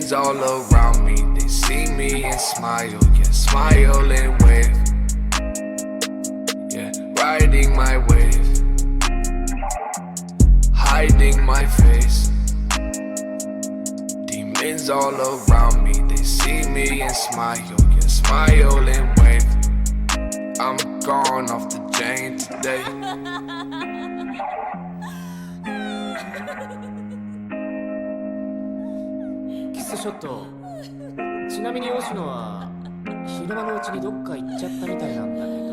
Demons all around me, they see me and smile, yeah, smile and wave. Yeah, riding my wave, hiding my face. Demons all around me, they see me and smile, yeah, smile and wave. I'm gone off the chain today. キスショット。ちなみに吉野は昼間のうちにどっか行っちゃったみたいなんだけど。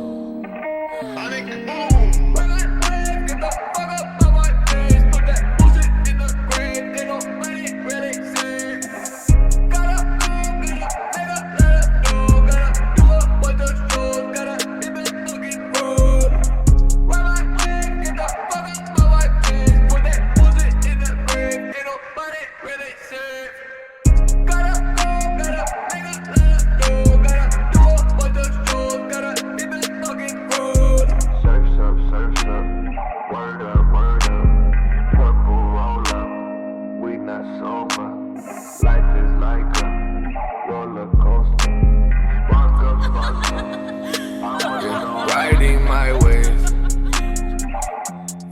Riding my wave,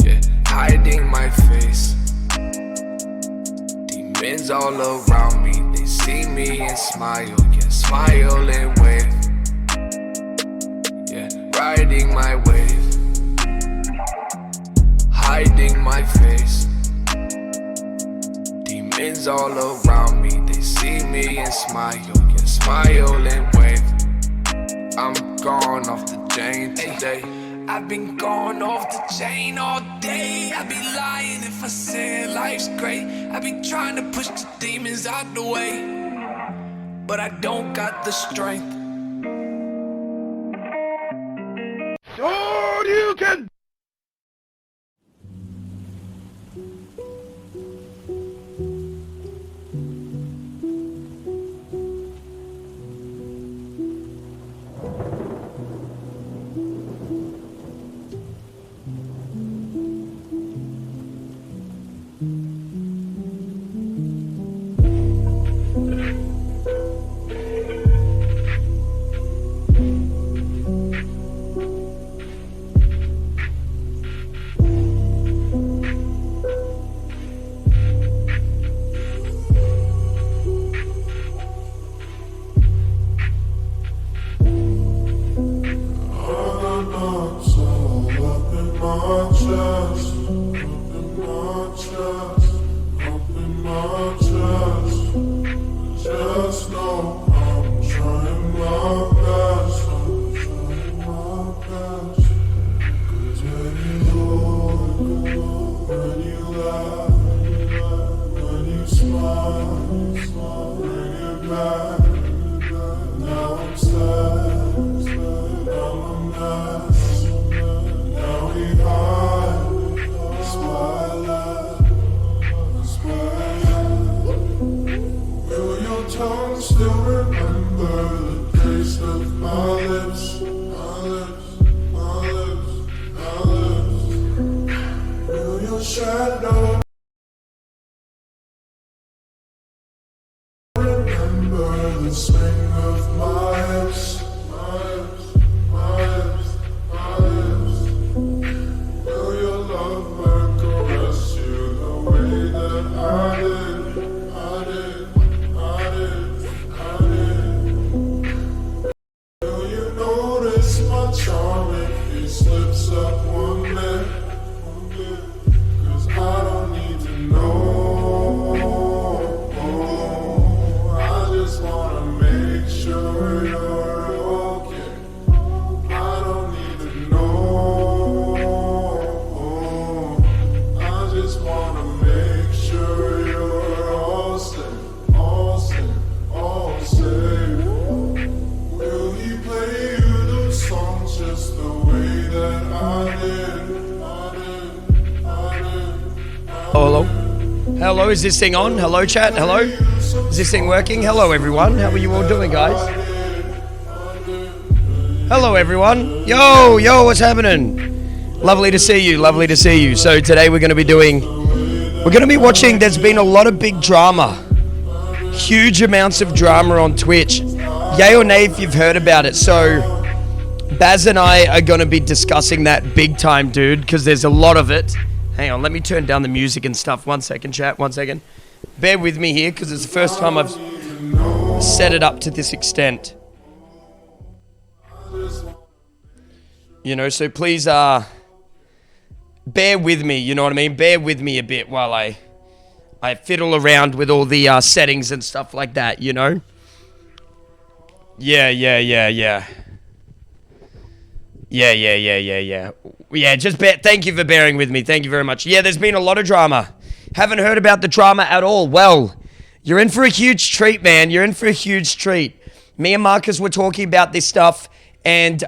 yeah, hiding my face. Demons all around me, they see me and smile, yeah, smile and wave. Yeah, riding my wave, hiding my face. Demons all around me, they see me and smile, yeah, smile and wave. I'm gone off the chain today. I've been gone off the chain all day. I'd be lying if I said life's great. I be trying to push the demons out the way, but I don't got the strength. So you can. Shadow. Remember the swing of my lips, my lips, my lips, my lips. Will your lover caress you the way that I did, I did, I did, I did? Will you notice my charm if he slips up one bit? I don't need to know. I just wanna make sure you're okay. I don't need to know. I just wanna make sure you're all safe, all safe, all safe. Will he play you those songs just the way that I did? Hello? Hello, is this thing on? Hello, chat? Hello? Is this thing working? Hello, everyone. How are you all doing, guys? Hello, everyone. Yo, what's happening? Lovely to see you. Lovely to see you. So today we're going to be watching, there's been a lot of big drama Huge amounts of drama on Twitch. Yay or nay if you've heard about it. So, Baz and I are going to be discussing that big time, dude, because there's a lot of it. Hang on, let me turn down the music and stuff. 1 second, chat, 1 second. Bear with me here, because it's the first time I've set it up to this extent. You know, so please, bear with me, you know what I mean? Bear with me a bit while I fiddle around with all the settings and stuff like that, you know? Yeah. Yeah, just thank you for bearing with me. Thank you very much. Yeah, there's been a lot of drama. Haven't heard about the drama at all. Well, you're in for a huge treat, man. You're in for a huge treat. Me and Marcus were talking about this stuff, and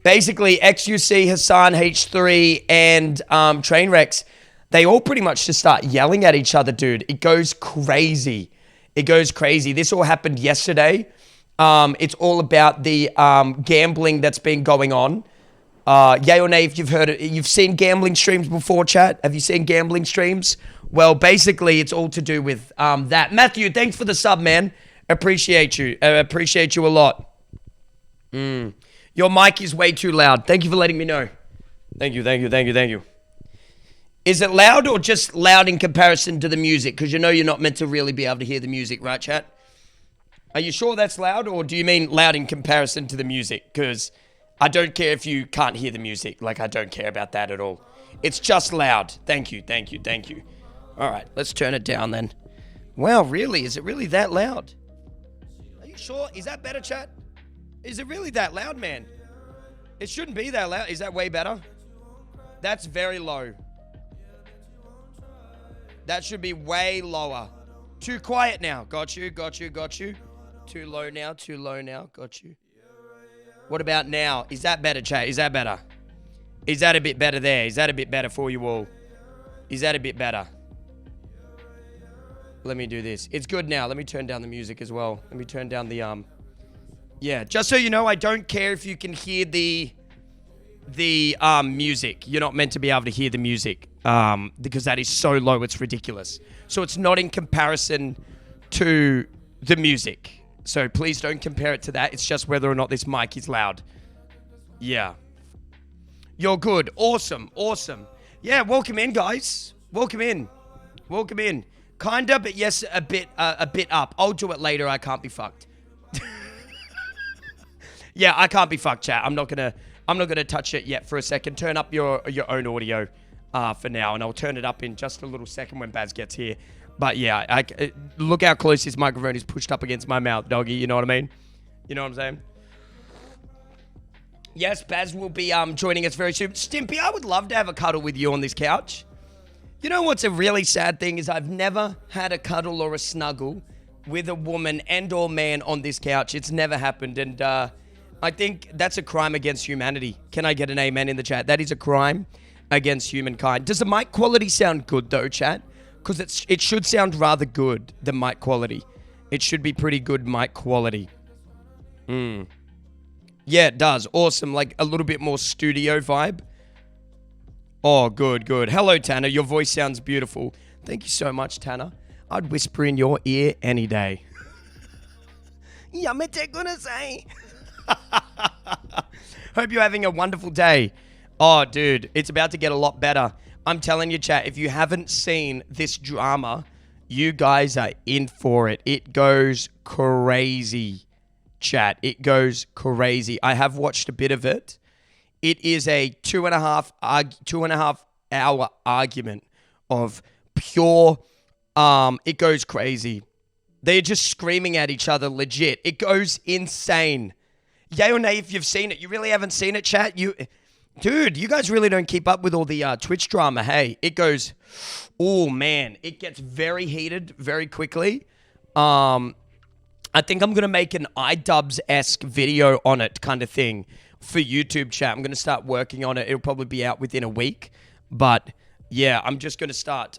basically XUC, Hassan, H3, and Trainwrecks, they all pretty much just start yelling at each other, dude. It goes crazy. It goes crazy. This all happened yesterday. It's all about the gambling that's been going on. Yay or nay if you've heard it. You've seen gambling streams before, chat? Have you seen gambling streams? Well, basically, it's all to do with that. Matthew, thanks for the sub, man. Appreciate you. Appreciate you a lot. Your mic is way too loud. Thank you for letting me know. Thank you. Is it loud or just loud in comparison to the music? Because you know you're not meant to really be able to hear the music, right, chat? Are you sure that's loud, or do you mean loud in comparison to the music? Because I don't care if you can't hear the music. Like, I don't care about that at all. It's just loud. Thank you. All right, let's turn it down then. Wow, really? Is it really that loud? Are you sure? Is that better, chat? Is it really that loud, man? It shouldn't be that loud. Is that way better? That's very low. That should be way lower. Too quiet now. Got you. Too low now. Got you. What about now? Is that better, chat? Is that better? Is that a bit better there? Is that a bit better for you all? Is that a bit better? Let me do this. It's good now. Let me turn down the music as well. Let me turn down the, yeah, just so you know, I don't care if you can hear the music. You're not meant to be able to hear the music, because that is so low, it's ridiculous. So it's not in comparison to the music. So please don't compare it to that. It's just whether or not this mic is loud. Yeah. You're good. Awesome. Yeah, welcome in, guys. Welcome in. Kinda, but yes, a bit up. I'll do it later. I can't be fucked. Yeah, I can't be fucked, chat. I'm not gonna touch it yet for a second. Turn up your own audio for now, and I'll turn it up in just a little second when Baz gets here. But yeah, look how close this microphone is pushed up against my mouth, doggy. You know what I mean? You know what I'm saying? Yes, Baz will be joining us very soon. Stimpy, I would love to have a cuddle with you on this couch. You know what's a really sad thing is I've never had a cuddle or a snuggle with a woman and or man on this couch. It's never happened, and I think that's a crime against humanity. Can I get an amen in the chat? That is a crime against humankind. Does the mic quality sound good though, chat? Because it should sound rather good, the mic quality. It should be pretty good mic quality. Yeah, it does. Awesome. Like a little bit more studio vibe. Oh, good. Hello, Tanner. Your voice sounds beautiful. Thank you so much, Tanner. I'd whisper in your ear any day. Yamete gonna say. Hope you're having a wonderful day. Oh, dude, it's about to get a lot better. I'm telling you, chat, if you haven't seen this drama, you guys are in for it. It goes crazy, chat. It goes crazy. I have watched a bit of it. It is a 2.5 hour argument of pure, it goes crazy. They're just screaming at each other legit. It goes insane. Yay or nay if you've seen it. You really haven't seen it, chat? Dude, you guys really don't keep up with all the Twitch drama, hey? It goes, oh man, it gets very heated very quickly. I think I'm going to make an iDubbbz-esque video on it kind of thing for YouTube, chat. I'm going to start working on it. It'll probably be out within a week. But yeah, I'm just going to start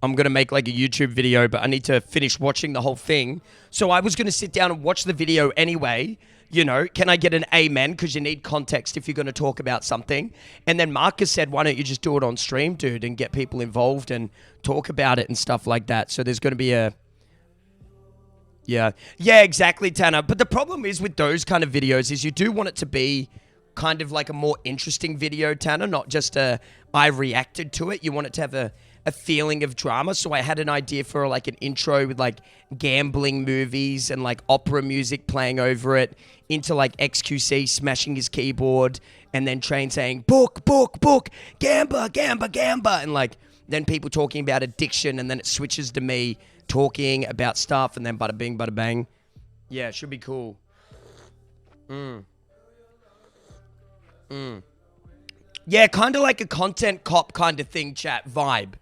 I'm going to make like a YouTube video, but I need to finish watching the whole thing. So I was going to sit down and watch the video anyway. You know, can I get an amen? Because you need context if you're going to talk about something. And then Marcus said, why don't you just do it on stream, dude, and get people involved and talk about it and stuff like that. So there's going to be a... Yeah, exactly, Tanner. But the problem is with those kind of videos is you do want it to be kind of like a more interesting video, Tanner, not just I reacted to it. You want it to have a feeling of drama. So I had an idea for like an intro with like gambling movies and like opera music playing over it into like XQC smashing his keyboard and then Train saying, book, gamba, and like then people talking about addiction and then it switches to me talking about stuff and then bada bing, bada bang. Yeah, it should be cool. Yeah, kind of like a content cop kind of thing, chat vibe.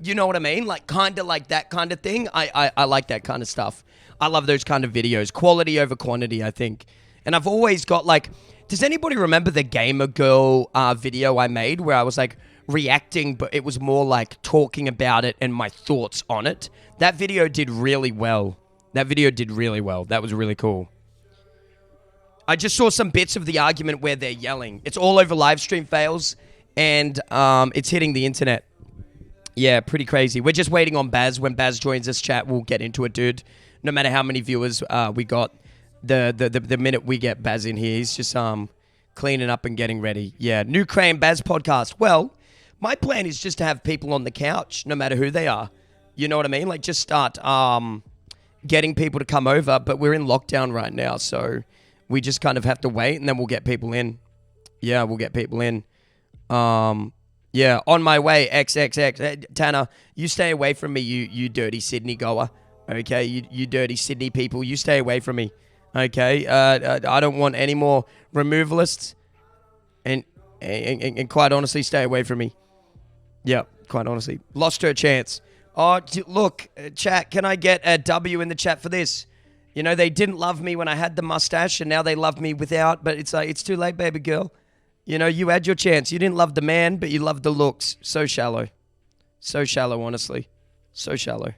You know what I mean? Like kind of like that kind of thing. I like that kind of stuff. I love those kind of videos. Quality over quantity, I think. And I've always got like, does anybody remember the Gamer Girl video I made where I was like reacting, but it was more like talking about it and my thoughts on it? That video did really well. That was really cool. I just saw some bits of the argument where they're yelling. It's all over live stream fails and it's hitting the internet. Yeah, pretty crazy. We're just waiting on Baz. When Baz joins us, chat, we'll get into it, dude. No matter how many viewers we got, the minute we get Baz in here, he's just cleaning up and getting ready. Yeah, new Cray and Baz podcast. Well, my plan is just to have people on the couch, no matter who they are. You know what I mean? Like, just start getting people to come over, but we're in lockdown right now, so we just kind of have to wait, and then we'll get people in. Yeah, we'll get people in. Yeah, on my way, XXX. Tanner, you stay away from me, you dirty Sydney goer. Okay, you dirty Sydney people, you stay away from me. Okay, I don't want any more removalists. And quite honestly, stay away from me. Yeah, quite honestly. Lost her chance. Oh, look, chat, can I get a W in the chat for this? You know, they didn't love me when I had the mustache, and now they love me without, but it's like, it's too late, baby girl. You know, you had your chance. You didn't love the man, but you loved the looks. So shallow. So shallow, honestly. So shallow.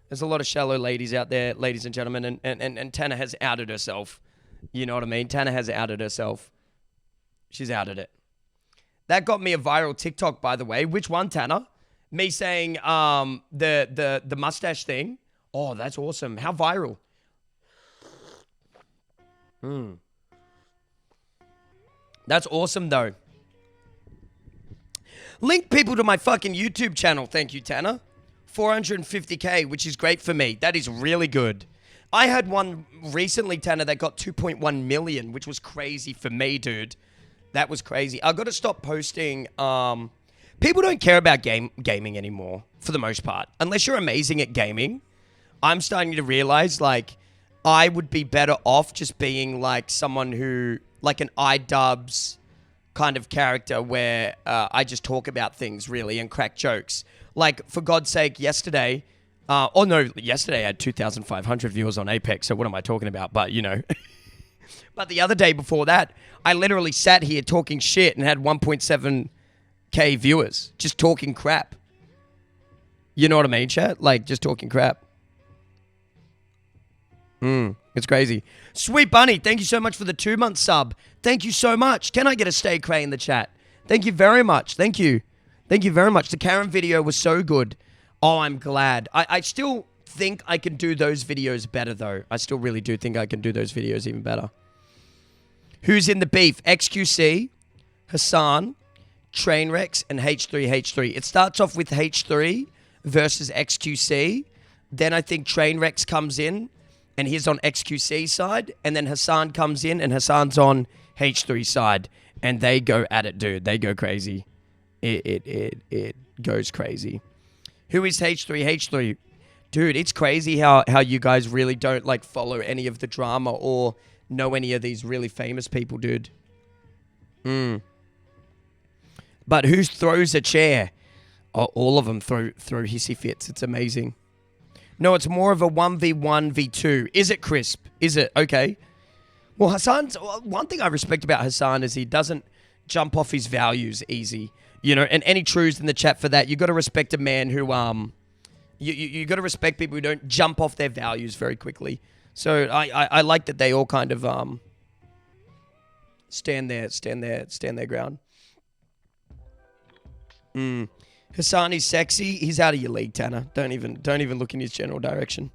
There's a lot of shallow ladies out there, ladies and gentlemen, and Tanner has outed herself. You know what I mean? Tanner has outed herself. She's outed it. That got me a viral TikTok, by the way. Which one, Tanner? Me saying the mustache thing? Oh, that's awesome. How viral? That's awesome, though. Link people to my fucking YouTube channel. Thank you, Tanner. 450K, which is great for me. That is really good. I had one recently, Tanner, that got 2.1 million, which was crazy for me, dude. That was crazy. I got to stop posting. People don't care about gaming anymore, for the most part. Unless you're amazing at gaming. I'm starting to realize, like, I would be better off just being, like, someone who... like an iDubbbz kind of character where I just talk about things, really, and crack jokes. Like, for God's sake, yesterday... yesterday I had 2,500 viewers on Apex, so what am I talking about? But, you know... But the other day before that, I literally sat here talking shit and had 1.7k viewers. Just talking crap. You know what I mean, chat? Like, just talking crap. It's crazy. Sweet Bunny, thank you so much for the 2-month sub. Thank you so much. Can I get a stay Cray in the chat? Thank you very much. Thank you. Thank you very much. The Karen video was so good. Oh, I'm glad. I still think I can do those videos better, though. I still really do think I can do those videos even better. Who's in the beef? XQC, Hassan, Trainwrecks, and H3H3. It starts off with H3 versus XQC. Then I think Trainwrecks comes in, and he's on XQC side. And then Hassan comes in, and Hassan's on H3 side. And they go at it, dude. They go crazy. It goes crazy. Who is H3H3? Dude, it's crazy how you guys really don't, like, follow any of the drama or know any of these really famous people, dude. But who throws a chair? Oh, all of them throw hissy fits. It's amazing. No, it's more of a 1v1, v2. Is it, Crisp? Is it? Okay. Well, Hassan's... one thing I respect about Hassan is he doesn't jump off his values easy. You know, and any truths in the chat for that. You got to respect a man who You got to respect people who don't jump off their values very quickly. So I like that they all kind of stand their ground. Hassani's sexy. He's out of your league, Tanner. Don't even look in his general direction.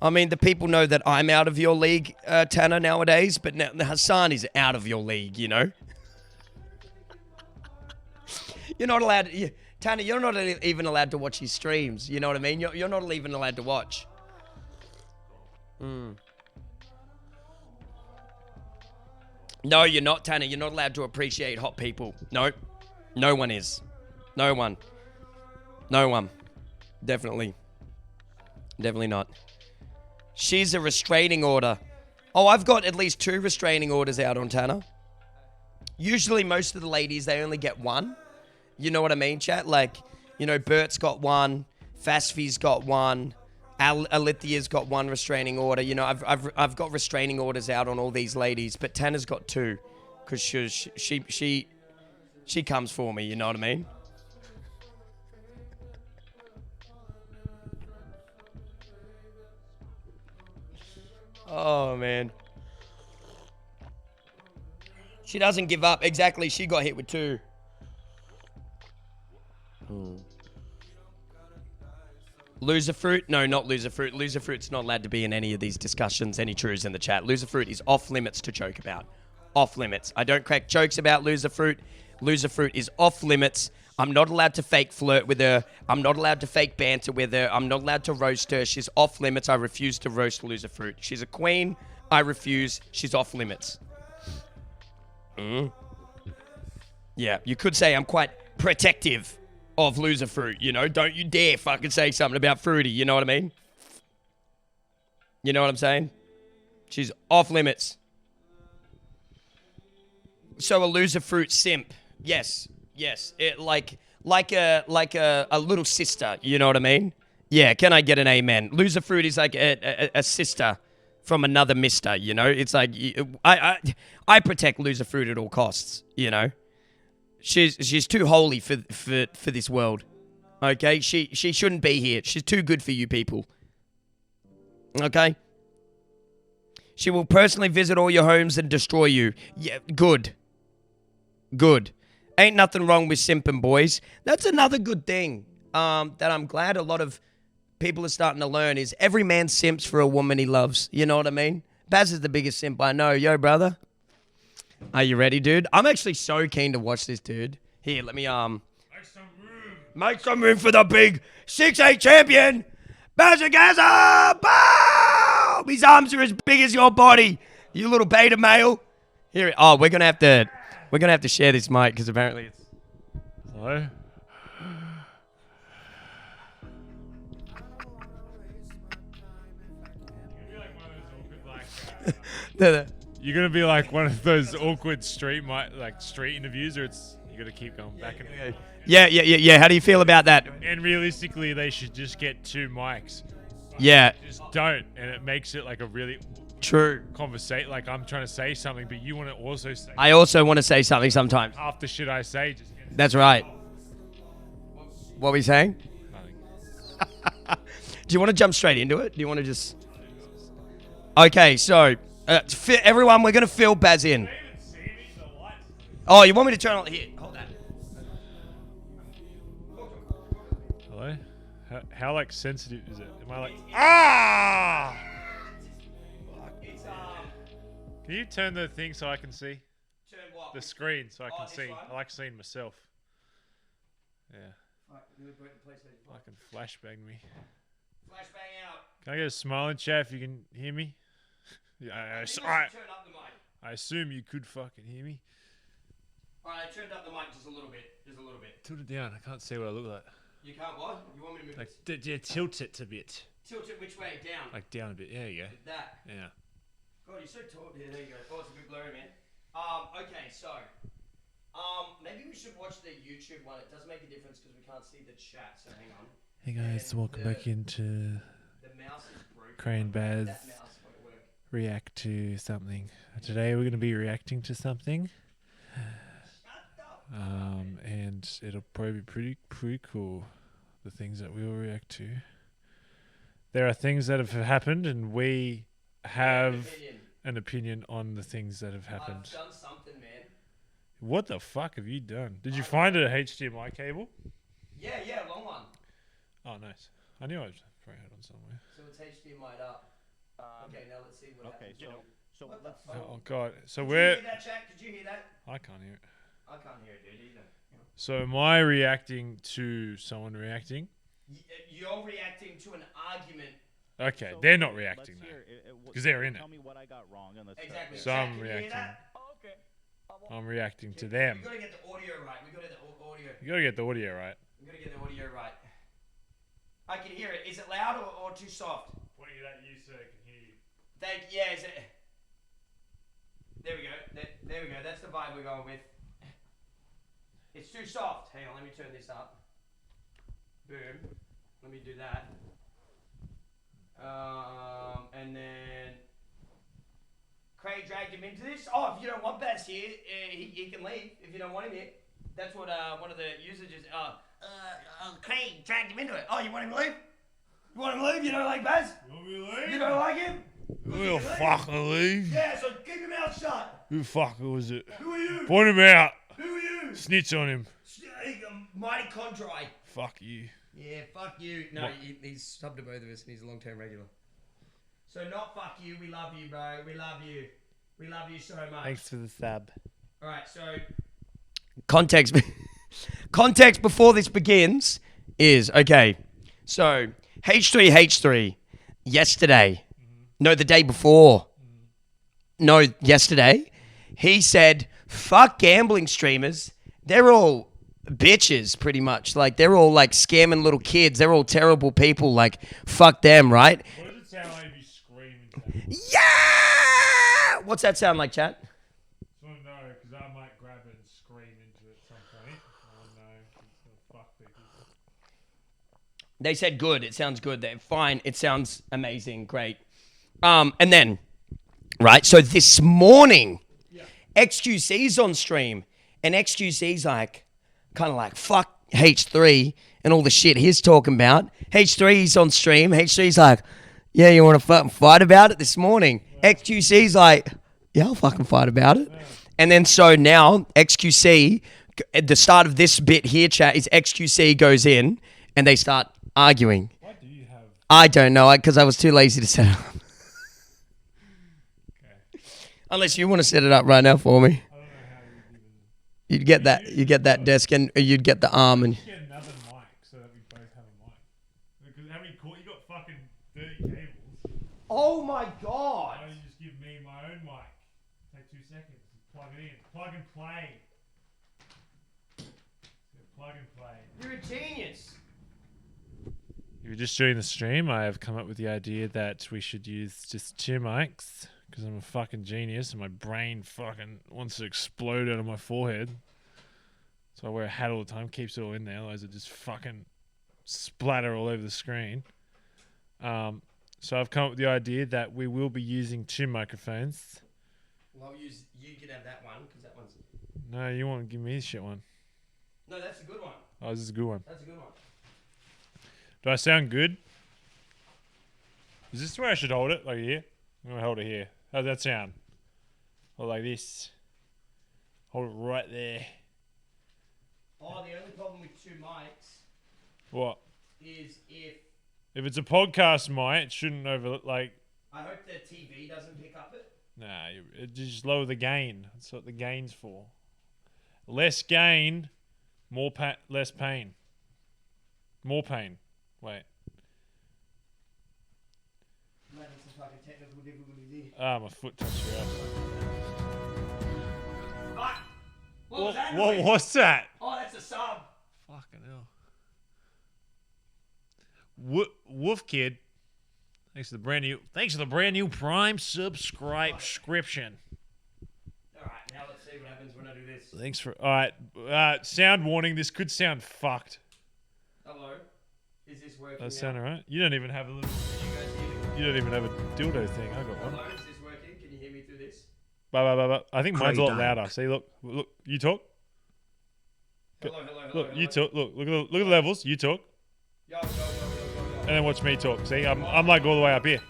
I mean, the people know that I'm out of your league, Tanner, nowadays, but now Hassan is out of your league, you know? You're not allowed... Tanner, you're not even allowed to watch his streams, you know what I mean? You're not even allowed to watch. No, you're not, Tanner. You're not allowed to appreciate hot people. No. No one is. No one. No one. Definitely. Definitely not. She's a restraining order. Oh, I've got at least 2 restraining orders out on Tanner. Usually most of the ladies, they only get 1. You know what I mean, chat? Like, you know, Bert's got 1. Fasfi's got 1. Alithia's got 1 restraining order. You know, I've got restraining orders out on all these ladies, but Tanner's got 2. Because she comes for me, you know what I mean? Oh, man. She doesn't give up. Exactly. She got hit with 2. Loser fruit? No, not loser fruit. Loser fruit's not allowed to be in any of these discussions. Any truths in the chat. Loser fruit is off limits to joke about. Off limits. I don't crack jokes about loser fruit. Loser fruit is off limits. I'm not allowed to fake flirt with her. I'm not allowed to fake banter with her. I'm not allowed to roast her. She's off limits. I refuse to roast loser fruit. She's a queen. I refuse. She's off limits. Yeah, you could say I'm quite protective of loser fruit, you know? Don't you dare fucking say something about fruity, you know what I mean? You know what I'm saying? She's off limits. So a loser fruit simp. Yes. It like a little sister, you know what I mean? Yeah, can I get an amen? Loser fruit is like a sister from another mister, you know? It's like I protect loser fruit at all costs, you know? She's too holy for this world. Okay? She shouldn't be here. She's too good for you people. Okay? She will personally visit all your homes and destroy you. Yeah, good. Ain't nothing wrong with simping, boys. That's another good thing that I'm glad a lot of people are starting to learn is every man simps for a woman he loves. You know what I mean? Baz is the biggest simp I know. Yo, brother. Are you ready, dude? I'm actually so keen to watch this, dude. Here, let me make some room for the big 6'8" champion. BazzaGazza! Boom! His arms are as big as your body. You little beta male. Here. Oh, we're gonna have to share this mic because apparently it's. Hello. You're gonna be like one of those awkward street interviews, or you gotta keep going back and. Yeah. How do you feel about that? And realistically, they should just get 2 mics. Yeah. Just don't, and it makes it like a really True. conversation. Like I'm trying to say something, but you want to also say. I also want to say something sometimes. Half the shit I say just. That's right. What were you saying? Nothing. Do you want to jump straight into it? Do you want to just... Okay, so... everyone, we're going to fill Baz in. Oh, you want me to turn on... Here, hold that. Hello? How like sensitive is it? Am I like... Ah! Can you turn the thing so I can see? Turn what? The screen so I can see. one? I like seeing myself. Yeah. I can flashbang me. Flashbang out. Can I get a smile in chat if you can hear me? Yeah, Turn up the mic. I assume you could fucking hear me. Alright, I turned up the mic just a little bit. Tilt it down. I can't see what I look like. You can't what? You want me to move Like, it? yeah, tilt it a bit. Tilt it which way? Down. Like down a bit. There you go. Like that. Yeah. God, you're so tall. Yeah, there you go. Oh, it's a bit blurry, man. Okay, so... maybe we should watch the YouTube one. It does make a difference because we can't see the chat, so hang on. Hey guys, welcome back into The mouse is broken. Cray and Baz That mouse won't work. react to something. Today we're going to be reacting to something. And and it'll probably be pretty cool. The things that we will react to. There are things that have happened, and we have an opinion on the things that have happened. I've done something, man. What the fuck have you done? Did you find a HDMI cable? Yeah, long one. Oh, nice. I knew I was probably had on somewhere. So it's HDMI'd up. Okay, now let's see what happens. So let's. Oh god. So Did we're. you hear that, Jack? Did you hear that? I can't hear it. I can't hear it, dude, either. So am I reacting to someone reacting? You're reacting to an argument. Okay, So they're not let's reacting though. hear because they're in it. Tell me what I got wrong, and let's start Exactly. there. So Jack, I'm can you hear reacting. that? Oh, okay. I'm reacting to them. We gotta get the audio right. We gotta get the audio. You gotta get the audio right. We gotta get the audio right. I can hear it. Is it loud or too soft? Pointing it at you so I can hear you. Yeah, is it? There we go. There we go. That's the vibe we're going with. It's too soft. Hang on, let me turn this up. Boom. Let me do that. And then Cray dragged him into this. Oh, if you don't want Baz here, he can leave if you don't want him here. That's what one of the users is. Cray dragged him into it. Oh, you want him to leave? You want him to leave? You don't like Baz? You want me to leave? You don't like him? We'll fucking leave. Yeah, so keep your mouth shut. Who fucker was it? Who are you? Point him out. Who are you? Snitch on him. Mighty Condry. Fuck you. Yeah, fuck you. No, What? he's subbed to both of us and he's a long-term regular. So not fuck you, we love you, bro. We love you. We love you so much. Thanks for the sub. Alright, so... Context before this begins is, okay, so H3H3, yesterday, no, the day before, no, yesterday, he said, fuck gambling streamers, they're all bitches, pretty much. Like, they're all, like, scamming little kids. They're all terrible people. Like, fuck them, right? What does it sound like if you scream into that? Yeah! What's that sound like, chat? I don't know, because I might grab it and scream into it at some point. I don't know. It's gonna fuck people. They said good. It sounds good. They're fine. It sounds amazing. Great. And then, right, so this morning, XQC's on stream, and XQC's like, kind of like, fuck H3 and all the shit he's talking about. H3's on stream. H3's like, yeah, you want to fucking fight about it this morning? XQC's like, yeah, I'll fucking fight about it. And then so now XQC, at the start of this bit here, chat, is XQC goes in and they start arguing. Why do you have... I don't know, because I was too lazy to set it up. Okay. Unless you want to set it up right now for me. I don't know how you even... You'd get that desk and you'd get the arm and... Just get another mic so that we both have a mic. Because how many you got fucking 30 cables. Oh my god! Why don't you just give me my own mic? Take 2 seconds. Plug it in. Plug and play. Plug and play. You're a genius. If you're just joining the stream, I have come up with the idea that we should use just 2 mics because I'm a fucking genius and my brain fucking wants to explode out of my forehead. So I wear a hat all the time, keeps it all in there, otherwise it just fucking splatter all over the screen. So I've come up with the idea that we will be using 2 microphones. Well, you can have that one because that one's... No, you want to give me the shit one. No, that's a good one. Oh, this is a good one. That's a good one. Do I sound good? Is this where I should hold it? Like here? I'm going to hold it here. How's that sound? Or like this? Hold it right there. Oh, the only problem with 2 mics What? is if... If it's a podcast mic, it shouldn't like... I hope the TV doesn't pick up it. Nah, it just lower the gain. That's what the gain's for. Less gain, less pain. More pain. Wait. I'm having some fucking technical difficulties here. Ah, my foot touched your ass. Fuck! What was that What noise? was that? Oh, that's a sub. Fucking hell. Wolf Kid. Thanks for the brand new Prime subscription. Alright, now let's see what happens when I do this. Thanks for... Alright, sound warning. This could sound fucked. Hello? Is this working Does that sound now? alright? You don't even have a little... Can you guys hear me? You don't even have a dildo thing. I got one. Hello, is this working? Can you hear me through this? I think mine's a lot Cray louder. See, look, you talk. Hello, hello, hello. Look, you talk. Look at the levels. You talk, and then watch me talk. See, I'm like all the way up here.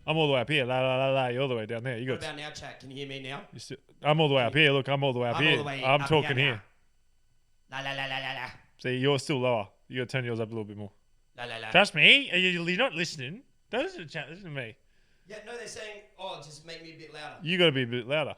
I'm all the way up here. La la la la. You're all the way down there. You What got. about now, chat? Can you hear me now? I'm all the way up here. Look, I'm all the way up I'm all here. the way I'm up talking here here. now. La la la la la la. See, you're still lower. You got to turn yours up a little bit more. La la la. Trust me. You're not listening. Don't listen to chat. Listen to me. Yeah, no, they're saying, oh, just make me a bit louder. You got to be a bit louder.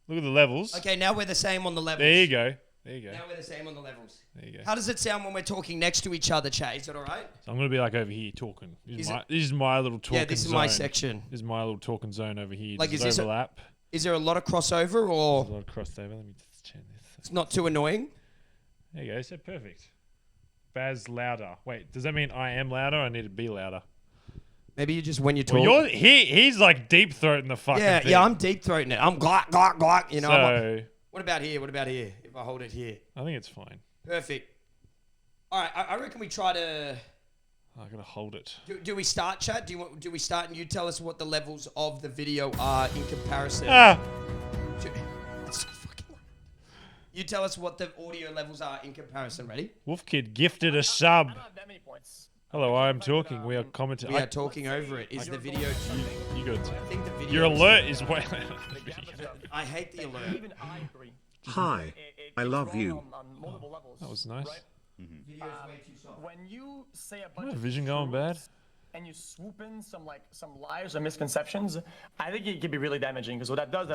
Look at the levels. Okay, now we're the same on the levels. There you go. There you go. Now we're the same on the levels. There you go. How does it sound when we're talking next to each other, chat? Is it all right? So I'm gonna be like over here talking. This is my little talking zone. Yeah, this is my section. This is my little talking zone over here. Like, Does is it this a- overlap? Is there a lot of crossover or There's a lot of crossover. Let me just change this. it's not too annoying? There you go. So perfect. Baz louder. Wait, does that mean I am louder? Or I need to be louder. Maybe you just when you talk. Well, he's like deep throating the fucking thing. yeah, I'm deep throating it. I'm glock, glock, glock. You know. So What about here? What about here? If I hold it here. I think it's fine. Perfect. All right, I reckon we try to. I gotta hold it. Do we start, chat? Do we start and you tell us what the levels of the video are in comparison? It's so fucking loud. You tell us what the audio levels are in comparison. Ready? Wolf Kid gifted a sub. I don't have that many points. Hello, I am talking. We are commenting. We are talking over it. Is the video? You got I think the video. your alert is way. I hate the alert. Even I agree. Hi, I love you. On multiple levels. That was nice. Right? Video is way too soft. When you say a bunch My of vision going bad? truths and you swoop in some lies or misconceptions, I think it can be really damaging because what that does,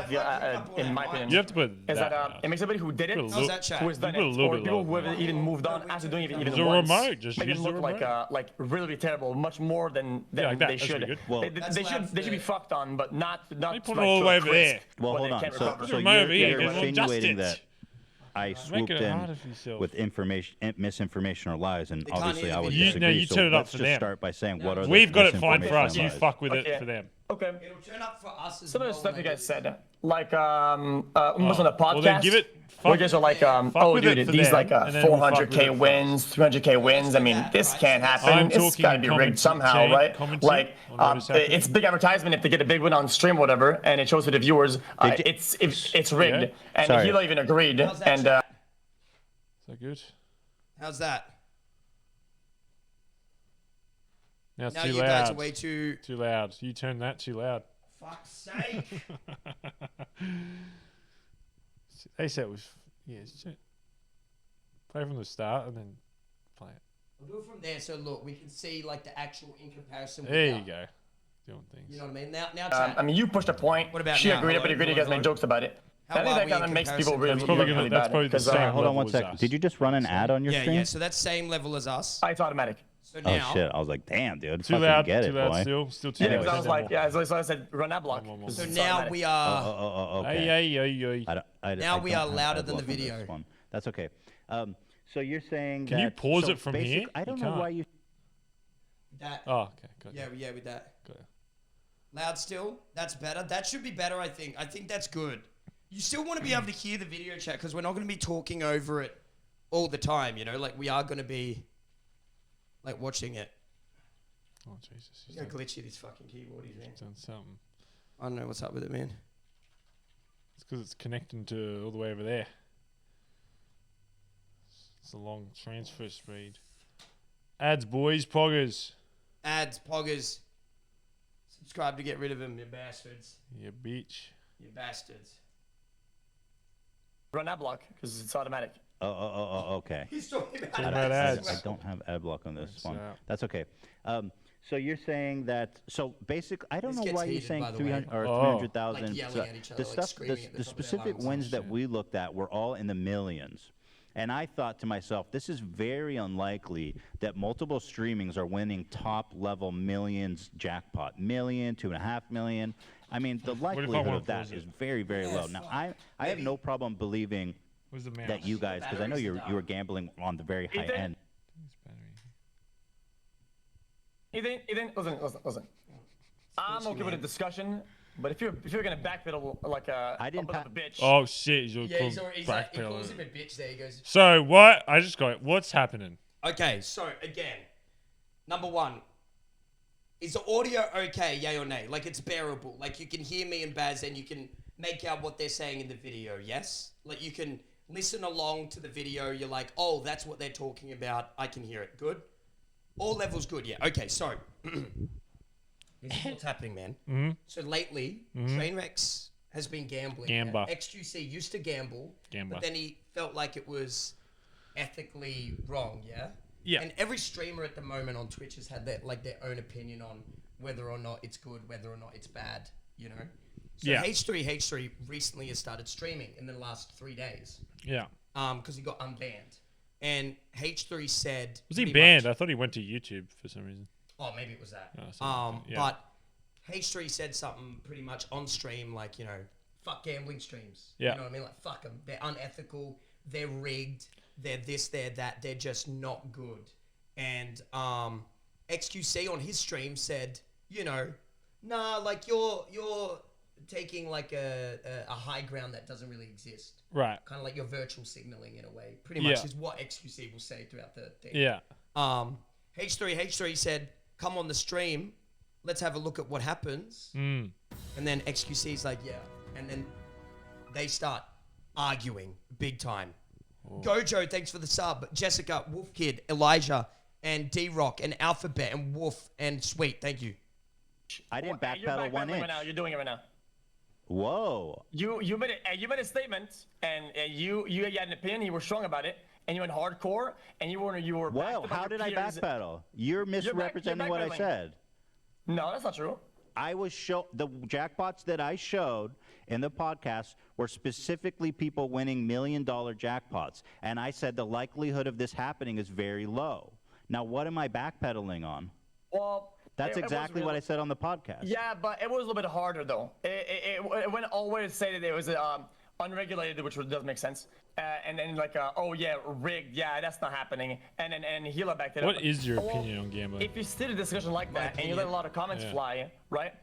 in my opinion, You have to put is that. that it makes somebody who did it, Put a How's that, chat? who has done put a it, little or bit people lower. who have even moved on after doing it even Use the once, remote, just make use it the look like really terrible, much more than Yeah, like that. they That should should. be good. Well, They should be fucked on, but not You like, put it all the to way a over crisp there. Well, where hold they on. can't So, recover. so Come over you're, here, you're guys. We'll insinuating adjust that I Make swooped it harder in for yourself. with information, misinformation or lies, and can't obviously hear I the would video. disagree. You so turn it up let's for just them. start by saying what are the We've got it fine for us. misinformation You lies? fuck with Okay. it for them. Okay. It'll turn up for us as Some of well. the stuff when you I guys do it. said, like was on a podcast. Well, then give it. Where Fuck, you guys are like, fuck oh, with it dude, for these them, like and then we'll fuck with it 400k for us. wins, 300k wins. I mean, this can't happen. I'm It's talking got to be rigged somehow, right? commenting on what is happening. It's big advertisement if they get a big win on stream or whatever, and it shows to the viewers. Did you- It's rigged, Yeah. and Sorry. Hilo even agreed. How's that, And chat? Is that good? How's that? Now it's Now too you guys are loud. way too. Too loud. You turn that too loud. Fuck's sake. They said it was. Yeah. Play from the start and then play it. We'll do it from there. So look, we can see like the actual in comparison. There you without- go. Doing things. You know what I mean? Now, chat. I mean, you pushed a point. What about she now? agreed, Hello? everybody agreed. You guys Hello? made jokes about it. How I think are that we kind in of makes people comparison? really, That's really, probably really gonna- that's bad. probably the Because same. Sorry, hold on level one as second. us. Did you just run an ad on your Yeah, stream? yeah. So that's same level as us. it's automatic. So Oh now. shit! I was like, damn, dude, Too fucking loud. get Too it, loud. boy. Still too Yeah, loud. because I was Say like, more. yeah, so I said run that block. One more. It's So just now automatic. we are. Okay. Ay, ay, ay, ay. Now I we don't are have louder ad than the block on this video. one. That's okay. So you're saying Can that, you pause so it from basic- here? I don't You know can't. why you. That. Oh, okay. Got Yeah, you. yeah, with that. Got you. Loud still. That's better. That should be better. I think. I think that's good. You still want to be able to hear the video chat because we're not going to be talking over it all the time. You know, like we are going to be like watching it. Oh Jesus. He's Look how done, glitchy this fucking keyboard is, man. done something. I don't know what's up with it, man. It's because it's connecting to all the way over there. It's a long transfer speed. Ads, boys, poggers. Ads, poggers. Subscribe to get rid of them, you bastards. Yeah, bitch. You bastards. Run that block because it's automatic. Okay. He's talking about Talking about ads. I don't have ad block on this That's one. out. That's okay. So you're saying that. So basically, I don't This know gets why you're heated, saying by the 300 way. or Oh. 300,000. Like yelling at each other, the like stuff, screaming at the the top of their specific lungs. wins that Shit. we looked at were all in the millions. And I thought to myself, this is very unlikely that multiple streamings are winning top level millions jackpot. Million, 2.5 million. I mean, the if I likelihood wanna of that pause is it? very, very low. Now, I have no problem believing Where's the mouse? that you guys, because I know you were gambling on the very high Ethan? end. Ethan, listen. I'm okay with a discussion, but if you're gonna backpedal like a I didn't a pa- bitch, Oh shit! He's Yeah, he's already, he calls him a bitch there. He goes, So what? I just got it. What's happening? okay, so again, number one, is the audio okay, yay or nay? Like it's bearable. Like you can hear me and Baz and you can make out what they're saying in the video, yes? Like you can listen along to the video. You're like, oh, that's what they're talking about. I can hear it. Good. All levels good. Yeah. Okay. So this is what's happening, man. Mm-hmm. So lately, Trainwreck's has been gambling. Gamba. XQC used to gamble, but then he felt like it was ethically wrong. Yeah. Yeah. And every streamer at the moment on Twitch has had their own opinion on whether or not it's good, whether or not it's bad. You know. So Yeah. H3 recently has started streaming in the last 3 days. Yeah. Because he got unbanned. And H3 said... Was he pretty banned? much- I thought he went to YouTube for some reason. Oh, maybe it was that. Oh, something like that, yeah. But H3 said something pretty much on stream, like, you know, fuck gambling streams. Yeah. You know what I mean? Like, fuck them. They're unethical. They're rigged. They're this, they're that. They're just not good. And XQC on his stream said, you know, nah, like, you're taking, like, a high ground that doesn't really exist. Right. Kind of like you're virtual signaling in a way. Pretty much Yeah. is what XQC will say throughout the thing. Yeah. H3 said, come on the stream. Let's have a look at what happens. Mm. And then XQC's like, yeah. And then they start arguing big time. Gojo, thanks for the sub. Jessica, Wolf Kid, Elijah, and D-Rock, and Alphabet, and Wolf, and Sweet. Thank you. I didn't Well, you're backpedal 1 backpedaling inch. right now. You're doing it right now. Whoa. You made a statement, and you had an opinion. You were strong about it, and you went hardcore, and you were. Well, backed up by how your did I peers. backpedal? You're misrepresenting what I backpedaling. said. No, that's not true. I was the jackpots that I showed in the podcast were specifically people winning $1 million jackpots, and I said the likelihood of this happening is very low. Now, what am I backpedaling on? Well, That's exactly what I said on the podcast. Yeah, but it was a little bit harder though. It went always say that it was unregulated, which does make sense. And then like, oh yeah, rigged. Yeah, that's not happening. And Hila backed it up. What is your opinion on gambling? If you sit a discussion like that and you let a lot of comments fly, right?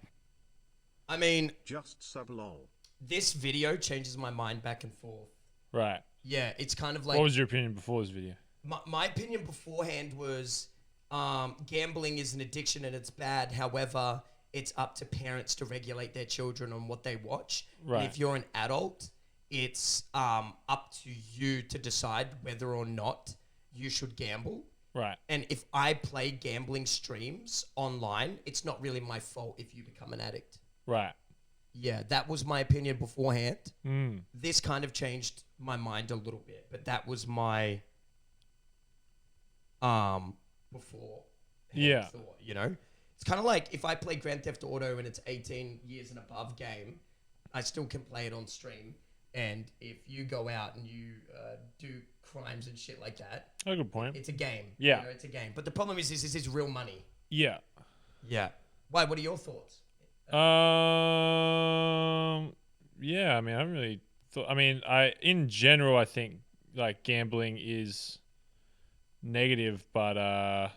I mean, Just sub lol. this video changes my mind back and forth. Right. Yeah, it's kind of like... What was your opinion before this video? My opinion beforehand was gambling is an addiction and it's bad. However, it's up to parents to regulate their children on what they watch. Right. And if you're an adult, it's up to you to decide whether or not you should gamble. Right. And if I play gambling streams online, it's not really my fault if you become an addict. Right. Yeah, that was my opinion beforehand. Mm. This kind of changed my mind a little bit, but that was my before Yeah. thought, you know? It's kind of like if I play Grand Theft Auto and it's 18 years and above game, I still can play it on stream. And if you go out and you do crimes and shit like that, Oh, good point. it's a game. Yeah. You know, it's a game. But the problem is this is real money. Yeah. Yeah. Why? What are your thoughts? Yeah, I mean, I haven't really thought. I mean, in general, I think like gambling is negative, but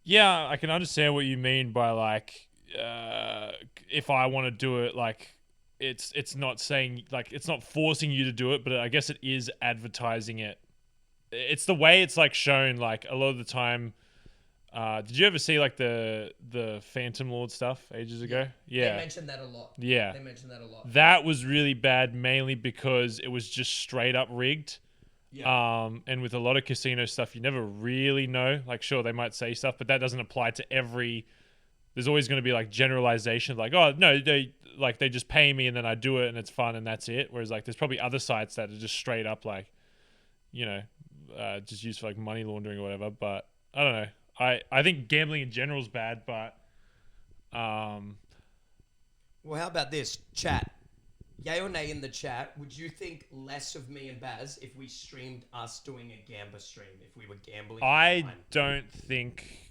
yeah, I can understand what you mean by like if I want to do it, like it's not saying like it's not forcing you to do it, but I guess it is advertising it. It's the way it's like shown. Like a lot of the time. Did you ever see like the Phantom Lord stuff ages ago? Yeah. They mentioned that a lot. Yeah. They mentioned that a lot. That was really bad, mainly because it was just straight up rigged. Yeah. And with a lot of casino stuff, you never really know. Like, sure, they might say stuff, but that doesn't apply to every. There's always going to be like generalization, like, oh no, they just pay me and then I do it and it's fun and that's it. Whereas like, there's probably other sites that are just straight up like, you know, just used for like money laundering or whatever. But I don't know. I think gambling in general is bad, but Well, how about this? Chat. Yay or nay in the chat, would you think less of me and Baz if we streamed us doing a gamba stream, if we were gambling? I online? don't think.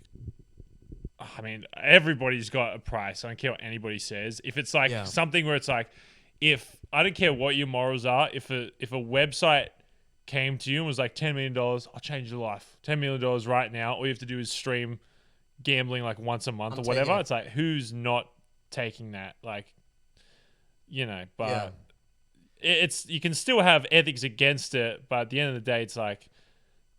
I mean, everybody's got a price. I don't care what anybody says. If it's like something where it's like, if I don't care what your morals are, if a website came to you and was like $10 million, I'll change your life. $10 million right now. All you have to do is stream gambling like once a month or whatever. It's like, who's not taking that? Like, you know, but it's you can still have ethics against it, but at the end of the day, it's like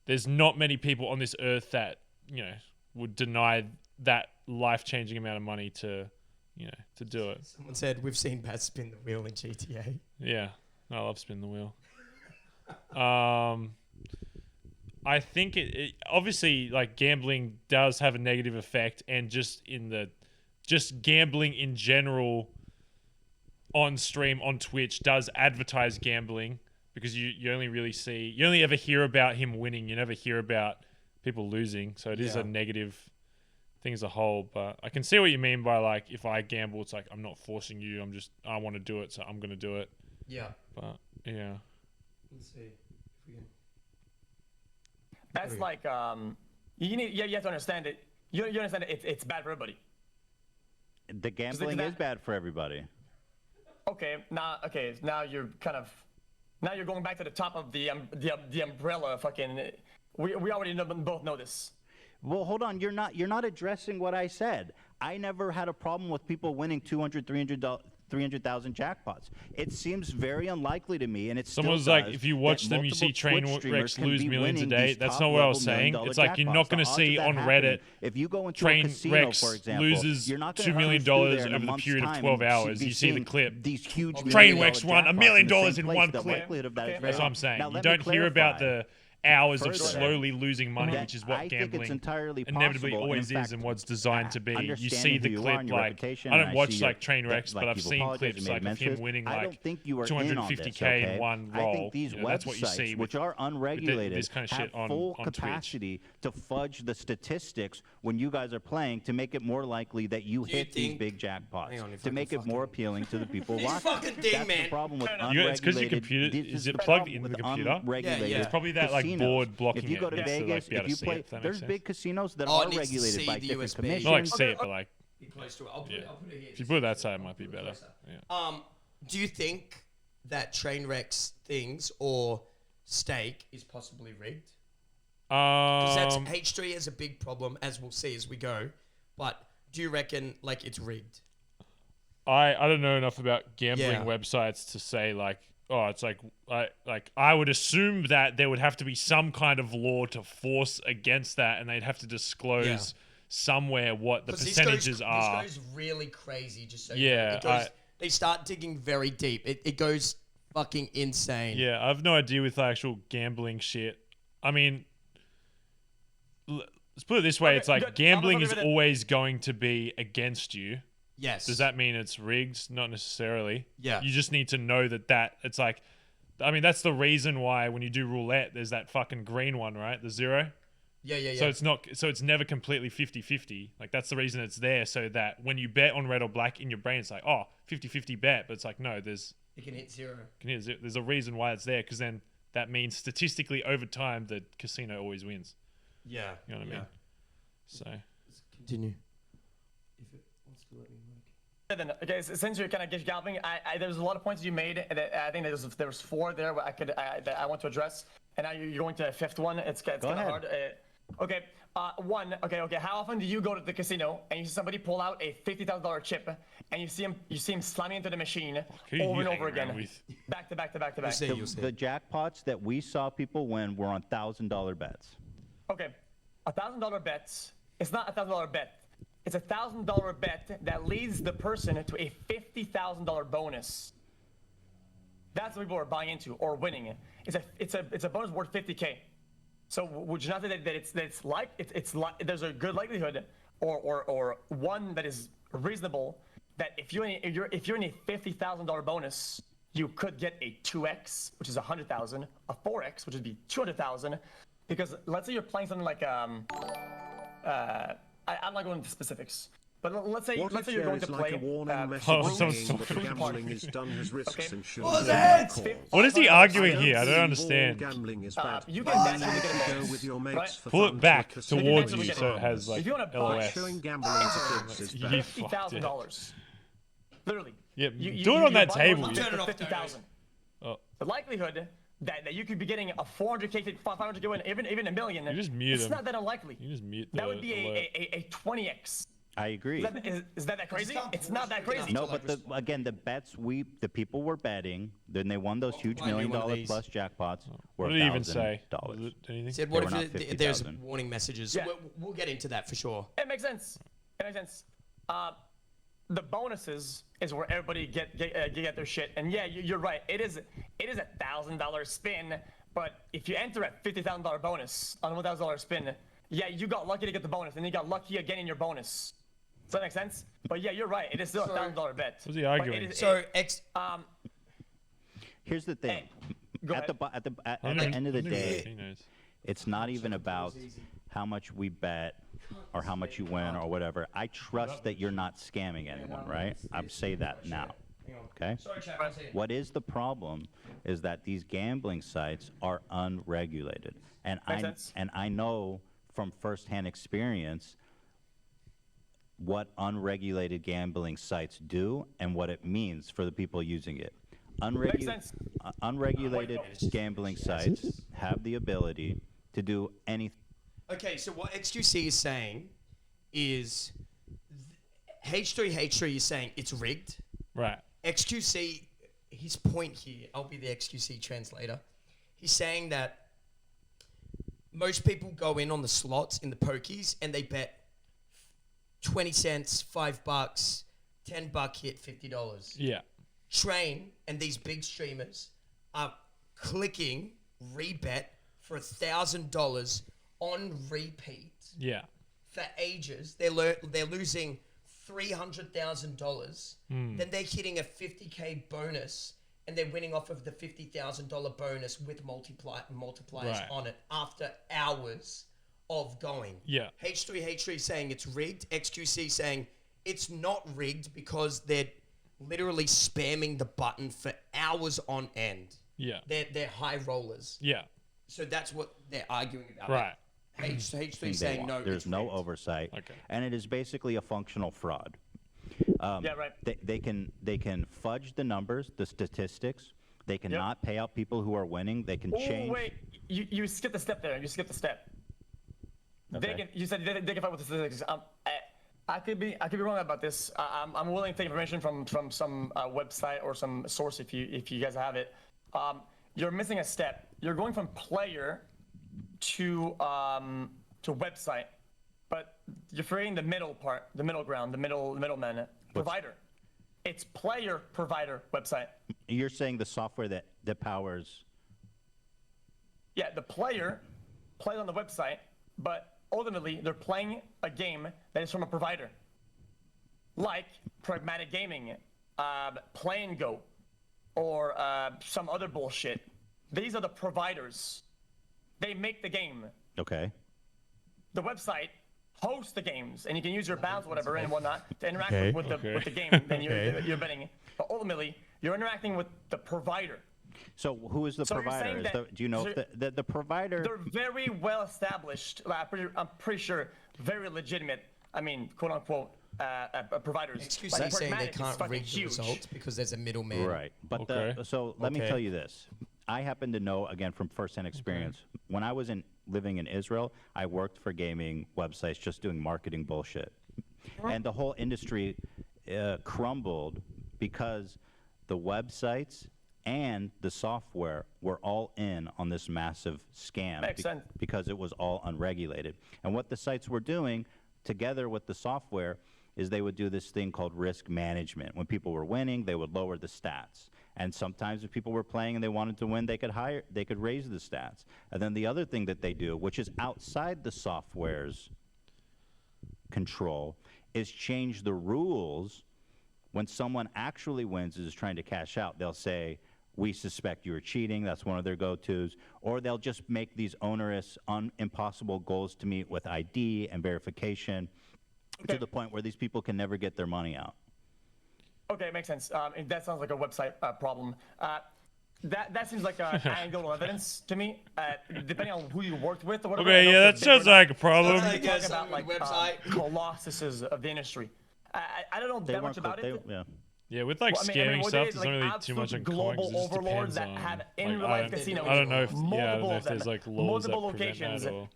there's not many people on this earth that, you know, would deny that life-changing amount of money to, you know, to do it. Someone said we've seen Baz spin the wheel in GTA. Yeah, I love spin the wheel. I think it obviously, like, gambling does have a negative effect, and just gambling in general on stream on Twitch does advertise gambling, because you only ever hear about him winning. You never hear about people losing. So it is a negative thing as a whole. But I can see what you mean by, like, if I gamble, it's like I'm not forcing you. I want to do it, so I'm gonna do it. Yeah. But yeah. Let's see if we can. That's like you have to understand it. You understand it. It's bad for everybody. The gambling is bad for everybody. Okay, now you're going back to the top of the umbrella. Fucking, we already both know this. Well, hold on. You're not addressing what I said. I never had a problem with people winning 300,000 jackpots. It seems very unlikely to me, and it's someone's like, if you watch them, you see Trainwrecks lose millions a day. That's not what I was saying. It's like you're not going to see on Reddit if you go into a casino, for example, loses you're not $2 million over the period of 12 hours. You see the clip. These huge Trainwrecks won $1 million in one the clip. likelihood of that is very That's what high. I'm saying. Now, You let me don't hear about clarify. the hours of Further, slowly losing money, that which is what I think gambling it's entirely inevitably possible, and always in is fact, and what's designed to be. You see understanding the who you are clip, and your like, reputation, I and don't I watch see like your- Trainwrecks, like, but I've you've seen apologized clips and made like of mention him of this. winning I like don't think you are in on this, 250K okay? in one I roll. think these You know, that's what you see websites, with which are unregulated, this kind of have shit on full Twitch. capacity to fudge the statistics when you guys are playing to make it more likely that you hit these think- big jackpots, Hang on, if I to can make it more appealing to the people This watching. fucking thing, That's man. the problem with It's 'cause your unregulated. computer- this is the it plugged problem into with the computer? unregulated Yeah. There's probably that, like, casinos. board blocking If you go it, to just to, like, Vegas, be able if to you see play, it, if that there's makes sense. big casinos that Oh, it are needs to regulated see by the different USB. commissions. Not like see it, but like, Be close to it. I'll put it here. if you put it that side, it might be better. Yeah. Do you think that Trainwrecks things or Stake is possibly rigged? Because that's H3 is a big problem, as we'll see as we go. But do you reckon like it's rigged? I don't know enough about gambling Yeah. websites to say like, oh, it's like I would assume that there would have to be some kind of law to force against that, and they'd have to disclose somewhere what the 'Cause percentages are. This goes really crazy. Just so you know. Yeah, It goes, they start digging very deep. It goes fucking insane. Yeah, I have no idea with actual gambling shit. I mean, let's put it this way: Okay, it's like good. gambling I'm is gonna give it always going to be against you. Yes. Does that mean it's rigged? Not necessarily. Yeah. You just need to know that it's like, I mean, that's the reason why when you do roulette, there's that fucking green one, right? The zero. Yeah. So it's never completely 50-50. Like, that's the reason it's there, so that when you bet on red or black in your brain, it's like, oh, 50-50 bet. But it's like, no, it can hit zero. there's a reason why it's there, because then that means statistically over time the casino always wins. Yeah. You know what I mean? So Let's continue. If it wants to let me work. Then, okay, since you're kind of galloping, there's a lot of points you made. That I think there was 4 there where that I want to address, and now you're going to a 5th one. It's kind of hard. Okay, one. Okay. How often do you go to the casino and you see somebody pull out a $50,000 chip, and you see him slamming into the machine who over you and hang over again, around with? back to back to back to You'll back? see. You'll see. The jackpots that we saw people win were on $1,000 bets. Okay, $1,000 bets. It's not a $1,000 bet. It's a $1,000 bet that leads the person to a $50,000 bonus. That's what people are buying into or winning. It's a bonus worth $50K. So would you not say that it's like there's a good likelihood or one that is reasonable that if you're in a $50,000 bonus, you could get a 2x, which is 100,000, a 4x, which would be 200,000, because let's say you're playing something like I'm not going into specifics, but let's say you're going to play. someone's talking. Gambling is done has risks and should What's be that? recalled. What is he arguing here? I don't All understand. gambling is bad. You can Why naturally not get a go bonus, with your mates right? for Pull fun it to back a casino towards and you get so it it. has like If you wanna buy LOS. showing gambling as is bad. You fucked it. $50,000. Literally. Yeah, You do it on that buy table. those Turn it for off, 50,000. Oh. The likelihood that you could be getting a 400K, 500K win, even a million. You just mute It's him. not that unlikely. You just mute That the would be alert. a 20x. I agree. Is that crazy? It's not that crazy. No, but again, the bets the people were betting, then they won those huge Buy me $1 one of million these. plus jackpots. What Were did he even say? $1,000. Was it anything? Said, what They were if not there's 50,000. warning messages? Yeah. We'll get into that for sure. It makes sense. The bonuses is where everybody get their shit. And yeah, you're right. It is a $1,000 spin, But if you enter at $50,000 bonus on a $1,000 spin, yeah, you got lucky to get the bonus, and you got lucky again in your bonus. Does that make sense? But yeah, you're right. It is still a $1,000 bet. What's he arguing? Here's the thing. At the end of the day, it's not even about how much we bet or how much you win or whatever. I trust that you're not scamming anyone, right? I'm say that now. Okay? What is the problem is that these gambling sites are unregulated. And I know from firsthand experience what unregulated gambling sites do and what it means for the people using it. Unregulated gambling sites have the ability to do anything. Okay, so what XQC is saying is H3 is saying it's rigged. Right. XQC, his point here, I'll be the XQC translator. He's saying that most people go in on the slots in the pokies and they bet 20 cents, $5, $10 hit, $50. Yeah. Train and these big streamers are clicking rebet for $1,000 on repeat. Yeah. For ages. They're losing $300,000. Then they're hitting a $50K bonus and they're winning off of the $50,000 bonus with multipliers on it after hours of going. Yeah. H3 saying it's rigged. XQC saying it's not rigged because they're literally spamming the button for hours on end. Yeah. They're high rollers. Yeah. So that's what they're arguing about. Right. H3 saying no. There's no oversight, and it is basically a functional fraud. Yeah, right. They can fudge the numbers, the statistics. They cannot pay out people who are winning. They can change. Oh wait, you skipped a step there. You skipped a step. Okay. You said they can fight with the statistics. I could be wrong about this. I'm willing to take information from some website or some source if you guys have it. You're missing a step. You're going from player to website, but you're forgetting the middle part, the middle ground, the middleman, provider. It's player, provider, website. You're saying the software that powers. Yeah, the player plays on the website, but ultimately they're playing a game that is from a provider, like Pragmatic Gaming, Play and Go, or some other bullshit. These are the providers. They make the game. Okay. The website hosts the games, and you can use your balance, whatever, and whatnot to interact with the game. Then you're betting. But ultimately, you're interacting with the provider. So who is the provider? Do you know if the provider? They're very well established. I'm pretty sure very legitimate. I mean, quote unquote, providers. XQC saying they can't rig the results because there's a middleman. Right. But let me tell you this. I happen to know, again, from firsthand experience, when I was living in Israel, I worked for gaming websites just doing marketing bullshit. And the whole industry crumbled because the websites and the software were all in on this massive scam because it was all unregulated. And what the sites were doing, together with the software, is they would do this thing called risk management. When people were winning, they would lower the stats. And sometimes if people were playing and they wanted to win, they could raise the stats. And then the other thing that they do, which is outside the software's control, is change the rules. When someone actually wins and is trying to cash out, they'll say, we suspect you were cheating. That's one of their go-tos. Or they'll just make these onerous, impossible goals to meet with ID and verification to the point where these people can never get their money out. Okay, it makes sense. That sounds like a website problem. That seems like anecdotal evidence to me. Depending on who you worked with or whatever. Okay, yeah, that sounds like a problem. Talking about like colossuses of the industry. I don't know that much about it. Yeah, with like scamming stuff, there's not really too much on global overlords that have in real life casinos. I don't know if multiple there's like laws multiple that prevent locations. that or...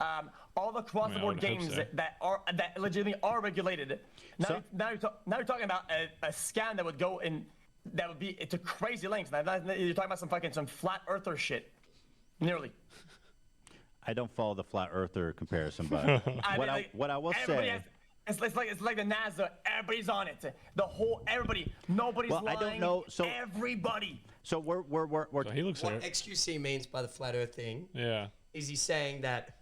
all the cross-the-board games that legitimately are regulated. Now you're talking about a scam that would go in, that would be to crazy lengths. Now you're talking about some flat earther shit, nearly. I don't follow the flat earther comparison, but what I will say. It's like the NASA. Everybody's on it. Everybody. Nobody's lying. I don't know. So everybody. So we're So he looks What like XQC means by the flat Earth thing yeah. is he's saying that,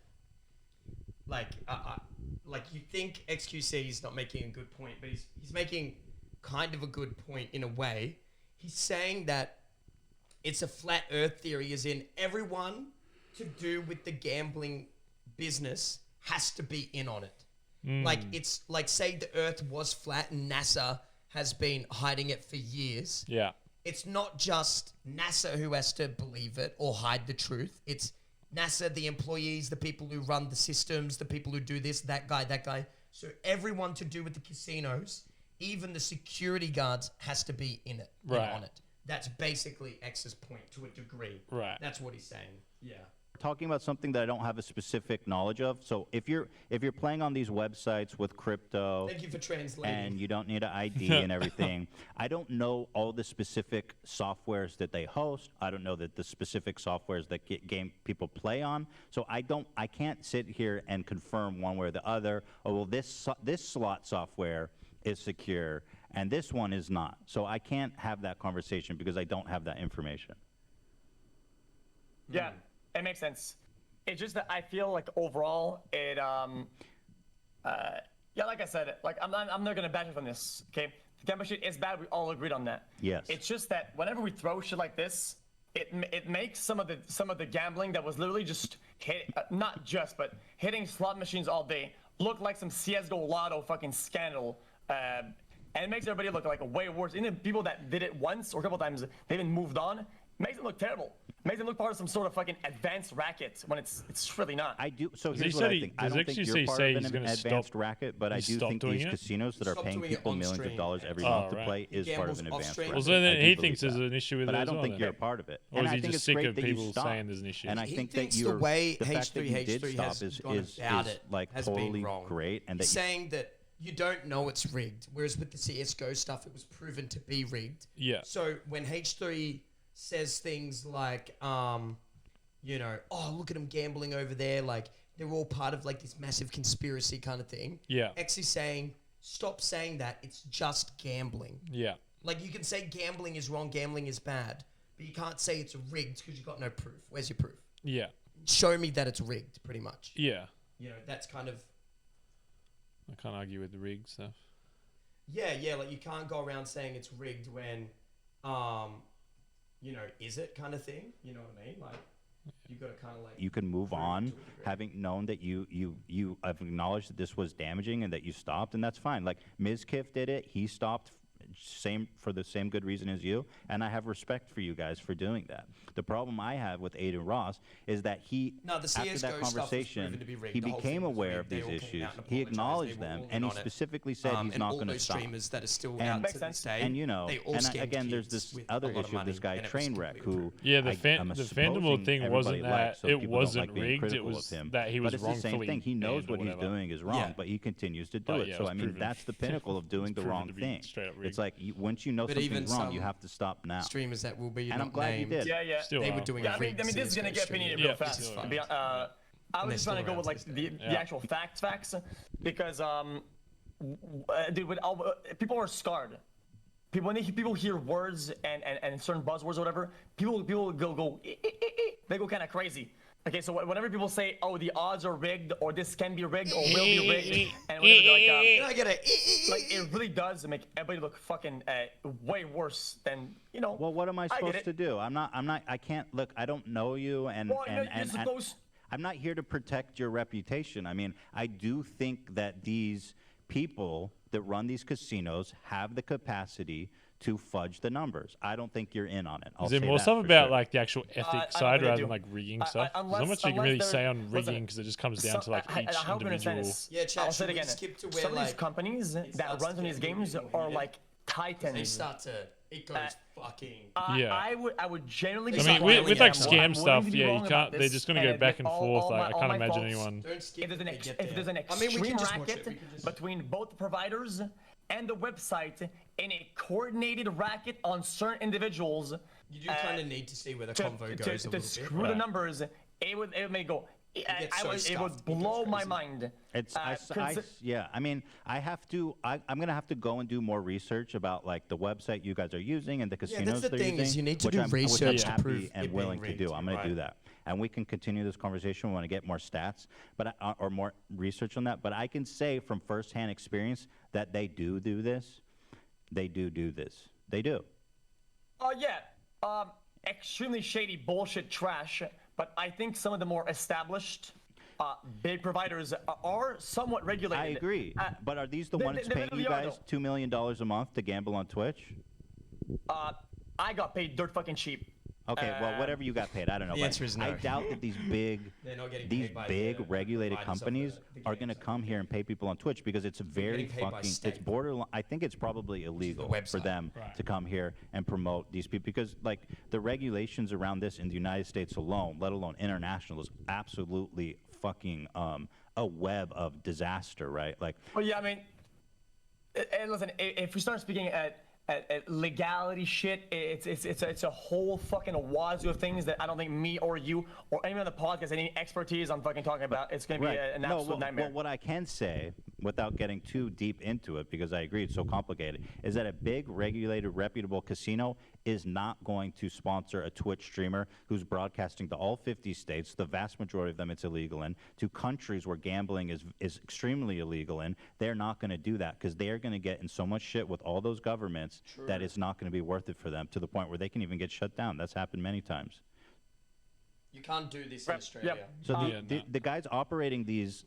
like you think XQC is not making a good point, but he's making kind of a good point in a way. He's saying that it's a flat Earth theory, as in everyone to do with the gambling business has to be in on it. Like it's like, say the Earth was flat and NASA has been hiding it for years. Yeah. It's not just NASA who has to believe it or hide the truth. It's NASA, the employees, the people who run the systems, the people who do this, that guy. So everyone to do with the casinos, even the security guards, has to be in it, in Right. on it. That's basically X's point to a degree. Right. That's what he's saying. Yeah. talking about something that I don't have a specific knowledge of. So if you're playing on these websites with crypto, Thank you for translating. and you don't need an ID and everything, I don't know all the specific softwares that they host. I don't know that the specific softwares that game people play on. So I can't sit here and confirm one way or the other. Oh well, this slot software is secure and this one is not. So I can't have that conversation because I don't have that information. Yeah, it makes sense. It's just that I feel like overall it yeah, like I said, like I'm not gonna bash it from this. Okay, the gambling shit is bad. We all agreed on that. Yes. It's just that whenever we throw shit like this, it makes some of the gambling that was literally just not just but hitting slot machines all day look like some CS:GO Lotto fucking scandal. And it makes everybody look like way worse. Even people that did it once or a couple times, they even moved on. Makes them look terrible. Makes them look part of some sort of fucking advanced racket when it's really not. I do. So Does he here's say what I he- think. I does don't think XQC you're part say of he's an gonna advanced stop- racket, but I he's do stopped think doing these it? casinos that are Stop paying doing it people on millions of stream. dollars every Oh, month to right. play is part of gambles an off advanced stream. racket. Well, so then I he do thinks believe there's that. an issue with but it I as don't well think then. you're a part of it. Or And is I he think just it's sick great of that people you stopped. saying there's an issue? And I He think that thinks the you're way the fact that you H3 did stop has is gone about it like has been totally wrong. great, and that He's you, saying that you don't know it's rigged, whereas with the CS:GO stuff, it was proven to be rigged. Yeah. So when H3 says things like, you know, oh, look at them gambling over there, like they're all part of like this massive conspiracy kind of thing. Yeah. X is saying, stop saying that. It's just gambling. Yeah. Like you can say gambling is wrong, gambling is bad, but you can't say it's rigged because you've got no proof. Where's your proof? Yeah. Show me that it's rigged, pretty much. Yeah. You know, that's kind of. I can't argue with the rig stuff. Yeah, like you can't go around saying it's rigged when, you know, is it kind of thing? You know what I mean? Like, you got to kind of like. you can move prove it on to a degree. having known that you have acknowledged that this was damaging and that you stopped, and that's fine. Like Mizkif did it, he stopped for the same good reason as you, and I have respect for you guys for doing that. The problem I have with Aiden Ross is that No, the after CS:GO that stuff was conversation, proven to be rigged. he The whole became thing was aware rigged. of They these all came issues. out and He apologized. acknowledged They were them, all and he in on it. specifically said he's and not all going to those stop. streamers that are still And- out Makes to sense. this day, And you know, they all and scammed again, there's kids this with other a lot of issue of this money, guy and it was Trainwreck, completely who approved. Yeah, I'm the supposing Fandible thing everybody wasn't likes, that so it people don't wasn't like being rigged. It critical was of him. that he was But it's the same wrongfully thing. He knows banned or what he's whatever. doing is wrong, Yeah. but he continues to do But it. yeah, it So was I mean, proven- that's the pinnacle of doing the proven wrong to be thing. straight up rigged. It's like once you know But even something's wrong, you some have to stop now. Streamers that will be And I'm not glad you named. did. Yeah. Still They are. were doing Yeah, a I mean, rigged this is gonna CS:GO get stream. opinionated Yeah, real fast. this is To fine. be I was they're just trying to still go with around like to the, this the actual facts, because dude, with all, people are scarred. When people hear words and certain buzzwords or whatever, people go they go kind of crazy. Okay, so whenever people say, "Oh, the odds are rigged," or "This can be rigged," or "will be rigged," and whatever, they're I get like it really does make everybody look fucking way worse than you know. Well, what am I get supposed it. to do? I can't look. I don't know you, and Well, you're supposed. I'm not here to protect your reputation. I mean, I do think that these people that run these casinos have the capacity to fudge the numbers. I don't think you're in on it. I'll Is there say more that stuff for about sure. like the actual I ethic don't side think they rather do. than like rigging stuff? There's not unless- much you can really unless say they're- on listen, rigging because it just comes down to like I each hope you understand individual. this. Yeah, chat, I'll say should it we again. skip to where, Some of these like, companies that starts run some of these getting games really are weird? like They titans. start to. It goes fucking. Yeah. I would generally. I be mean, surprised. with, like, I'm scam willing stuff, to be yeah, you wrong can't- about they're this, just gonna go and back and all forth, like, I all can't my imagine faults. anyone- Don't skip. If there's an, they ex- get if there's an there. I mean, we extreme can just watch racket it. We can just- between both the providers and the website in a coordinated racket on certain individuals, You do kind of need to see where the to, convo to, goes a to little screw bit. the numbers, it would make go. it would blow my mind. It's consi- yeah. I mean, I'm gonna have to go and do more research about like the website you guys are using and the casinos the they're thing using. is you need to which do I'm research to happy prove it and being willing to rigged, do. I'm gonna do right. that, and we can continue this conversation. We want to get more stats, but or more research on that. But I can say from firsthand experience that they do this. They do this. They do. Oh yeah, extremely shady bullshit trash. But I think some of the more established big providers are somewhat regulated. I agree. But are these the they- ones they paying you really are, guys $2 million a month to gamble on Twitch? I got paid dirt fucking cheap. Okay, well, whatever you got paid, I don't know. The but answer is I no. doubt that these big, They're not getting these paid by big the, regulated providers of companies the are going to games. come here and pay people on Twitch because it's very getting paid by fucking. It's state. borderline. I think it's probably illegal for website. them to come here and promote these people because, like, the regulations around this in the United States alone, let alone international, is absolutely fucking a web of disaster, right? Like, Well, yeah, I mean, and listen, if we start speaking at legality shit, it's a whole fucking wazoo of things that I don't think me or you or anyone on the podcast has any expertise on fucking talking about. It's going to be an absolute nightmare. Well, what I can say, without getting too deep into it, because I agree it's so complicated, is that a big, regulated, reputable casino is not going to sponsor a Twitch streamer who's broadcasting to all 50 states, the vast majority of them it's illegal in, to countries where gambling is extremely illegal in. They're not going to do that because they're going to get in so much shit with all those governments that it's not going to be worth it for them to the point where they can even get shut down. That's happened many times. You can't do this in Australia. Yep. So the guys operating these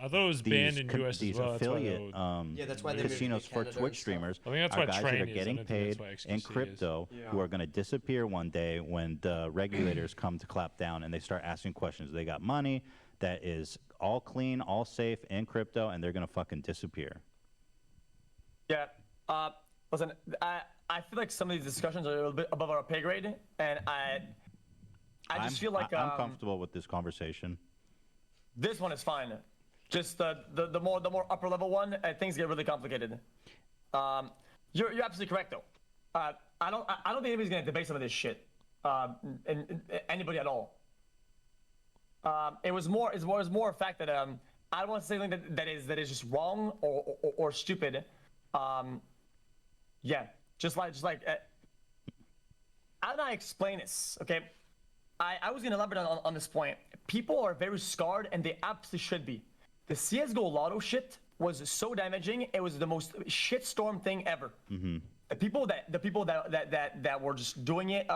I thought it was banned in US as these well. That's why they affiliate Yeah, that's why they moved to casinos for Canada and Twitch stuff. streamers I think that's are why guys Train that are is. I getting don't think that's paid why XQC in is. crypto who are going to disappear one day when the regulators come to clap down and they start asking questions. They got money that is all clean, all safe in crypto, and they're going to fucking disappear. Yeah. Listen, I feel like some of these discussions are a little bit above our pay grade, and I just feel like I'm comfortable with this conversation. this one is fine. Just the more upper level one, things get really complicated. You're absolutely correct though. I don't think anybody's gonna debate some of this shit. Anybody at all. It was more a fact that I don't want to say something that is just wrong or stupid. Yeah, just like how do I explain this? Okay, I was gonna elaborate on this point. People are very scarred, and they absolutely should be. The CS:GO Lotto shit was so damaging. It was the most shitstorm thing ever. Mm-hmm. The people that were just doing it.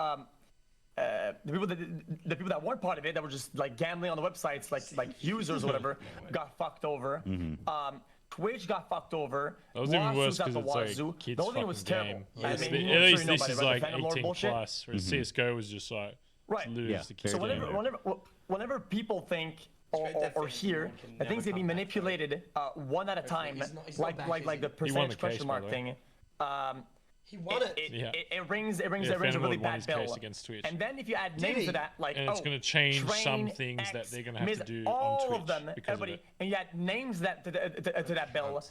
The people that weren't part of it, that were just like gambling on the websites, like users or whatever, got fucked over. Mm-hmm. Twitch got fucked over. That was even worse Lawsuits out because the it's wazoo. like kids The whole thing was fucking terrible. game. I At mean, least- you at know, least sure you know this about is it, right? like The Phantom Lord 18 bullshit. plus, whereas CS:GO was just like Right. lose Yeah, the fair So kids. whenever people think or hear that things can be manipulated one at a time, he's not back, like the He won the percentage question case, by mark the way. thing, He won it. Yeah. it rings a Phantom really Lord won bad his case bill. against Twitch. And then if you add names he? to that, like And it's gonna change Train, some things that X, they're gonna have to Miz, do all on of them, Twitch because of everybody, it. and you add names that to that bill,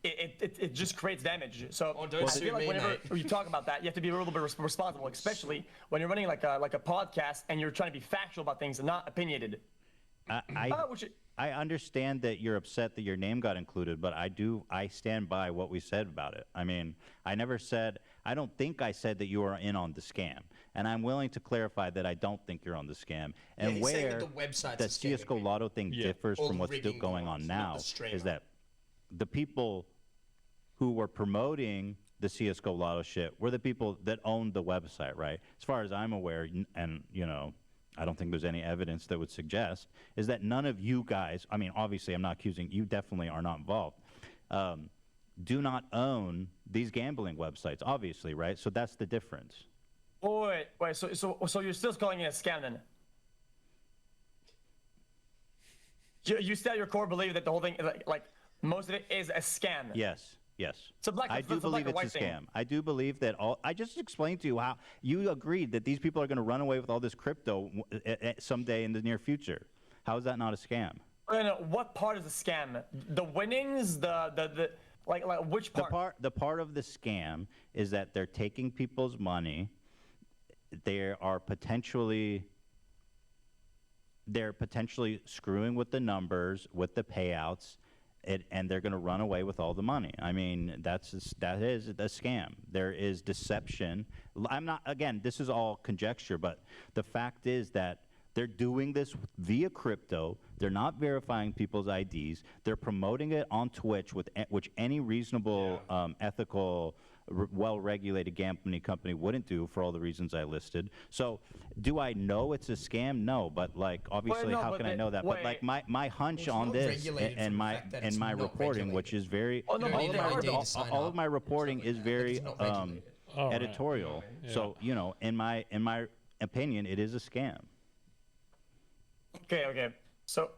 it just creates damage. So Oh, don't I sue feel like me, whenever mate. you talk about that, you have to be a little bit responsible, especially when you're running like a podcast and you're trying to be factual about things and not opinionated. I understand that you're upset that your name got included, but I stand by what we said about it. I mean, I don't think I said that you are in on the scam. And I'm willing to clarify that I don't think you're on the scam. And he's saying where that the website's the a scam, CSGO okay? Lotto thing differs Or from what's still rigging going odds, on not now the streamer. is that the people who were promoting the CSGO Lotto shit were the people that owned the website, right? As far as I'm aware, and, you know, I don't think there's any evidence that would suggest, is that none of you guys, I mean, obviously I'm not accusing, you definitely are not involved, do not own these gambling websites, obviously, right? So that's the difference. Wait, so you're still calling it a scam then? You still at your core believe that the whole thing, like most of it is a scam? Yes. Yes. I do believe it's a scam. I do believe that I just explained to you how you agreed that these people are going to run away with all this crypto someday in the near future. How is that not a scam? What part is a scam? The winnings, the like which part? The part of the scam is that they're taking people's money. They are potentially they're potentially screwing with the numbers, with the payouts, and they're going to run away with all the money. I mean, that is a scam. There is deception. I'm not, again, this is all conjecture, but the fact is that they're doing this via crypto. They're not verifying people's IDs. They're promoting it on Twitch, which any reasonable, ethical, well-regulated gambling company wouldn't do for all the reasons I listed. So, do I know it's a scam? No, but like obviously, how can I know that? But like my hunch on this and my reporting, which is very all of my reporting is very editorial. Yeah. So you know, in my opinion, it is a scam. Okay. So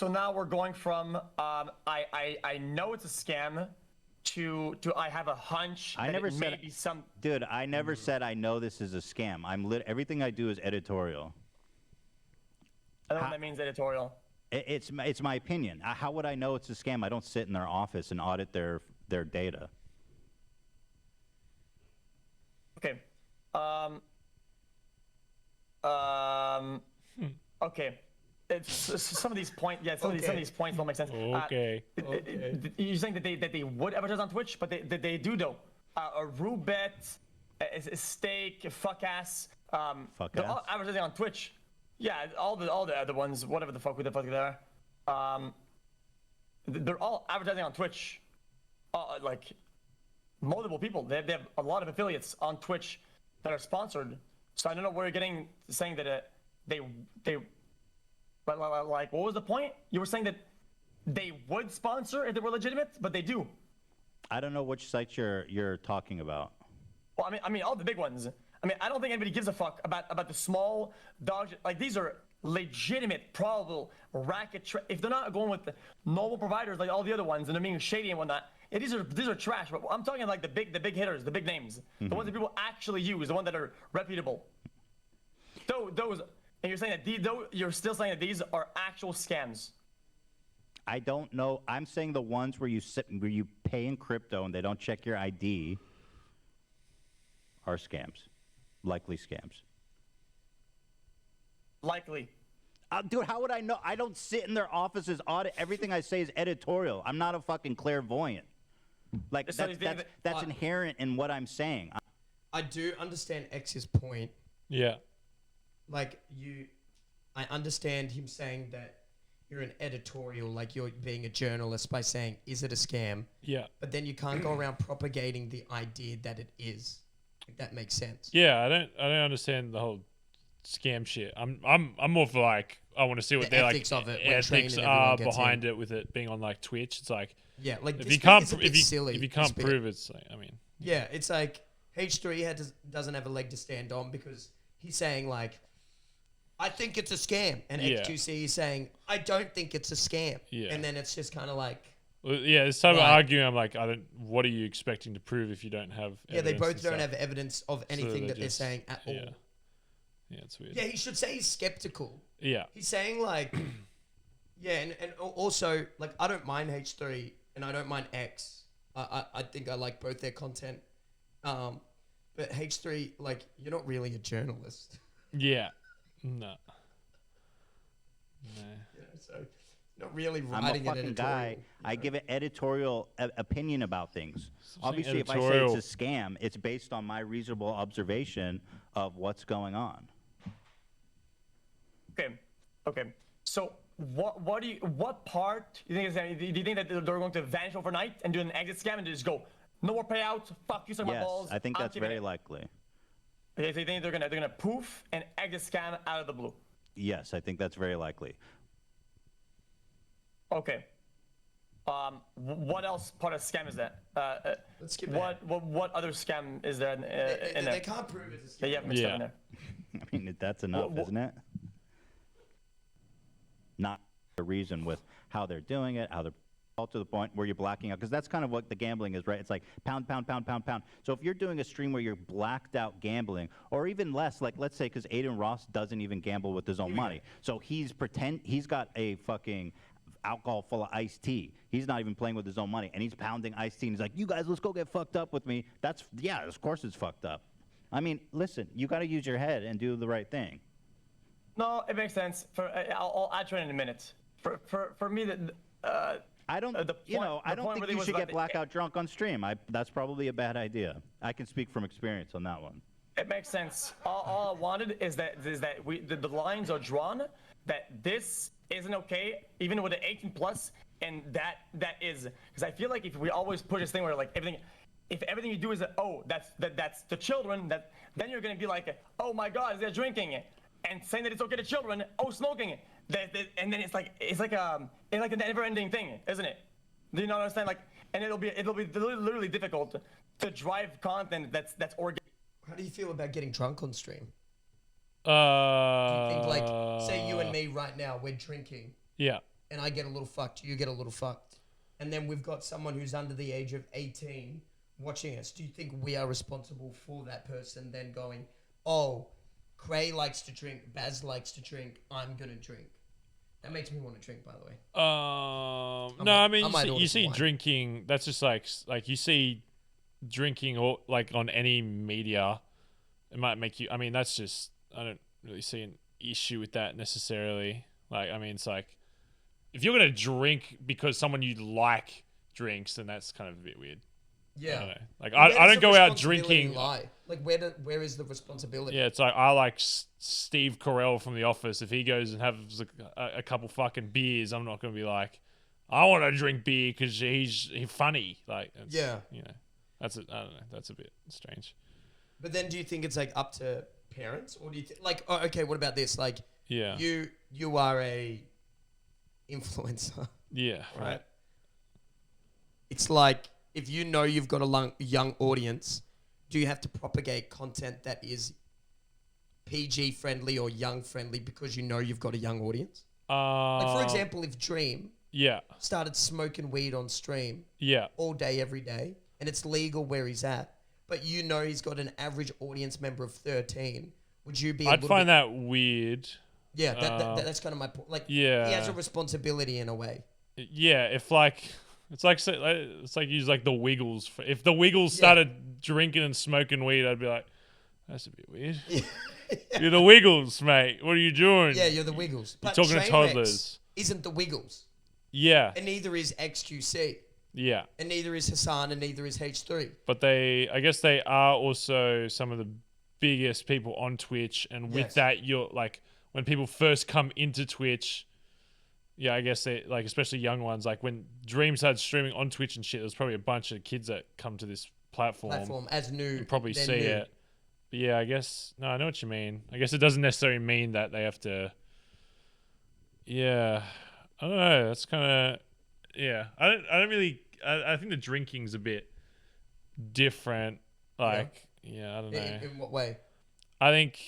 now we're going from I know it's a scam to I have a hunch. I that never it said may be some. Dude, I never said I know this is a scam. Everything I do is editorial. I don't know what that means, editorial. It's my opinion. How would I know it's a scam? I don't sit in their office and audit their data. Okay. Okay. Some of these points, some of these points don't make sense. Okay. You're saying that they would advertise on Twitch, but they do though. A Rubet, a Steak, Fuck Ass. They're all advertising on Twitch. Yeah, all the other ones, whatever the fuck they are. They're all advertising on Twitch. Like multiple people. They have a lot of affiliates on Twitch that are sponsored. So I don't know where you're getting saying that they but like what was the point? You were saying that they would sponsor if they were legitimate, but they do. I don't know which sites you're talking about. Well, I mean all the big ones. I mean, I don't think anybody gives a fuck about the small dogs. Like these are legitimate, probable racket. If they're not going with the normal providers like all the other ones and they're being shady and whatnot, these are trash. But I'm talking like the big hitters, the big names, the ones that people actually use, the ones that are reputable. Those, and you're saying that you're still saying that these are actual scams. I don't know. I'm saying the ones where you pay in crypto and they don't check your ID are scams, likely scams. Likely. Dude, how would I know? I don't sit in their offices, audit. Everything I say is editorial. I'm not a fucking clairvoyant. Like So that's inherent in what I'm saying. I do understand X's point. Yeah. Like I understand him saying that you're an editorial, like you're being a journalist by saying, is it a scam? Yeah. But then you can't go around propagating the idea that it is. If that makes sense. Yeah, I don't understand the whole scam shit. I'm more for like I want to see what The their ethics like of it when ethics training are everyone gets behind it with it being on like Twitch. It's like Yeah, like if this you bit can't is a bit silly, if you this can't bit. prove it's like I mean Yeah, it's like H3 doesn't have a leg to stand on because he's saying like, I think it's a scam, and Yeah. X2C is saying I don't think it's a scam. Yeah. And then it's just kind of like, well, yeah, it's time Right. arguing. I'm like, what are you expecting to prove if you don't have? yeah, they evidence both and don't stuff? have evidence of anything they that they're just- saying at all. Yeah, yeah, it's weird. Yeah, he should say he's skeptical. Yeah, He's saying like, yeah, and also like I don't mind H3 and I don't mind X. I think I like both their content. But H3, like, you're not really a journalist. yeah, no. You know, so not really I'm a writing an fucking editorial. guy. I give an editorial opinion about things. Obviously, if editorial. I say it's a scam, it's based on my reasonable observation of what's going on. Okay. So what part do you think is? Do you think that they're going to vanish overnight and do an exit scam and just go, no more payouts, fuck you, suck my Yes, balls? I think I'm that's keeping very it. likely. Okay, so you think they're gonna poof and exit scam out of the blue? Yes, I think that's very likely. Okay. What else part of scam is that? Let's skip what other scam is there in They there? can't prove it's a That you scam. have mixed up Yeah. in there? I mean, that's enough, isn't it? Not the reason with how they're doing it, how they're all to the point where you're blacking out, because that's kind of what the gambling is, right? It's like pound, pound, pound, pound, pound. So if you're doing a stream where you're blacked out gambling, or even less, like let's say, because Aiden Ross doesn't even gamble with his own money, so he's got a fucking alcohol full of iced tea. He's not even playing with his own money, and he's pounding iced tea. And he's like, "You guys, let's go get fucked up with me." Yeah, of course it's fucked up. I mean, listen, you got to use your head and do the right thing. No, it makes sense. I'll add to it in a minute. For me, I don't, the you point- know, I the don't point think really you was should about get blackout drunk on stream. That's probably a bad idea. I can speak from experience on that one. It makes sense. All I wanted is that the lines are drawn. That this isn't okay, even with the 18 plus, and that is because I feel like if we always push this thing where like if everything you do is that's the children, then you're gonna be like, oh my God, they're drinking, and saying that it's okay to children, smoking, and then it's like a never-ending thing, isn't it? Do you not understand? Like, and it'll be literally difficult to drive content that's organic. How do you feel about getting drunk on stream? Do Do you think, like, say you and me right now, we're drinking, Yeah. and I get a little fucked, you get a little fucked, and then we've got someone who's under the age of 18 watching us. Do you think we are responsible for that person then going, oh, Cray likes to drink, Baz likes to drink, I'm gonna drink? That makes me want to drink, by the way. No, I mean, might you order see some wine. drinking, that's just like you see drinking or like on any media, it might make you, I mean, that's just, I don't really see an issue with that necessarily. Like, I mean, it's like, if you're going to drink because someone you like drinks, then that's kind of a bit weird. Yeah. I don't know. Like, Where I does don't the go out responsibility drinking. lie? Like, where is the responsibility? Yeah, it's like I like Steve Carell from The Office. If he goes and has a couple fucking beers, I'm not going to be like, I want to drink beer because he's funny. Like, it's, Yeah. you know, I don't know. That's a bit strange. But then do you think it's like up to parents, or do you like, oh, okay, what about this? Like, Yeah. you are a influencer, Yeah. right? It's like, if you know you've got a young audience, do you have to propagate content that is PG friendly or young friendly because you know you've got a young audience? Like, for example, if Dream Yeah. started smoking weed on stream Yeah. all day, every day, and it's legal where he's at, but you know he's got an average audience member of 13, would you be? I'd find that weird. Yeah, that's kind of my point. Like, Yeah. he has a responsibility in a way. Yeah. If like. It's like use like the Wiggles. If the Wiggles started drinking and smoking weed, I'd be like, that's a bit weird. You're the Wiggles, mate. What are you doing? Yeah, you're the Wiggles. You're But talking to Trainwrecks toddlers. isn't the Wiggles, Yeah. and neither is XQC, Yeah. and neither is Hassan, and neither is H3. But I guess they are also some of the biggest people on Twitch. And with Yes. that, you're like, when people first come into Twitch, yeah, I guess they, like, especially young ones, like when Dream started streaming on Twitch and shit, there's probably a bunch of kids that come to this platform As new, and probably they're see new. it. But yeah, I guess, no, I know what you mean. I guess it doesn't necessarily mean that they have to, yeah, I don't know. That's kind of, yeah. I don't really, I think the drinking's a bit different. Like, yeah, I don't know. In what way? I think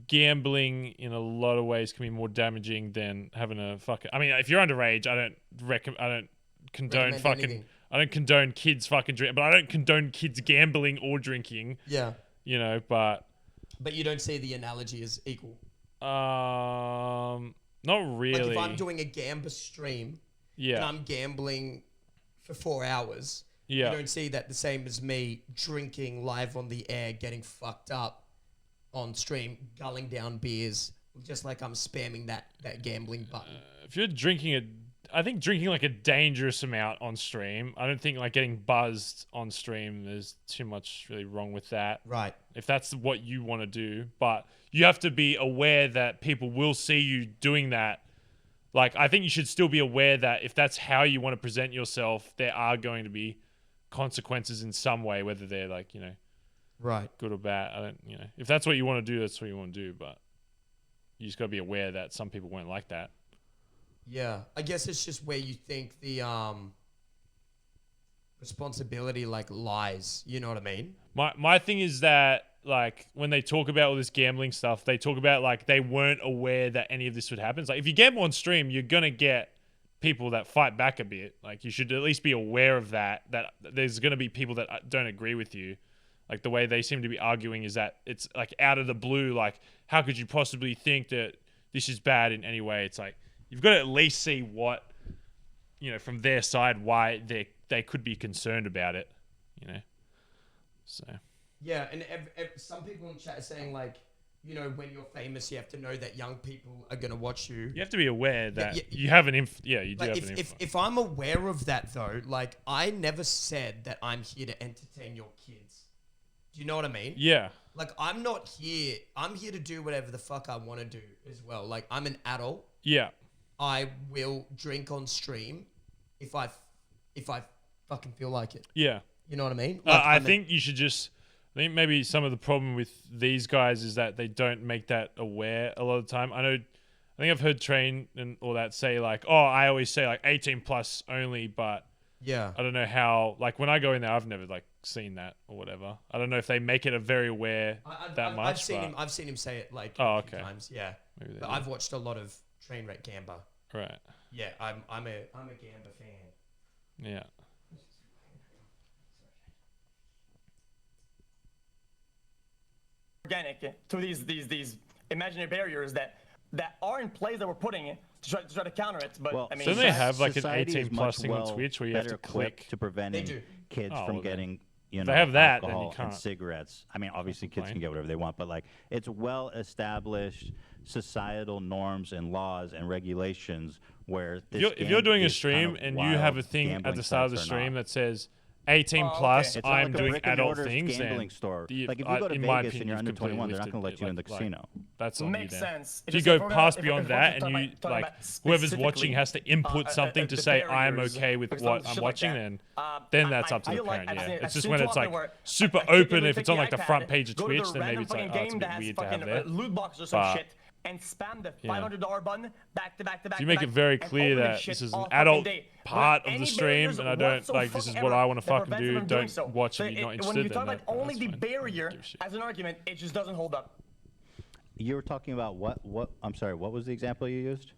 gambling in a lot of ways can be more damaging than having a fucking. I mean, if you're underage, I don't condone Recommend fucking. anything. I don't condone kids fucking drink, but I don't condone kids gambling or drinking. Yeah, You know, but but you don't see the analogy as equal. not really. Like, if I'm doing a gamba stream and yeah, I'm gambling for 4 hours, yeah. you don't see that the same as me drinking live on the air, getting fucked up on stream, gulling down beers, just like I'm spamming that gambling button. If you're drinking I think drinking like a dangerous amount on stream. I don't think like getting buzzed on stream. There's too much really wrong with that. Right. If that's what you want to do, but you have to be aware that people will see you doing that. Like, I think you should still be aware that if that's how you want to present yourself, there are going to be consequences in some way, whether they're like, you know, Right. good or bad. I don't, you know, if that's what you want to do, that's what you want to do. But you just got to be aware that some people won't like that. Yeah. I guess it's just where you think the responsibility like lies. You know what I mean? My thing is that, like, when they talk about all this gambling stuff, they talk about like they weren't aware that any of this would happen. It's like, if you gamble on stream, you're gonna get people that fight back a bit. Like, you should at least be aware of that there's gonna be people that don't agree with you. Like, the way they seem to be arguing is that it's like out of the blue. Like, how could you possibly think that this is bad in any way? It's like, you've got to at least see what, you know, from their side, why they could be concerned about it, you know. So Yeah, and some people in chat are saying like, you know, when you're famous, you have to know that young people are gonna watch you. You have to be aware that yeah, you have an Yeah, you do Like have an influence. if I'm aware of that though, like I never said that I'm here to entertain your kids. Do you know what I mean? Yeah. Like I'm not here. I'm here to do whatever the fuck I want to do as well. Like I'm an adult. Yeah. I will drink on stream if I fucking feel like it. Yeah. You know what I mean? Like, I think you should just. I think maybe some of the problem with these guys is that they don't make that aware a lot of the time. I think I've heard Train and all that say like, oh, I always say like 18 plus only, but yeah, I don't know how. Like when I go in there, I've never like seen that or whatever. I don't know if they make it a very aware that much. I've seen him say it like a few times. Yeah, but do. I've watched a lot of Trainwreck Gamba. Right. Yeah, I'm a Gamba fan. Yeah. Organic to these imaginary barriers that are in place that we're putting to try to counter it. But I mean, so they have like an society is 18 plus much thing on Twitch where you have better to click equipped to preventing kids Oh, from well then. getting they have that, then you alcohol and can't cigarettes. I mean, obviously kids complain. can get whatever they want, but like it's well established societal norms and laws and regulations where this If you're doing a is stream kind of and you have a wild thing at gambling the start of the sites or stream not. that says 18 plus, It's not I'm like a doing brick and adult mortar things, gambling then store. the- Like if you go to in my Vegas and opinion, you're you've under 21, they're not completely going to let you in the listed it, casino. That's on makes you then. sense. If you It's go just if we're past gonna- beyond if we're that and talking you about like specifically, whoever's watching has to input something to the say I'm barriers, okay with like what some I'm shit like watching, that. then that's up to the feel like parent. I've Yeah, seen- it's I've just seen when too it's often like where super a kid open. can If it's take on like the iPad, front page of go to Twitch, the then maybe random it's like, fucking oh, it's a game bit that has weird to have fucking, there. loot box or some But- shit and spam the Yeah. $500 button back to back to back. You to make it back very and clear open that shit this is all an fucking adult day. part Without of the any stream, barriers and I don't like this is what I want to whatsoever fucking that prevents do. them from doing Don't so. watch So if you're not when interested. you Then talk about that's only the fine. barrier Give a shit. as an argument, it just doesn't hold up. You were talking about what? I'm sorry. What was the example you used?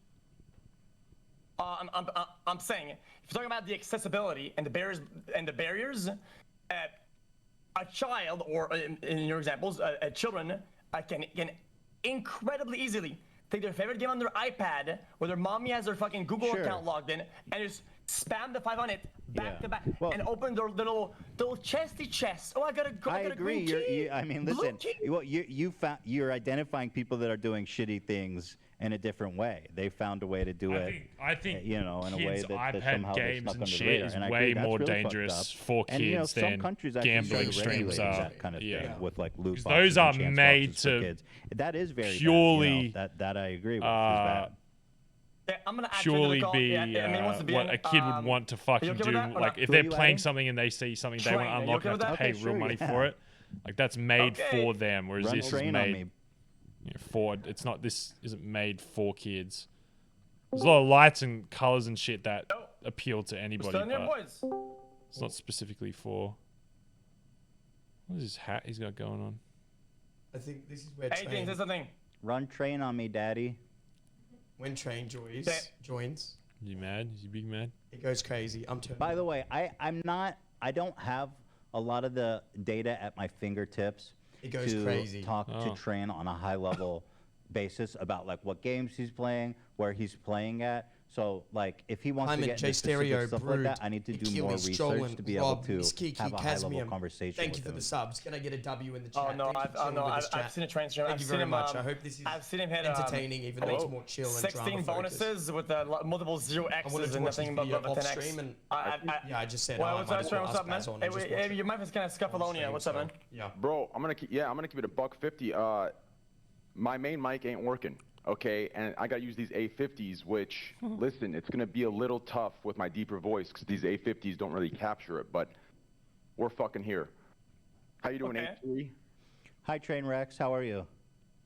I'm saying if you're talking about the accessibility and the barriers, a child or in your examples, children can incredibly easily take their favorite game on their iPad where their mommy has their fucking Google Sure. account logged in and just spam the 5 on it back Yeah. to back Well- and open their little chesty chest. Oh, I got a I green agree. key. I mean, Blue listen. key. You're identifying people that are doing shitty things in a different way. They found a way to do it. I think in a way kids' that iPad somehow they games snuck and under the shit radar. is And I way agree, that's more really fucked dangerous up. for And kids some than countries actually gambling started streams regulating are. that kind of Yeah. thing with like loot 'Cause boxes those and are chance made boxes for to kids. That is very purely, bad. That I agree with. Is bad. Yeah, I'm gonna add Purely to the call. be Yeah, I mean, it wants to be what in, a kid would want to fucking okay with do. that or Like not? if Who are they're you playing adding? something and they see something they Train, want to are you unlock okay and with have to that? pay Okay, real sure, money yeah. for it. Like that's made Okay. for them, whereas Run this is train on made me. for. It's not. This isn't made for kids. There's a lot of lights and colors and shit that No. appeal to anybody, Still in there, but boys. it's not specifically for. What is this hat he's got going on? I think this is where Hey, Train, James, that's the thing. Run train on me, daddy. when Train joins, Is he mad? Is he big mad? it goes crazy. I'm turning. By the way, I don't have a lot of the data at my fingertips It goes to crazy. talk Oh. to Train on a high level basis about like what games he's playing, where he's playing at. So like if he wants Hyman, to get J into specific Stereo, stuff like Brood, that, I need to do more Achilles, research Jolan, to be Rob, able to Miss Kiki, have a high level Casmium. conversation Thank with you for him. the subs. Can I get a W in the chat? Oh no, Thank you for chilling with this I've chat. seen a train stream. Thank I've you seen very him, much. I hope this is I've seen him hit entertaining, even though it's more chill and 16 drama focused. bonuses with multiple zero I wanted X's to and watch this nothing but video off 10X. stream, and I I just said, well, oh, I what's might up, as Trey? well What's ask up, man? Baz on and just watch Hey, it your mic is kind of on scuffalonia. stream, What's up, so, man? Yeah. Bro, I'm gonna keep it $150. My main mic ain't working. Okay, and I gotta use these A50s, which, listen, it's gonna be a little tough with my deeper voice because these A50s don't really capture it, but we're fucking here. How you doing, Okay. A3? Hi, Train Rex. How are you?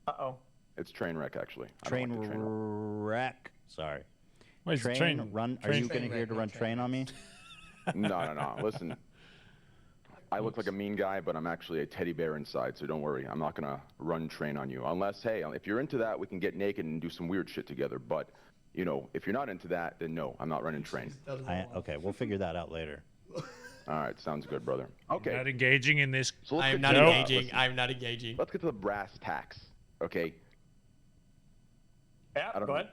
Uh-oh. It's Trainwreck, actually. I don't Train like the train wreck. Wreck. Sorry. Wait, is the train run. Are train- you gonna here to run train on me? No. Listen, I look like a mean guy, but I'm actually a teddy bear inside, so don't worry. I'm not gonna run train on you. Unless, hey, if you're into that, we can get naked and do some weird shit together. But, you know, if you're not into that, then no, I'm not running train. Okay, we'll figure that out later. All right, sounds good, brother. Okay, Not engaging in this. so let's I am get not to the- engaging. listen, I'm not engaging. Let's get to the brass tacks, okay? Yeah, I don't go know. ahead.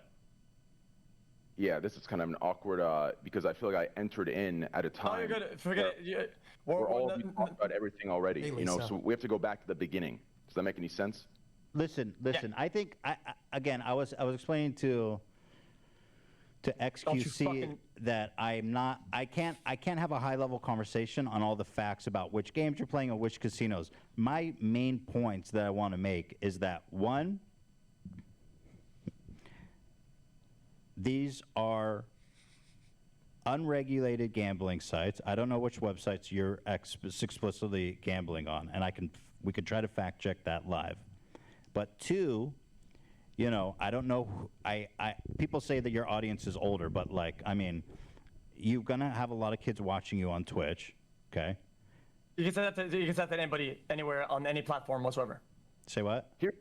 Yeah, this is kind of an awkward, because I feel like I entered in at a Oh, time. you're good. Forget it. We're all talking about everything already, Hey, you know, Lisa. so we have to go back to the beginning. Does that make any sense? Listen. I think I was explaining to XQC fucking- that I can't have a high level conversation on all the facts about which games you're playing or which casinos. My main points that I want to make is that one, these are unregulated gambling sites. I don't know which websites you're explicitly gambling on, and we could try to fact check that live. But two, you know, I don't know. People say that your audience is older, but like, I mean, you're gonna have a lot of kids watching you on Twitch, okay? You can say that to anybody, anywhere, on any platform whatsoever. Say what? Here,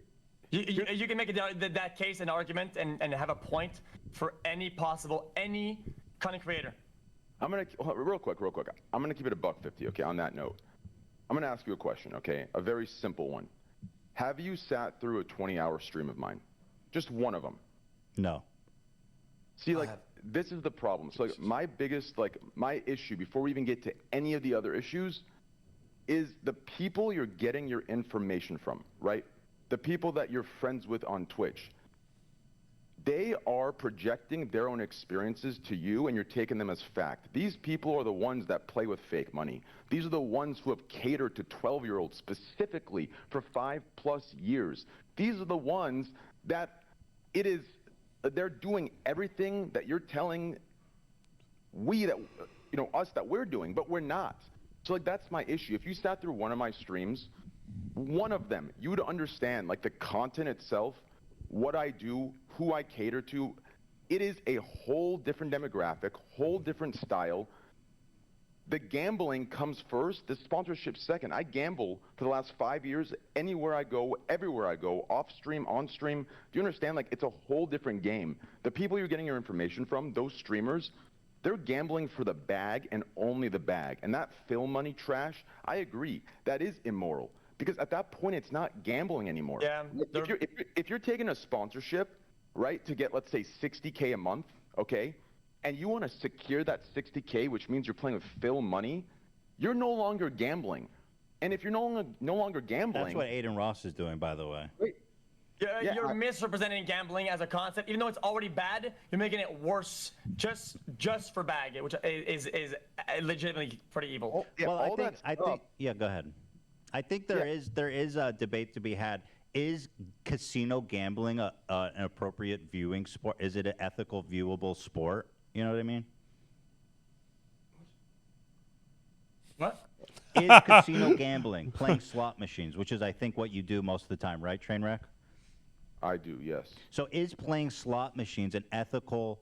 You can make that case, an argument, and have a point for any content creator. I'm gonna real quick. I'm gonna keep it $1.50. Okay. On that note, I'm gonna ask you a question. Okay, a very simple one. Have you sat through a 20-hour stream of mine? Just one of them. No. See, like, this is the problem. So, like, my issue, before we even get to any of the other issues, is the people you're getting your information from, right? The people that you're friends with on Twitch. They are projecting their own experiences to you, and you're taking them as fact. These people are the ones that play with fake money. These are the ones who have catered to 12-year-olds specifically for 5+ years. These are the ones that they're doing everything that you're telling us that we're doing, but we're not. So, like, that's my issue. If you sat through one of my streams, one of them, you would understand, like, the content itself, what I do, who I cater to. It is a whole different demographic, whole different style. The gambling comes first, the sponsorship second. I gamble for the last 5 years, anywhere I go, everywhere I go, off stream, on stream. Do you understand? Like, it's a whole different game. The people you're getting your information from, those streamers, they're gambling for the bag and only the bag. And that film money trash, I agree, that is immoral. Because at that point, it's not gambling anymore. Yeah, If you're taking a sponsorship, right, to get, let's say, $60K a month, okay, and you want to secure that $60K, which means you're playing with film money, you're no longer gambling. And if you're no longer gambling... That's what Aiden Ross is doing, by the way. You're misrepresenting gambling as a concept. Even though it's already bad, you're making it worse just for bag, which is legitimately pretty evil. Well, I think. Yeah, go ahead. I think there is a debate to be had. Is casino gambling an appropriate viewing sport? Is it an ethical, viewable sport? You know what I mean? What? Is casino gambling playing slot machines, which is, I think, what you do most of the time, right, Trainwreck? I do, yes. So is playing slot machines an ethical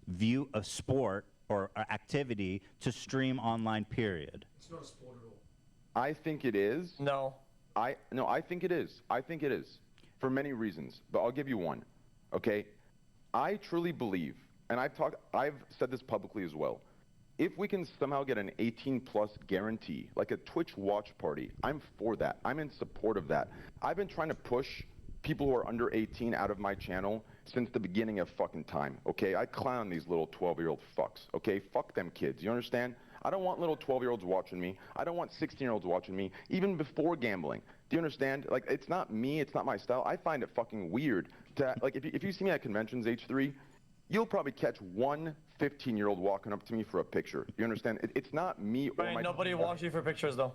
view of sport or activity to stream online, period? It's not a sport at all. I think it is. No. I think it is. I think it is for many reasons, but I'll give you one. Okay? I truly believe, and I've said this publicly as well. If we can somehow get an 18+ guarantee, like a Twitch watch party, I'm for that. I'm in support of that. I've been trying to push people who are under 18 out of my channel since the beginning of fucking time, okay? I clown these little 12-year-old fucks, okay? Fuck them kids, you understand? I don't want little 12-year-olds watching me. I don't want 16-year-olds watching me, even before gambling. Do you understand? Like, it's not me, it's not my style. I find it fucking weird to, like, if you see me at conventions, H3, you'll probably catch one 15-year-old walking up to me for a picture. You understand? It's not me or Right, my... nobody walks you for pictures, though.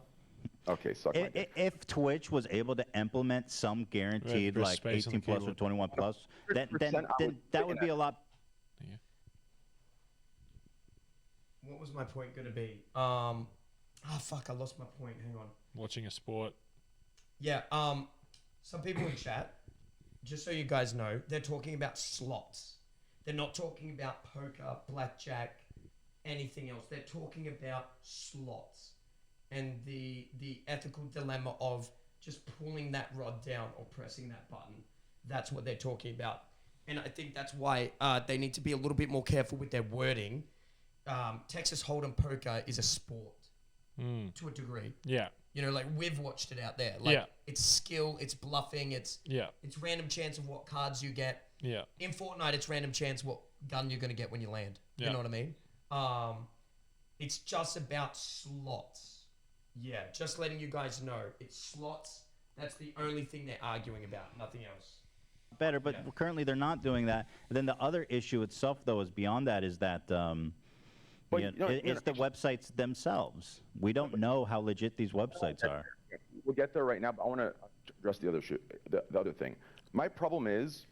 Okay, suck my dick. If Twitch was able to implement some guaranteed, Right, like space on the 18+ or keyboard. 21+, then 100% that would be a lot. What was my point going to be? Fuck, I lost my point. Hang on. Watching a sport. Yeah, some people in chat, just so you guys know, they're talking about slots. They're not talking about poker, blackjack, anything else. They're talking about slots and the ethical dilemma of just pulling that rod down or pressing that button. That's what they're talking about. And I think that's why they need to be a little bit more careful with their wording. Texas Hold'em poker is a sport to a degree. Yeah. You know, like we've watched it out there. Like Yeah. it's skill, it's bluffing, it's random chance of what cards you get. Yeah. In Fortnite, it's random chance what gun you're gonna get when you land. Yeah. You know what I mean? It's just about slots. Yeah, just letting you guys know. It's slots. That's the only thing they're arguing about. Nothing else. Better, but currently they're not doing that. And then the other issue itself, though, is beyond that is that it's the websites themselves. We don't know how legit these websites are. We'll get there right now, but I want to address the other thing. My problem is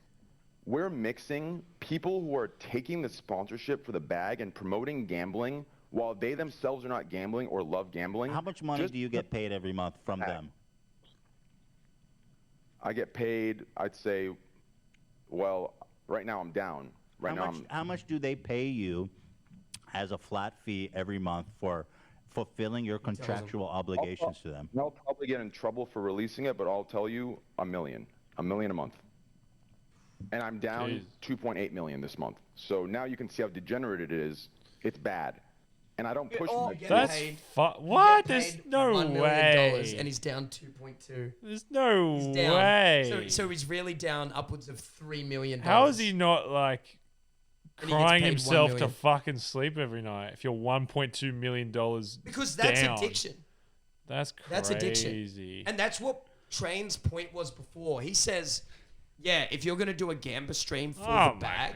we're mixing people who are taking the sponsorship for the bag and promoting gambling while they themselves are not gambling or love gambling. How much money do you get paid every month from them? I get paid, I'd say, well, right now I'm down. How much do they pay you as a flat fee every month for fulfilling your contractual obligations to them? I'll probably get in trouble for releasing it, but I'll tell you $1 million a month. And I'm down 2.8 million this month. So now you can see how degenerate it is. It's bad. And I don't push That's what? There's no $1 million way. and he's down 2.2. There's no He's down. way. So he's really down upwards of $3 million. How is he not like And he gets crying paid $1 himself to million. fucking sleep every night if you're $1.2 million Because that's down? addiction. That's crazy. That's addiction. And that's what Train's point was before. He says, yeah, if you're going to do a gamba stream for the bag,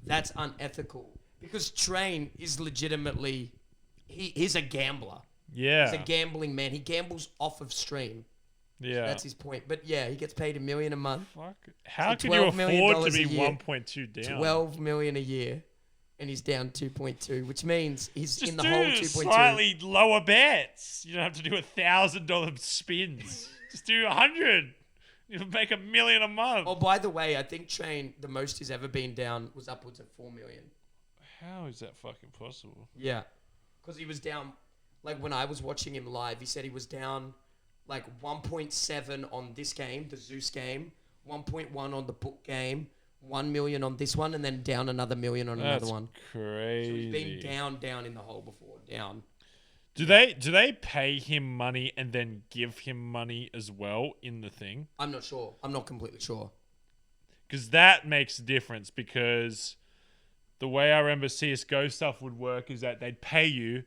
that's unethical. Because Train is legitimately, he's a gambler. Yeah. He's a gambling man. He gambles off of stream. Yeah. So that's his point. But yeah, he gets paid $1 million a month. Fuck. How So can you $12 million afford to be a year. 1.2 down? $12 million a year. And he's down 2.2, which means he's Just in the do hole 2.2. slightly lower bets. You don't have to do $1,000 spins. Just do 100. You'll make $1 million a month. Oh, by the way, I think Train, the most he's ever been down was upwards of $4 million. How is that fucking possible? Yeah. Because he was down, like when I was watching him live, he said he was down like 1.7 on this game, the Zeus game, 1.1 on the book game, 1 million on this one, and then down another $1 million on another one. Crazy. So he's been down in the hole before. Down. Do they pay him money and then give him money as well in the thing? I'm not sure. I'm not completely sure. Because that makes a difference, because the way I remember CSGO stuff would work is that they'd pay you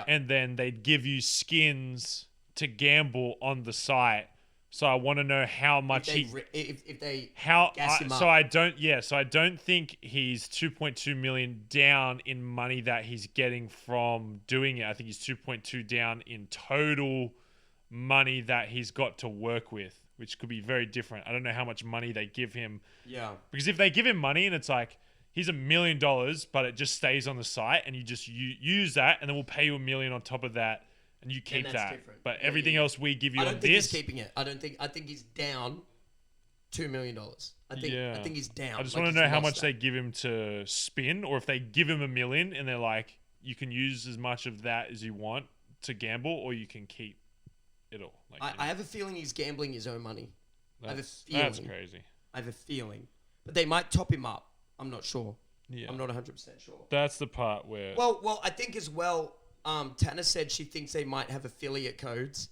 and then they'd give you skins to gamble on the site. So I want to know how much if they gas him up. So I don't think he's 2.2 million down in money that he's getting from doing it. I think he's 2.2 down in total money that he's got to work with, which could be very different. I don't know how much money they give him. Yeah. Because if they give him money and it's like, here's $1 million, but it just stays on the site and you just use that, and then we'll pay you $1 million on top of that, and you keep that. Different. But everything else we give you I don't on think this. he's keeping it. I think he's down $2 million. I think he's down. I just want to know how much they give him to spin, or if they give him $1 million and they're like, you can use as much of that as you want to gamble, or you can keep it all. Like, I have a feeling he's gambling his own money. That's crazy. I have a feeling. But they might top him up. I'm not sure. Yeah. I'm not 100% sure. That's the part where... Well, I think as well, Tana said she thinks they might have affiliate codes.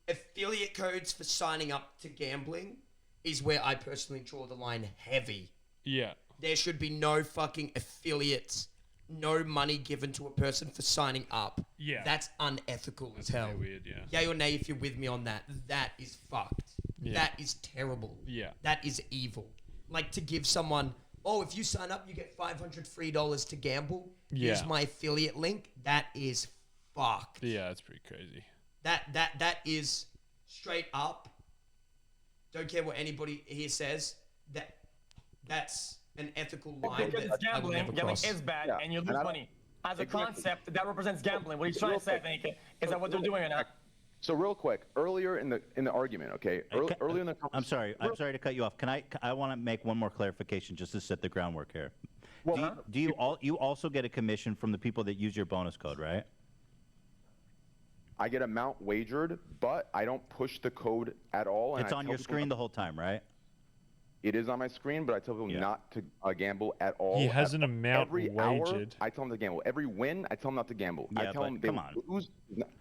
Affiliate codes for signing up to gambling is where I personally draw the line heavy. Yeah. There should be no fucking affiliates, no money given to a person for signing up. Yeah. That's unethical as hell. Weird, yeah. Yay or nay if you're with me on that. That is fucked. Yeah. That is terrible. Yeah. That is evil. Like to give someone, oh, if you sign up, you get $500 free to gamble. Yeah. Here's my affiliate link. That is fucked. Yeah, that's pretty crazy. That is straight up. Don't care what anybody here says. That's an ethical line that I will never Gambling cross. is bad, and you lose money. As a concept, that represents gambling. What he's trying to say, I think, is that what they're doing right now. So real quick, earlier in the argument, okay? Earlier in the I'm sorry to cut you off. I want to make one more clarification just to set the groundwork here. Well, you also get a commission from the people that use your bonus code, right? I get amount wagered, but I don't push the code at all. And It's on your screen the whole time, right? It is on my screen, but I tell people not to gamble at all. He has an amount every wagered. Hour, I tell them to gamble. Every win, I tell them not to gamble. Yeah, I tell them come on. lose.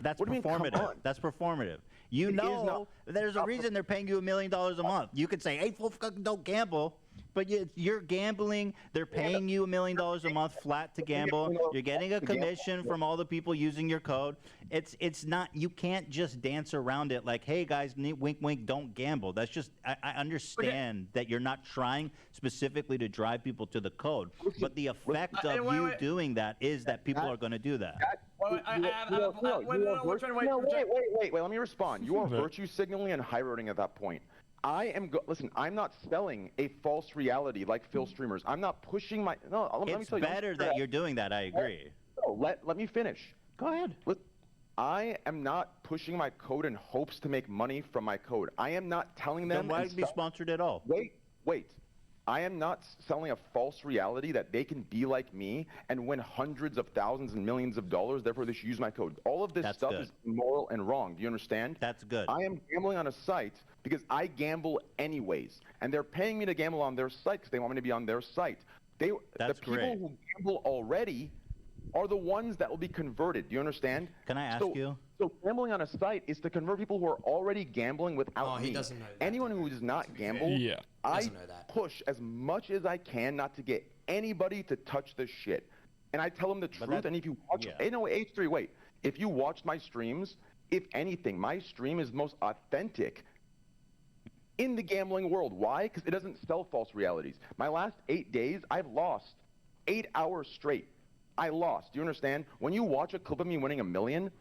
That's what do you mean, come performative. on? That's performative. You know, there's a reason they're paying you $1 million a month. You could say, "Hey, fucking don't gamble," but you're gambling. They're paying you $1 million a month flat to gamble. You're getting a commission from all the people using your code. It's not. You can't just dance around it like, hey guys, wink wink, don't gamble. That's just. I understand that you're not trying specifically to drive people to the code, but the effect of you doing that is that people are going to do that. Wait, let me respond. You are virtue signaling and high roading at that point. Listen, I'm not selling a false reality like Phil streamers. I'm not pushing my, let me tell you. It's better that you're doing that, I agree. No, let me finish. Go ahead. I am not pushing my code in hopes to make money from my code. I am not telling them. Then why be sponsored at all? Wait. I am not selling a false reality that they can be like me and win hundreds of thousands and millions of dollars, therefore they should use my code. All of this stuff is immoral and wrong. Do you understand? That's good. I am gambling on a site because I gamble anyways, and they're paying me to gamble on their site because they want me to be on their site. The people who gamble already are the ones that will be converted. Do you understand? Can I ask you? So gambling on a site is to convert people who are already gambling without me. He doesn't know that. Anyone who does not gamble, I push as much as I can not to get anybody to touch this shit. And I tell them the truth. And if you watch, H3, wait. If you watch my streams, if anything, my stream is most authentic in the gambling world. Why? Because it doesn't sell false realities. My last 8 days, I've lost 8 hours straight. I lost. Do you understand? When you watch a clip of me winning $1 million,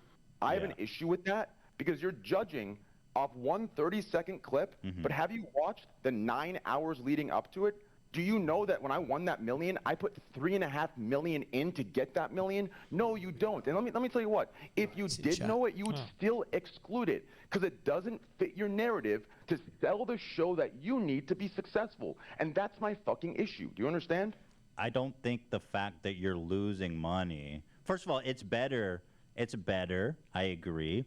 I have an issue with that because you're judging off one 30-second clip, but have you watched the 9 hours leading up to it? Do you know that when I won that $1 million, I put $3.5 million in to get that $1 million? No, you don't. And let me tell you what. If you did know it, you would still exclude it because it doesn't fit your narrative to sell the show that you need to be successful. And that's my fucking issue. Do you understand? I don't think the fact that you're losing money. First of all, it's better. It's better. I agree.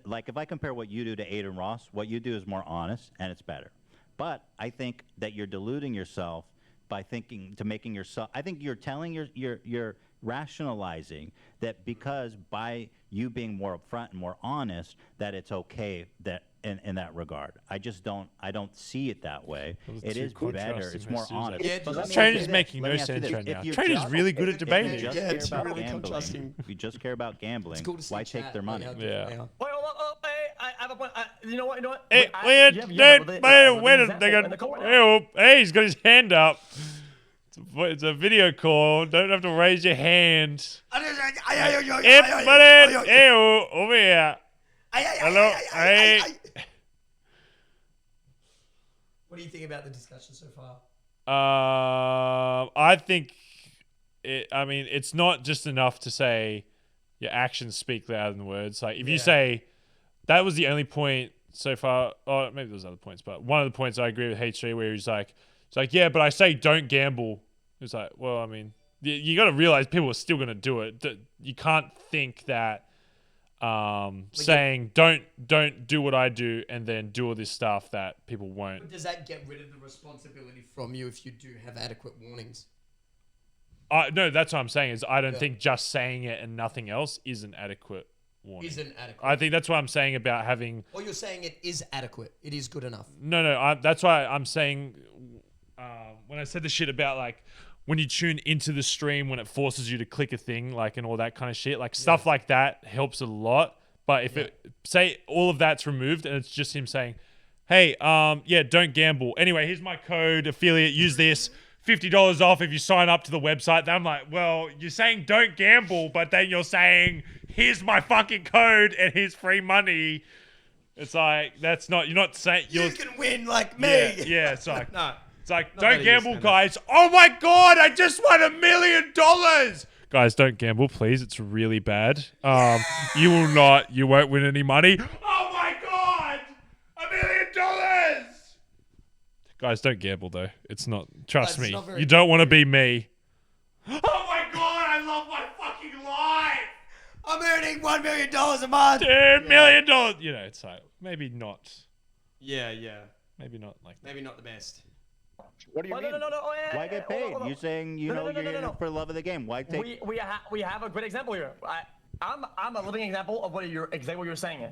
Like if I compare what you do to Aiden Ross, what you do is more honest and it's better. But I think that you're deluding yourself by thinking to making yourself. I think you're telling you're rationalizing that because by you being more upfront and more honest that it's okay that in that regard. I don't see it that way. It is better. It's more honest. Trainer's making no sense right now. Trainer's really good at debating. It's really contrasting. If you just care about gambling, why take their money? Hey, I have a point. You know what? Hey, wait a second. Hey, he's got his hand up. It's a video call. Don't have to raise your hand. Over here. Hello. Hey. What do you think about the discussion so far? I think it's not just enough to say your actions speak louder than words. Like if you say that was the only point so far, oh maybe there's other points, but one of the points I agree with H3 where he's like, it's like, yeah, but I say don't gamble. It's like, well, I mean, you got to realize people are still going to do it. You can't think that saying don't do what I do and then do all this stuff that people won't. But does that get rid of the responsibility from you if you do have adequate warnings? No, that's what I'm saying is I don't think just saying it and nothing else is an adequate warning. Isn't adequate. I think that's what I'm saying about having... Or you're saying it is adequate. It is good enough. No, that's why I'm saying when I said the shit about like when you tune into the stream when it forces you to click a thing like and all that kind of shit, like stuff like that helps a lot. But if it say all of that's removed and it's just him saying, hey, don't gamble. Anyway, here's my code affiliate. Use this. $50 off if you sign up to the website. Then I'm like, well, you're saying don't gamble, but then you're saying here's my fucking code and here's free money. It's like that's not. You're not saying you can win like me. Yeah. It's like no. It's like don't gamble, guys. Oh my god, I just won $1 million. Guys, don't gamble, please. It's really bad. You will not. You won't win any money. Oh my god, $1 million. Guys, don't gamble though. It's not. Trust me. You don't want to be me. Oh my god, I love my fucking life. I'm earning $1 million a month. $2 million. You know, it's like maybe not. Yeah. Maybe not like. Maybe not the best. What do you mean? No. Why get paid? You're saying you're in it for love of the game. Why take? We have a great example here. I'm a living example of what you're saying.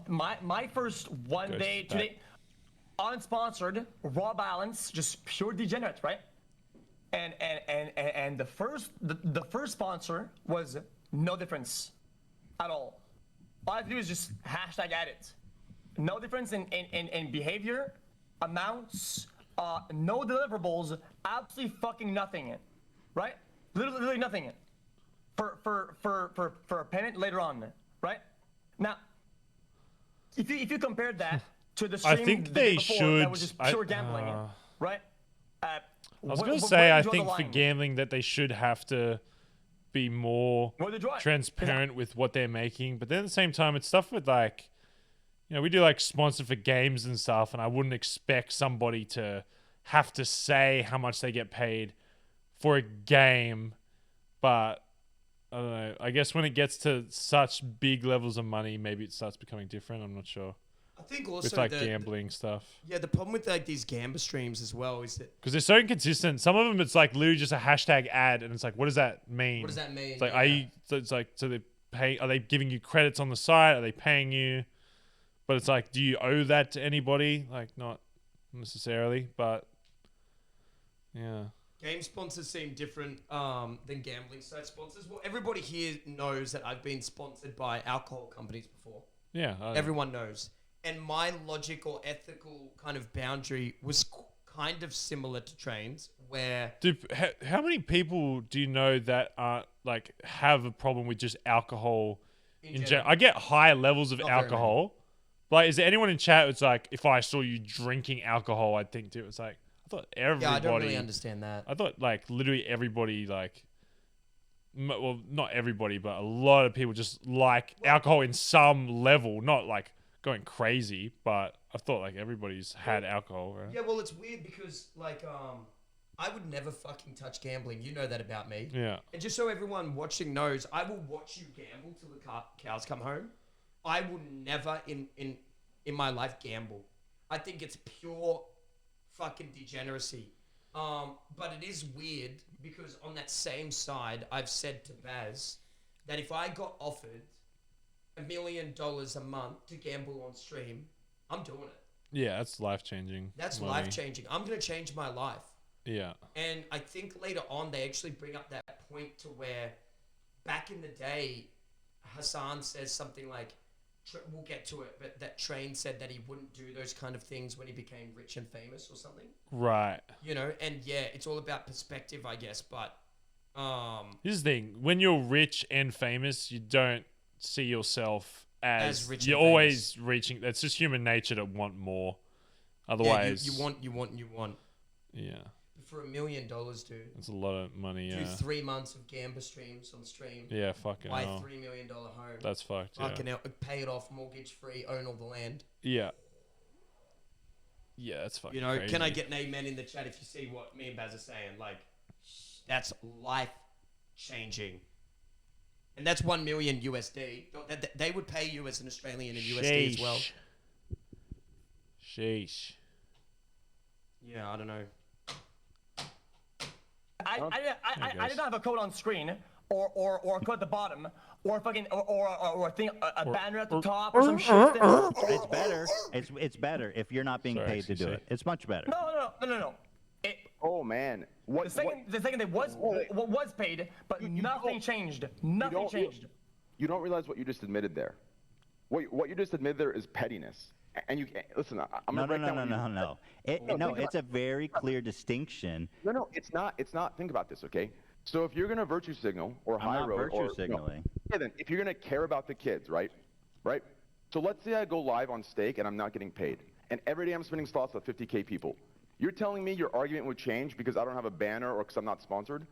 My first 1 day, 2 day. unsponsored, raw balance, just pure degenerate, right? And the first sponsor was no difference at all. All I have to do is just hashtag add it. No difference in behavior, amounts, no deliverables, absolutely fucking nothing, right? Literally nothing. For a payment later on, right? Now, if you compared that to the stream I think the they day before, should. that was just pure gambling, right? I was going to say, I think for gambling that they should have to be more Where they draw it. transparent with what they're making. But then at the same time, it's stuff with like, you know, we do like sponsor for games and stuff, and I wouldn't expect somebody to have to say how much they get paid for a game. But I don't know. I guess when it gets to such big levels of money, maybe it starts becoming different. I'm not sure. I think also With like gambling stuff. Yeah, the problem with like these gamba streams as well is that Because they're so inconsistent. Some of them, it's like literally just a hashtag ad, and it's like, what does that mean? what does that mean? It's like, Yeah. it's like, so they pay. Are they giving you credits on the site? Are they paying you? But it's like, do you owe that to anybody? Like, not necessarily, but yeah. Game sponsors seem different than gambling site sponsors. Well, everybody here knows that I've been sponsored by alcohol companies before. Yeah. Everyone knows. And my logic or ethical kind of boundary was kind of similar to Train's, where... Dude, how many people do you know that are like have a problem with just alcohol in general? I get high levels of Not very alcohol. Like, is there anyone in chat who's like, if I saw you drinking alcohol, I'd think too? It's like, I thought everybody... Yeah, I don't really understand that. I thought like literally everybody like... Well, not everybody, but a lot of people just like alcohol in some level, not like going crazy, but I thought like everybody's had alcohol, right? Yeah, well, it's weird because, like, I would never fucking touch gambling. You know that about me. Yeah. And just so everyone watching knows, I will watch you gamble till the cows come home. I will never in my life gamble. I think it's pure fucking degeneracy. But it is weird because on that same side, I've said to Baz that if I got offered $1 million a month to gamble on stream, I'm doing it. Yeah, that's life-changing. That's money. life-changing. I'm going to change my life. Yeah. And I think later on, they actually bring up that point to where back in the day, Hassan says something like, we'll get to it, but that Train said that he wouldn't do those kind of things when he became rich and famous or something. Right. You know, and yeah, it's all about perspective, I guess, but... Here's the thing. When you're rich and famous, you don't see yourself as rich you're and always reaching. That's just human nature to want more. Otherwise, yeah, you want. Yeah. For $1 million, dude. That's a lot of money. Yeah. Do 3 months of gamba streams on stream. Yeah, fucking Buy hell. $3 million home. That's fucked. Fucking Yeah. hell, pay it off mortgage free, own all the land. Yeah. Yeah, that's fucking. You know, crazy. can I get an amen in the chat if you see what me and Baz are saying? Like, that's life changing. And that's 1 million USD. They would pay you as an Australian in USD as well. Sheesh. Yeah, I don't know. I did not have a code on screen or a code at the bottom or fucking or a thing a banner at the top or some shit. It's better. It's better if you're not being Sorry, paid to do it. It's much better. No. Oh man, what? The second they was paid, but nothing changed. Nothing changed. You don't realize what you just admitted there. What you just admitted there is pettiness. And you listen. I'm No. gonna break down. No. It's a very clear distinction. No, it's not. It's not. Think about this, okay? So if you're gonna virtue signal or I'm high not road virtue signaling. Yeah, then if you're gonna care about the kids, right? So let's say I go live on stake and I'm not getting paid, and every day I'm spending slots with 50K people. You're telling me your argument would change because I don't have a banner or because I'm not sponsored?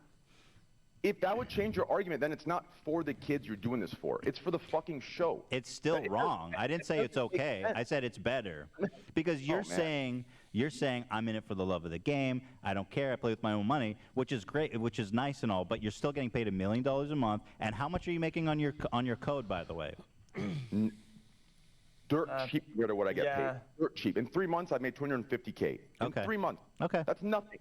If that would change your argument, then it's not for the kids you're doing this for. It's for the fucking show. It's still wrong. I didn't say it's okay. I said it's better. Because you're saying I'm in it for the love of the game. I don't care. I play with my own money, which is great, which is nice and all, but you're still getting paid $1 million a month. And how much are you making on your code, by the way? Dirt cheap compared to what I get yeah. paid. Dirt cheap. In 3 months, I made 250K. In Okay. 3 months. Okay. That's nothing.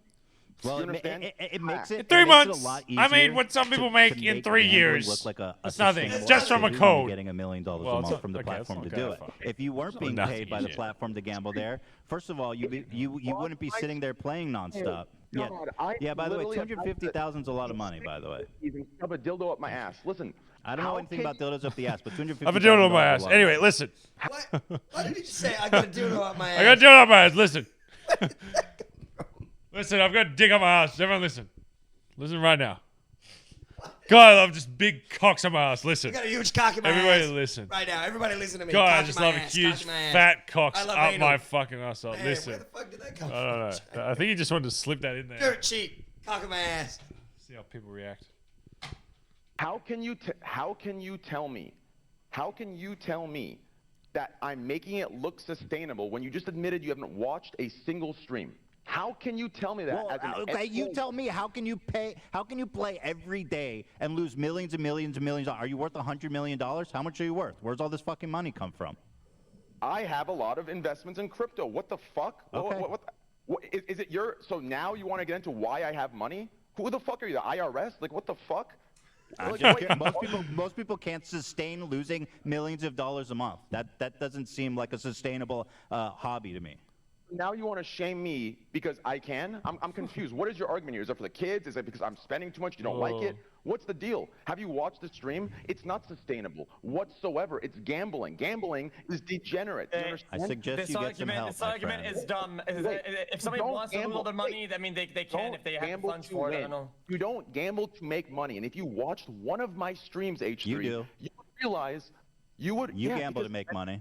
Well, You it, understand? it makes it. In 3 it makes months, it a lot I made easier what some people to make in make 3 gambling years. Look like a It's nothing. sustainable Just from a activity when you're code. getting $1 million Well, a it's month not- from the okay, platform it's to not do it. gonna If you weren't being nothing paid by the shit. platform to gamble there, first of all, you wouldn't be sitting there playing nonstop. Yeah. God, I Yeah. By the way, literally have had to- 250,000 is a lot of money. By the way, Even shove a dildo up my ass. Listen, I don't know how anything can about dildos up the ass, but 250,000. I've been doing it on my ass. Anyway, listen. What? What did you just say? I got to do it on my ass. I got to do it on my ass. Listen. Listen, I've got to dig up my ass. Everyone listen. Listen right now. God, I love just big cocks on my ass. Listen. I got a huge cock in my Everybody ass. listen. Right now, everybody listen to me. God, Cock I in just my love ass, huge cock in my ass. fat cocks I love up anal. my fucking asshole. Man, Listen. where the fuck did that come I don't know. I think he just wanted to slip that in there. Dirt cheap. Cock in my ass. See how people react. How can you tell me? How can you tell me that I'm making it look sustainable when you just admitted you haven't watched a single stream? How can you tell me that? Well, as an okay, you tell me. How can you pay? How can you play every day and lose millions and millions and millions? Are you worth $100 million? How much are you worth? Where's all this fucking money come from? I have a lot of investments in crypto. What the fuck? Okay. What is it your? So now you want to get into why I have money? Who the fuck are you? The IRS? Like what the fuck? Like, Most people can't sustain losing millions of dollars a month. That doesn't seem like a sustainable hobby to me. Now you want to shame me because I can? I'm confused. What is your argument here? Is it for the kids? Is it because I'm spending too much? You don't like it? What's the deal? Have you watched the stream? It's not sustainable whatsoever. It's gambling. Gambling is degenerate. Do you understand? I suggest This you get some argument, help, this my argument friend. is dumb. Wait, If somebody don't wants to lose gamble. all their money, I mean, they can if they have the gamble funds to for it. I win. don't know. You don't gamble to make money. And if you watched one of my streams, H3, You do. you would realize you would. You yeah, gamble to because make money.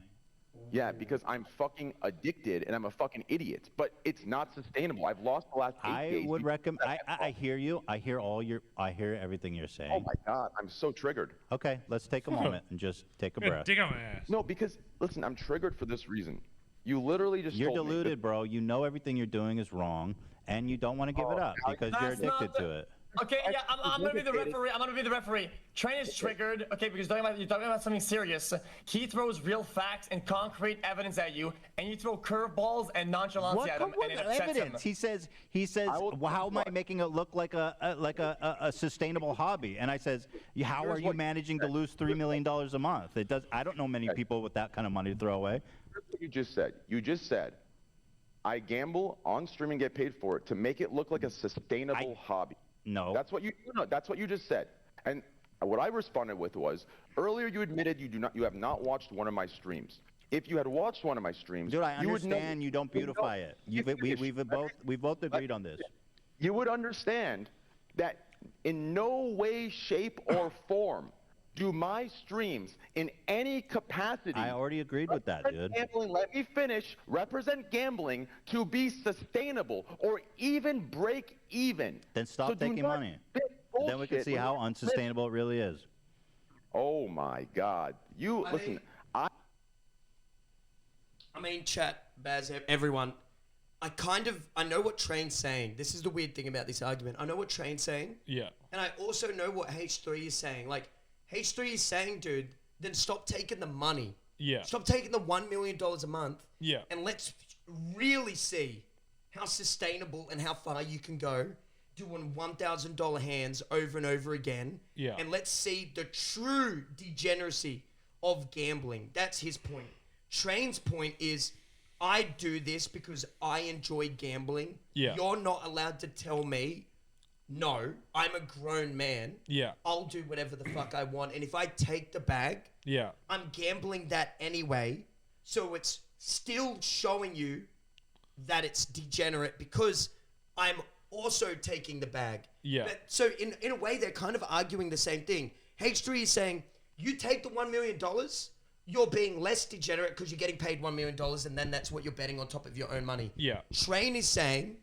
Yeah, because I'm fucking addicted and I'm a fucking idiot. But it's not sustainable. I've lost the last 8 I days. would recommend. I hear you. I hear everything you're saying. Oh my God, I'm so triggered. Okay, let's take a moment and just take a Yeah, breath. dig on my ass. No, because listen, I'm triggered for this reason. You literally just You're told me deluded, bro. You know everything you're doing is wrong, and you don't want to give it up because you're That's not addicted the- to it. Okay, yeah, I'm gonna be the referee. I'm gonna be the referee. Train is triggered. Okay, because you're talking about something serious. He throws real facts and concrete evidence at you, and you throw curveballs and nonchalance What, at him, what and it upsets him. evidence? He says, well, how am I making it look like a sustainable hobby? And I says, how are you managing to lose $3 million a month? It does. I don't know many people with that kind of money to throw away. Here's what you just said. You just said, I gamble on stream and get paid for it to make it look like a sustainable hobby. No. That's what you that's what you just said. And what I responded with was, earlier you admitted you have not watched one of my streams. If you had watched one of my streams, Dude, I you would know. understand you don't beautify it. We've both agreed on this. You would understand that in no way, shape, or form do my streams in any capacity. I already agreed with that, dude. Gambling, let me finish. Represent gambling to be sustainable or even break even. Then stop So do taking not money. spit Then we can bullshit see when how you're unsustainable it really is. Oh my God! You listen. I mean, chat, Baz, everyone. I know what Train's saying. This is the weird thing about this argument. I know what Train's saying. Yeah. And I also know what H3 is saying. Like, H3 is saying, dude, then stop taking the money. Yeah. Stop taking the $1 million a month. Yeah. And let's really see how sustainable and how far you can go doing $1,000 hands over and over again. Yeah. And let's see the true degeneracy of gambling. That's his point. Train's point is, I do this because I enjoy gambling. Yeah. You're not allowed to tell me, no, I'm a grown man. Yeah. I'll do whatever the fuck I want. And if I take the bag, Yeah. I'm gambling that anyway. So it's still showing you that it's degenerate because I'm also taking the bag. Yeah. So in a way, they're kind of arguing the same thing. H3 is saying, you take the $1 million, you're being less degenerate because you're getting paid $1 million and then that's what you're betting on top of your own money. Yeah. Train is saying,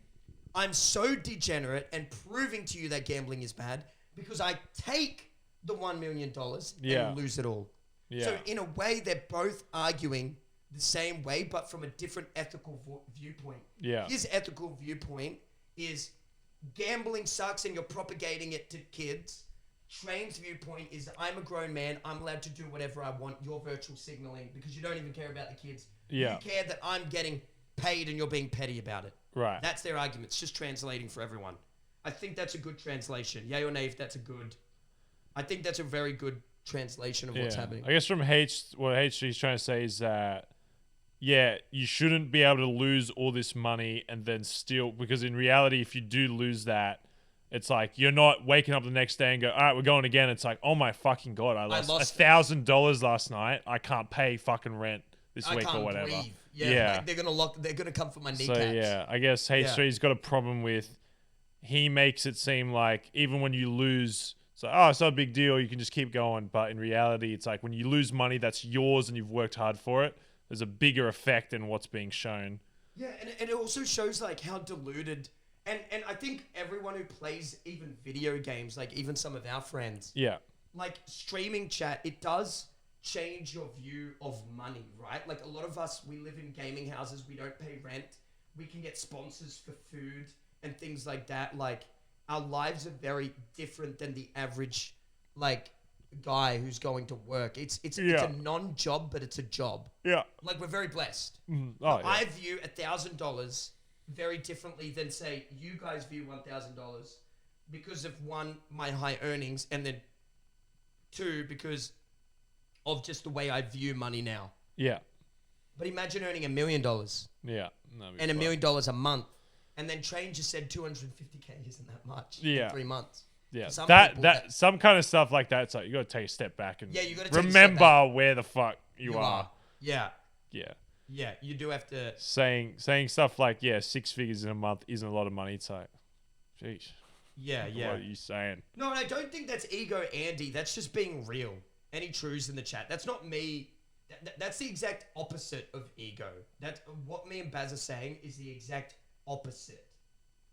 I'm so degenerate and proving to you that gambling is bad because I take the $1 million Yeah. and lose it all. Yeah. So in a way, they're both arguing the same way, but from a different ethical viewpoint. Yeah. His ethical viewpoint is gambling sucks and you're propagating it to kids. Train's viewpoint is I'm a grown man. I'm allowed to do whatever I want. You're virtual signaling because you don't even care about the kids. Yeah. You care that I'm getting paid and you're being petty about it. Right. That's their argument. It's just translating for everyone. I think that's a good translation. Yay or nay if that's a good... I think that's a very good translation of what's happening. I guess from what H3's trying to say is that, yeah, you shouldn't be able to lose all this money and then still... Because in reality, if you do lose that, it's like you're not waking up the next day and go, all right, we're going again. It's like, oh my fucking God, I lost $1,000 last night. I can't pay fucking rent this week or whatever. Breathe. Yeah. Like they're gonna come for my kneecaps. So yeah, I guess H3's got a problem with, he makes it seem like even when you lose, it's like, oh, it's not a big deal, you can just keep going. But in reality, it's like when you lose money that's yours and you've worked hard for it, there's a bigger effect than what's being shown. Yeah, and it also shows like how deluded, and I think everyone who plays even video games, like even some of our friends, like streaming chat, it does change your view of money, right? Like a lot of us, we live in gaming houses, we don't pay rent, we can get sponsors for food and things like that. Like our lives are very different than the average like guy who's going to work. It's a non-job, but it's a job. Yeah. Like we're very blessed. I view $1,000 very differently than say you guys view $1,000 because of one, my high earnings, and then two, because of just the way I view money now. Yeah. But imagine earning $1 million. Yeah. And $1 million a month. And then Train just said 250K isn't that much in 3 months. Yeah. That some kind of stuff like that, it's like you got to take a step back and you got to remember where the fuck you are. Yeah. Yeah. Yeah. You do have to saying stuff like, 6 figures in a month isn't a lot of money. It's like, jeez. Yeah. What are you saying? No, and I don't think that's ego, Andy. That's just being real. Any truths in the chat? That's not me. That's the exact opposite of ego. That's what me and Baz are saying is the exact opposite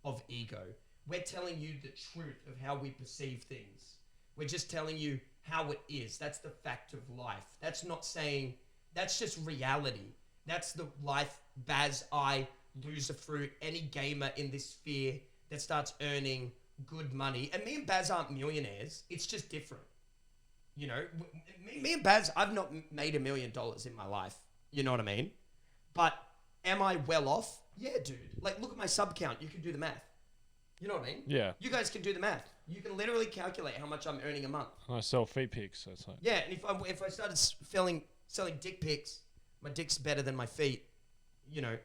of ego. We're telling you the truth of how we perceive things. We're just telling you how it is. That's the fact of life. That's not saying, that's just reality. That's the life Baz, I, Loser Fruit, any gamer in this sphere that starts earning good money. And me and Baz aren't millionaires. It's just different. You know, me and Baz, I've not made $1 million in my life. You know what I mean? But am I well off? Yeah, dude. Like, look at my sub count. You can do the math. You know what I mean? Yeah. You guys can do the math. You can literally calculate how much I'm earning a month. I sell feet pics, so it's like... Yeah, and if I started selling dick pics, my dick's better than my feet. You know,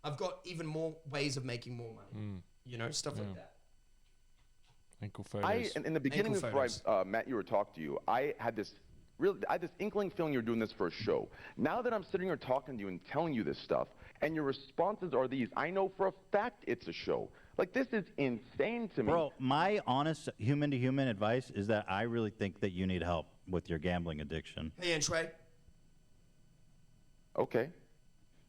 I've got even more ways of making more money. You know, stuff like that. Ankle photos. In the beginning before I met you or talked to you, I had this inkling feeling you're doing this for a show. Now that I'm sitting here talking to you and telling you this stuff, and your responses are these, I know for a fact it's a show. Like, this is insane to me. Bro, my honest human-to-human advice is that I really think that you need help with your gambling addiction. Hey, and Trey. Okay.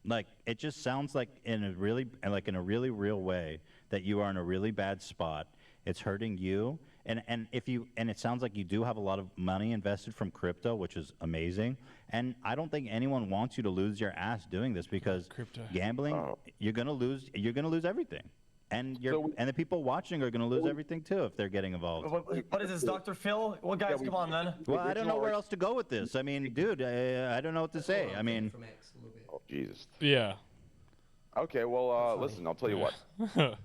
Like, it just sounds like in a really real way that you are in a really bad spot. It's hurting you, and it sounds like you do have a lot of money invested from crypto, which is amazing. And I don't think anyone wants you to lose your ass doing this because gambling, you're gonna lose everything, and the people watching are gonna lose everything too if they're getting involved. What is this, Dr. Phil? Well, guys, come on, then. Well, I don't know where else to go with this. I mean, dude, I don't know what to say. I mean, oh Jesus. Yeah. Okay, well, listen, I'll tell you what.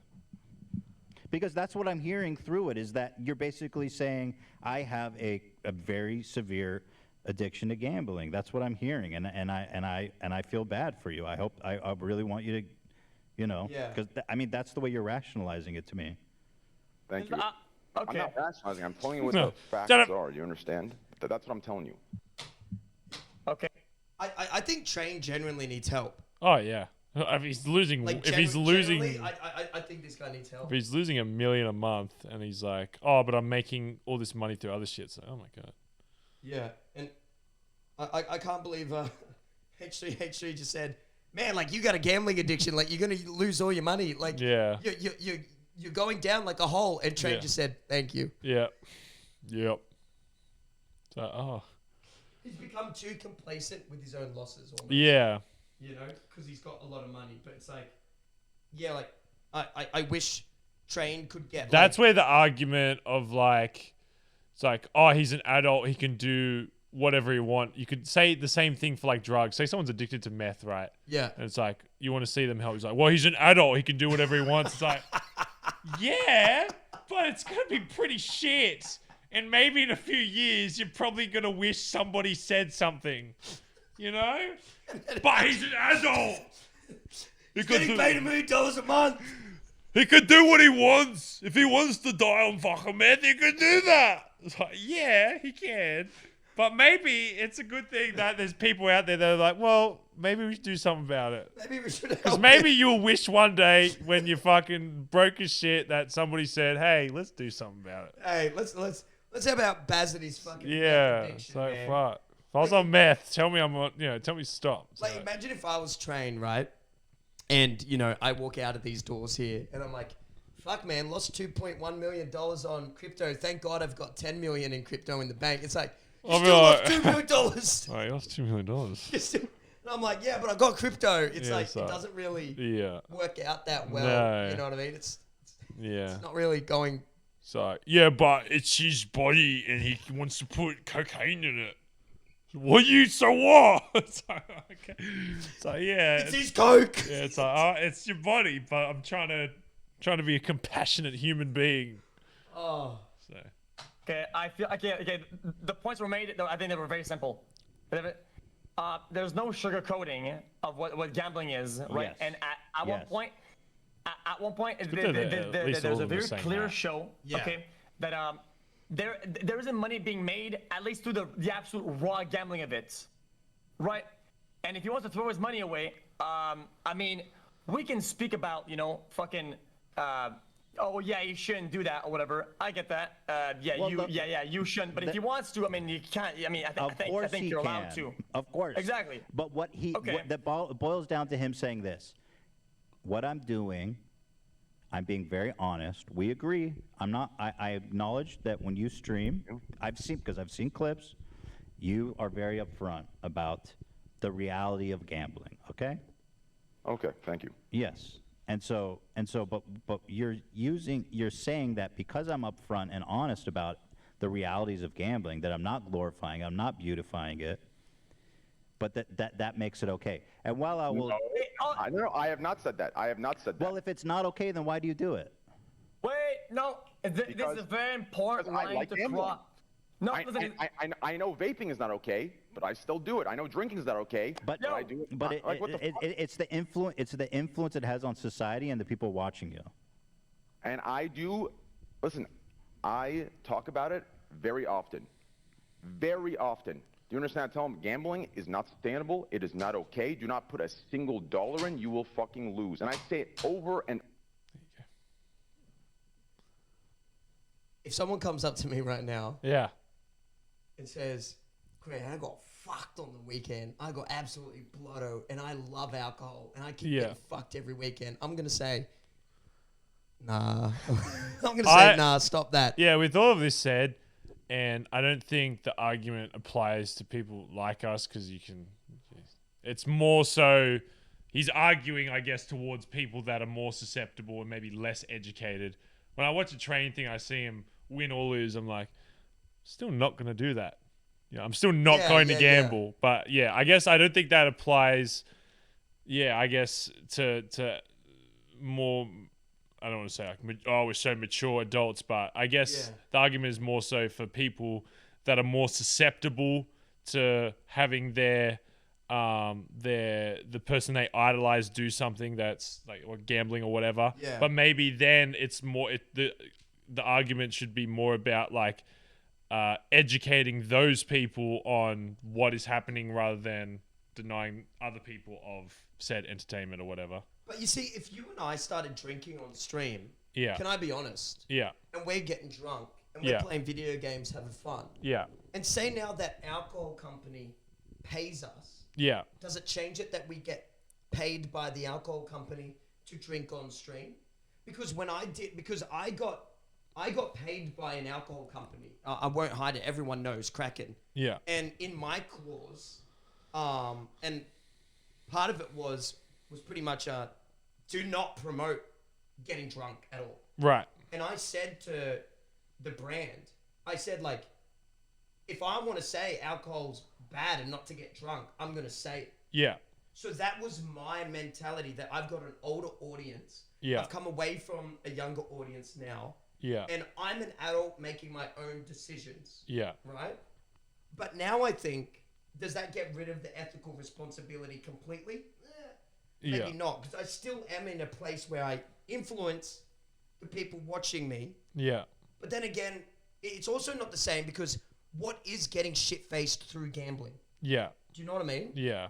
Because that's what I'm hearing through it, is that you're basically saying, I have a very severe addiction to gambling. That's what I'm hearing, and I feel bad for you. I really want you to, you know, because I mean that's the way you're rationalizing it to me. Thank you. Okay. I'm not rationalizing. I'm telling you what the facts are. You understand? That's what I'm telling you. Okay. I think Train genuinely needs help. Oh yeah. If he's losing, like, I think this guy needs help. If he's losing $1 million a month, and he's like, "Oh, but I'm making all this money through other shit," so oh my God. Yeah, and I can't believe H3 just said, "Man, like you got a gambling addiction, like you're gonna lose all your money, like you're going down like a hole." And Train just said, "Thank you." Yeah, yep. So he's become too complacent with his own losses. Almost. Yeah. You know, because he's got a lot of money. But it's like, like, I wish Train could get... That's where the argument of, like, it's like, oh, he's an adult, he can do whatever you want. You could say the same thing for like drugs. Say someone's addicted to meth, right? Yeah. And it's like, you want to see them help. He's like, well, he's an adult. He can do whatever he wants. It's like, yeah, but it's going to be pretty shit. And maybe in a few years, you're probably going to wish somebody said something, you know? But he's an adult. He's getting paid $1 million a month. He could do what he wants. If he wants to die on fucking meth, he could do that. It's like, yeah, he can. But maybe it's a good thing that there's people out there that are like, well, maybe we should do something about it. Maybe we should Because help maybe him. you'll wish one day when you're fucking broke as shit that somebody said, hey, let's do something about it. Hey, let's have about Baz and his fucking Yeah. meth addiction, So man. fuck. If I was on meth, tell me I'm on, tell me stop. Like, So- imagine if I was trained, right? And, I walk out of these doors here and I'm like, fuck, man, lost $2.1 million on crypto. Thank God I've got $10 million in crypto in the bank. It's like, you I'll be still like- lost $2 million. Oh, you lost $2 million. You still- and I'm like, yeah, but I got crypto. It's Yeah, like, so- it doesn't really Yeah. work out that well. No. You know what I mean? It's Yeah. not really going. So, yeah, but it's his body and he wants to put cocaine in it. What you, so what? It's like, okay. So, yeah. It's his coke. Yeah, it's like, oh, it's your body, but I'm trying to be a compassionate human being. Oh. So, Okay, I feel okay. The points were made. I think they were very simple. There's no sugarcoating of what gambling is, right? Yes. And at one Yes. point, at one point, good that at least there's all a of them are very saying clear that. show. Yeah. Okay, that there isn't money being made, at least through the absolute raw gambling of it, right? And if he wants to throw his money away, I mean, we can speak about fucking. Oh yeah, you shouldn't do that or whatever. I get that. Well, You shouldn't. But if he wants to, I mean, you can't. I mean, I think you're allowed to. Of course. Exactly. But that boils down to him saying this. What I'm doing, I'm being very honest. We agree. I acknowledge that when you stream, I've seen clips, you are very upfront about the reality of gambling, okay? Okay, thank you. Yes. But you're saying that because I'm upfront and honest about the realities of gambling, that I'm not glorifying, I'm not beautifying it, but that makes it okay. And while I will, No, I have not said that. I have not said that. well, if it's not okay, then why do you do it? Wait, no. This is a very important because I line like to gambling. cross. No, listen. I know vaping is not okay, but I still do it. I know drinking is not okay, But I do it. But Like, what the fuck? it's the influence. It's the influence it has on society and the people watching you. And I do, listen, I talk about it very often. Very often. Do you understand? I tell them gambling is not sustainable. It is not okay. Do not put a single dollar in. You will fucking lose. And I say it over and If someone comes up to me right now yeah. and says, Cray, I got fucked on the weekend. I got absolutely blotto and I love alcohol and I keep getting fucked every weekend. I'm going to say, nah. I'm going to say, nah, stop that. Yeah, with all of this said, and I don't think the argument applies to people like us because it's more so he's arguing, I guess, towards people that are more susceptible and maybe less educated. When I watch a train thing, I see him win or lose. I'm like, still not going to do that. I'm still not going to gamble. But yeah, I guess I don't think that applies. Yeah, I guess to more. I don't want to say like, we're so mature adults, but I guess the argument is more so for people that are more susceptible to having the person they idolize do something that's like or gambling or whatever. Yeah. But maybe then it's more the argument should be more about like educating those people on what is happening rather than denying other people of said entertainment or whatever. But you see, if you and I started drinking on stream, Yeah. can I be honest? Yeah. And we're getting drunk and we're playing video games, having fun. Yeah. And say now that alcohol company pays us. Yeah. Does it change it that we get paid by the alcohol company to drink on stream? Because I got paid by an alcohol company. I won't hide it. Everyone knows Kraken. Yeah. And in my clause, and part of it was pretty much do not promote getting drunk at all. Right. And I said to the brand, I said like, if I want to say alcohol's bad and not to get drunk, I'm going to say it. Yeah. So that was my mentality, that I've got an older audience. Yeah. I've come away from a younger audience now. Yeah. And I'm an adult making my own decisions. Yeah. Right? But now I think, does that get rid of the ethical responsibility completely? Maybe not, because I still am in a place where I influence the people watching me. Yeah. But then again, it's also not the same, because what is getting shit-faced through gambling? Yeah. Do you know what I mean? Yeah.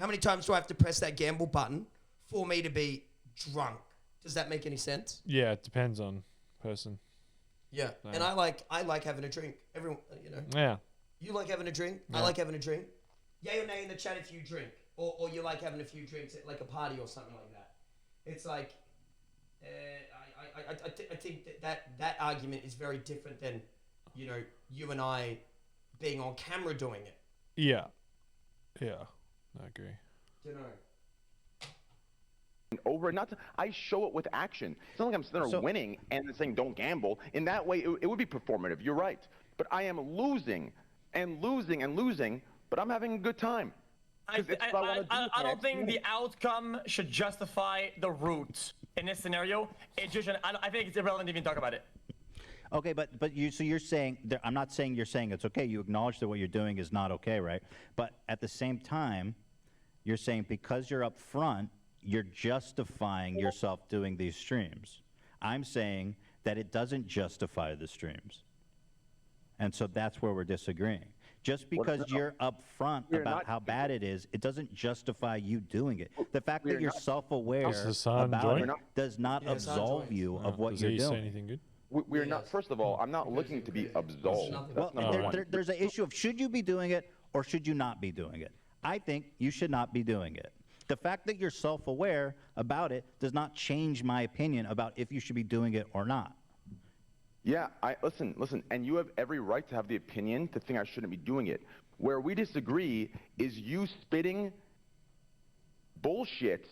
How many times do I have to press that gamble button for me to be drunk? Does that make any sense? Yeah. It depends on person. Yeah. No. And I like having a drink. Everyone, you know. Yeah. You like having a drink? Yeah. I like having a drink. Yay or nay in the chat if you drink. Or you like having a few drinks at like a party or something like that. It's like, I think that argument is very different than, you know, you and I being on camera doing it. Yeah. Yeah. I agree. Don't know. Over not to, I show it with action. It's not like I'm sitting there winning and then saying don't gamble. In that way, it would be performative. You're right. But I am losing and losing and losing, but I'm having a good time. I don't think the outcome should justify the route in this scenario. It just, I think it's irrelevant to even talk about it. Okay, but you're saying I'm not saying you're saying it's okay. You acknowledge that what you're doing is not okay, right? But at the same time, you're saying because you're up front, you're justifying yourself doing these streams. I'm saying that it doesn't justify the streams. And so that's where we're disagreeing. Just because you're up front about how bad it is, it doesn't justify you doing it. The fact that you're self-aware about it does not absolve you of what you're doing. Does he say anything good? We're not. First of all, I'm not looking to be absolved. Well, there's an issue of should you be doing it or should you not be doing it. I think you should not be doing it. The fact that you're self-aware about it does not change my opinion about if you should be doing it or not. Yeah, listen, and you have every right to have the opinion to think I shouldn't be doing it. Where we disagree is you spitting bullshit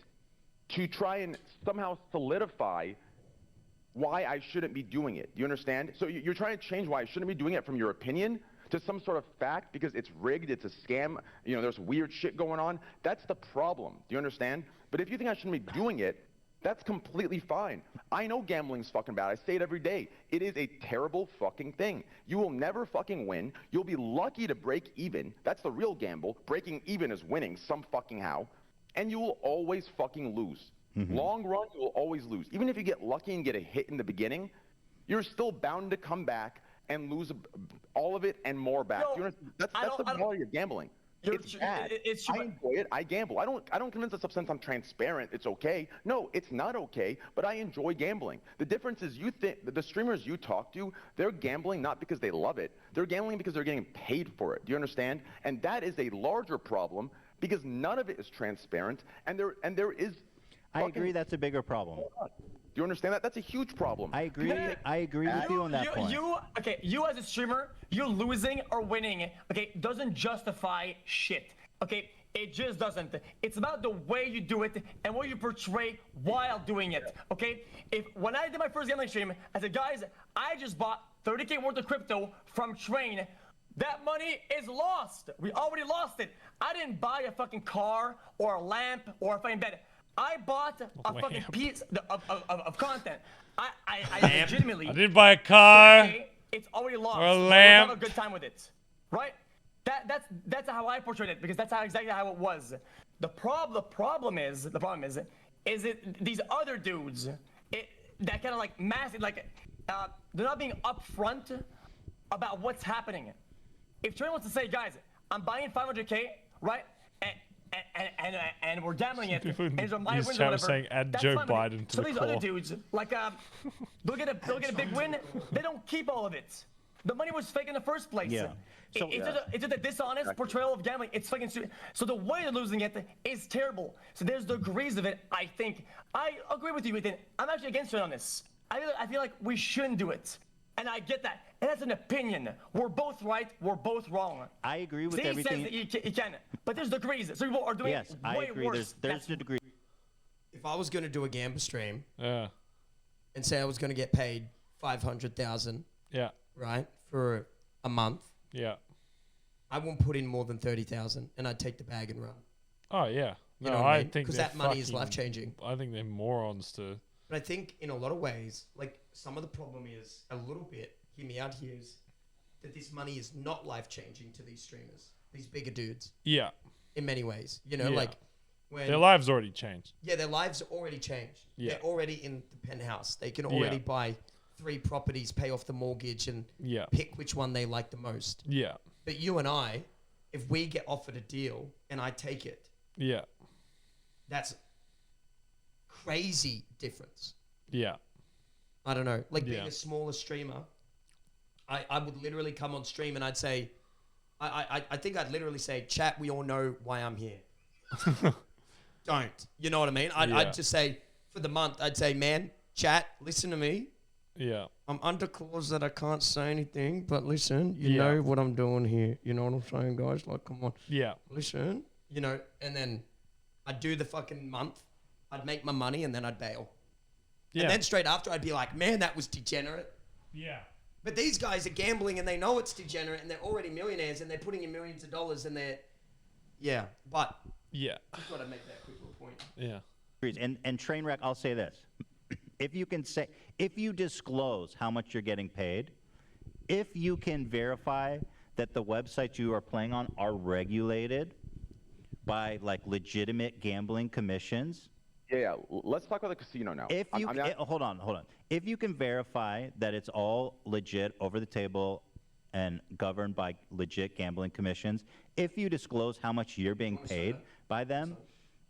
to try and somehow solidify why I shouldn't be doing it. Do you understand? So you're trying to change why I shouldn't be doing it from your opinion to some sort of fact because it's rigged, it's a scam, you know, there's weird shit going on. That's the problem. Do you understand? But if you think I shouldn't be doing it, that's completely fine. I know gambling's fucking bad. I say it every day. It is a terrible fucking thing. You will never fucking win. You'll be lucky to break even. That's the real gamble. Breaking even is winning some fucking how. And you will always fucking lose. Long run, you will always lose. Even if you get lucky and get a hit in the beginning, you're still bound to come back and lose all of it and more back. No, that's the quality of gambling. It's bad. I enjoy it. I gamble. I don't convince myself since I'm transparent it's okay. No, it's not okay, but I enjoy gambling. The difference is you think the streamers you talk to, they're gambling not because they love it. They're gambling because they're getting paid for it. Do you understand? And that is a larger problem because none of it is transparent and there is I agree that's a bigger problem. Do you understand that? That's a huge problem. I agree with you on that point. You as a streamer, you losing or winning, okay, doesn't justify shit. Okay, it just doesn't. It's about the way you do it and what you portray while doing it. Okay? When I did my first gambling stream, I said, guys, I just bought 30K worth of crypto from Train. That money is lost. We already lost it. I didn't buy a fucking car or a lamp or a fucking bed. I bought a fucking piece of content. I legitimately. I didn't buy a car. It's already lost. Or a lamp. Have a good time with it, right? That's how I portrayed it because that's exactly how it was. The problem is it these other dudes that kind of like massive they're not being upfront about what's happening. If Trey wants to say, guys, I'm buying 500K, right? And we're gambling it. And these are my wins or whatever. Saying add Joe Biden to some the of these call. other dudes, like they'll get a big win. They don't keep all of it. The money was fake in the first place. Yeah. So, it's just a dishonest portrayal of gambling. It's fucking stupid. So the way they're losing it is terrible. So there's degrees of it. I think I agree with you, Ethan. I'm actually against it on this. I feel like we shouldn't do it. And I get that. And that's an opinion. We're both right. We're both wrong. I agree with Steve everything. Says that you can. But there's degrees. So people are doing yes, way I agree. worse. There's a degree. If I was going to do a gamble stream Yeah. and say I was going to get paid $500,000, Yeah. right, for a month, Yeah. I won't put in more than 30,000, and I'd take the bag and run. Oh yeah. You No, know what I I mean? think Because they're that money is fucking- life changing. I think they're morons to. But I think in a lot of ways, like some of the problem is a little bit. Hear me out here is that this money is not life changing to these streamers, these bigger dudes. Yeah. In many ways, you know, Yeah. like when Their lives already changed. yeah, their lives are already changed. Yeah. They're already in the penthouse. They can already buy 3 properties, pay off the mortgage, and Yeah. pick which one they like the most. Yeah. But you and I, if we get offered a deal and I take it, Yeah. that's crazy difference. Yeah. I don't know. Like being Yeah. a smaller streamer, I would literally come on stream and I'd say, I think I'd literally say, chat, we all know why I'm here. Don't. You know what I mean? Yeah. I'd just say, for the month, I'd say, man, chat, listen to me. Yeah. I'm under clause that I can't say anything, but listen, you Yeah. know what I'm doing here. You know what I'm saying, guys? Like, come on. Yeah. Listen. You know, and then I'd do the fucking month. I'd make my money and then I'd bail. Yeah. And then straight after, I'd be like, man, that was degenerate. Yeah. But these guys are gambling and they know it's degenerate and they're already millionaires and they're putting in millions of dollars and they're, yeah. But Yeah. I just thought I'd make that quick little point. Yeah. And Trainwreck, I'll say this. If you disclose how much you're getting paid, if you can verify that the websites you are playing on are regulated by like legitimate gambling commissions. Yeah. Let's talk about the casino now. If you hold on. If you can verify that it's all legit, over the table, and governed by legit gambling commissions, if you disclose how much you're being paid by them,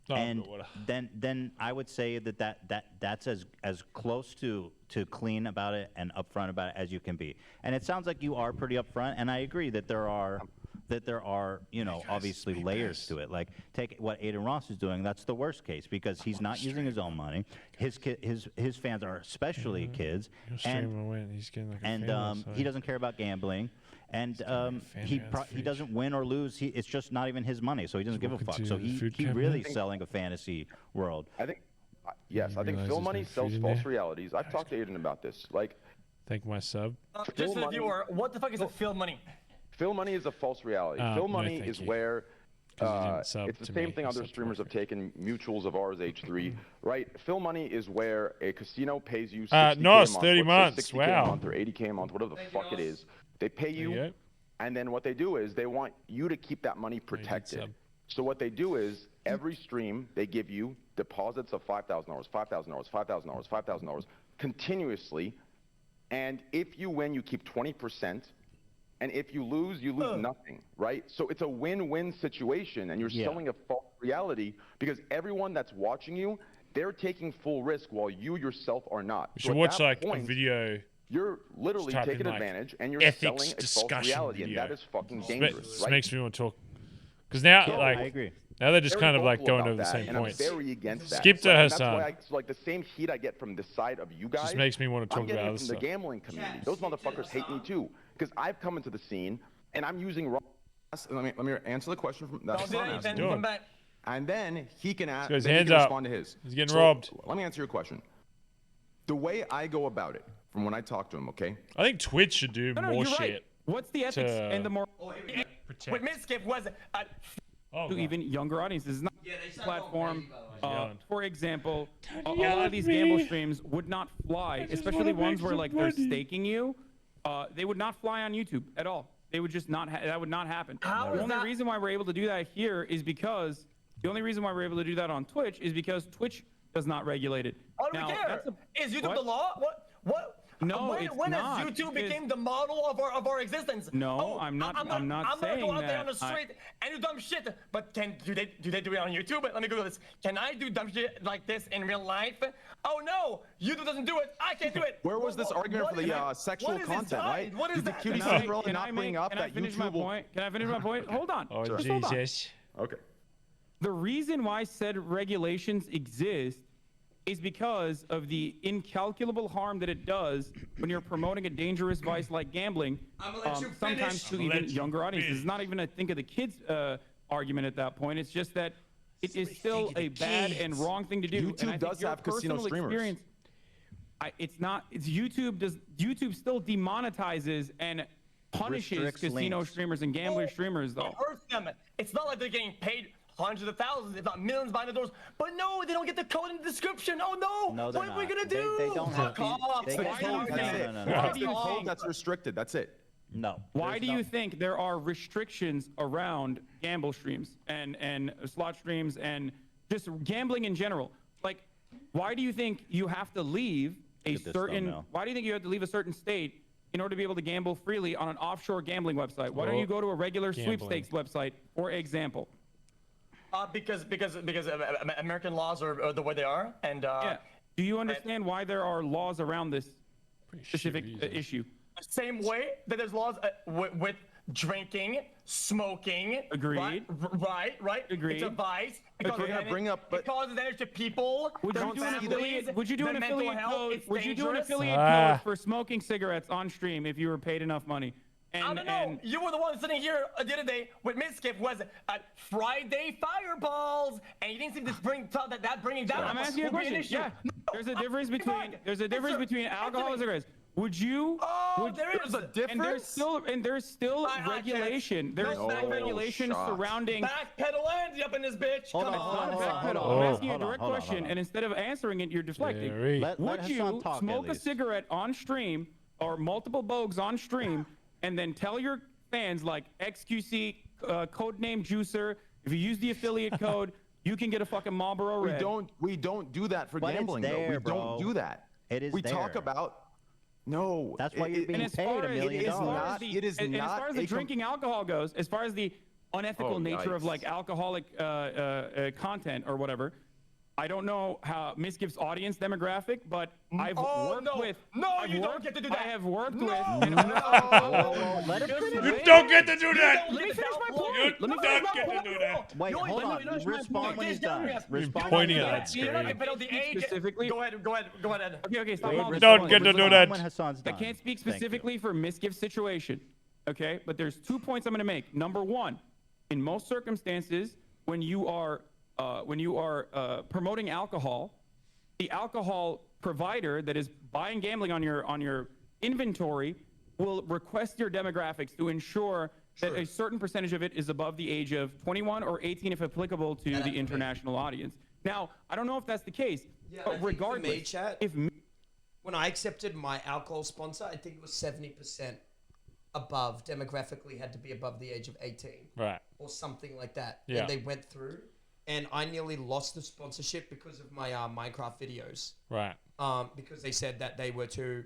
and then I would say that's as close to clean about it and upfront about it as you can be. And it sounds like you are pretty upfront, and I agree that there are obviously layers to it. Like take what Aiden Ross is doing. That's the worst case because he's not using his own money. His fans are especially kids, and he doesn't care about gambling. And he doesn't win or lose. It's just not even his money, so he doesn't give a fuck. So he really selling a fantasy world. I think, yes, I think Phil Money sells false realities. I've talked to Aiden about this. Like, thank my sub. Just for the viewer, what the fuck is a Phil Money? Phil Money is a false reality. Phil Money is where it's the same thing other streamers have taken, mutuals of ours, H3, right? Phil Money is where a casino pays you 60K Nos, a month, 30 months, 60K wow. a month or 80K a month, whatever the fuck it is. They pay you, and then what they do is they want you to keep that money protected. So what they do is every stream they give you deposits of $5,000, $5,000, $5,000, $5,000 continuously, and if you win, you keep 20%. And if you lose nothing, right? So it's a win-win situation, and you're selling a false reality because everyone that's watching you, they're taking full risk while you yourself are not. You should watch like a video. You're literally taking advantage, and you're selling a false reality, and that is fucking dangerous, This right? makes me want to talk, because now I agree. Now they're just kind of like going about over the that, same and points. I'm very against that. Skip to And her that's son. why so like the same heat I get from the side of you guys Just makes me want to talk I'm getting about it other from the stuff. gambling community. Those motherfuckers hate me too because I've come into the scene and I'm using wrong. Let me answer the question from that. And then he can ask. His then he hands can up. respond to his. He's getting robbed. Let me answer your question. The way I go about it, from when I talk to him, okay? I think Twitch should do more you're shit. right. What's the ethics and the moral? What Midskip was to even younger audiences. It's not a platform. For example, a lot of these gamble streams would not fly, especially ones where like they're staking you. They would not fly on YouTube at all. They would just not. That would not happen. The only reason why we're able to do that here is because the only reason why we're able to do that on Twitch is because Twitch does not regulate it. I don't care. Is YouTube the law? What? No, it's when not, has YouTube because- became the model of our existence? No, I'm not saying I'm gonna go out there on the that. street and do dumb shit. But do they do it on YouTube? Let me Google this. Can I do dumb shit like this in real life? Oh no, YouTube doesn't do it. I can't do it. Where was this argument for the sexual content, right? What is Did the that? cutie syndrome not bring up that YouTube will... Can I finish my point? Hold on. Oh, Just hold on. Jesus. Okay. The reason why said regulations exist is because of the incalculable harm that it does when you're promoting a dangerous vice like gambling, sometimes to even younger audiences. It's not even a think of the kids argument at that point. It's just that it is still a bad and wrong thing to do. YouTube does have casino streamers. It's not. It's YouTube. YouTube still demonetizes and punishes restricts casino links. streamers and gambling streamers, though. It hurts them. It's not like they're getting paid hundreds of thousands, if not millions behind the doors. But no, they don't get the code in the description. Oh no! No, they're what are we not. gonna do? They don't have Fuck off. they It's get hard. told. That's No, it. no, no, Why no. do you Code think? that's restricted. That's it. No. Why do you think there are restrictions around gamble streams and slot streams and just gambling in general? Like, why do you think you have to leave a Get this certain? thumbnail. Why do you think you have to leave a certain state in order to be able to gamble freely on an offshore gambling website? Why don't Well, you go to a regular gambling. sweepstakes website, for example? Because American laws are the way they are, and Yeah. Do you understand why there are laws around this specific issue? same way that there's laws with drinking, smoking. Agreed. Right. Agreed. It's a vice. If we're gonna bring up, it causes damage to people. Would you their do an families, affiliate? Would you do their an mental affiliate health. code? It's Would you do an dangerous. affiliate Ah. code for smoking cigarettes on stream if you were paid enough money? And, I don't know. and You were the one sitting here the other day with Miskip was Friday fireballs, and you didn't seem to thought that bringing down. I'm asking you a would be an question. issue. Yeah. No, There's a difference come between on. there's a difference Answer- between answer alcohol me. and cigarettes. Would you? Oh, would, there is a And there's difference? still I can't. regulation. There's No still backpedal regulation shot. surrounding. Backpedal Andy up in this bitch. Hold Come on, It's hold not a on, backpedal. hold on. I'm asking you a Hold on, direct hold on, question, hold on. and instead of answering it, you're deflecting. Jerry. Let Would Hassan you talk at smoke a least. cigarette on stream or multiple bogues on stream and then tell your fans like XQC, codename Juicer, if you use the affiliate code, you can get a fucking Marlboro Red. We don't do that for But it's gambling there, though. We bro. don't do that. It is We talk there. about no. That's why you're being And as paid far $1 as, million. as far as not- the, it is and as not far as the a com- drinking alcohol goes, as far as the unethical Oh, nature of yikes. like alcoholic content or whatever, I don't know how Miskip's audience demographic, but I've worked with. No, I've you don't worked- get to do that. I have worked No. with. Let him finish. You don't get to do that. Let me finish my point. You Let me don't finish my get to point. do that. Wait, No, hold no, on. no, no, Respond when he's done. You're Respond pointing when at he's that done. You're not screen. gonna the age. Specifically- Go ahead. Okay, stop. Wait, Mom. You don't get to respond do that. when Hassan's I done. can't speak Thank you. specifically for Miskip's situation, okay? But there's 2 points I'm going to make. Number one, in most circumstances, when you are promoting alcohol, the alcohol provider that is buying gambling on your inventory will request your demographics to ensure that a certain percentage of it is above the age of 21 or 18 if applicable to the international audience. Now, I don't know if that's the case, but regardless, for me, chat, if when I accepted my alcohol sponsor, I think it was 70% above, demographically had to be above the age of 18. Right. Or something like that. Yeah. And they went through, and I nearly lost the sponsorship because of my Minecraft videos. Right. Because they said that they were too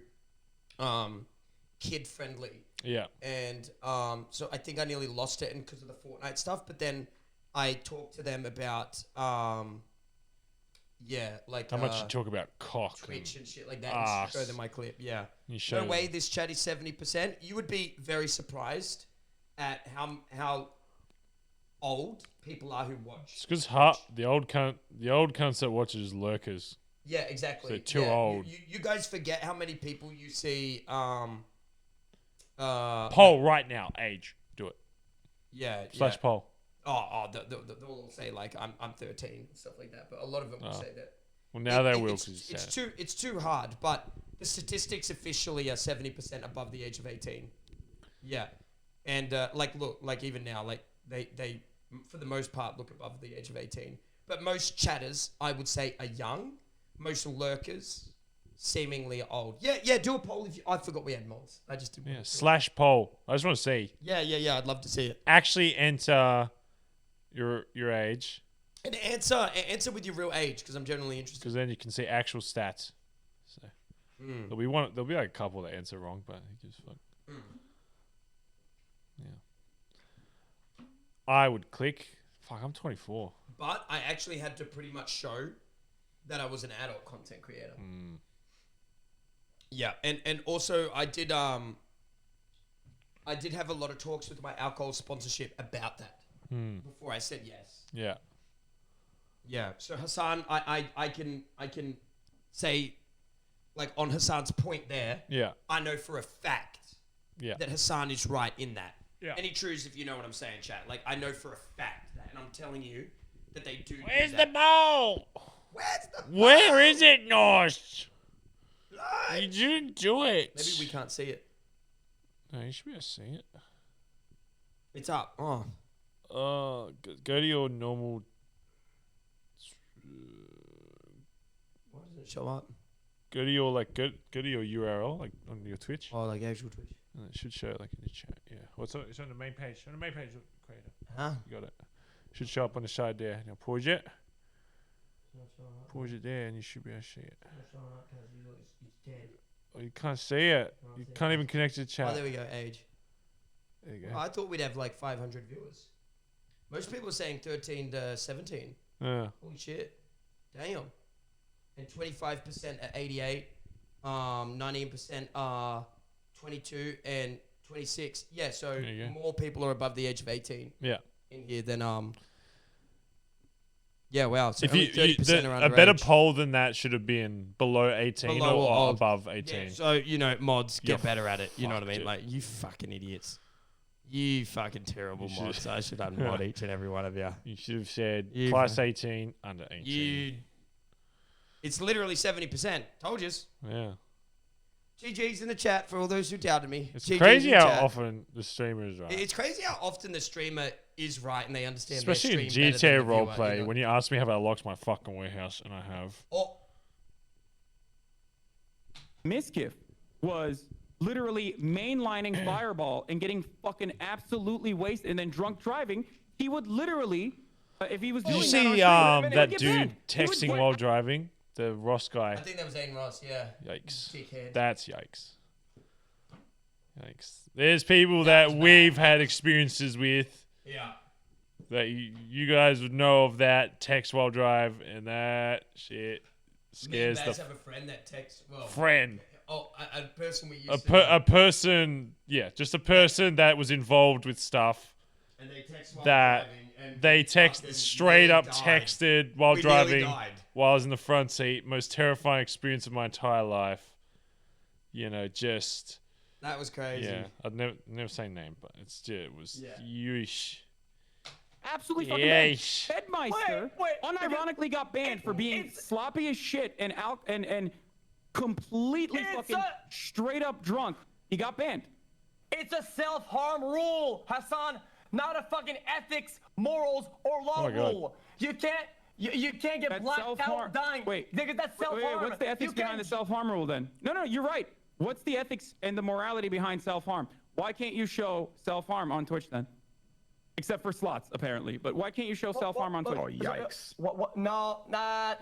kid-friendly. Yeah. And so I think I nearly lost it because of the Fortnite stuff. But then I talked to them about, like How much you talk about cock? Twitch and shit like that. ass. And show them my clip. Yeah. You show No way them. this chat is 70%. You would be very surprised at how old people are who watch. It's because the old cunts that watch is lurkers. Yeah, exactly. So too Yeah, old. You guys forget how many people you see. Poll right now. Age. Do it. Yeah. Slash yeah. poll. They'll all say like I'm 13 and stuff like that, but a lot of them will say that. Well, now they will. It's too hard, but the statistics officially are 70% above the age of 18. Yeah, and look, even now, like they for the most part look above the age of 18. But most chatters, I would say, are young. Most lurkers, seemingly old. Yeah. Do a poll if you. I forgot we had mods. I just did. Yeah. Slash poll. I just want to see. Yeah. I'd love to see it. Actually, enter your age, And answer with your real age, because I'm generally interested. because then you can see actual stats. So there'll be like a couple that answer wrong, but who gives a fuck? Yeah. I would click. Fuck, I'm 24. But I actually had to pretty much show that I was an adult content creator. Yeah, and also I did have a lot of talks with my alcohol sponsorship about that before I said yes. Yeah. Yeah. So Hassan, I can say, like on Hassan's point there. Yeah. I know for a fact. Yeah. That Hassan is right in that. Yeah. Any truths, if you know what I'm saying, chat. Like I know for a fact that, and I'm telling you that they do. Where's do the that. ball? Where's the ball? Where is it, Nosh? You didn't do it. Maybe we can't see it. No, you should be able to see it. It's up. Oh. Go to your normal. Why doesn't it show up? Go to your go to your URL like on your Twitch. Oh, like actual Twitch. And it should show it like in the chat. Yeah. It's on the main page. On the main page, Crayator. Huh? You got it. Should show up on the side there. Now pause it. Pause it there, and you should be able to see it. It's dead. Oh, you can't see it. You can't even connect to the chat. Oh, there we go. Age. There you go. Oh, I thought we'd have like 500 viewers. Most people are saying 13 to 17. Yeah. Holy shit. Damn. And 25% at 88. 19% are 22 and 26. Yeah, so more people are above the age of 18. Yeah. In here than Yeah, wow. So if only 30% are a better underage. poll than that should have been below 18 or above 18. Yeah, so, you know, mods, get You're better at it. You know what I mean? fucked, Like, you fucking idiots. You fucking terrible mods. I should unmod each and every one of you. You should have said You plus 18, under 18. It's literally 70%. Told yous. Yeah. GG's in the chat for all those who doubted me. It's GG's crazy in how chat. often the streamer is right. It's crazy how often the streamer is right and they understand Especially their in stream better GTA than the viewer, roleplay, you know? when you ask me have I locked my fucking warehouse, and I have. Oh. Miskiff was literally mainlining Fireball and getting fucking absolutely wasted and then drunk driving. He would literally, if he was Did you doing see that, on stream, that he'd get dude banned. He would texting get- while driving? The Ross guy. I think that was Aiden Ross, yeah. Yikes. Dickhead. That's yikes. Yikes. There's people that we've had experiences with. Yeah. That you guys would know of that text while drive, and that shit scares Me the and Baz have a friend that texts. Well, friend. Oh, a person we used A to. a person, yeah, just a person that was involved with stuff. And they text while that driving, and they text fucking straight nearly up died. texted while We nearly driving died. while I was in the front seat. Most terrifying experience of my entire life. You know, just That was crazy. yeah. I'd never say name, but it was Yeah. yeesh. Absolutely fucking banned. Yeesh. Bedmeister unironically got banned for being sloppy as shit and completely fucking straight up drunk. He got banned. It's a self-harm rule, Hassan, not a fucking ethics, morals, or law my God. rule. You can't get That's blacked self-harm. out dying. Wait, Nigga, that's wait, self-harm. what's the ethics You behind the can't- self-harm rule then? No, you're right. What's the ethics and the morality behind self-harm? Why can't you show self-harm on Twitch then? Except for slots, apparently. But why can't you show self-harm on Twitch? Oh, yikes. What? No, nah.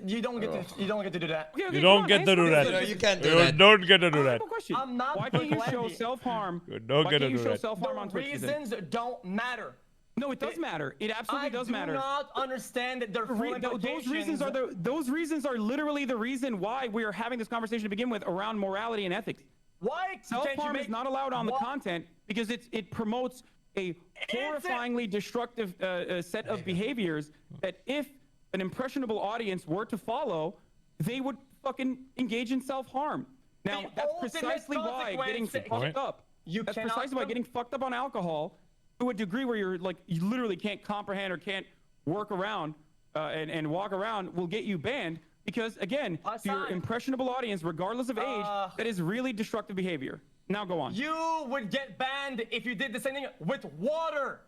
You don't get to do that. Okay, You don't get to do that. No, you can't do You that. don't get to do that. Question. I'm not Why can't you show plenty. self-harm? You don't Why get to can't you do show that. self-harm on The Twitch? you think? reasons don't matter. No, it does matter. It absolutely does matter. I do not understand that their full Those reasons are those reasons are literally the reason why we are having this conversation to begin with around morality and ethics. Why can't you Self-harm is make- not allowed on the Why- content because it promotes a horrifyingly destructive set of behaviors that if an impressionable audience were to follow, they would fucking engage in self-harm. Now, The that's ultimate precisely why getting consequence- fucked up. You That's cannot precisely why com- getting fucked up on alcohol to a degree where you're like you literally can't comprehend or can't work around and walk around will get you banned because again, to your Hassan. impressionable audience, regardless of age, that is really destructive behavior. Now go on. You would get banned if you did the same thing with water.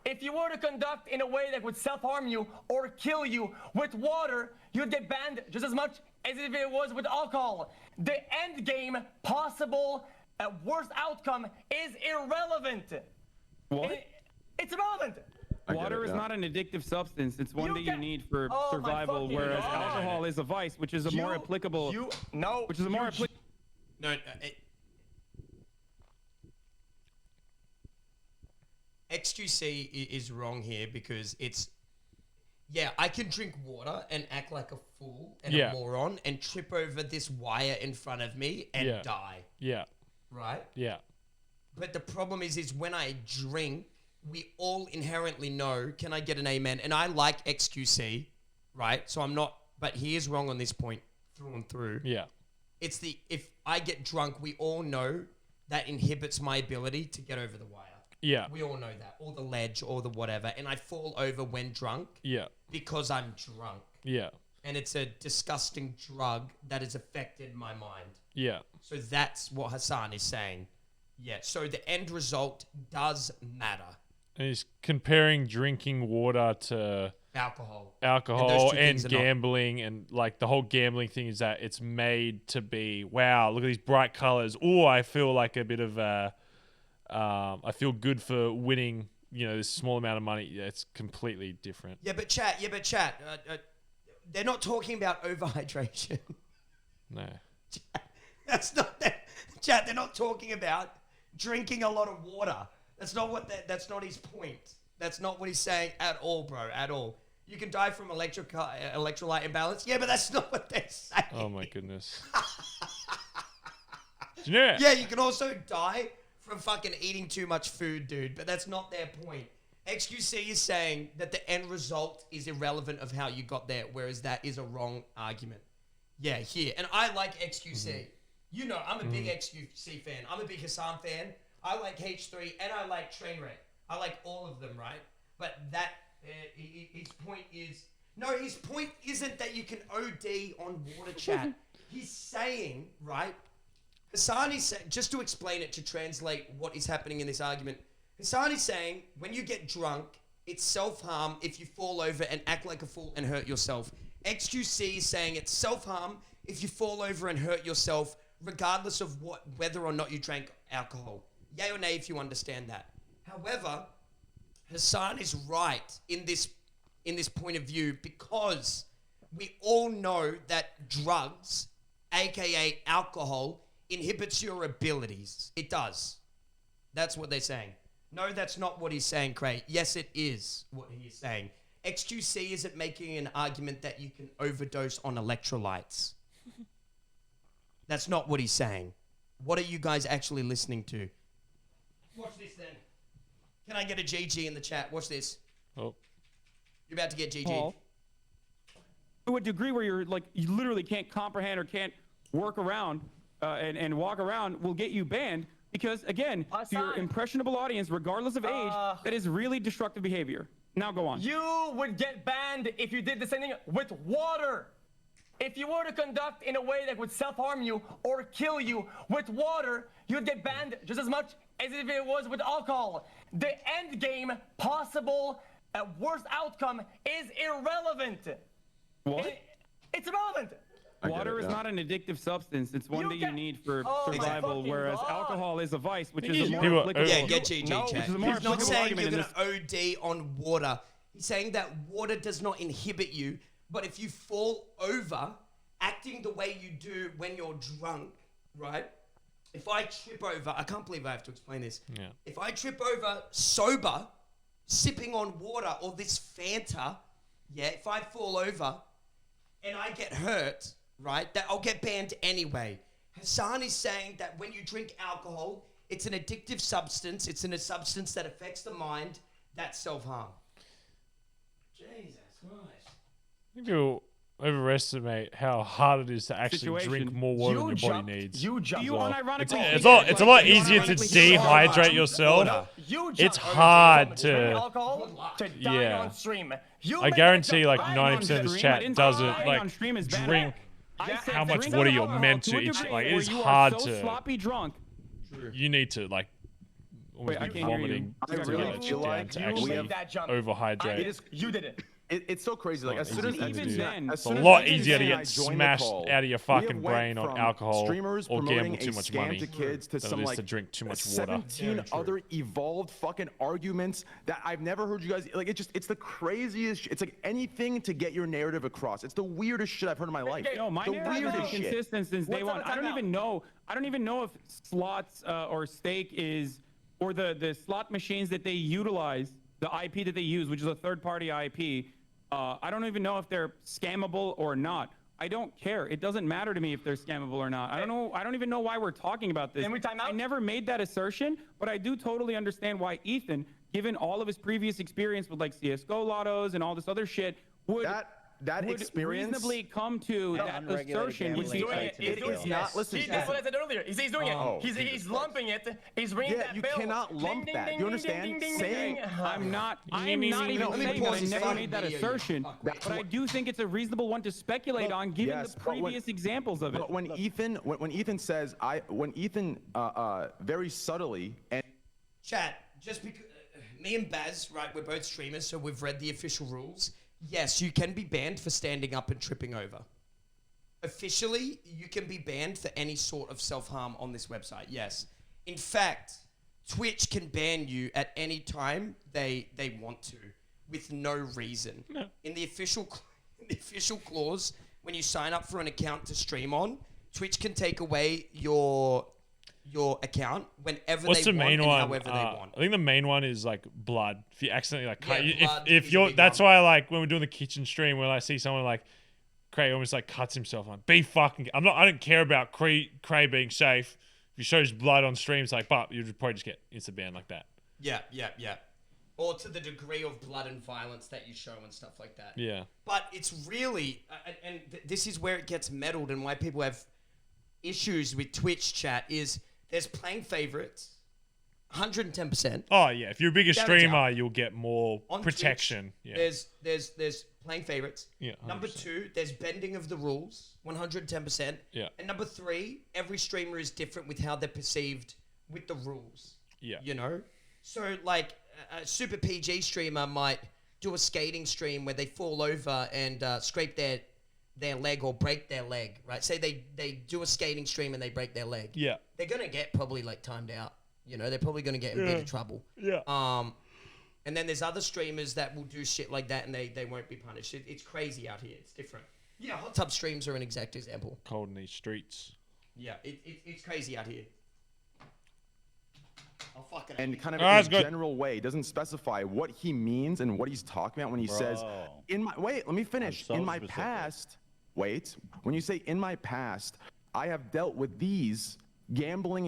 If you were to conduct in a way that would self-harm you or kill you with water, you'd get banned just as much as if it was with alcohol. The end game, possible worst outcome is irrelevant. What? It's irrelevant. Water is not an addictive substance. It's one that you need for Oh my survival, fucking whereas God. alcohol is a vice, which is a more applicable. Which is a more applicable. No, XQC is wrong here because it's... Yeah, I can drink water and act like a fool and Yeah. a moron and trip over this wire in front of me and die, Yeah. right? Yeah. But the problem is when I drink, we all inherently know, can I get an amen? And I like XQC, right? So I'm not, but he is wrong on this point through and through. Yeah. It's if I get drunk, we all know that inhibits my ability to get over the wire. Yeah. We all know that, or the ledge, or the whatever. And I fall over when drunk Yeah. because I'm drunk. Yeah. And it's a disgusting drug that has affected my mind. Yeah. So that's what Hassan is saying. Yeah, so the end result does matter. And he's comparing drinking water to Alcohol and gambling, and like the whole gambling thing is that it's made to be, wow, look at these bright colors. Oh, I feel like a bit of I feel good for winning, this small amount of money. Yeah, it's completely different. Yeah, but chat. They're not talking about overhydration. No. That's not that. Chat, they're not talking about drinking a lot of water. That's not his point. That's not what he's saying at all, bro, at all. You can die from electrolyte imbalance. Yeah, but that's not what they're saying. Oh my goodness. Yeah. Yeah, you can also die from fucking eating too much food, dude, but that's not their point. XQC is saying that the end result is irrelevant of how you got there, whereas that is a wrong argument. Yeah, here. And I like XQC. I'm a big XQC fan. I'm a big Hassan fan. I like H3 and I like Trainwreck. I like all of them, right? But that, his point is, no, his point isn't that you can OD on water, chat. He's saying, right? Hassan is saying, just to explain it, to translate what is happening in this argument, Hassan is saying, when you get drunk, it's self-harm if you fall over and act like a fool and hurt yourself. XQC is saying it's self-harm if you fall over and hurt yourself, regardless of whether or not you drank alcohol. Yay or nay if you understand that. However, Hassan is right in this point of view, because we all know that drugs, aka alcohol, inhibits your abilities. It does. That's what they're saying. No, that's not what he's saying, Cray. Yes, it is what he is saying. XQC isn't making an argument that you can overdose on electrolytes. That's not what he's saying. What are you guys actually listening to? Watch this then. Can I get a GG in the chat? Watch this. Oh. You're about to get GG. Paul, to a degree where you're like, you literally can't comprehend or can't work around and walk around will get you banned because, again, to your impressionable audience, regardless of age, that is really destructive behavior. Now go on. You would get banned if you did the same thing with water. If you were to conduct in a way that would self-harm you or kill you with water, you'd get banned just as much as if it was with alcohol. The end game possible worst outcome is irrelevant. What? It's irrelevant. Water is not an addictive substance. It's one that you need for survival, whereas alcohol is a vice, which is a more applicable. Yeah, get GG, chat. He's not saying you're going to OD on water. He's saying that water does not inhibit you, but if you fall over, acting the way you do when you're drunk, right? If I trip over, I can't believe I have to explain this. Yeah. If I trip over sober, sipping on water or this Fanta, if I fall over and I get hurt, right, that I'll get banned anyway. Hassan is saying that when you drink alcohol, it's an addictive substance. It's a substance that affects the mind. That's self-harm. Jesus Christ. I think you'll overestimate how hard it is to actually drink more water than your body needs. It's a lot easier to dehydrate yourself. It's hard to I guarantee like 90% of this chat doesn't like drink how much water you're meant to eat. Like it is hard to. Sloppy drunk. You need to like almost be vomiting to get that shit down to actually overhydrate. You did it. It's so crazy. Like as soon as it's a lot easier to get smashed out of your fucking brain on alcohol or gamble too much money to kids to than some it is like to drink too much water. 17 other evolved fucking arguments that I've never heard you guys like. It's the craziest. It's like anything to get your narrative across. It's the weirdest shit I've heard in my life. No, my narrative is consistent since day one. I don't even know if slots or stake is or the slot machines that they utilize, the IP that they use, which is a third-party IP. I don't even know if they're scammable or not. I don't care. It doesn't matter to me if they're scammable or not. I don't know. I don't even know why we're talking about this. Can we time out? I never made that assertion, but I do totally understand why Ethan, given all of his previous experience with like CS:GO lottos and all this other shit, would would experience reasonably come to that unregulated assertion would gambling be doing like, it. He's doing it's it. not. Listen, That's what I said earlier. He's doing it. He's lumping it. He's ringing yeah, that you bell. cannot lump Ding, that. ding, You ding, understand? ding, ding, ding, Saying ding. I'm not Let even me saying that pause I this never fucking made that video, you assertion, That's but I what- do think it's a reasonable one to speculate on given yes, the but when- previous examples of it. But when Ethan says when Ethan very subtly and Chat, just because me and Baz, right, we're both streamers, so we've read the official rules. Yes, you can be banned for standing up and tripping over. Officially, you can be banned for any sort of self-harm on this website, yes. In fact, Twitch can ban you at any time they want to, with no reason. No. In the official clause, when you sign up for an account to stream on, Twitch can take away your account whenever What's they the want main and one? however they want. I think the main one is like blood. If you accidentally like cut, Yeah, blood if is a you're, big that's one. why like when we're doing the kitchen stream, when I see someone like Cray almost like cuts himself on, be fucking. I don't care about Cray being safe. If he shows blood on stream, it's like, but you'd probably just get instant ban like that. Yeah. Or to the degree of blood and violence that you show and stuff like that. Yeah. But it's really, this is where it gets meddled and why people have issues with Twitch chat is there's playing favorites, 110%. Oh yeah, if you're a bigger Without a doubt. streamer, you'll get more On protection. Twitch, Yeah. there's playing favorites. Yeah, Number 100%. 2, there's bending of the rules, 110%. Yeah. And number 3, every streamer is different with how they're perceived with the rules. Yeah. You know? So like a super PG streamer might do a skating stream where they fall over and scrape their leg or break their leg, right? Say they do a skating stream and they break their leg. Yeah. They're going to get probably like timed out. You know, they're probably going to get in bit of trouble. Yeah. And then there's other streamers that will do shit like that and they won't be punished. It's crazy out here. It's different. Yeah, hot tub streams are an exact example. Cold in these streets. Yeah, it's crazy out here. I'll fucking and kind of Oh, in that's a good. general way doesn't specify what he means and what he's talking about when he says Bro. in my let me finish. so In my specific. past, when you say in my past, I have dealt with these gambling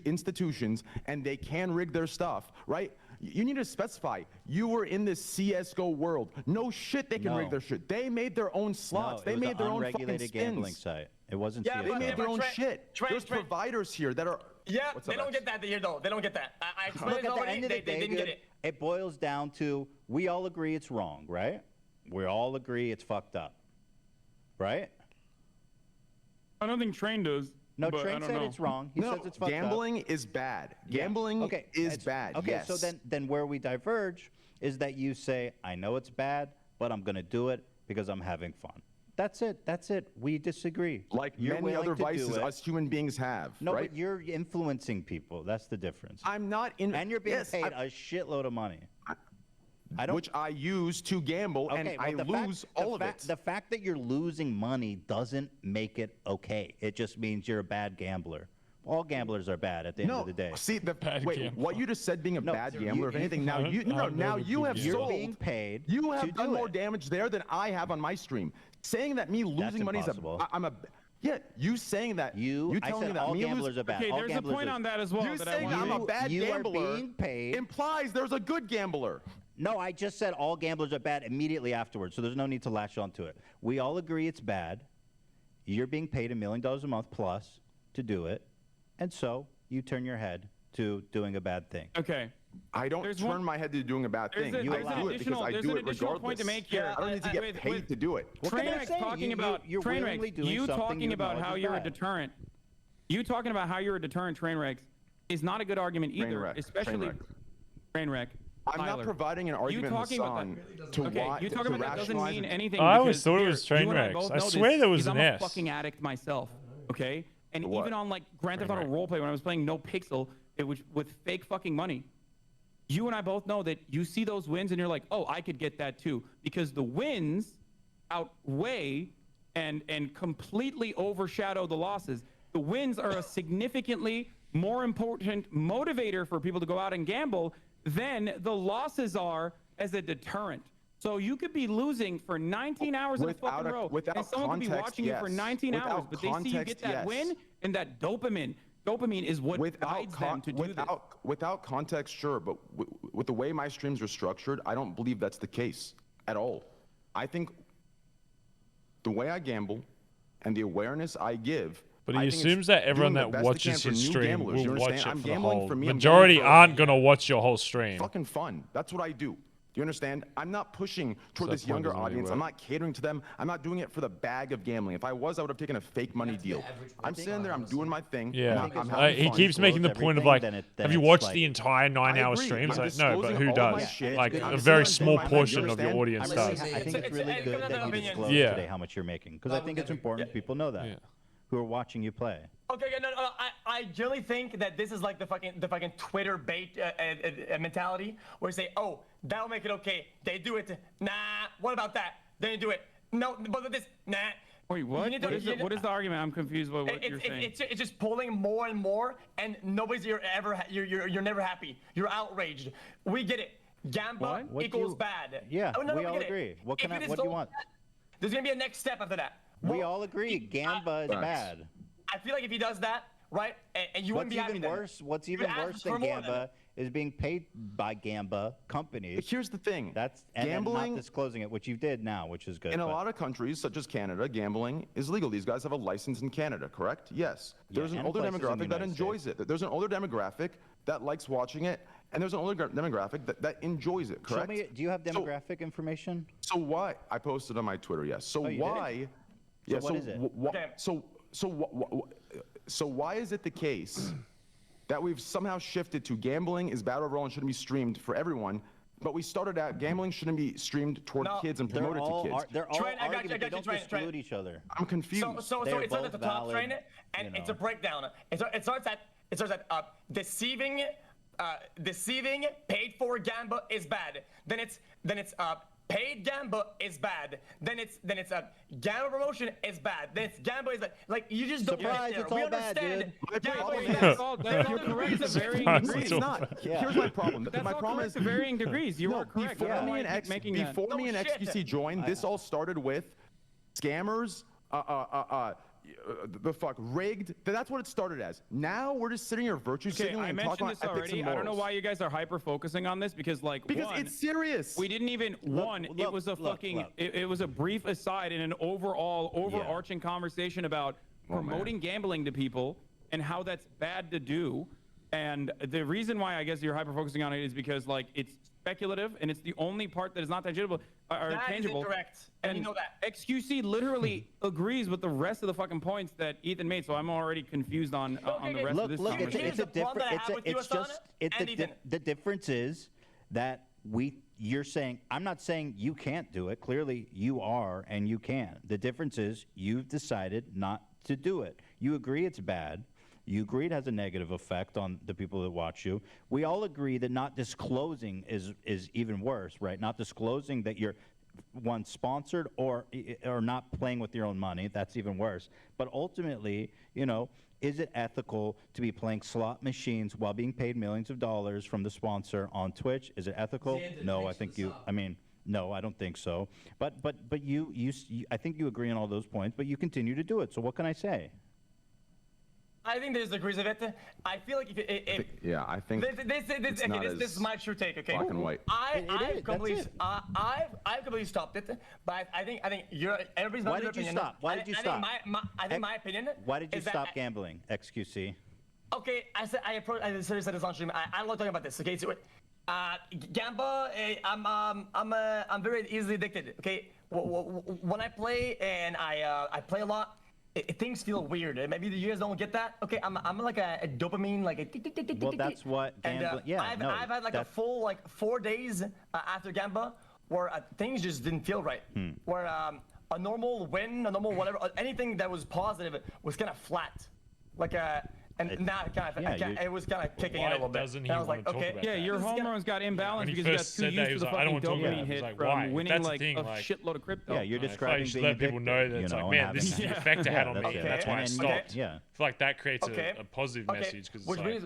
institutions and they can rig their stuff, right? You need to specify. You were in this CS:GO world. No shit, they can No. rig their shit. They made their own slots. No, they it was made an their own fucking unregulated gambling spins. site. It wasn't Yeah, They CS:GO. made their own Trent- shit. Trent- There's Trent- providers here that are. Yeah, What's they up, don't Alex? get that here though. They don't get that. I explained Look, it at the already. end of the They day, didn't good, get it. it boils down to we all agree it's wrong, right? We all agree it's fucked up, right? I don't think Train does. No, but I Train don't said know. it's wrong. He No, says it's fucked gambling is bad. Yeah. Gambling Okay, is it's- bad. Okay, yes. so then where we diverge is that you say, I know it's bad, but I'm going to do it because I'm having fun. That's it. That's it. We disagree. like You're many willing other to do vices it. us human beings have, No, right? but you're influencing people. That's the difference. I'm not in. And you're being yes, paid I- a shitload of money. I don't. which I use to gamble, and Okay, I well, lose all of it. The fact that you're losing money doesn't make it okay. It just means you're a bad gambler. All gamblers are bad at the end No, of the day. see, wait, gambler. what you just said being a No, bad you- gambler, if you- anything, now you no, I've now never you been have gambler. You're sold. being paid You to have done do more it. damage there than I have on my stream. Saying that me losing money is impossible. I'm a. Yeah, you saying that. You, I telling said me that all me gamblers are bad. Okay, all there's a gamblers point are, on that as well You that I saying want I'm to a bad you are gambler being paid. implies there's a good gambler. No, I just said all gamblers are bad immediately afterwards, so there's no need to latch onto it. We all agree it's bad. You're being paid $1 million a month plus to do it, and so you turn your head to doing a bad thing. Okay. I don't There's turn one- my head to doing a bad There's thing. a- I there's an do it because additional- I there's do an it additional regardless. point to make here. I don't need to get with- paid with- to do it. What can I Trainwreck's say? talking about you're willingly doing you something talking you about know how is you're a bad. deterrent. You talking about how you're a deterrent, Trainwreck, is not a good argument either, Trainwreck, especially Trainwreck. Trainwreck. I'm not Tyler. providing an argument in the talking about sun that- to Okay, why you to talking about that doesn't rationalize mean it. anything. I always because thought it here, was you and I Trainwrecks. both I know swear this, there was because an I'm S. a fucking addict myself, okay? And What? even on like Grand Theft Auto Trainwreck. roleplay when I was playing No Pixel, it was with fake fucking money. You and I both know that you see those wins and you're like, oh, I could get that too, because the wins outweigh and completely overshadow the losses. The wins are a significantly more important motivator for people to go out and gamble than the losses are as a deterrent. So you could be losing for 19 hours in a Without fucking a- row, without and someone could be context, watching you for yes. 19 Without hours, but they see you context, get that yes. win and that dopamine. Dopamine is what guides them to do this. Without context, sure, but with the way my streams are structured, I don't believe that's the case at all. I think the way I gamble and the awareness I give. But I he think it's assumes that everyone doing the that best they can watches for his new stream gamblers, you will watch understand? it I'm for the gambling whole. for me, I'm Majority gambling for aren't gonna watch your whole stream. fucking fun. That's what I do. Do you understand? I'm not pushing toward that this point younger doesn't really audience. I'm work. not catering to them. I'm not doing it for the bag of gambling. If I was, I would have taken a fake money deal. I'm sitting there, I'm doing my thing. Yeah, I'm having he fun. keeps making the point of like, have you watched the entire 9-hour agree. stream? It's I'm like, no, but disclosing who all of my does? shit. Like I'm a sitting very there small saying my portion mind, of your you audience understand? does. I think it's really good that you disclosed Yeah. today how much you're making, because I think it's important people know that, who are watching you play. Okay, no, I generally think that this is like the fucking Twitter bait mentality, where you say, oh, that'll make it okay. They do it. Nah. What about that? They didn't do it. No, but with this, nah. Wait, what? You need to- What is you it? need- What is the argument? I'm confused by what you're saying. It's just pulling more and more, and nobody's you're never happy. You're outraged. We get it. Gamba What equals you- bad. Yeah, Oh, no, we we all get it. agree. What If can it I- is what do you so want? bad, there's gonna be a next step after that. We all agree. Gamba is Facts. bad. I feel like if he does that, right, and you wouldn't What's be happy even then. worse? What's You'd even ask worse for than more Gamba is being paid by Gamba companies. Here's the thing. That's and then gambling not disclosing it, which you did now, which is good. in a but- lot of countries, such as Canada, gambling is legal. These guys have a license in Canada, correct? Yes. There's an and older places in the demographic that United enjoys it. There's an older demographic that likes watching it, and there's an older demographic that enjoys it, Show correct? me. Do you have demographic information? So why? I posted on my Twitter, yes. So Oh, you did? why? Yeah. what is it? Okay. So why is it the case that we've somehow shifted to gambling is bad overall and shouldn't be streamed for everyone, but we started out gambling shouldn't be streamed toward No. kids and They're promoted all to kids? they're all Trent, I got you, arguing, I but they got you, don't Trent, exclude Trent. each other. I'm confused. So They're it starts at the both top, valid, Trent, and you it's a know. breakdown. It starts at deceiving, paid for gamba is bad. Then it's paid gamba is bad. Then it's gamba promotion is bad. Then it's gamba is bad. Like you just don't Surprise, get there. it's We all bad, understand. dude. Gamba problem is is- bad. You're correct to varying Surprise, degrees. It's not. Yeah. Here's my problem. That's my all problem correct is to varying degrees. You no, are correct. Before I don't know me why and you keep X, making that. before me and No shit. XQC joined, this all started with scammers, the fuck rigged. That's what it started as. Now we're just sitting here virtue Okay, signaling I and mentioned talking this about ethics already. and I don't know morals. why you guys are hyper focusing on this because, like, Because one, it's serious. we didn't even it look, was a look, fucking look. It was a brief aside in an overarching conversation about promoting gambling to people and how that's bad to do. And the reason why I guess you're hyper focusing on it is because like it's speculative and it's the only part that is not tangible or That is tangible. incorrect, and you know that. XQC literally agrees with the rest of the fucking points that Ethan made, so I'm already confused on the rest of Look, this look, conversation. it's a The problem different. that I have with you, It's Asana, just. and The difference is that you're saying. I'm not saying you can't do it. Clearly, you are, and you can. The difference is you've decided not to do it. You agree it's bad. You agree it has a negative effect on the people that watch you. We all agree that not disclosing is even worse, right? Not disclosing that you're one sponsored or not playing with your own money. That's even worse. But ultimately, you know, is it ethical to be playing slot machines while being paid millions of dollars from the sponsor on Twitch? Is it ethical? No, I think you. I mean, no, I don't think so. But you, I think you agree on all those points. But you continue to do it. So what can I say? I think there's degrees of it. I feel like if Yeah, I think this is my true take. Okay, black and white. I've completely stopped it, but I think everybody's. Why did you stop? Why did you stop? I think my opinion. Why did you is that stop gambling? XQC. Okay, I said this on stream. I love talking about this. Okay, so gamba, I'm very easily addicted. Okay, when I play and I play a lot. Things feel weird. Maybe you guys don't get that. Okay, I'm like a dopamine, like a tick, tick, tick, tick, Well, tick, that's tick. what gambling. Yeah, I've had like a that's- full 4 days after gamba where things just didn't feel right. Where a normal win, a normal whatever, anything that was positive was kind of flat. Like now it was kind of kicking in a little bit. doesn't he And I was wanna like, talk okay, about Yeah, that? your this is home gonna- runs got imbalanced When he because you got first too said that, used he to was the like, I don't fucking wanna talk about dopamine it. It was hit like, from why? winning That's the like thing, a like- shitload of crypto. Yeah, you're I feel like describing you should being let people know addicted, that it's you like, know, man, and this is having the that. effect it had on that's me, it. and that's why I And- stopped. Yeah. I feel like that creates Okay. a positive Okay, message because it's which like, means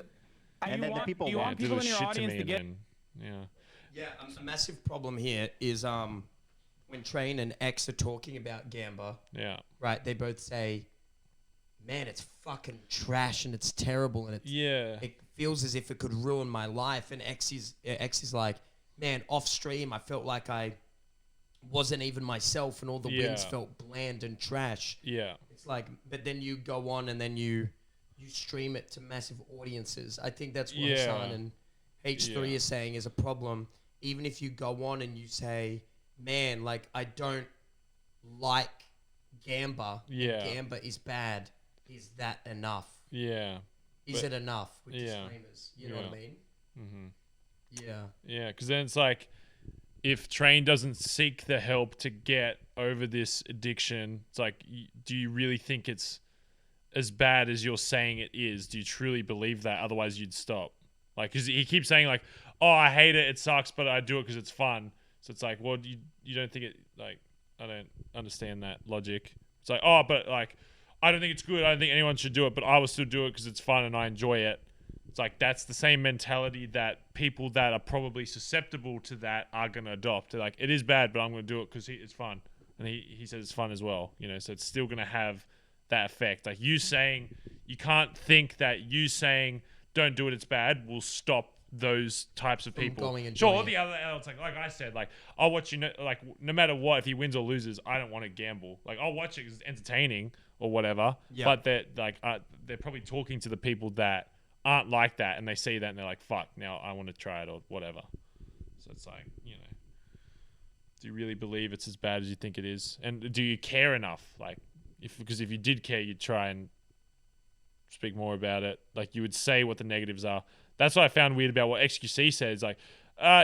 And then the people do you want want do people this in your shit to audience me, to get? and then, Yeah, a massive problem here is when Train and X are talking about Gamba, yeah. right? They both say, "Man, it's fucking trash and it's terrible and it feels as if it could ruin my life." And X is like, "Man, off stream, I felt like I wasn't even myself, and all the wins Yeah. felt bland and trash. Yeah. It's like, but then you go on and then you stream it to massive audiences. I think that's what Yeah. Hassan and H3 Yeah. is saying is a problem. Even if you go on and you say, man, like, I don't like Gamba. and Yeah. Gamba is bad. Is that enough? Yeah. Is But- it enough with yeah. disclaimers? You know what I Yeah. mean? Mm-hmm. Yeah. Yeah, because then it's like, if Train doesn't seek the help to get over this addiction, it's like, do you really think it's as bad as you're saying it is? Do you truly believe that? Otherwise, you'd stop. Like, because he keeps saying like, "Oh, I hate it. It sucks, but I do it because it's fun." So it's like, well, you don't think it like? I don't understand that logic. It's like, oh, but like, I don't think it's good. I don't think anyone should do it, but I will still do it because it's fun and I enjoy it. It's like, that's the same mentality that people that are probably susceptible to that are going to adopt. They're like, it is bad, but I'm going to do it because it's fun. And he says it's fun as well, you know, so it's still going to have that effect. Like, you saying, you can't think that you saying don't do it, it's bad, will stop those types of people. going and Sure, doing the other, it's like I said, like, I'll watch, like, no matter what, if he wins or loses, I don't want to gamble. Like, I'll watch it because it's entertaining or whatever. Yeah. But they're probably talking to the people that aren't like that, and they see that and they're like, fuck, now I want to try it or whatever. So it's like, you know, do you really believe it's as bad as you think it is? And do you care enough? Like, because if you did care, you'd try and speak more about it. Like, you would say what the negatives are. That's what I found weird about what XQC says. Like,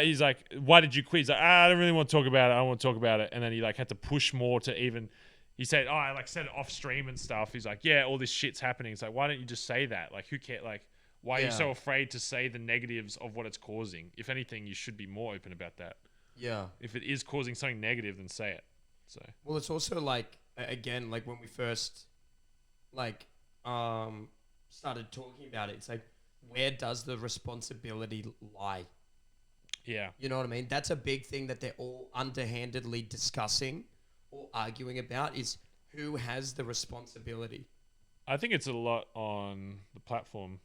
he's like, why did you quit? He's like, I don't really want to talk about it. I don't want to talk about it. And then he like had to push more to even. He said, I like said it off stream and stuff. He's like, yeah, all this shit's happening. It's like, why don't you just say that? Like, who cares? Like, why are you so afraid to say the negatives of what it's causing? If anything, you should be more open about that. Yeah. If it is causing something negative, then say it. So. Well, it's also like, again, like when we first like started talking about it, it's like, where does the responsibility lie? Yeah. You know what I mean? That's a big thing that they're all underhandedly discussing or arguing about, is who has the responsibility. I think it's a lot on the platform.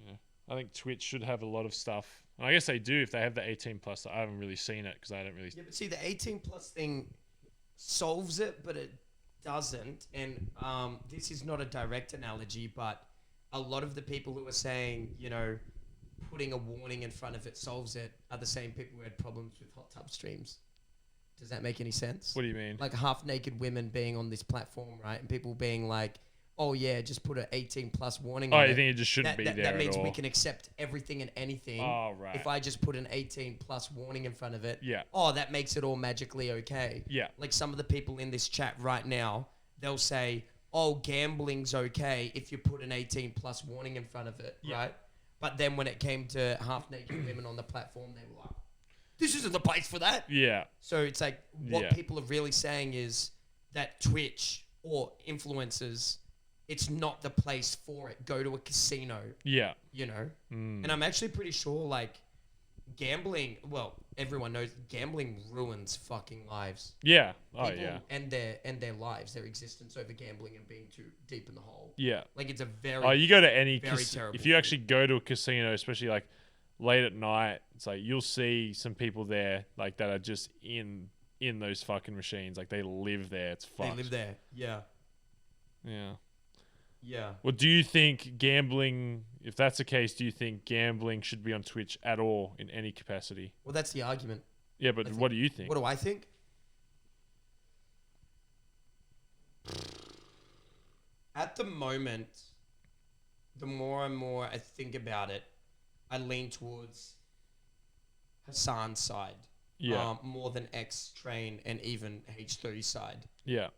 Yeah. I think Twitch should have a lot of stuff. And I guess they do if they have the 18 plus. I haven't really seen it because I don't really. Yeah, but see, the 18 plus thing solves it, but it doesn't. And this is not a direct analogy, but a lot of the people who are saying, you know, putting a warning in front of it solves it are the same people who had problems with hot tub streams. Does that make any sense? What do you mean? Like half naked women being on this platform, right? And people being like, oh yeah, just put an 18 plus warning on it. You think it just shouldn't be there That means at all? we can accept everything and anything. Oh, right. If I just put an 18 plus warning in front of it. Yeah. Oh, that makes it all magically okay. Yeah. Like some of the people in this chat right now, they'll say, oh, gambling's okay if you put an 18 plus warning in front of it, right? But then when it came to half naked women on the platform, they were like, this isn't the place for that. Yeah. So it's like what people are really saying is that Twitch or influencers, it's not the place for it. Go to a casino. Yeah. You know? And I'm actually pretty sure like gambling, well, everyone knows gambling ruins fucking lives. Yeah. Oh, People yeah. end their lives, their existence over gambling and being too deep in the hole. Yeah. Like it's a very Oh, you go to any very terrible if you actually go to a casino, especially like late at night, it's like you'll see some people there like that are just in those fucking machines. Like they live there. It's fucked. They live there. Yeah. Yeah. Yeah. Well, do you think gambling, if that's the case, do you think gambling should be on Twitch at all in any capacity? Well, that's the argument. Yeah, but what do you think? What do I think? At the moment, the more and more I think about it, I lean towards Hassan's side. Yeah. More than X Train and even H3's side. Yeah.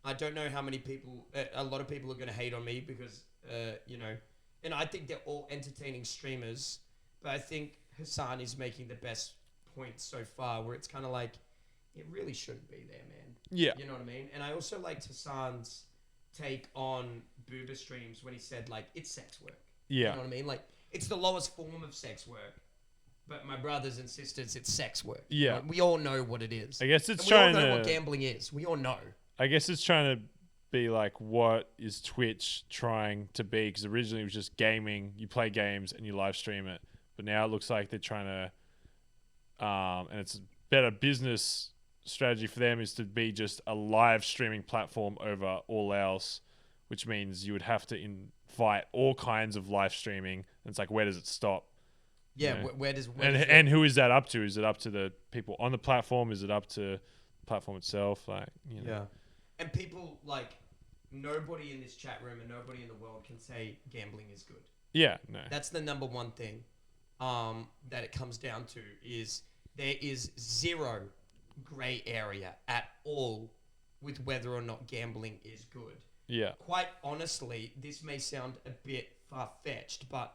I don't know how many people, a lot of people are going to hate on me because, you know, and I think they're all entertaining streamers, but I think Hassan is making the best point so far where it's kind of like, it really shouldn't be there, man. Yeah. You know what I mean? And I also liked Hassan's take on Booba streams when he said, like, it's sex work. Yeah. You know what I mean? Like, it's the lowest form of sex work. But my brothers and sisters, it's sex work. Yeah. Right? We all know what it is. I guess it's and trying we all know to what gambling is. We all know. I guess it's trying to be like, what is Twitch trying to be? Because originally it was just gaming. You play games and you live stream it. But now it looks like they're trying to, and it's better business strategy for them is to be just a live streaming platform over all else, which means you would have to invite all kinds of live streaming. And it's like, where does it stop? Yeah, You know? where does and who is that up to? Is it up to the people on the platform? Is it up to the platform itself? Like, you know. Yeah. And people, like, nobody in this chat room and nobody in the world can say gambling is good. Yeah, no. That's the number one thing that it comes down to is there is zero gray area at all with whether or not gambling is good. Yeah. Quite honestly, this may sound a bit far-fetched, but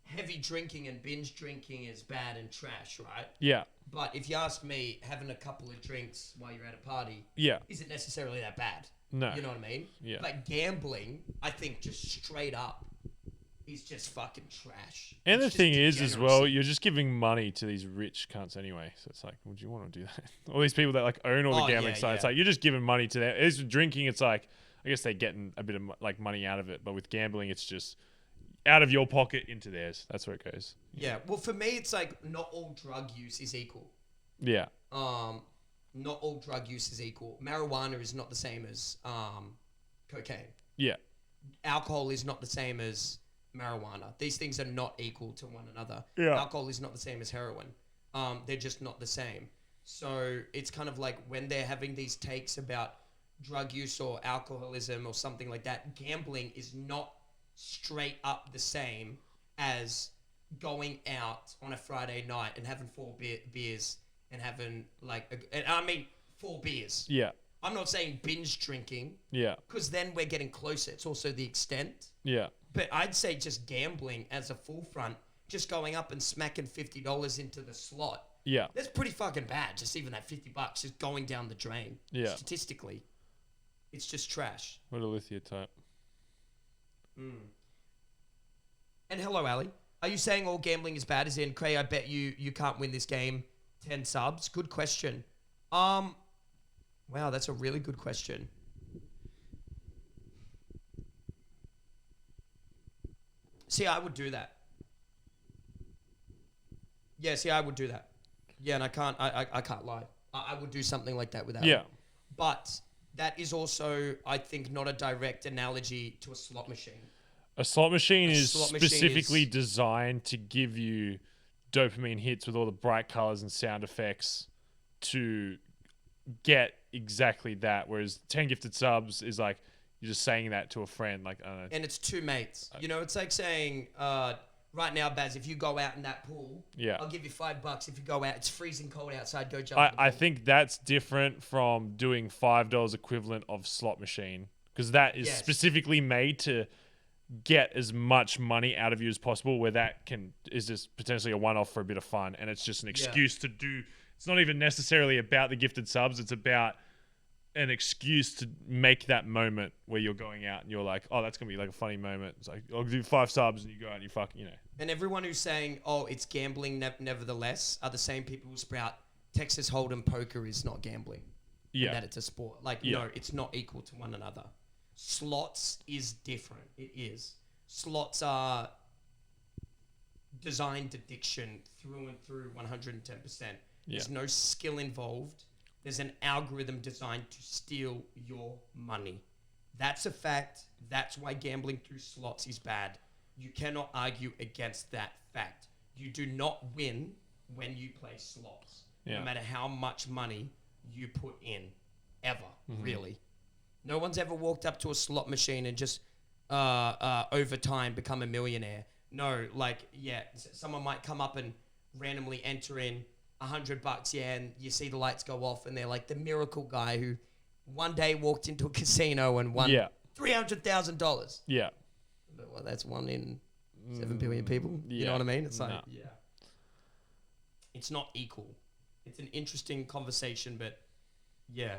heavy drinking and binge drinking is bad and trash, right? Yeah. But if you ask me, having a couple of drinks while you're at a party isn't necessarily that bad. No. You know what I mean? Yeah. But gambling, I think just straight up is just fucking trash. And It's the thing just is, as degeneracy. well, you're just giving money to these rich cunts anyway. So it's like, would you want to do that? All these people that like own all the Oh, gambling yeah, sites, yeah. like you're just giving money to them. It's drinking. It's like, I guess they're getting a bit of like money out of it, but with gambling, it's just out of your pocket into theirs. That's where it goes. Yeah. Well, for me, it's like not all drug use is equal. Yeah. Not all drug use is equal. Marijuana is not the same as cocaine. Yeah. Alcohol is not the same as marijuana. These things are not equal to one another. Yeah. Alcohol is not the same as heroin. They're just not the same. So it's kind of like when they're having these takes about drug use or alcoholism or something like that, gambling is not straight up the same as going out on a Friday night and having four beers and having like, and I mean 4 beers. Yeah. I'm not saying binge drinking. Yeah. Because then we're getting closer. It's also the extent. Yeah. But I'd say just gambling as a full front, just going up and smacking $50 into the slot. Yeah. That's pretty fucking bad. Just even that $50 just going down the drain. Yeah. Statistically, it's just trash. What a lithia type. And hello, Ali. Are you saying all gambling is bad? As in, Cray, I bet you can't win this game. 10 subs. Good question. Wow, that's a really good question. See, I would do that. Yeah, see, I would do that. Yeah, and I can't lie. I would do something like that without. Yeah. But that is also, I think, not a direct analogy to a slot machine. A slot machine is slot machine specifically is- designed to give you dopamine hits with all the bright colors and sound effects to get exactly that. Whereas 10 gifted subs is like you're just saying that to a friend. Like, I don't know. And it's two mates. You know, it's like saying, right now, Baz, if you go out in that pool, Yeah. I'll give you $5 if you go out. It's freezing cold outside. Go jump. in the I pool. think that's different from doing $5 equivalent of slot machine because that is Yes. specifically made to get as much money out of you as possible. Where that is just potentially a one-off for a bit of fun, and it's just an excuse to do. It's not even necessarily about the gifted subs. It's about an excuse to make that moment where you're going out and you're like, oh, that's gonna be like a funny moment. It's like, I'll do 5 subs, and you go out and you fucking, you know. And everyone who's saying, oh, it's gambling nevertheless, are the same people who sprout Texas Hold'em poker is not gambling. Yeah. And that it's a sport. Like, Yeah. no, it's not equal to one another. Slots is different. It is. Slots are designed addiction through and through 110%. There's no skill involved. There's an algorithm designed to steal your money. That's a fact. That's why gambling through slots is bad. You cannot argue against that fact. You do not win when you play slots, Yeah. no matter how much money you put in, ever, really. No one's ever walked up to a slot machine and just over time become a millionaire. No, like, yeah, someone might come up and randomly enter in $100, yeah, and you see the lights go off and they're like the miracle guy who one day walked into a casino and won $300,000. Yeah. Well, that's 1 in 7 billion people. You yeah. know what I mean? It's like, No. yeah. It's not equal. It's an interesting conversation, but yeah.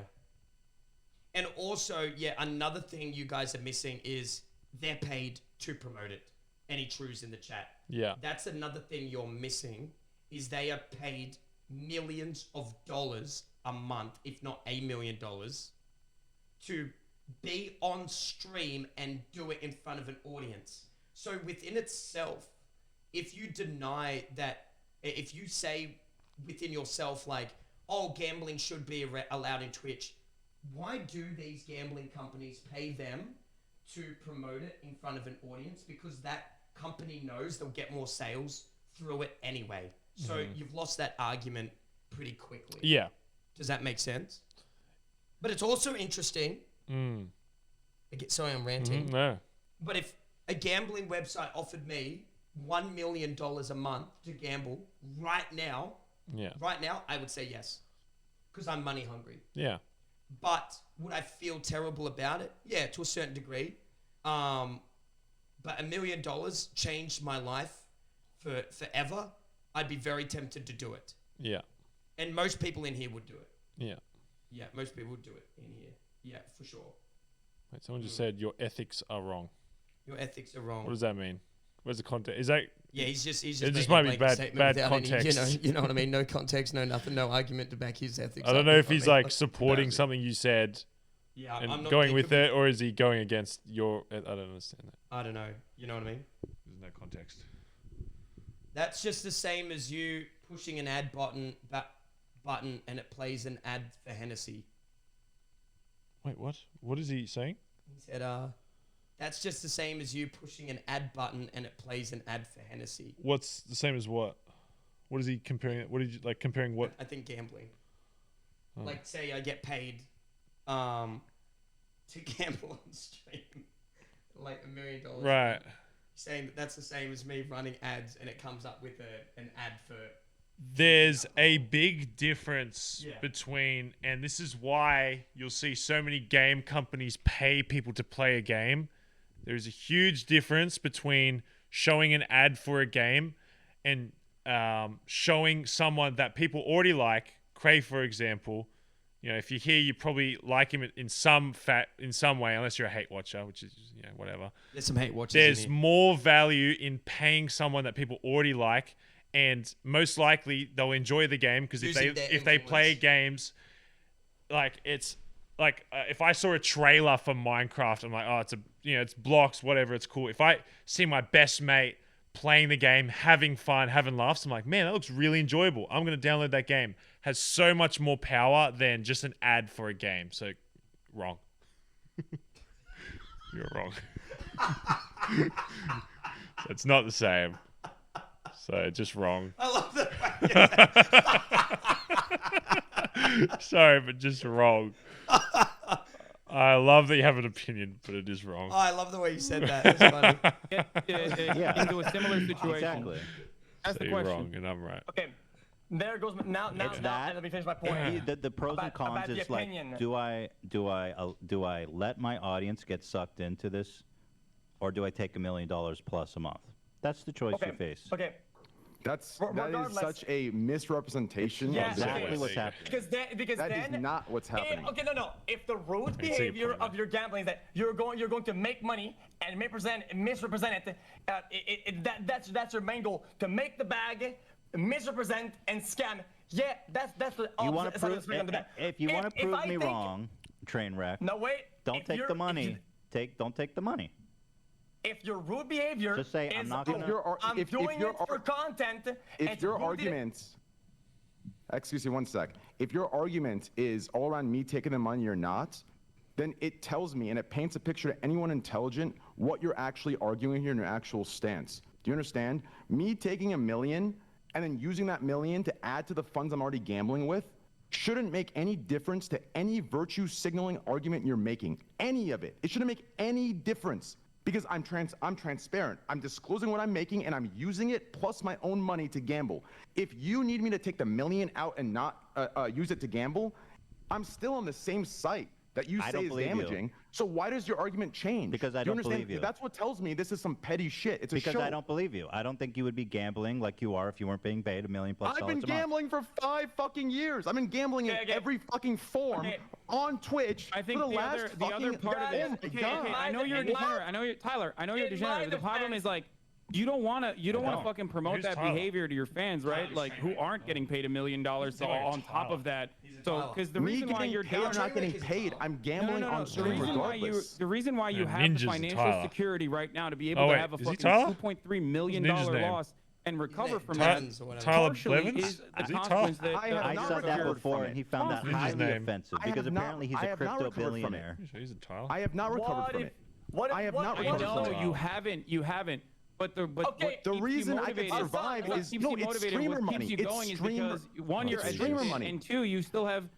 And also, yeah, another thing you guys are missing is they're paid to promote it. Any trues in the chat? Yeah. That's another thing you're missing is they are paid millions of dollars a month, if not $1 million, to be on stream and do it in front of an audience. So within itself, if you deny that, if you say within yourself, like, oh, gambling should be allowed in Twitch. Why do these gambling companies pay them to promote it in front of an audience? Because that company knows they'll get more sales through it anyway. So you've lost that argument pretty quickly. Yeah. Does that make sense? But it's also interesting. Sorry, I'm ranting. No. But if a gambling website offered me $1 million a month to gamble right now, I would say yes. Because I'm money hungry. Yeah. But would I feel terrible about it? Yeah, to a certain degree. But $1 million changed my life for forever. I'd be very tempted to do it. Yeah. And most people in here would do it. Yeah. Yeah, most people would do it in here. Yeah, for sure. Wait, someone just said your ethics are wrong. Your ethics are wrong. What does that mean? Where's the context? Is that? Yeah, he's just. It making just a might be blanket statement bad without any, context. you know what I mean? No context, no nothing, no argument to back his ethics. I don't up, know if I he's mean, like supporting something you said. Yeah, and I'm not going with thinking- it, or is he going against your? I don't understand that. I don't know. You know what I mean? There's no context. That's just the same as you pushing an ad button and it plays an ad for Hennessy. Wait, what? What is he saying? He said, that's just the same as you pushing an ad button and it plays an ad for Hennessy. What's the same as what? What is he comparing? What did you like comparing? What? I think gambling. Oh. Like, say I get paid to gamble on stream, like $1 million. Right. Saying that that's the same as me running ads and it comes up with an ad for. There's a big difference between, and this is why you'll see so many game companies pay people to play a game. There's a huge difference between showing an ad for a game and showing someone that people already like. Cray, for example, you know, if you're here, you probably like him in some way, unless you're a hate watcher, which is, you know, whatever. There's some hate watchers. There's more value in paying someone that people already like. And most likely they'll enjoy the game because if they play games, like it's like if I saw a trailer for Minecraft, I'm like, oh, it's blocks, whatever, it's cool. If I see my best mate playing the game, having fun, having laughs, I'm like, man, that looks really enjoyable. I'm gonna download that game. Has so much more power than just an ad for a game. So wrong. You're wrong. It's not the same. So just wrong. I love that. Sorry, but just wrong. I love that you have an opinion, but it is wrong. Oh, I love the way you said that. That's funny. Into a similar situation. Exactly. That's So the you're question. wrong, and I'm right. Okay, there goes now. Let me finish my point. The pros and cons about the is like, opinion. do I let my audience get sucked into this, or do I take $1 million plus a month? That's the choice you face. Okay. That is Regardless- such a misrepresentation Yeah, of the Exactly choice. what's happening. Because That then is not what's happening. Okay, no. If the rude see your behavior point, of your gambling is that you're going to make money and misrepresent it, that's your main goal, to make the bag, misrepresent and scam. Yeah, that's what. You want to prove? If you want to prove me wrong, train wreck. No, wait. Don't take the money. Don't take the money. If your rude behavior Just say, is, I'm not gonna- I'm doing it for content. If your argument, excuse me one sec, if your argument is all around me taking the money or not, then it tells me and it paints a picture to anyone intelligent what you're actually arguing here in your actual stance. Do you understand? Me taking $1 million and then using that $1 million to add to the funds I'm already gambling with shouldn't make any difference to any virtue signaling argument you're making. Any of it. It shouldn't make any difference. Because I'm transparent. I'm disclosing what I'm making and I'm using it plus my own money to gamble. If you need me to take the $1 million out and not use it to gamble, I'm still on the same site that you say is damaging. So why does your argument change? Because I Do don't believe you. That's what tells me this is some petty shit. It's a show. Because I don't believe you. I don't think you would be gambling like you are if you weren't being paid $1 million plus I've been a month. gambling for 5 fucking years. I've been gambling in every fucking form on Twitch I think for the the last other part of oh this. my God. Okay, I know you're a degenerate. I know you're Tyler. I know you're a degenerate. But the problem is like you don't want to fucking promote Who's that Tyler? behavior to your fans, right? Like who aren't getting paid $1 million so on top of that. So because the Me reason why getting you're paid or not getting paid, I'm gambling on stream regardless. The reason why you Yeah, have Ninja's the financial Tyler. security right now to be able Oh, to wait, have a is he fucking Tyler? $2.3 million Ninja's name. loss and recover from Tyler- that. Tyler partially Blevins? is the Is he Tyler? consequence that I not said that recovered before, from and he it. found that What's his highly name? offensive I because have not- apparently he's I a have not crypto recovered from it. billionaire. He's a Tyler. I have not recovered from it. I have not I recovered know from it. you haven't. But Okay. what The keeps you reason I can motivated- survive what is keeps no, you it's motivated, streamer what money. keeps you It's going is streamer- because one, you're it's streamer addicted, money. and two, you still have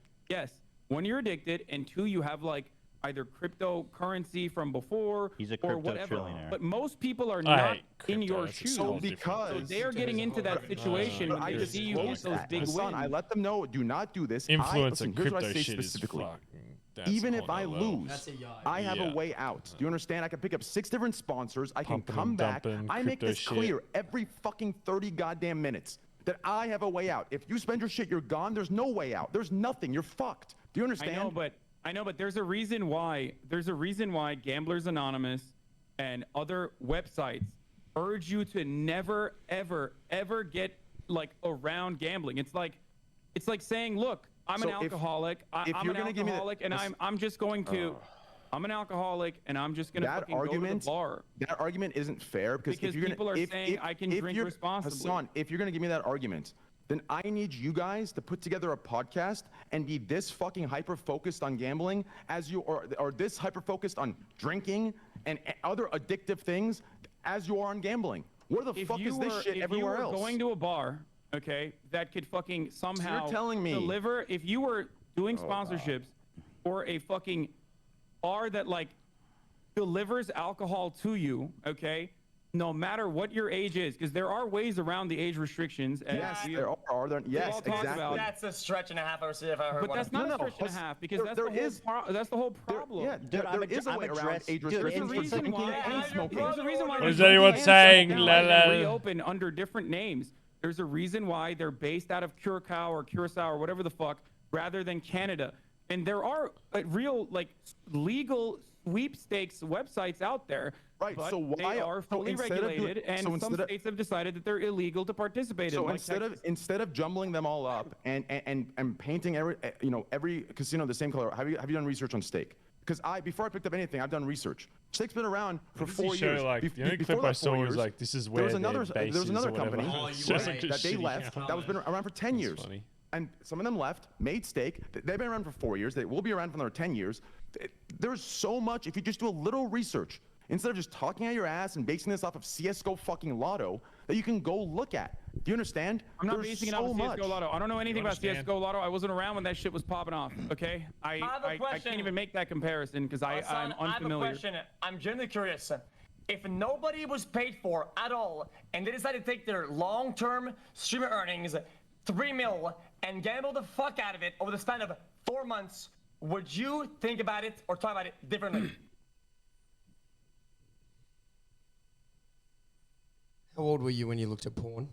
one, you're addicted, and two, you have like either cryptocurrency from before He's a or crypto whatever. trillionaire. But most people are I not hate in crypto, your that's a shoes. whole So different because- thing. They are getting into that situation when I they just see you get closed those that. big Hassan, wins. I let them know, do not do this. Influencer Listen, here's what crypto I say shit is specifically. fucking. That's Even a if I whole nother level. lose, That's a yard. I have Yeah. a way out. Do you understand? I can pick up 6 different sponsors. I can Pumping come and back. dumping I make crypto this shit. clear every fucking 30 goddamn minutes that I have a way out. If you spend your shit, you're gone. There's no way out. There's nothing. You're fucked. Do you understand? I know, but there's a reason why Gamblers Anonymous and other websites urge you to never, ever get like around gambling. It's like saying, look, I'm an So if alcoholic. you're I'm an gonna give me the- alcoholic, and I'm just going to. I'm an alcoholic, and I'm just gonna that fucking go to argument, the bar. that argument isn't fair because Because if you're people gonna, are saying I can drink you're- responsibly. Hassan, if you're gonna give me that argument, then I need you guys to put together a podcast and be this fucking hyper focused on gambling as you or this hyper focused on drinking and other addictive things as you are on gambling. Where the fuck is this shit everywhere if you were else? going to a bar, okay, that could fucking somehow telling me- deliver. If you were doing sponsorships for a fucking bar that like delivers alcohol to you, okay, no matter what your age is, because there are ways around the age restrictions. as Yes, we- there are. There, yes, all talked exactly. about. That's a stretch and a half, if I heard But one. that's not No, a no, stretch and a half because there- that's, there the whole is- that's the whole problem. Yeah, there is a way around age dude, There's a restrictions for reason drinking why. and smoking. There's a reason why. Is they're anyone shutting saying down la and la? reopen under different names? There's a reason why they're based out of Curacao or Curacao or whatever the fuck, rather than Canada. And there are real like legal sweepstakes websites out there. Right, But so why- they are so fully instead of doing- regulated, and so some instead of- states have decided that they're illegal to participate in. So like instead of jumbling them all up and painting every casino the same color, have you done research on Stake? Because before I picked up anything, I've done research. Stake's been around for What does he 4 show, years. like, Bef- the only before clip I that saw 4 was years, like, this is there where was their another base there was is another or whatever. company Oh, you that, right. that they Shitty left account. that was been around for 10 years. funny. And some of them left, made Stake. They've been around for 4 years. They will be around for another 10 years. There's so much. If you just do a little research, instead of just talking out your ass and basing this off of CSGO fucking Lotto, that you can go look at. Do you understand? I'm not There's basing it so off of much. CSGO Lotto. I don't know anything about understand? CSGO Lotto. I wasn't around when that shit was popping off. Okay, have a I question. can't even make that comparison because I'm Hassan, I have a unfamiliar. question. I'm genuinely curious. If nobody was paid for at all, and they decided to take their long-term streamer earnings, 3 mil, and gamble the fuck out of it over the span of 4 months, would you think about it or talk about it differently? How old were you when you looked at porn?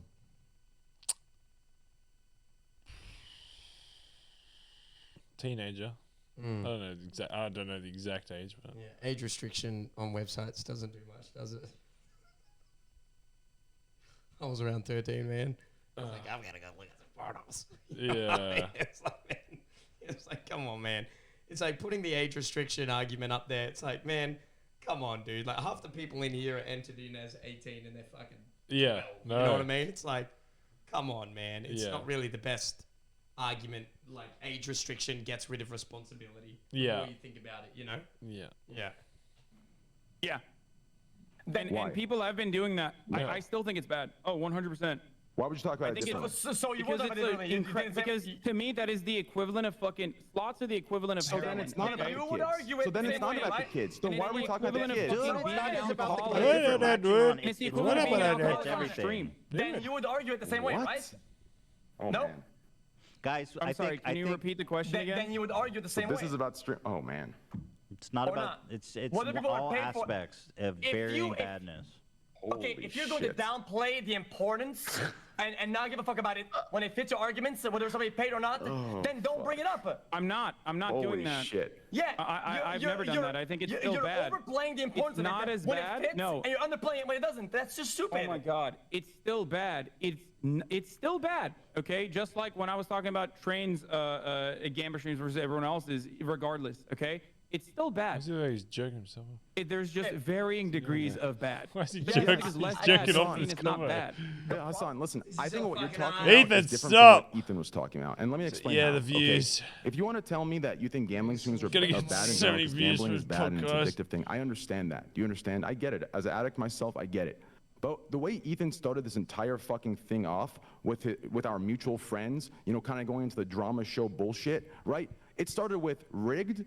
Teenager. I don't know the exact age, but Yeah, age restriction on websites doesn't do much, does it? I was around 13, man. I was like, I'm gonna go look at the pornos. yeah. It's like, come on, man. It's like putting the age restriction argument up there. It's like, man, come on, dude. Like half the people in here are entered in as 18 and they're fucking 12. Yeah, no. You know what I mean? It's like, come on, man. It's Yeah. not really the best argument. Like age restriction gets rid of responsibility. Yeah. The more you think about it, you know? Yeah. Yeah. Yeah. Why? And people have been doing that. Yeah. I still think it's bad. Oh, 100%. Why would you talk about it think it's- differently? So you Because, would it's have like because to me that is the equivalent of fucking slots are the equivalent of So heroin. then it's not okay? about the You kids. would argue it So then the it's same not way, about the right? kids. So And why it's are we the talking about the equivalent kids? of Dude, fucking being an being alcoholic alcoholic. is different. Yeah, Latching on And it's the is equivalent of being an different. alcoholic on Everything. stream. Then you would argue it the same way, What? right? Oh, No. man. Guys, I'm I sorry. think Can you repeat the question again? Then you would argue the same This way. is about stream. Oh man. it's not Or about not. it's Whether people are all paid for- aspects of If varying you- if- badness. Okay, Holy if you're going shit. to downplay the importance and not give a fuck about it when it fits your arguments, whether somebody paid or not, then don't bring it up. I'm not Holy doing that. shit. Yeah, I've never done that. I think it's still you're bad. overplaying the importance It's of not it as when bad. it fits, No. and you're underplaying it when it doesn't. That's just stupid. Oh my God, it's still bad. It's still bad. Okay, just like when I was talking about Train's gambler streams versus everyone else's, regardless. Okay, it's still bad. He's jerking himself off. There's just varying degrees of bad. Why is he Just jerking, because less he's bad jerking off doesn't mean this it's not cover? bad. Hey, Hassan, listen. I think what you're fucking talking high. about Ethan, is different stop. from what Ethan was talking about. And let me explain yeah, how, the okay? views. If you want to tell me that you think gambling streams are Gonna bad get in so general, many because views gambling for is this bad and it's an podcast. addictive thing, I understand that. Do you understand? I get it. As an addict myself, I get it. But the way Ethan started this entire fucking thing off with our mutual friends, you know, kind of going into the drama show bullshit, right? It started with rigged,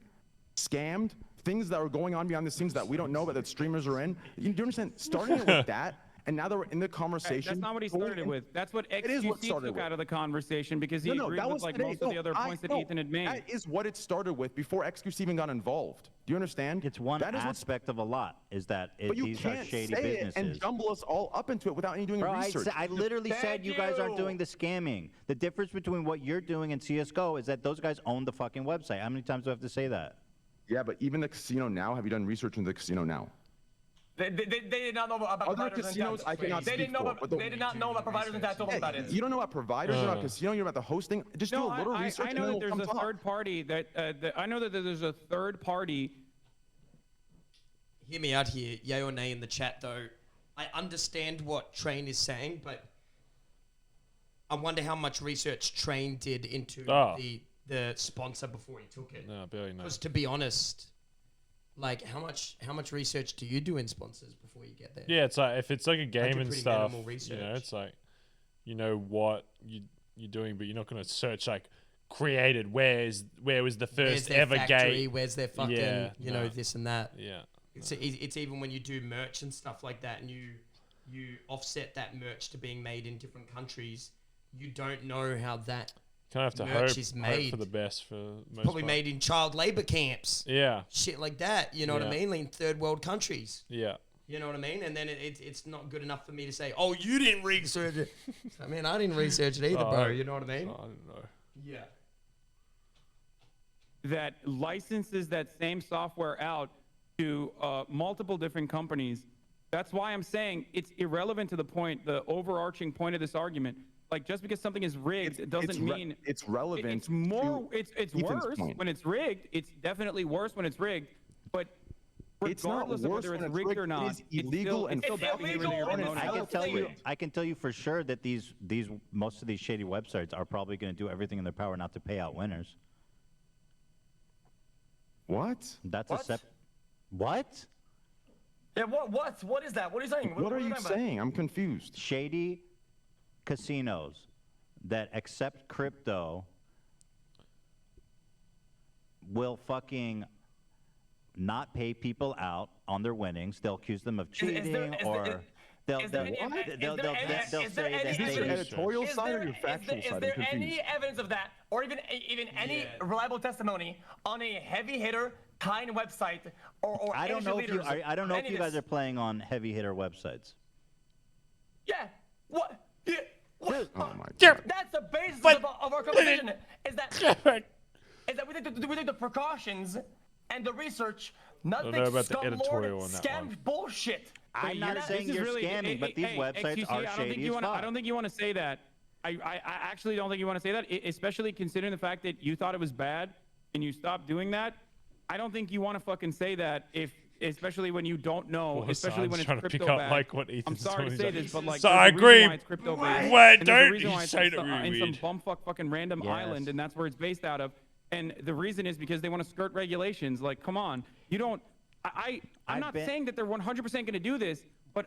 scammed, things that are going on behind the scenes that we don't know, but that streamers are in. Do you understand? Starting it with that, and now that we're in the conversation. That's not what he started with. That's what It is what XQC started took with. out of the conversation because he No, agreed that with was like today. most of the other points that Ethan had made. That is what it started with before XQC even got involved. Do you understand? It's one That is what's- aspect of a lot. Is that But you these are can't shady say businesses. it and jumble us all up into it without any doing Bro, research. I literally said you guys aren't doing the scamming. The difference between what you're doing and CS:GO is that those guys own the fucking website. How many times do I have to say that? Yeah, but even the casino now, have you done research into the casino now? They did not know about Other providers casinos, and I cannot they speak didn't know for, about, but the- they did not know about providers and told them about it. You don't know about providers, you know about casino, you know about the hosting. Just do a little research I and know then that we'll there's come a talk. third party I know that there's a third party. Hear me out here, yay or nay in the chat though. I understand what Train is saying, but I wonder how much research Train did into the sponsor before he took it. No, barely no. Because to be honest, like how much research do you do in sponsors before you get there? Yeah, it's like if it's like a I do game and pretty stuff, minimal you know, research. it's like you know what you're doing, but you're not gonna search like created. Where was the Where's first their ever factory? game? Where's their fucking you know this and that? Yeah. It's even when you do merch and stuff like that, and you offset that merch to being made in different countries. You don't know how that Kind of have to merch hope, is hope made. for the best for most Probably part. made in child labor camps. Yeah. Shit like that. You know what I Yeah. mean? Like in third world countries. Yeah. You know what I mean? And then it's not good enough for me to say, oh, you didn't research it. I mean, I didn't research it either, bro. You know what I mean? I don't know. Yeah. That licenses that same software out to multiple different companies. That's why I'm saying it's irrelevant to the point, the overarching point of this argument. Like just because something is rigged, it doesn't mean it's relevant. It's more. It's Ethan's worse point. when it's rigged. It's definitely worse when it's rigged. But It's not regardless of worse whether when it's it's rigged rigged, or it not, is illegal it's and still bad behavior that you're promoting. I can tell you for sure that these most of these shady websites are probably going to do everything in their power not to pay out winners. What? That's What? a step. What? Yeah, what is that? What are you saying? What are you talking about? saying? I'm confused. Shady casinos that accept crypto will fucking not pay people out on their winnings. They'll accuse them of cheating or they'll Is there any editorial side or your factual Is side? there I'm any confused. evidence of that, or even any reliable testimony on a heavy hitter kind website or I don't know if you leaders, I don't know or if any you of guys this? are playing on heavy hitter websites. Yeah. What? Yeah. What? Oh my God. That's the basis of our conversation. Is that we take the precautions and the research, not don't the know about the scumlord editorial on that scam one. bullshit. I'm not saying This is you're really- scamming, but these websites XQC, are I don't think shady you as wanna, I fuck. don't think you want to say that. I actually don't think you want to say that, especially considering the fact that you thought it was bad and you stopped doing that. I don't think you want to fucking say that especially when you don't know, Well, especially Hassan's when it's trying to crypto pick up, bad. like, what I'm Ethan's sorry to doing. say He's this, but like, So there's I a reason agree. why it's crypto based. Wait, and there's a don't reason you why it's say in to me, in some weed. bumfuck fucking random Yes. island, and that's where it's based out of. And the reason is because they want to skirt regulations. Like, come on, you don't. I'm I've not been- saying that they're 100% going to do this, but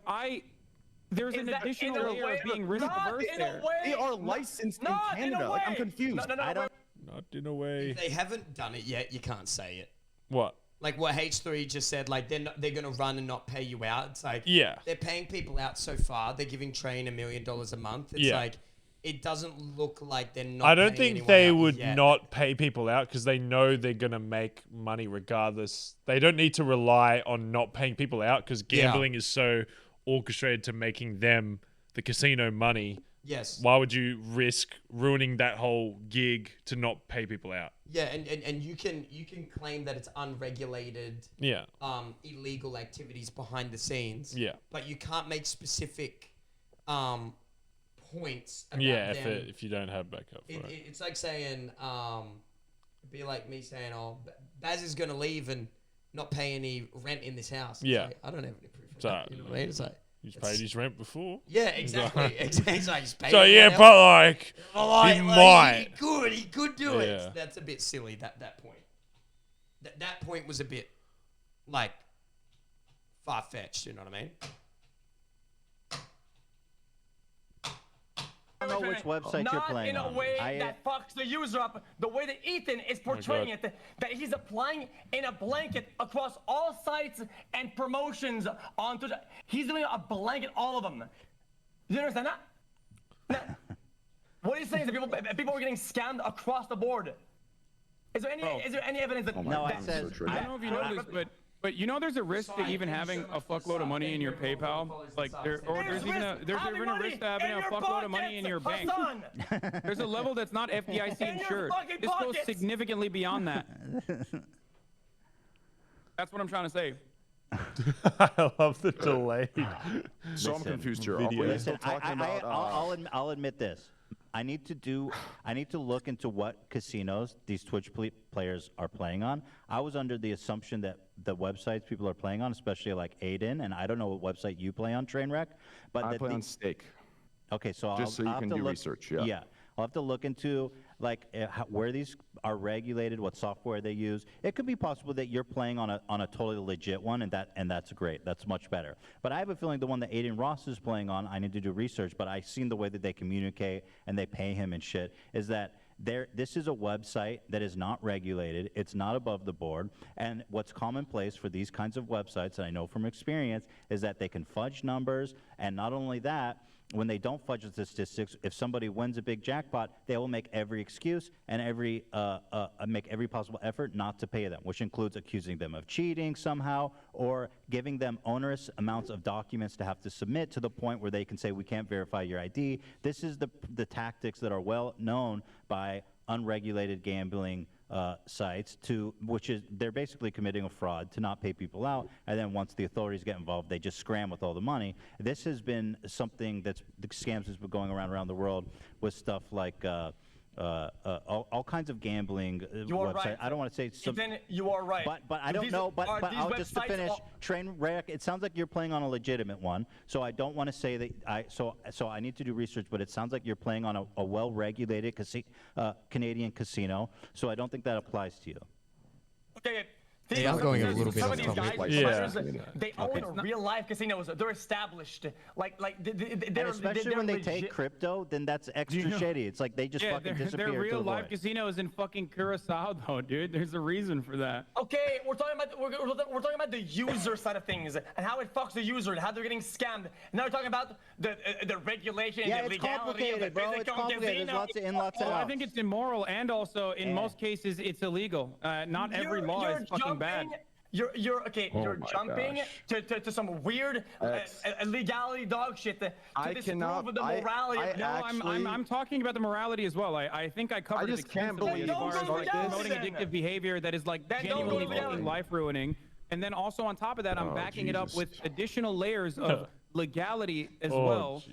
there's an additional in a layer way- of being risk not averse in a there. way- They are licensed in not in a Canada. Like, I'm way. confused. No, I don't. Not in a way. If they haven't done it yet, you can't say it. What? Like what H3 just said, like they're gonna run and not pay you out. It's like Yeah. they're paying people out so far. They're giving Train $1 million a month. It's Yeah. like it doesn't look like they're not. I don't paying think anyone they out would yet. not pay people out because they know they're going to make money regardless. They don't need to rely on not paying people out because gambling is so orchestrated to making them, the casino, money. Yes. Why would you risk ruining that whole gig to not pay people out? Yeah, and you can claim that it's unregulated, Yeah. illegal activities behind the scenes. Yeah. But you can't make specific points about Yeah, them. if you don't have backup for it. It's like saying, It'd be like me saying, "Oh, Baz is gonna leave and not pay any rent in this house." It's Yeah. like, I don't have any proof of So, that. You know what I mean? It's like he's paid his rent before. yeah, exactly. Exactly. It's like he's paid So his yeah, rent but out. like, Like, he like, might. He could do Yeah. it. That's a bit silly. That point. That point was a bit like far fetched. You know what I mean? I don't know which website you're playing Not on. in a way that fucks the user up. The way that Ethan is portraying it, that he's applying in a blanket across all sites and promotions on Twitter. He's doing a blanket, all of them. You understand that? Now, what he's saying is that people are getting scammed across the board. Is there any evidence that? No, I that, said. I don't know if you know this, but you know there's a risk to even having a fuckload of money in your PayPal, like there's even a risk to having a fuckload of money in your bank. There's a level that's not FDIC insured. This goes significantly beyond that. That's what I'm trying to say. I love the delay. So I'm confused here. Video. Listen, I'll admit this. I need to look into what casinos these Twitch players are playing on. I was under the assumption that the websites people are playing on, especially like Aiden, and I don't know what website you play on, Trainwreck, but I play on Stake. Okay, so Just so you can do research, yeah. Yeah, I'll have to look into like where these are regulated, what software they use. It could be possible that you're playing on a totally legit one, and that's great. That's much better. But I have a feeling the one that Aiden Ross is playing on, I need to do research. But I've seen the way that they communicate and they pay him and shit. Is that this is a website that is not regulated. It's not above the board. And what's commonplace for these kinds of websites, and I know from experience, is that they can fudge numbers. And not only that, when they don't fudge the statistics, if somebody wins a big jackpot, they will make every excuse and make every possible effort not to pay them, which includes accusing them of cheating somehow or giving them onerous amounts of documents to have to submit to the point where they can say, we can't verify your ID. This is the tactics that are well known by unregulated gambling sites, which is they're basically committing a fraud to not pay people out, and then once the authorities get involved, they just scram with all the money. This has been something the scams has been going around the world with stuff like all kinds of gambling websites. Right. I don't want to say Ethan, you are right. But I don't know. But I'll just to finish. Trainwreck. It sounds like you're playing on a legitimate one. So I don't want to say that. So I need to do research. But it sounds like you're playing on a well-regulated Canadian casino. So I don't think that applies to you. Okay. They are going a little bit some off of these topic. guys, they own real life casinos. They're established. They're especially when they take crypto, then that's extra shady. It's like they just fucking disappear. They're real life casinos in fucking Curacao, though, dude. There's a reason for that. Okay, we're talking about the user side of things and how it fucks the user and how they're getting scammed. Now we're talking about the regulation and the legality of the bro. It's complicated. There's lots of in, lots of outs. I think it's immoral, and also in most cases it's illegal. Not every law is fucking bad. You're jumping to some weird legality dog shit to disprove the morality. I'm talking about the morality as well. I think I covered it extensively as far as like promoting addictive behavior that is like genuinely fucking life ruining. And then also on top of that, I'm backing it up with additional layers of legality as well,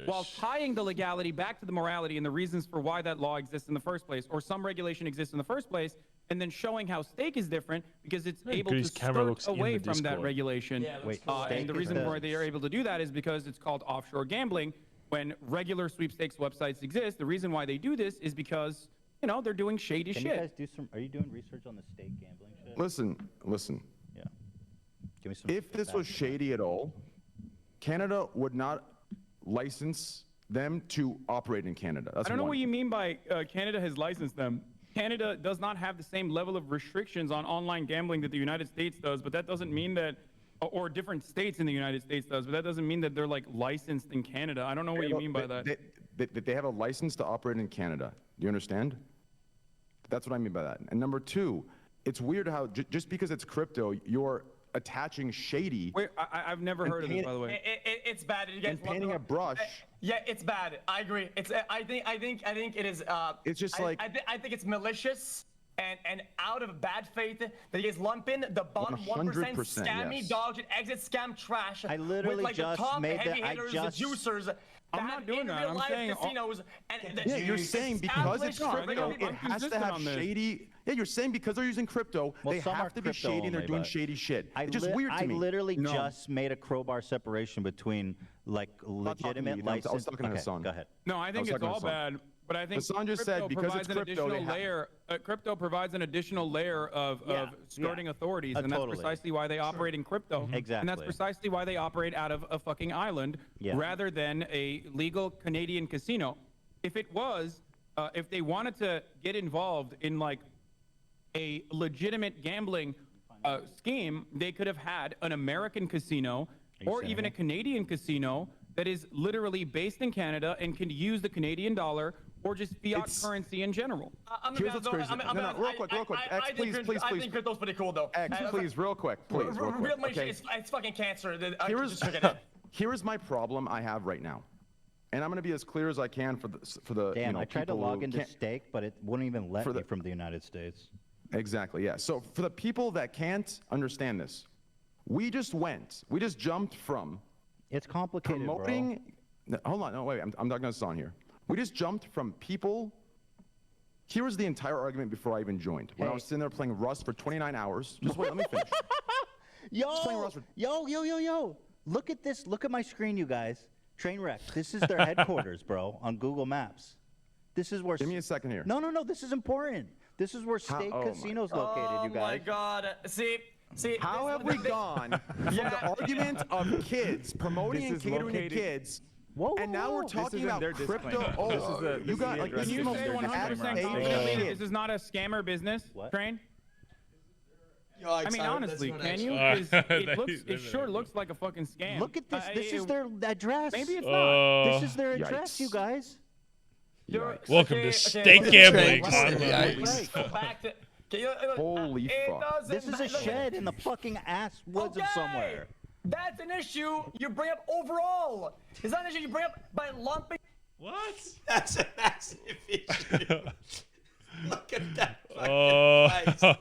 while tying the legality back to the morality and the reasons for why that law exists in the first place, or some regulation exists in the first place, and then showing how Stake is different because it's able to skirt away from that regulation. And the reason why they are able to do that is because it's called offshore gambling. When regular sweepstakes websites exist, the reason why they do this is because, you know, they're doing shady shit. Can you guys do some? Are you doing research on the Stake gambling shit? Listen. Yeah. Give me some. If this was shady at all, Canada would not license them to operate in Canada. That's I don't know what you mean by Canada has licensed them. Canada does not have the same level of restrictions on online gambling that the United States does, but that doesn't mean that, or different states in the United States does, but that doesn't mean that they're like licensed in Canada. I don't know what you mean by that. They have a license to operate in Canada. Do you understand? That's what I mean by that. And number two, it's weird how just because it's crypto, you're attaching shady. Wait, I've never heard of this, by the way. It's bad. You guys and painting a brush. Yeah, it's bad. I agree. I think it is. It's just like I think it's malicious. And out of bad faith, that you guys lump in the bottom 1% 100%, scammy yes. dog shit, exit scam trash. I literally with like just the top made heavy that- I hitters, just- the juicers. I'm not doing that. I'm saying casinos. And Yeah, you're saying because it's established crypto, crypto- it has to consistent have on this. shady. Yeah, you're saying because they're using crypto, Well, they some are have to be crypto shady and they're only, doing but shady shit. I It's just li- weird to I me. literally just made a crowbar separation between like not talking to legitimate you, I was license. talking to Okay, Hassan. go ahead. No, I think was it's talking to all Hassan. bad. But I think Hassan just said crypto because provides it's an crypto, they additional have- layer. Crypto provides an additional layer of skirting authorities, and that's Totally. precisely why they operate in crypto. And that's Exactly. precisely why they operate out of a fucking island rather than a legal Canadian casino. If it was, if they wanted to get involved in like a legitimate gambling scheme, they could have had an American casino or saying even a that? Canadian casino that is literally based in Canada and can use the Canadian dollar or just fiat currency in general. Here's what's crazy. No, real quick. X, please. I think crypto's pretty cool though. X, please, real quick. Please, real quick. Real money, Okay. it's fucking cancer. Here is my problem I have right now, and I'm gonna be as clear as I can for the Damn, you know, I tried to people log who into can't- Stake, but it wouldn't even let For me the- from the United States. Exactly, yeah. So for the people that can't understand this, we just jumped from It's complicated, promoting. No, hold on, no, wait, I'm not gonna sound here. We just jumped from people. Here was the entire argument before I even joined. When I was sitting there playing Rust for 29 hours. Just wait, let me finish. Yo! Look at this. Look at my screen, you guys. Trainwreck. This is their headquarters, bro, on Google Maps. This is where. Give me a second here. No. This is important. This is where Stake oh my- Casino's located, you guys. Oh my god. See. How have we gone from the argument of kids promoting and catering to kids? Whoa, and now we're talking about crypto. Oh, you got like Can you say 100% confidently that this is not a scammer business, Train? I mean, honestly, can you? 'Cause it sure looks like a fucking scam. Look at this. This is their address. Maybe it's not. This is their address, you guys. Welcome to Stake Gambling. Holy fuck. This is a shed in the fucking ass woods of somewhere. That's an issue you bring up overall. It's not an issue you bring up by lumping. What? That's a massive issue. Look at that fucking place.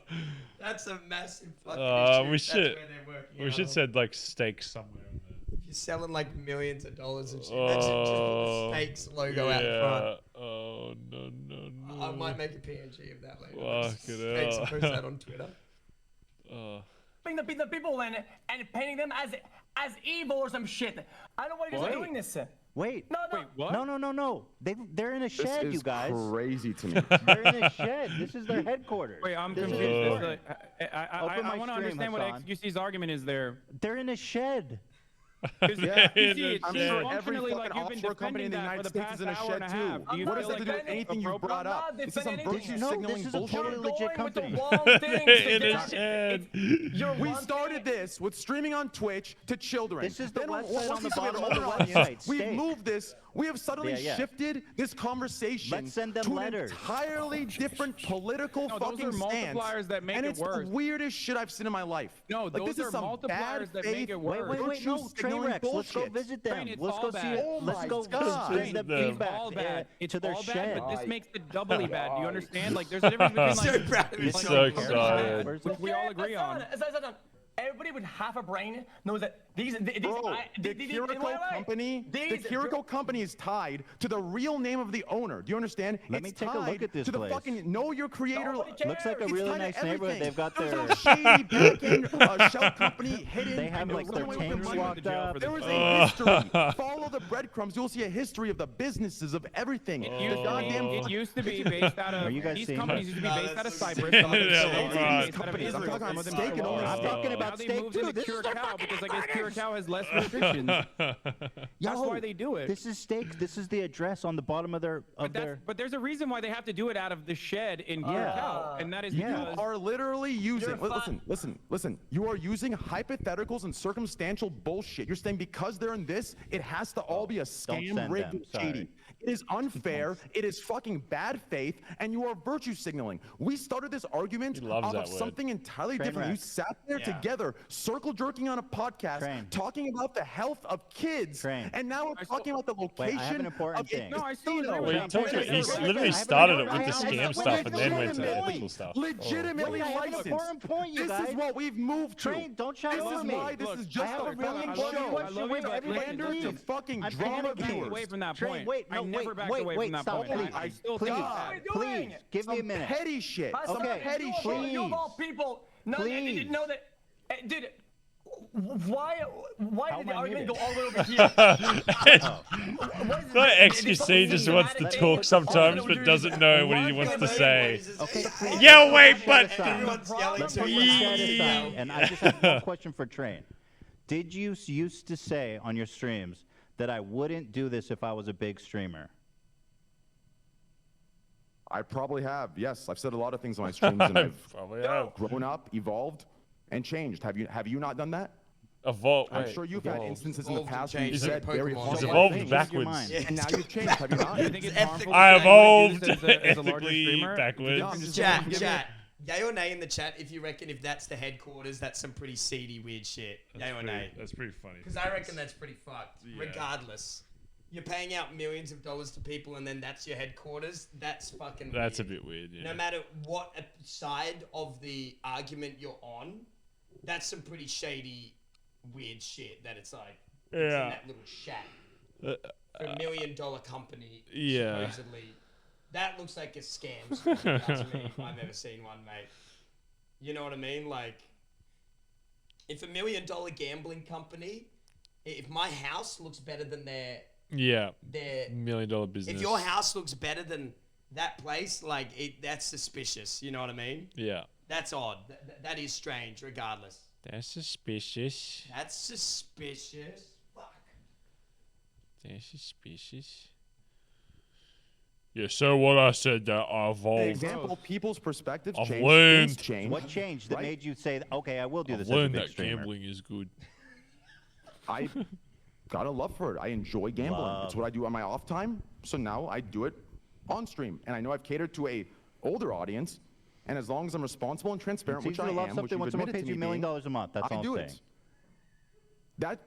That's a massive fucking issue. We should. That's where they're working We out should of. said like stake somewhere. If you're selling like millions of dollars and shit, imagine just put the Stakes logo out front. Oh no. I might make a PNG of that later. Fucking Stakes hell. and post that on Twitter. The people in and painting them as evil or some shit. I don't know why you guys are doing this. Wait. No. Wait, what? No. They're in a This shed, is you guys. crazy to me. They're in a shed. This is their headquarters. Wait, I'm This is confused. important. I my want to stream, understand what Hassan. XQC's argument is there. They're in a shed. Yeah, XQC, I'm it's sure every functionally fucking like you've been offshore company in the defending that for United the States past is in a hour shed and a half. too. Do you What feel does that like do with anything you appropriate? brought up? I'm not This is some defending virtue anything. No, signaling this is a bullshit. totally legit Going with company. the wrong things. In a shed. We started this with streaming on Twitch to children. This is the Then website on the once we have bottom of the older audience, website, we've Stake. moved this. We have suddenly Yeah. shifted this conversation Let's send them to letters. an entirely different political No, those fucking are stance. multipliers that make and it it's worse. the weirdest shit I've seen in my life. No, like, those this is are some multipliers bad that faith make it Wait, worse. virtue no, signaling Trainwrecks. Let's go bullshit. visit them. Train, it's Let's all go see bad. it. Oh Let's my go God. send the It's feedback all bad. It's to their all shed. bad, but this makes it doubly bad. Do you understand? Like, there's a difference between So like, proud of He's yourself. so excited. which we all agree on. Everybody with half a brain knows that these Bro, the Kiriko company, the Kiriko company is tied to the real name of the owner. Do you understand? Let me It's take a look tied at this to the place. fucking know your creator. Looks like a It's really tied to nice neighborhood. everything. They've got There's their. no shady back-end shell company hidden. They have and like their running away with tanks money. locked up. There is a history. Follow the breadcrumbs. You'll see a history of the businesses of everything. It used to be based out of Are you guys these seeing companies this? used to be based out of Cyprus. Yeah, Some of them right. based out of I'm Israel, talking some about of them steak out of and all Iran. that I'm talking Now about they steak moved too. into This is their Curacao fucking because I guess headquarters. Curacao has less restrictions. That's why they do it. This is Steak. This is the address on the bottom of their. But there's a reason why they have to do it out of the shed in Curacao, and that is You because are literally using. Listen. You are using hypotheticals and circumstantial bullshit. You're saying because they're in this, it has to all be a send scam, rigged, them, and sorry. shady. It is unfair. It is fucking bad faith, and you are virtue signaling. We started this argument loves off that of word. something entirely Train different. You wreck. sat there together, circle jerking on a podcast, Train. talking about the health of kids, Train. and now we're talking about the Wait, I have location an important of a thing. No, I still casino. agree Well, with he that. talked- he's Wait, literally I started it have with the an scam important stuff and then went to the Legitimately- ethical stuff. Legitimately Wait, I have an licensed. important point, you This guys. is what we've moved to. Train, don't try to This is love me. why this Look, is just I have a a really fucking important show. question. Wait, everybody, Pander to please. fucking I'm drama panicking. viewers. Away from that Train, point. wait, I no, never wait, backed wait, away wait, from that stop, point. please. I still Please. think it's God. bad. What are you doing? Please, give me a Some minute. petty shit. Some Okay. petty You shit. of all people, no, Please. you know that, dude. Why How did am the I argument muted? go all the way over here? No, XQC just wants to talk sometimes, but doesn't know what he wants to say. Okay, please. Yeah, wait, but Everyone's yelling Let's to put you. that aside. And I just have one question for Train. Did you used to say on your streams that I wouldn't do this if I was a big streamer? I probably have. Yes, I've said a lot of things on my streams, and I've Probably have. grown up, evolved, and changed. Have you not done that? Evolved. I'm wait, sure you've had evolved. instances in the Evolved and past where you changed said like very Pokemon. harmful He's evolved things, backwards. and now you've changed. Have you not? You think it's harmful? I to say what you do evolved this as a larger ethically streamer? backwards. No, I'm just Chat, saying, chat. Yay or nay in the chat if you reckon if that's the headquarters, that's some pretty seedy, weird shit. Yay or nay? That's pretty funny. Because I reckon that's pretty fucked. Yeah. Regardless. You're paying out millions of dollars to people and then that's your headquarters. That's fucking That's a weird. bit weird, yeah. No matter what side of the argument you're on, that's some pretty shady, weird shit that it's like, it's in Yeah. that little shack. For $1 million company, Yeah. supposedly. That looks like a scam to me if I've ever seen one, mate. You know what I mean? Like, if $1 million gambling company, if my house looks better than their Yeah. their $1 million business. if your house looks better than that place, like that's suspicious. You know what I mean? Yeah. That's odd. That is strange, regardless. That's suspicious. That's suspicious. Fuck. That's suspicious. Yeah, so what I said that I For evolved. example, people's perspectives I've change. learned. Things change. What changed that Right? made you say, okay, I will do I've this as a learned big that streamer? gambling is good. I got a love for it. I enjoy gambling. Love. It's what I do on my off time. So now I do it on stream, and I know I've catered to a older audience. And as long as I'm responsible and transparent, It's which easy I to love am, which something you've when someone admitted pays to you me $1 million being, a month. That's I all do I'm it. saying. That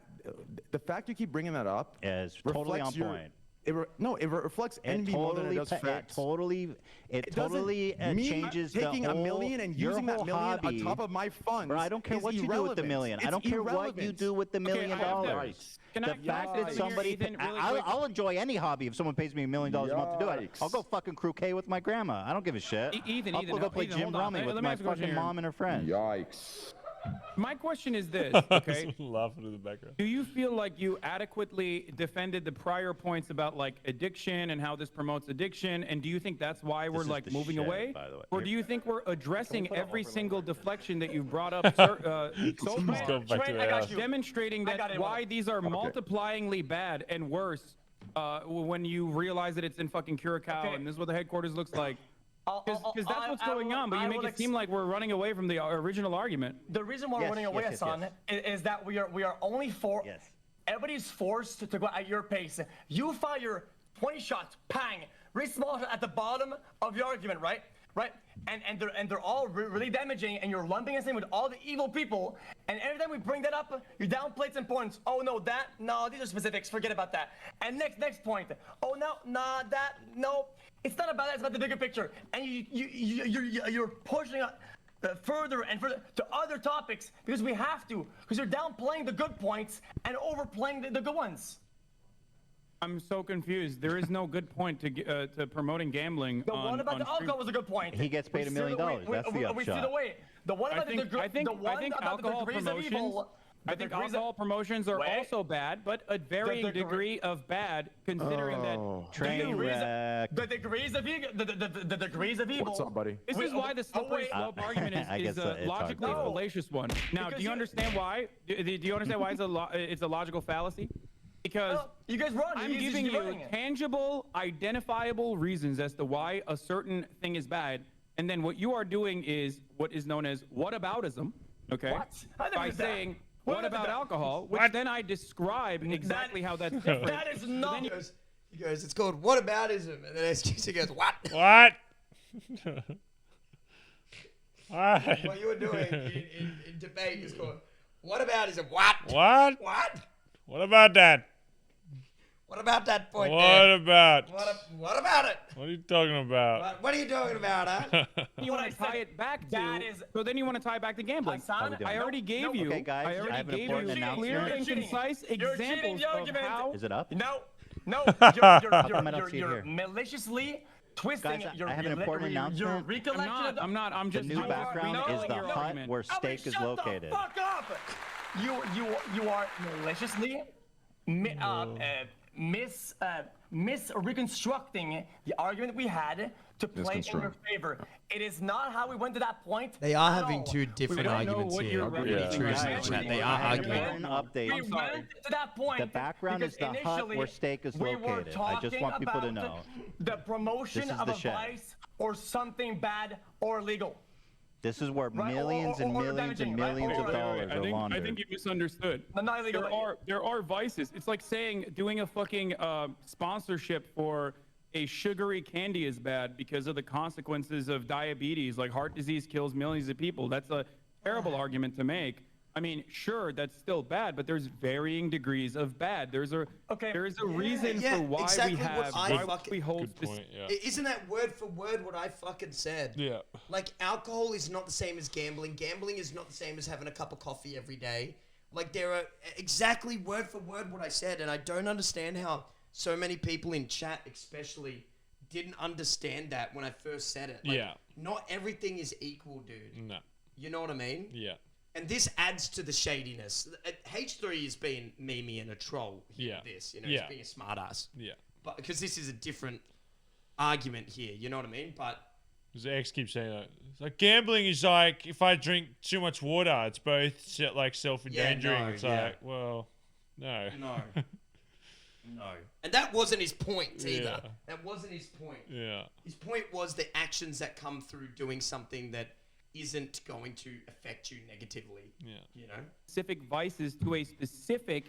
the fact you keep bringing that up Is totally on reflects your- point. it reflects envy more than it does It facts. totally doesn't- me changes taking the a whole, million and your using that whole million hobby. on top of my funds. Bro, I don't care is what you do with the irrelevant. million. I It's don't care what you irrelevant. do with the $1 million. I have to- Can The I fact say that something here, somebody, Ethan, really quick? I'll enjoy any hobby if someone pays me $1 million a month to do it. I'll go fucking croquet with my grandma. I don't give a shit. Ethan, I'll go play Ethan, Jim hold on. Rummy with Let me my ask you a question fucking here. mom and her friends. Yikes. My question is this, okay? Laughing in the background. Do you feel like you adequately defended the prior points about like addiction and how this promotes addiction? And do you think that's why we're is like the moving shit, away? by the way. Or do you think we're addressing every single deflection that you've brought up so He's far? going back to Train, the I got house. you. Demonstrating I got that it, why these are multiplyingly bad and worse when you realize that it's in fucking Curacao Okay. and this is what the headquarters looks like. Because that's I- what's I going will- on, but I you make will it seem like we're running away from the original argument. The reason why Yes, we're running away, yes, yes, Hassan, is that we are only Yes. everybody's forced to go at your pace. You fire 20 shots, pang, really small at the bottom of your argument, right? Right? And they're all really damaging, and you're lumping us in with all the evil people. And every time we bring that up, you downplay its importance. Oh no, these are specifics. Forget about that. And next point. Oh no, no. It's not about that. It's about the bigger picture. And you're pushing further and further to other topics because we have to. Because you're downplaying the good points and overplaying the good ones. I'm so confused. There is no good point to promoting gambling. The one about the stream. alcohol was a good point. He gets paid $1 million. That's the We see upshot. the way. The one about I think alcohol promotions. I think alcohol promotions are Wait. also bad, but a varying degree of bad, considering that. Train wreck. The degrees of evil. The degrees of evil. What's up, buddy? This is why the slippery slope argument I is guess a it's hard logically to- fallacious one. Now, Because do you understand why? Do you understand why it's a logical fallacy? Because You guys run. I'm giving you tangible, identifiable reasons as to why a certain thing is bad, and then what you are doing is what is known as whataboutism. Okay. What? I never By did that. saying, What about alcohol? Which then I describe exactly how that's different. That is not. He goes, it's called whataboutism. And then SQC goes, what? What? What? What you were doing in debate is called whataboutism. What? What? What? What about that? What about that point What there? about? What about it? What are you talking about? What are you talking about, huh? You want to tie it back to? So then you want to tie it back to gambling. I already gave you. Okay, guys, I I already have an gave important you clear announcement. and concise examples of how. Is it up? No, come I don't see it you're here? maliciously twisting Guys, your I have an important your announcement. recollection. I'm not. I'm The just. new background is the your hut argument. where steak is located. Fuck up! You are maliciously reconstructing the argument we had to play in your favor. It is not how we went to that point. They are at having all. two different don't know arguments what here. you're Really referencing. true, Yeah. chat. They I are have an arguing. important update. We went to that point. The background is because the hut initially where steak is we were located. I just talking want people to about know. the promotion This is of the a shed. vice or something bad or illegal. This is where Right, millions and or millions and damaging, right? millions of Or- dollars are I laundered. think you misunderstood. No, not illegal. There are vices. It's like saying doing a fucking sponsorship for a sugary candy is bad because of the consequences of diabetes. Like heart disease kills millions of people. That's a terrible argument to make. I mean, sure, that's still bad, but there's varying degrees of bad. There's a reason for why exactly we have why we hold Good point, yeah. Isn't that word for word what I fucking said? Yeah. Like, alcohol is not the same as gambling. Gambling is not the same as having a cup of coffee every day. Like, there are exactly word for word what I said, and I don't understand how so many people in chat especially didn't understand that when I first said it. Like, Yeah. Not everything is equal, dude. No. You know what I mean? Yeah. And this adds to the shadiness. H3 has been Mimi and a troll here. Yeah. This, you know, Yeah. he's being a smartass. Yeah. But because this is a different argument here, you know what I mean? But Because the X keeps saying that. It's like gambling is like if I drink too much water, it's both like self-endangering. no, it's yeah. like, well, no. no, no. And that wasn't his point either. Yeah. That wasn't his point. Yeah. His point was the actions that come through doing something that isn't going to affect you negatively. Yeah. You know? specific vices to a specific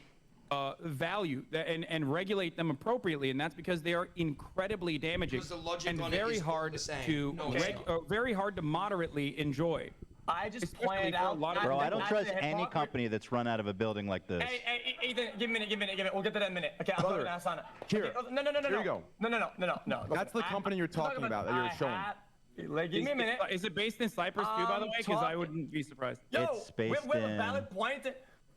value and regulate them appropriately, and that's because they are incredibly damaging Because the logic and on it very is all hard the same. to No, it's not. very hard to moderately enjoy. I just Especially pointed for a out. lot of- Bro, I don't that's trust the any hypocrisy. company that's run out of a building like this. Hey, Ethan, give me a minute. We'll get to that in a minute. Okay, I'll Brother, put an ass on it. here. Okay, no. Here you go. No. That's the company you're talking about that you're showing. Like, give me a minute. Is it based in Cyprus too, by the way? Because I talking- wouldn't be surprised. Yo, It's we based have a in- valid point.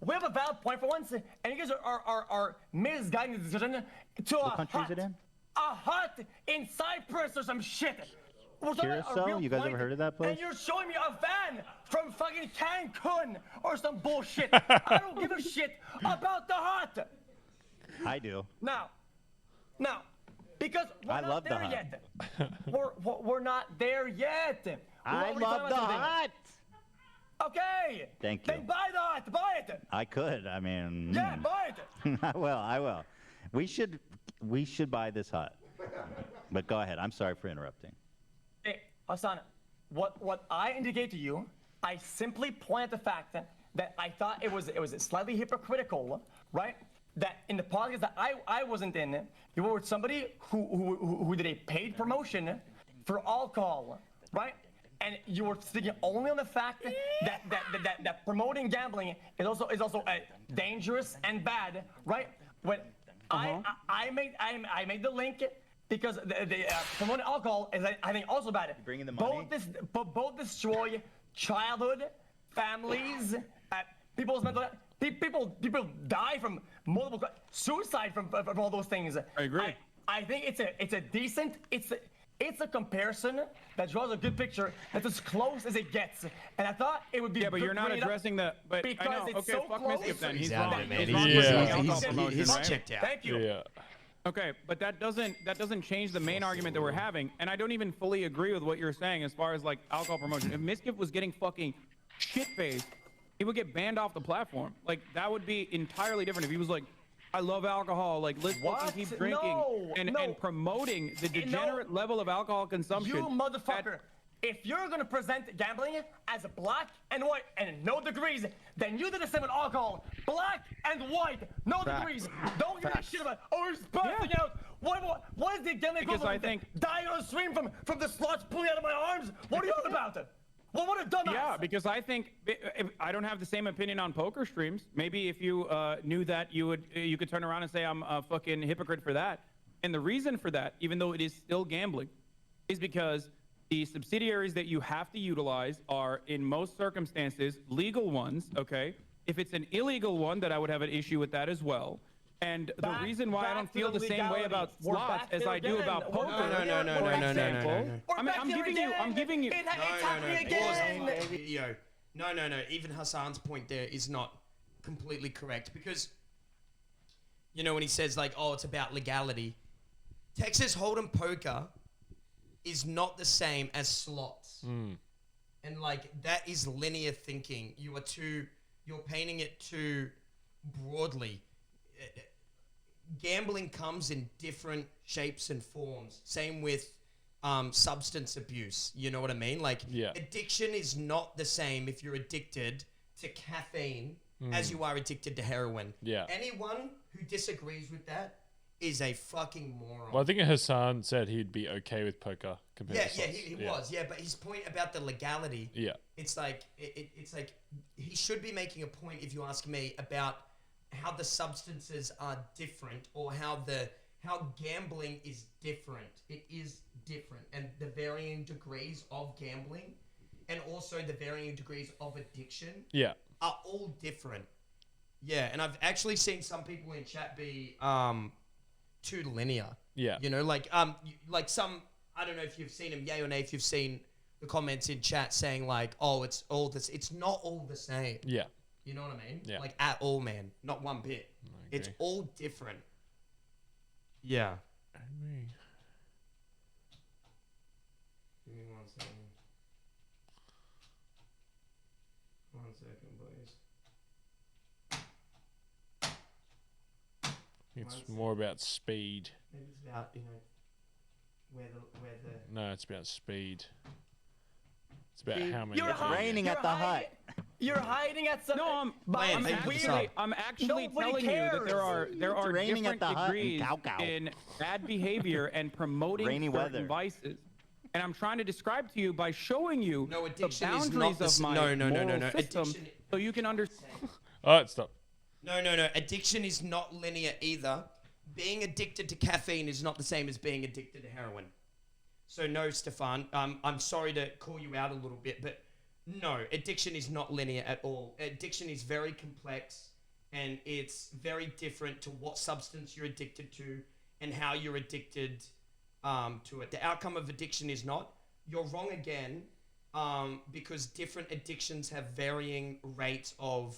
We have a valid point for once, and you guys are misguiding the decision to What a country is hut. it in? A hut in Cyprus or some shit. We're talking about a Curacao? real You guys point, ever heard of that place? And you're showing me a van from fucking Cancun or some bullshit. I don't give a shit about the hut. I do. Now, because we're I not love the there hut. yet. We're not there yet. We're I already love talking the about something. hut. Okay. Thank you. Then buy the hut. Buy it. I could. I mean. Yeah, buy it. I will. We should buy this hut. But go ahead. I'm sorry for interrupting. Hey, Hassan, what I indicate to you, I simply point at the fact that I thought it was slightly hypocritical, right? That in the podcast that I wasn't in, you were with somebody who did a paid promotion for alcohol, right? And you were sticking only on the fact that promoting gambling is also dangerous and bad, right? When I made the link because the promoting alcohol is I think also bad. Bringing the money? Both destroy childhood, families, people's mental. People die from multiple suicide from all those things. I agree. I think it's a decent it's a comparison that draws a good picture that's as close as it gets. And I thought it would be. Yeah, but you're not addressing the. But because I know. it's Okay, so fuck close. Miskip then. He's out wrong. of it, man. He's wrong He's- for yeah. the alcohol He's promotion, right? checked out. Thank you. Yeah. Okay, but that doesn't change the main argument that we're having, and I don't even fully agree with what you're saying as far as like alcohol promotion. If Miskip was getting fucking shit-faced, he would get banned off the platform. Like that would be entirely different if he was like, "I love alcohol, like let's fucking keep drinking," No, and promoting the degenerate level of alcohol consumption. You motherfucker. If you're gonna present gambling as black and white and no degrees, then you did the same with alcohol. Black and white, no degrees. Don't give a shit about, oh, he's busting out. What is the gambling Because I equivalent? think- Dying on a stream from the slots pulling out of my arms? What are you on about? Well, what a dumbass. Yeah, because I think I don't have the same opinion on poker streams. Maybe if you knew that, you could turn around and say I'm a fucking hypocrite for that. And the reason for that, even though it is still gambling, is because the subsidiaries that you have to utilize are, in most circumstances, legal ones. Okay, if it's an illegal one, then I would have an issue with that as well. And the reason why I don't feel the same way about slots as I do about poker, for example, I'm giving you. It's happening again. No. Even Hassan's point there is not completely correct because, you know, when he says like, oh, it's about legality, Texas Hold'em poker is not the same as slots. And like, that is linear thinking. You're painting it too broadly. Gambling comes in different shapes and forms. Same with substance abuse. You know what I mean? Like, addiction is not the same if you're addicted to caffeine as you are addicted to heroin. Yeah. Anyone who disagrees with that is a fucking moron. Well, I think Hassan said he'd be okay with poker compared to slots. He was. Yeah, but his point about the legality, it's like it's like he should be making a point, if you ask me, about how the substances are different or how gambling is different. It is different, and the varying degrees of gambling and also the varying degrees of addiction are all different. Yeah, and I've actually seen some people in chat be too linear. Yeah. You know, like some, I don't know if you've seen them, yay or nay, if you've seen the comments in chat saying like, oh, it's all this. It's not all the same. Yeah. You know what I mean? Yeah. Like, at all, man. Not one bit. It's all different. Yeah. Give me 1 second. 1 second, please. It's more about speed. Maybe it's about, you know, where the... No, it's about speed. It's about how many... It's raining at the hut. You're hiding at some... No, I'm actually telling you that there are raining different at the hut degrees and in bad behavior and promoting Rainy certain weather. vices. And I'm trying to describe to you by showing you No, the addiction is not boundaries of my moral system, Addiction... so you can understand. All right, stop. No. Addiction is not linear either. Being addicted to caffeine is not the same as being addicted to heroin. So no, Stefan, I'm sorry to call you out a little bit, but no, addiction is not linear at all. Addiction is very complex, and it's very different to what substance you're addicted to and how you're addicted to it. The outcome of addiction is not. You're wrong again, because different addictions have varying rates of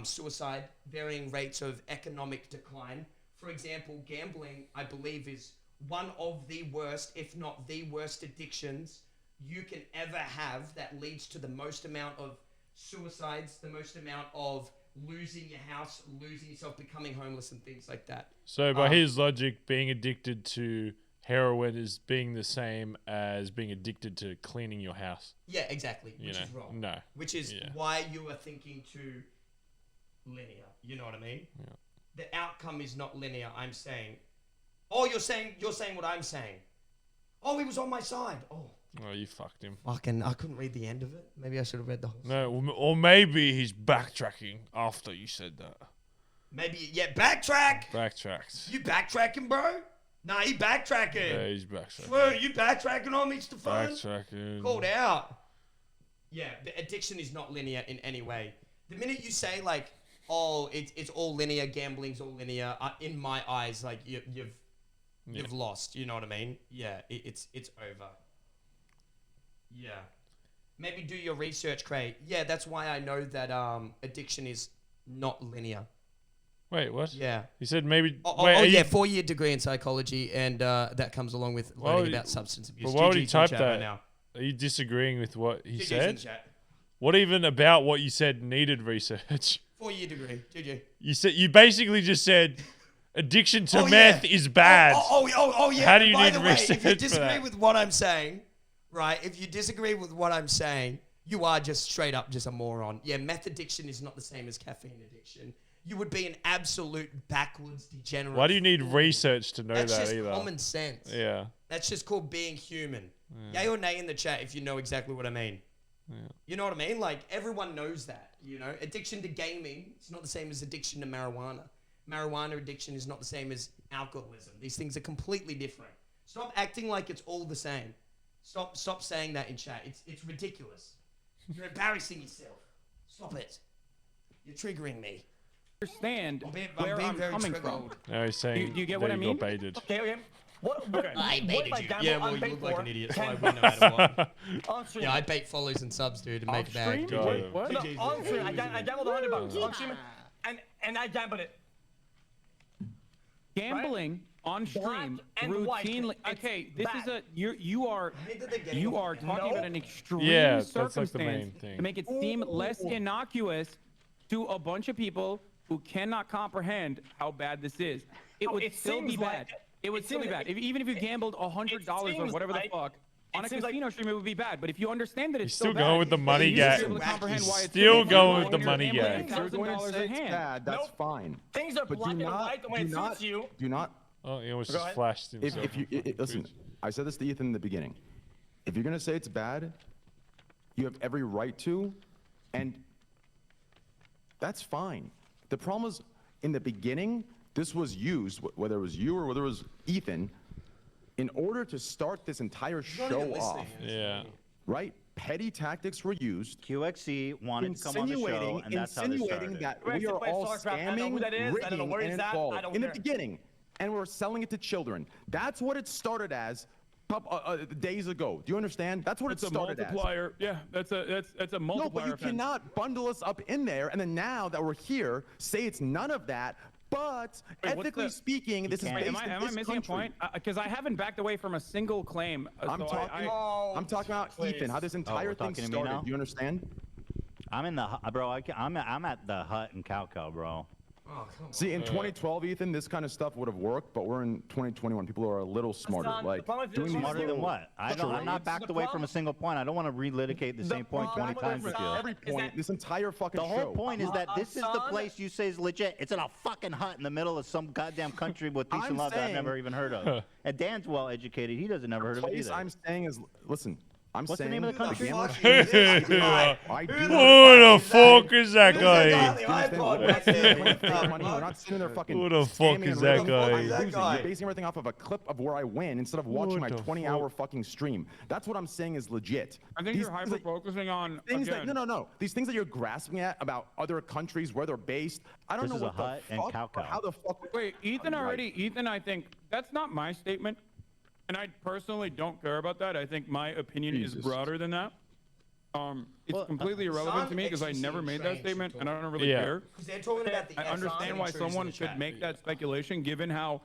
suicide, varying rates of economic decline. For example, gambling, I believe, is one of the worst, if not the worst, addictions you can ever have that leads to the most amount of suicides, the most amount of losing your house, losing yourself, becoming homeless and things like that. So by his logic, being addicted to heroin is being the same as being addicted to cleaning your house. Yeah, exactly. Which is wrong. No. Which is why you are thinking too linear. You know what I mean? Yeah. The outcome is not linear, I'm saying. Oh, you're saying what I'm saying. Oh, he was on my side. Oh, you fucked him. Fucking, I couldn't read the end of it. Maybe I should have read the whole thing. No, or maybe he's backtracking after you said that. Maybe, backtrack. Backtracked. You backtracking, bro? Nah, he backtracking. Yeah, he's backtracking. Swear, you backtracking on me, Stefan? Backtracking. Called out. Yeah, the addiction is not linear in any way. The minute you say like, oh, it's all linear, gambling's all linear, in my eyes, like you've lost. You know what I mean? Yeah, it's over. Yeah. Maybe do your research, Cray. Yeah, that's why I know that addiction is not linear. Wait, what? Yeah. You said maybe... yeah, 4-year degree in psychology, and that comes along with learning about substance abuse. But why would he type that? Right now. Are you disagreeing with what he GG's said? in chat. What even about what you said needed research? 4-year degree, GG. You basically just said addiction to meth is bad. Oh, yeah. How do you By need the way, research if you disagree for that? with what I'm saying, right? If you disagree with what I'm saying, you are just straight up just a moron. Yeah, meth addiction is not the same as caffeine addiction. You would be an absolute backwards degenerate. Why do you need research to know That's that just either? common sense. Yeah. That's just called being human. Yay or nay in the chat if you know exactly what I mean. Yeah. You know what I mean? Like, everyone knows that, you know? Addiction to gaming, it's not the same as addiction to marijuana. Marijuana addiction is not the same as alcoholism. These things are completely different. Stop acting like it's all the same. Stop saying that in chat. It's ridiculous. You're embarrassing yourself. Stop it. You're triggering me. Understand I'm where being I'm very coming triggered. from. No, he's saying Do you get that what I you mean? got baited. Okay. What I if baited you. gamble Yeah, well, you unpaid look like for an idiot, so I 10 win no matter what. On stream. Yeah, I bait follows and subs, dude, and make a bag. Stream? Wait, what? No, on stream. I gambled $100 on stream, and I gambled it. Gambling on stream and white. routinely. It's Okay, this is bad. you are talking about an extreme Yeah, that's like the circumstance main thing. to make it seem less innocuous to a bunch of people who cannot comprehend how bad this is. It would it still be seems bad. like- It would it still be seems- bad. Even if you gambled $100 or seems whatever the like- fuck on a seems like- casino stream, it would be bad. But if you understand that it's still so going bad, with the money then you should gag. be able to comprehend why it's Still so going bad with the when money you're gambling gag. You're going to $1,000 say in it's hand. bad. That's Nope. fine. Things are But black and white when it suits you. Do not. Oh, he almost Go just ahead. flashed himself. If you listen, I said this to Ethan in the beginning. If you're gonna say it's bad, you have every right to, and that's fine. The problem is, in the beginning, this was used, whether it was you or whether it was Ethan, in order to start this entire show off. Yeah. Right? Petty tactics were used. QXC wanted to come on the show, and that's how this Insinuating started. that QXC we are plays all StarCraft. I don't know who scamming, that is. I don't know rigging, where and he's at. I involved don't in the care. beginning, and we're selling it to children. That's what it started as. Days ago. Do you understand? That's what It's it a started multiplier. Yeah, that's a as. multiplier. No, but you effect. cannot bundle us up in there, and then now that we're here, say it's none of that. But Wait, what's ethically the- speaking, this is can't. based Am in I this missing country. a point? Because I haven't backed away from a single claim. I'm talking. I'm talking about please. Ethan. How this entire we're thing talking to me started. now? Do you understand? I'm in the bro. I'm at the hut in Cowcow, bro. See, in 2012, Ethan, this kind of stuff would have worked, but we're in 2021. People are a little smarter. Hassan, Like the problem with doing this these Smarter than little- what? I'm not backed away from a single point. I don't want to relitigate the same point 20 times with you. Every point, this entire fucking The show. whole point is that this is the Hassan- place you say is legit. It's in a fucking hut in the middle of some goddamn country with peace I'm and love that I've saying- never even heard of. And Dan's well educated. He doesn't never heard of it place either. I'm saying is, listen, I'm What's the saying name of the country? gambling- I do Who the fuck is that guy? We're not sitting there fucking Who the fuck scamming is and that rigging. guy? I'm losing. You're basing everything off of a clip of where I win instead of watching my What the 20-hour fucking stream. That's what I'm saying is legit. I think These you're things that- hyper-focusing on, Things again, that no. These things that you're grasping at about other countries, where they're based. I don't This is know a what the hut and fuck. Or Cowcow. how the fuck? Wait, Ethan I think that's not my statement, and I personally don't care about that. I think my opinion is Jesus. broader than that. It's Well, completely irrelevant to me because I never made that statement, and I don't really Yeah. care. Because they're talking about the I understand why someone could make that speculation, given how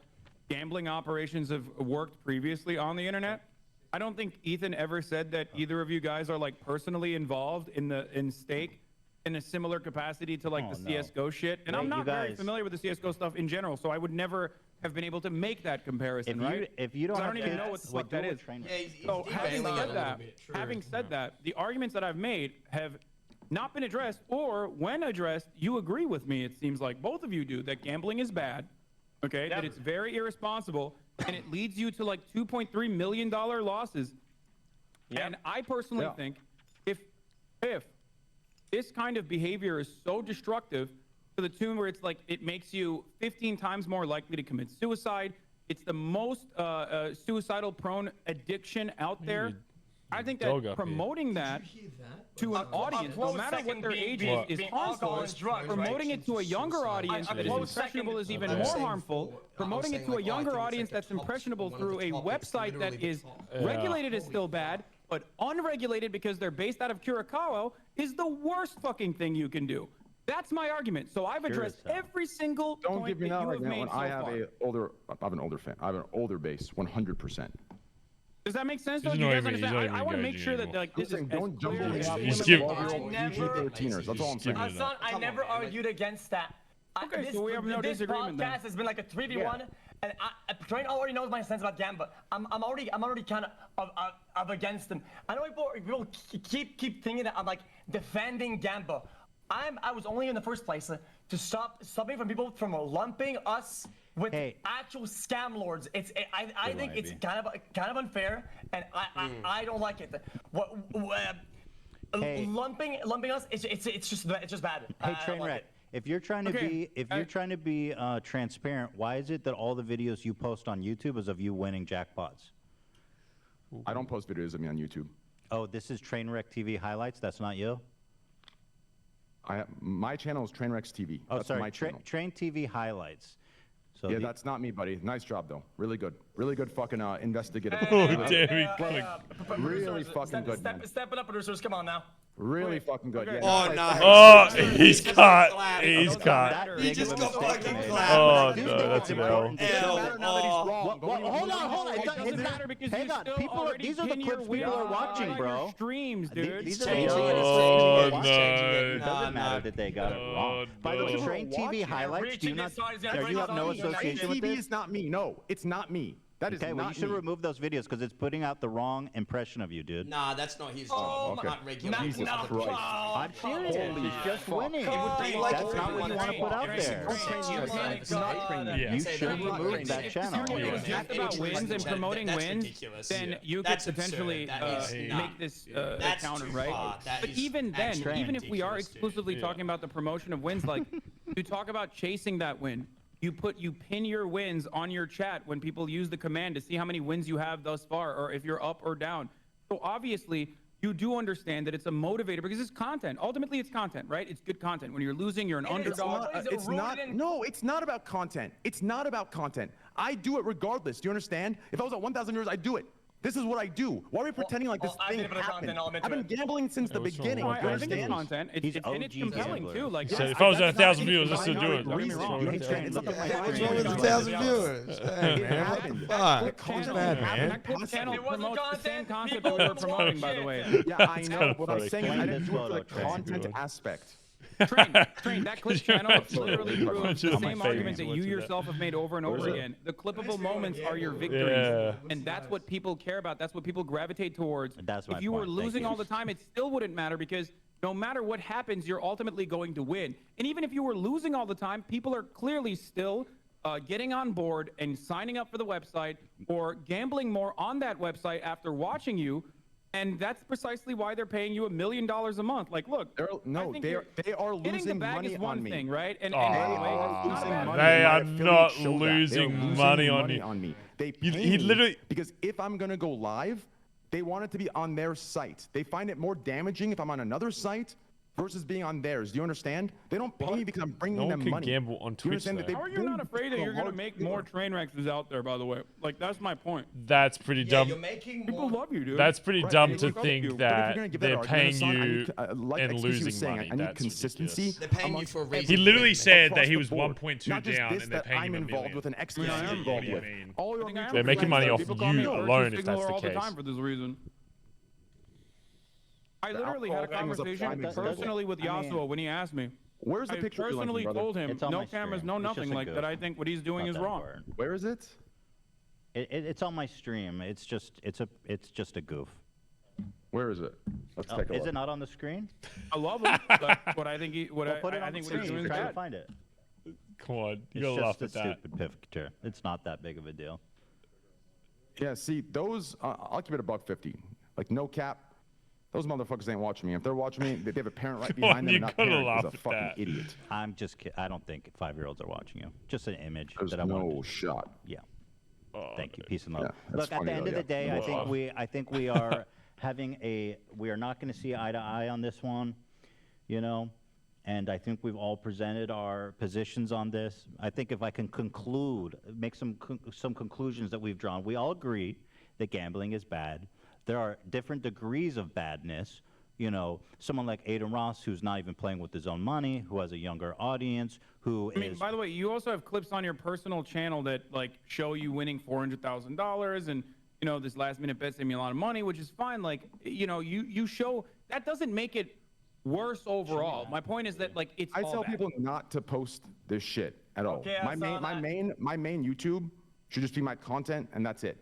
gambling operations have worked previously on the internet. I don't think Ethan ever said that either of you guys are like personally involved in stake in a similar capacity to like Oh, the no. CS:GO shit. And Wait, I'm you not very guys- familiar with the CS:GO stuff in general, so I would never have been able to make that comparison, If right? you don't I have don't even kids, know what the well, fuck that do a is. train- Yeah, he's So having derailing it a said little that, bit. True. the arguments that I've made have not been addressed, or when addressed, you agree with me. It seems like both of you do that gambling is bad. Okay, that it's very irresponsible, and it leads you to like $2.3 million losses. And I personally think if this kind of behavior is so destructive to the tune where it's like it makes you 15 times more likely to commit suicide, it's the most suicidal prone addiction out there. I think dog that up promoting that to an audience, no close matter what second their being- age being- is being alcohol harmful. and drugs, Promoting right? it to a younger audience A that is close second- impressionable is even I'm more saying harmful. for- I Promoting was it saying, to a like, younger I think audience it's like that's the tops, impressionable one of the through a topics, website that literally the is top. regulated is still bad, but unregulated because they're based out of Curacao is the worst fucking thing you can do. That's my argument. So I've addressed Curacao. every single Don't point give me that that you have argument made when so I have far. I have an older base, 100%. Does that make sense? Though? He's Do you not guys even- he's understand? not I want to even make sure that engaging like this is Listen, don't as jump clear on as the possible. He's with giving- 12-year-old Never- PG-13ers. That's all I'm saying. giving it Hassan, I Come never on, man. argued against that. Okay, so we have no this disagreement then. podcast has been like a 3v1. And Train already knows my sense about gambling. I'm already kind of against him. I know people keep thinking that I'm like defending Gamba. I was only in the first place to stop something from people from lumping us with actual scam lords. I think it's kind of unfair, and I don't like it. Lumping us, it's just bad. Hey, Trainwreck, if you're trying to be transparent, why is it that all the videos you post on YouTube is of you winning jackpots? I don't post videos of me on YouTube. Oh, this is Trainwreck TV highlights. That's not you. My channel is Trainwrecks TV. Oh, that's sorry, my channel. Train TV highlights. So yeah, that's not me, buddy. Nice job, though. Really good fucking investigative. Really fucking good. Step it up, producers. Come on now. Really fucking good. Okay. Yeah. Oh, nice. Oh, he's caught. He's caught. He just got fucking clapped. Oh, no, that's an L. Hold on. It doesn't matter because hang on. People are, these are the clips people are watching, bro. Streams, dude. These are Oh, no. It doesn't matter that they got it wrong. By the way, Train TV highlights, do you have no association with TV this? is not me. No, it's not me. That is okay, well, you should remove those videos because it's putting out the wrong impression of you, dude. Nah, that's not his job. Okay. Not regular. Jesus Christ. I'm serious. He's just winning. It would be like That's not what you want to put out there. You should remove that channel. If it was just about wins and promoting wins, then you could potentially make this counter, right? But even then, even if we are exclusively talking about the promotion of wins, like you talk about chasing that win. You pin your wins on your chat when people use the command to see how many wins you have thus far, or if you're up or down. So obviously, you do understand that it's a motivator because it's content. Ultimately, it's content, right? It's good content. When you're losing, you're an underdog. No, it's not about content. It's not about content. I do it regardless. Do you understand? If I was at 1,000 viewers, I'd do it. This is what I do. Why are we pretending like this thing happened? I've been gambling since the beginning. I think it's content. It's compelling too. Like, so if I was at 1,000 viewers, I'd still do it. What's wrong with 1,000 viewers? It happened. Fuck. Who's mad, man? That channel promotes the same concept that we were promoting, by the way. Yeah, I know, but I'm saying I didn't do it for the content aspect. Train, that clip channel literally proves the same argument that you yourself have made over and over again. The clippable moments are your victories, and that's what people care about. That's what people gravitate towards. If you were losing all the time, it still wouldn't matter because no matter what happens, you're ultimately going to win. And even if you were losing all the time, people are clearly still getting on board and signing up for the website or gambling more on that website after watching you. And that's precisely why they're paying you $1 million a month. Like, look, they are losing money on me. Thing, right? And they are not losing money on me. They pay me literally because if I'm gonna go live, they want it to be on their site. They find it more damaging if I'm on another site versus being on theirs. Do you understand? They don't pay me because I'm bringing them money. No one can gamble on Twitch. How are you not afraid that you're going to make more train wrecks out there, by the way? Like, that's my point. That's pretty dumb. People love you, dude. That's pretty dumb to think that they're paying you and losing money. I need consistency. They're paying you for a reason. He literally said that he was 1.2 down and they're paying him $1 involved with an expert. They're making money off you alone if that's the case. For this reason. I literally had a conversation personally with Yasuo when he asked me. Where's the picture? I personally told him, no cameras, no nothing, like that I think what he's doing is wrong. Where is it? It's on my stream. It's just a goof. Where is it? Let's take a look. Is it not on the screen? I love him, but I think I think what he's doing is try to bad. find it. Come on, you it's gotta laugh just at a that. stupid picture. It's not that big of a deal. Yeah, see, those, I'll keep it $1.50. Like, no cap. Those motherfuckers ain't watching me. If they're watching me, they have a parent right behind them. And that parent is a fucking idiot. I'm just kidding. I don't think 5-year-olds are watching you. Just an image There's that I no wanted. shot. Yeah. Oh, Thank you. Peace and love. Yeah, Look, at the end of the day, I think we are we are not going to see eye to eye on this one, you know. And I think we've all presented our positions on this. I think if I can make some conclusions that we've drawn, we all agree that gambling is bad. There are different degrees of badness. You know, someone like Aiden Ross, who's not even playing with his own money, who has a younger audience, I mean, by the way, you also have clips on your personal channel that like show you winning $400,000 and, you know, this last minute bet saved me a lot of money, which is fine. Like, you know, you show that doesn't make it worse overall. My point is that like it's I tell people not to post this shit at all. Okay, my main YouTube Should just be my content, and that's it.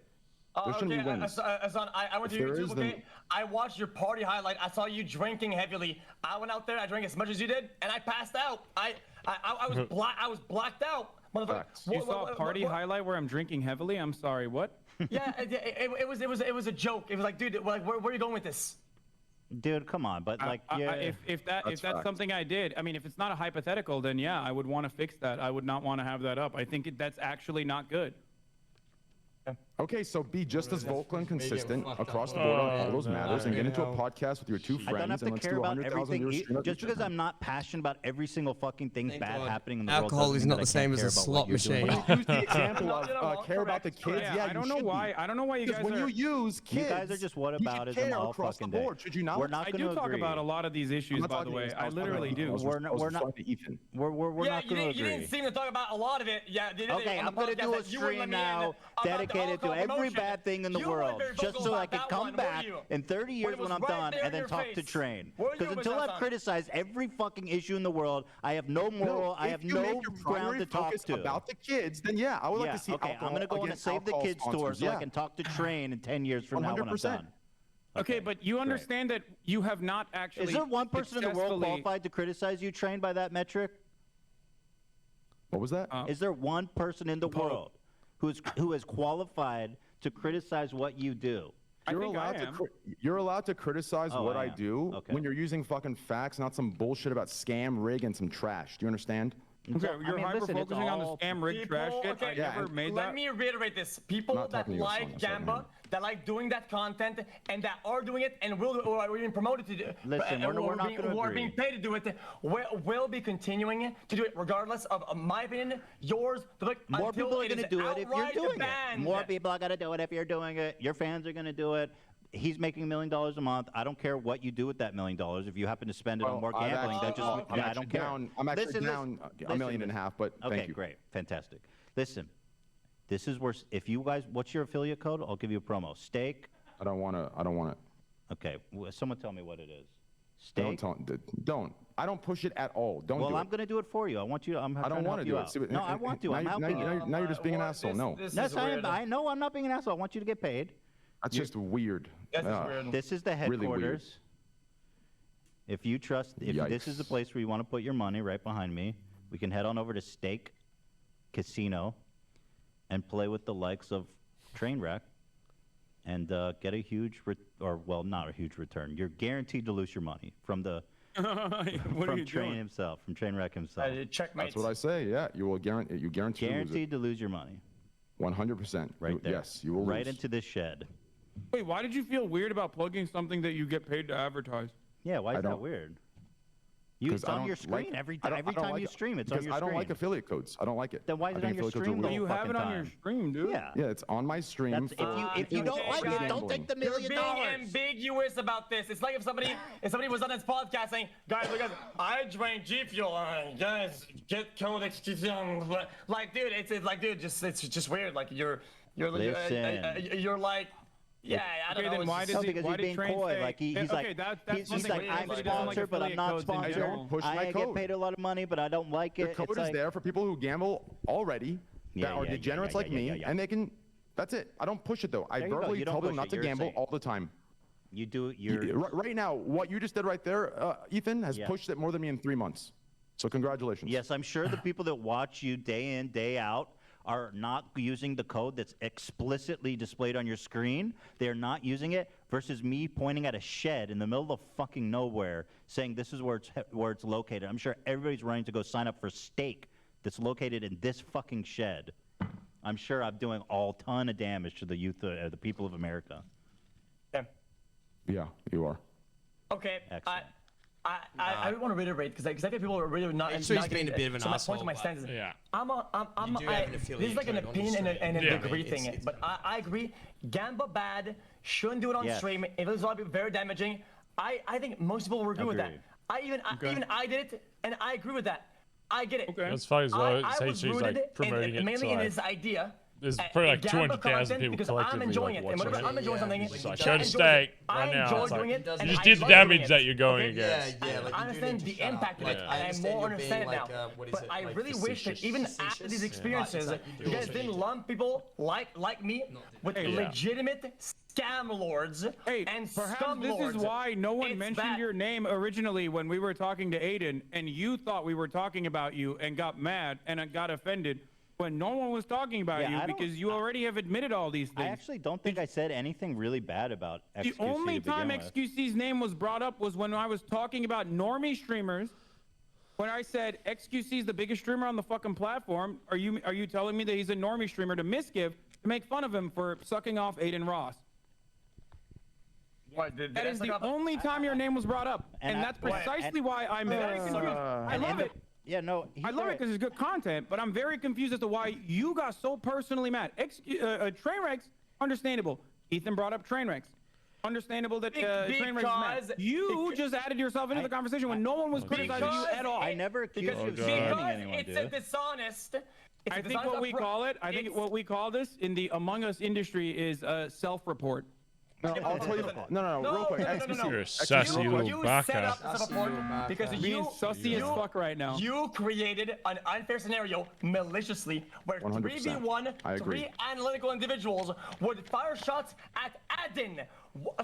There shouldn't be wins. Azan, I went to If there YouTube, is, then- okay? I watched your party highlight. I saw you drinking heavily. I went out there, I drank as much as you did, and I passed out. I was blacked out. Facts. You saw a party highlight where I'm drinking heavily? I'm sorry, what? Yeah, it was a joke. It was like, dude, like, where are you going with this? Dude, come on, but like, yeah. If that's facts. something I did, I mean, if it's not a hypothetical, then yeah, I would want to fix that. I would not want to have that up. I think that's actually not good. Okay, so be just as vocal and consistent across the board on all those matters, and get into a podcast with your two I don't have friends, to and let's care do about 100,000 everything. viewers stream up Just each because other. I'm not passionate about every single fucking thing bad happening in the Alcohol world. is doesn't not mean the that I same can't as care a about slot what you're doing. machine. Use the example of care about the kids. Yeah, I don't know why. I don't know why you Because guys when are. you use kids, You guys are just what you about should it care all across the fucking day. board. Should you not? We're not I going do to talk agree. about a lot of these issues, by the way. I literally do. We're not. Ethan. We're Yeah, not you going to didn't agree. seem to talk about a lot of it. Yeah. Okay, I'm going to do a stream now dedicated to every bad thing in the world, just so I can come back in 30 years when I'm done and then talk to Train. Because until I've criticized every fucking issue in the world, I have no moral, I have no ground to talk to. About the kids, then yeah, I would like to see okay, I'm going to go on a against Save the alcohol Kids tour sponsors, so yeah. I can talk to Train in 10 years from now when I'm 100%. done. Okay, but you understand that you have not actually. Is there one person in the world successfully- qualified to criticize you, Train, by that metric? What was that? Is there one person in the world who is qualified to criticize what you do? You're allowed to criticize Oh, what I I am. do Okay. when you're using fucking facts, not some bullshit about scam, rig, and some trash. Do you understand? Okay, I you're mean, hyper listen, it's focusing on the all- scam rig trash shit. I Yeah, never and made Let that. me reiterate this. People Not that talking to you, like Hassan, sorry, Gamba, man. that like doing that content, and that are doing it, and will or are being promoted to do, Listen, we're not being, gonna or agree. being paid to do it, will be continuing to do it regardless of my opinion, yours. More until people are it going to is do it if you're outright doing it. banned. More people are going to do it if you're doing it. Your fans are going to do it. He's making $1 million a month. I don't care what you do with that $1 million. If you happen to spend it on more gambling, that just I don't care. I'm actually down $1.5 million, but okay, thank you. great, fantastic. Listen, this is where if you guys, what's your affiliate code? I'll give you a promo. Steak. I don't want it. Okay, someone tell me what it is. Steak. Don't. I don't push it at all. Don't. Well, do I'm going to do it for you. I want you. I don't want to do it. See, No, I want to. I'm helping you. Now you're just being an asshole. No. Yes, I know. I'm not being an asshole. I want you to get paid. That's just weird. This is the Really weird. headquarters. If you trust, if this is the place where you want to put your money, right behind me, we can head on over to Steak Casino and play with the likes of Trainwreck and get a huge, not a huge return. You're guaranteed to lose your money from the What are you doing? himself, from Trainwreck himself. Checkmate. That's what I say. Yeah, you will guarantee. You Guaranteed to lose your money. 100%. Right there. Yes, you will Right lose. into this shed. Wait, why did you feel weird about plugging something that you get paid to advertise? Yeah, why is that don't- weird? 'Cause It's I on don't your screen like- every I don't- I don't time like you it. stream. It's on Because your I screen. don't like affiliate codes. I don't like it. Then why is I it think on your affiliate codes are stream? weird. the You whole have it fucking on your time? stream, dude. Yeah. Yeah, it's on my stream. That's, if you don't like it, don't take the $1 You're million. being ambiguous about this. It's like if somebody was on this podcast saying, guys, look, I drank G Fuel. Guys, get code. Like, dude, it's like, dude, it's just weird. Like you're like. Yeah, I don't Okay, know. then why it's does just- he? because Why he's did being Train coy. say? Like he's okay, like, that's he's something like, weird. I'm Like, he doesn't like sponsored, but I'm affiliate not codes in sponsored. general. Push my I get code. paid a lot of money, but I don't like The it. code It's is like, there for people who gamble already Yeah, that are yeah, yeah, degenerates yeah, like yeah, me, yeah, yeah. and they can. That's it. I don't push it though. I There you go. verbally You don't tell them push not it. to You're gamble saying- all the time. you do it. You're Right now, what you just did right there, Ethan, has Yeah. pushed it more than me in 3 months. So congratulations. Yes, I'm sure the people that watch you day in, day out are not using the code that's explicitly displayed on your screen. They're not using it versus me pointing at a shed in the middle of fucking nowhere saying this is where it's located. I'm sure everybody's running to go sign up for Steak that's located in this fucking shed. I'm sure I'm doing all ton of damage to the youth, the people of America. Yeah, you are. Okay. Excellent. I want to reiterate because I think people are really not. Actually, he's not being getting a bit of an so my asshole, point to my but- stance is, Yeah. I'm You do have an this affiliate is like an code on the opinion and stream. a degree It's- thing, it's but I agree. Gamba bad, shouldn't do it on Yes. stream. It was a lot very damaging. I think most people will agree with that. Agreed. Even I did it, and I agree with that. I get it. Okay. That's funny as well. I Say was she's rooted like promoting it mainly to in like, his idea there's probably like Gamble 200,000 people because collectively I'm enjoying like it. And watching whenever I'm enjoying something, It's like, Jack go to enjoys stake it. right I now. enjoy It's like, doing it, and you just I did the like damage doing that it. you're going Okay? against. Yeah, like I you do understand need the to shut impact up. of it. Like, I I understand more you're being understand it like, now. what is But it, I like really wish that facetious? even after Facetious? these Yeah. experiences, It's like you do you guys also didn't need to- lump people like me with Yeah. legitimate scam lords Hey, and perhaps scum this lords. is why no one It's mentioned bad. your name originally when we were talking to Aiden, and you thought we were talking about you and got mad and got offended when no one was talking about Yeah, you I don't- because you already have admitted all these I things. actually don't think I said anything really bad about XQC The only to begin time with. XQC's name was brought up was when I was talking about normie streamers. When I said XQC is the biggest streamer on the fucking platform, are you telling me that he's a normie streamer to misgive to make fun of him for sucking off Aiden Ross? What, did That I is suck the up? only time your name was brought up, And and I- that's what- precisely and- why I'm very confused. I And love in the- it. Yeah, no. I love it because it's good content, but I'm very confused as to why you got so personally mad. Trainwrecks, understandable. Ethan brought up Trainwrecks. Understandable that Trainwrecks is mad. You just added yourself into the conversation when no one was criticizing you at all. I never accused you of Because scamming anyone, it's a dude. dishonest. It's a I think dishonest what we call it, it's- what we call this in the Among Us industry is self-report. No, I'll tell you. No, real quick. XQC. You're a sassy little You baka. set up the self-report because Being you sussy as fuck right now. You created an unfair scenario maliciously where 100%. 3v1, I agree. three analytical individuals would fire shots at Adin,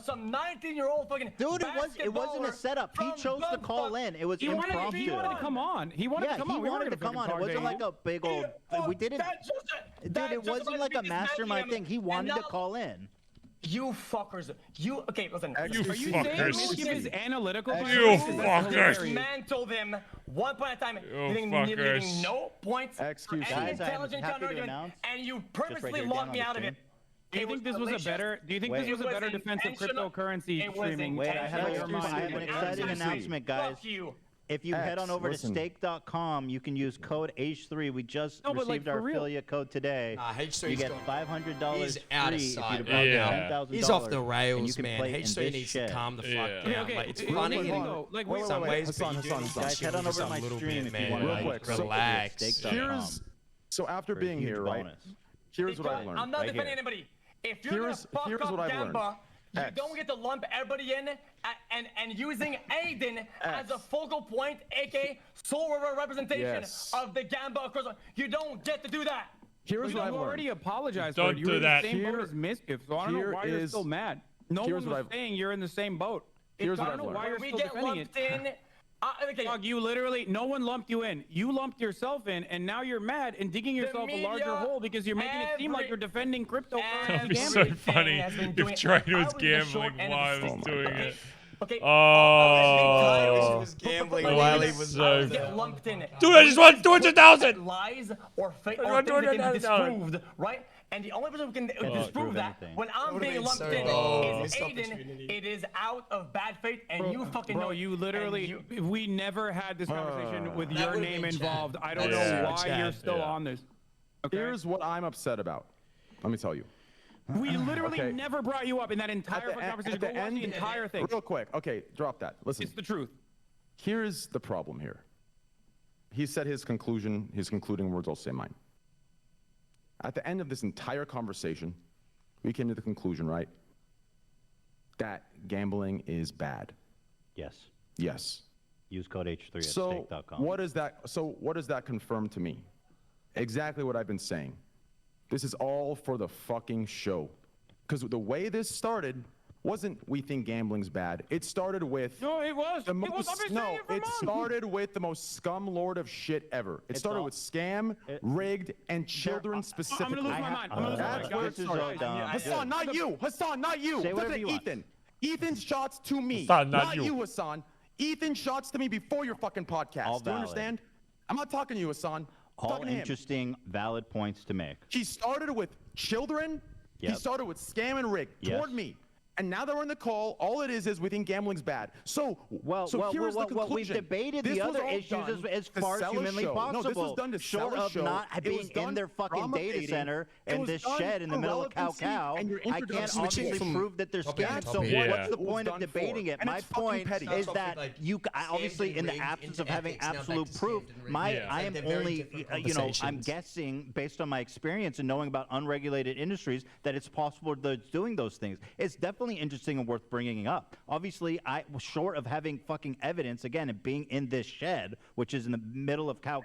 some 19-year-old fucking Dude, it wasn't a basketballer setup. He from chose to call in. It was He wanted impromptu. to come on. He wanted Yeah, to come he on. We wanted weren't to gonna come on. It fucking wasn't target like a big old. We didn't. Dude, it wasn't like a mastermind thing. He wanted to call in. You fuckers. Okay, listen. Are you saying fuckers. Mischief is analytical? You Because that's fuckers. hilarious. Dismantle them one point at a time, You leaving fuckers. no points for Excuse any me. Guys, I'm intelligent happy to counter-argument, announce, and you right purposely here locked down me on out the of it. screen. Do you think this was a better? Do you think Wait. this was a It better was defense of intentional. cryptocurrency It was streaming? Wait, I have intentional. an exciting announcement, guys. Fuck you. If you head on over listen. to stake.com, you can use code H3. We just No, but, like, received our for real. affiliate code today. H3's you get gone. $500 He's out of free sight if you right deposit now. $10,000. He's off the and you rails, can man. play in H3 this needs shed. to calm the fuck Yeah. down. Okay, Like, it's okay, funny wait, in wait, wait, like, wait, some wait, ways, Hassan, but you do Hassan, need to Hassan. Guys, head on chill over just to my a little stream bit, if man. you want to Real quick, so- Relax. Stake.com. So after for a being huge here, right? bonus. Here's what I've learned. I'm not Right defending here. anybody. If you're Here's gonna fuck what up I've learned. Gamba, you X. don't get to lump everybody in and using Aiden as a focal point, aka sole representation Yes. of the Gamba across. You don't get to do that. Here's You what I've already learned. apologized Don't for it. You do were in that. the same boat Here- as Mischief, so I don't know here why you're is- still mad. No here's one what was I've- saying you're in the same boat. Here's I what don't I've know why learned. you're We still get defending it. lumped in. Okay. Dog, you literally, no one lumped you in. You lumped yourself in, and now you're mad and digging yourself a larger media, hole because you're making it seem like you're defending cryptocurrency That'd be gambling. so Everything funny has been if doing- Trainer I was was the short gambling end of while the he was stick. doing Okay. it. Okay. Oh. He was gambling But while you he was so get lumped in. Dude, I just won 200,000. Lies or fake I or want things that can be 200,000. disproved, right? And the only person who can disprove that anything. when I'm Would've being been lumped so in big. is Missed Aiden. opportunity. It is out of bad faith, and you fucking know. Bro, it. you And literally, you- we never had this conversation with That your would've name been Chad. involved. I don't Yeah. know why Chad. you're still Yeah. on this. Okay? Here's what I'm upset about. Let me tell you. We literally Okay. never brought you up in that entire At the fucking conversation. at the Go watch end, the entire thing. Real quick. Okay, drop that. Listen. It's the truth. Here's the problem here. He said his conclusion, his concluding words, I'll say mine. At the end of this entire conversation, we came to the conclusion, right, that gambling is bad. Yes. Yes. Use code H3 at So stake.com. what does that confirm to me? Exactly what I've been saying. This is all for the fucking show. Because the way this started wasn't we think gambling's bad. It started with No, it was. the It was. most, I've been no, saying it for it months. started with the most scum lord of shit ever. It started all- with scam, rigged, and children specifically. I'm gonna lose my mind. I'm gonna lose my That's mind. where Guys, it started. all dumb. Hassan, not you. Hassan, not you. Say whatever Listen you to want. Ethan. Ethan's shots to me. Hassan, not not you. you, Hassan. Ethan shots to me before your fucking podcast. All Do you valid. understand? I'm not talking to you, Hassan. I'm All talking to him. interesting, valid points to make. He started with children. Yep. He started with scam and rig Yes. toward me. And now that we're in the call, all it is we think gambling's bad. So here's the conclusion. we've debated This the was other all issues done as to far as sell a humanly show. possible. No, this was done to short sell a of show. not It being was done in their fucking drama data baiting. center It and was this done shed in the middle of irrelevancy Cow. and your I can't introduction obviously to prove that they're scamming. So Yeah. what's the It was point of done debating for. it? And My it's fucking point petty. is Starts off that with, like, you obviously in the rigged absence into of having ethics, now back absolute to proof, scammed and rigged. I am They're very only different I'm conversations. guessing based on my experience and knowing about unregulated industries that it's possible that doing those things. It's definitely interesting and worth bringing up. Obviously, I was short of having fucking evidence again and being in this shed, which is in the middle of Cow.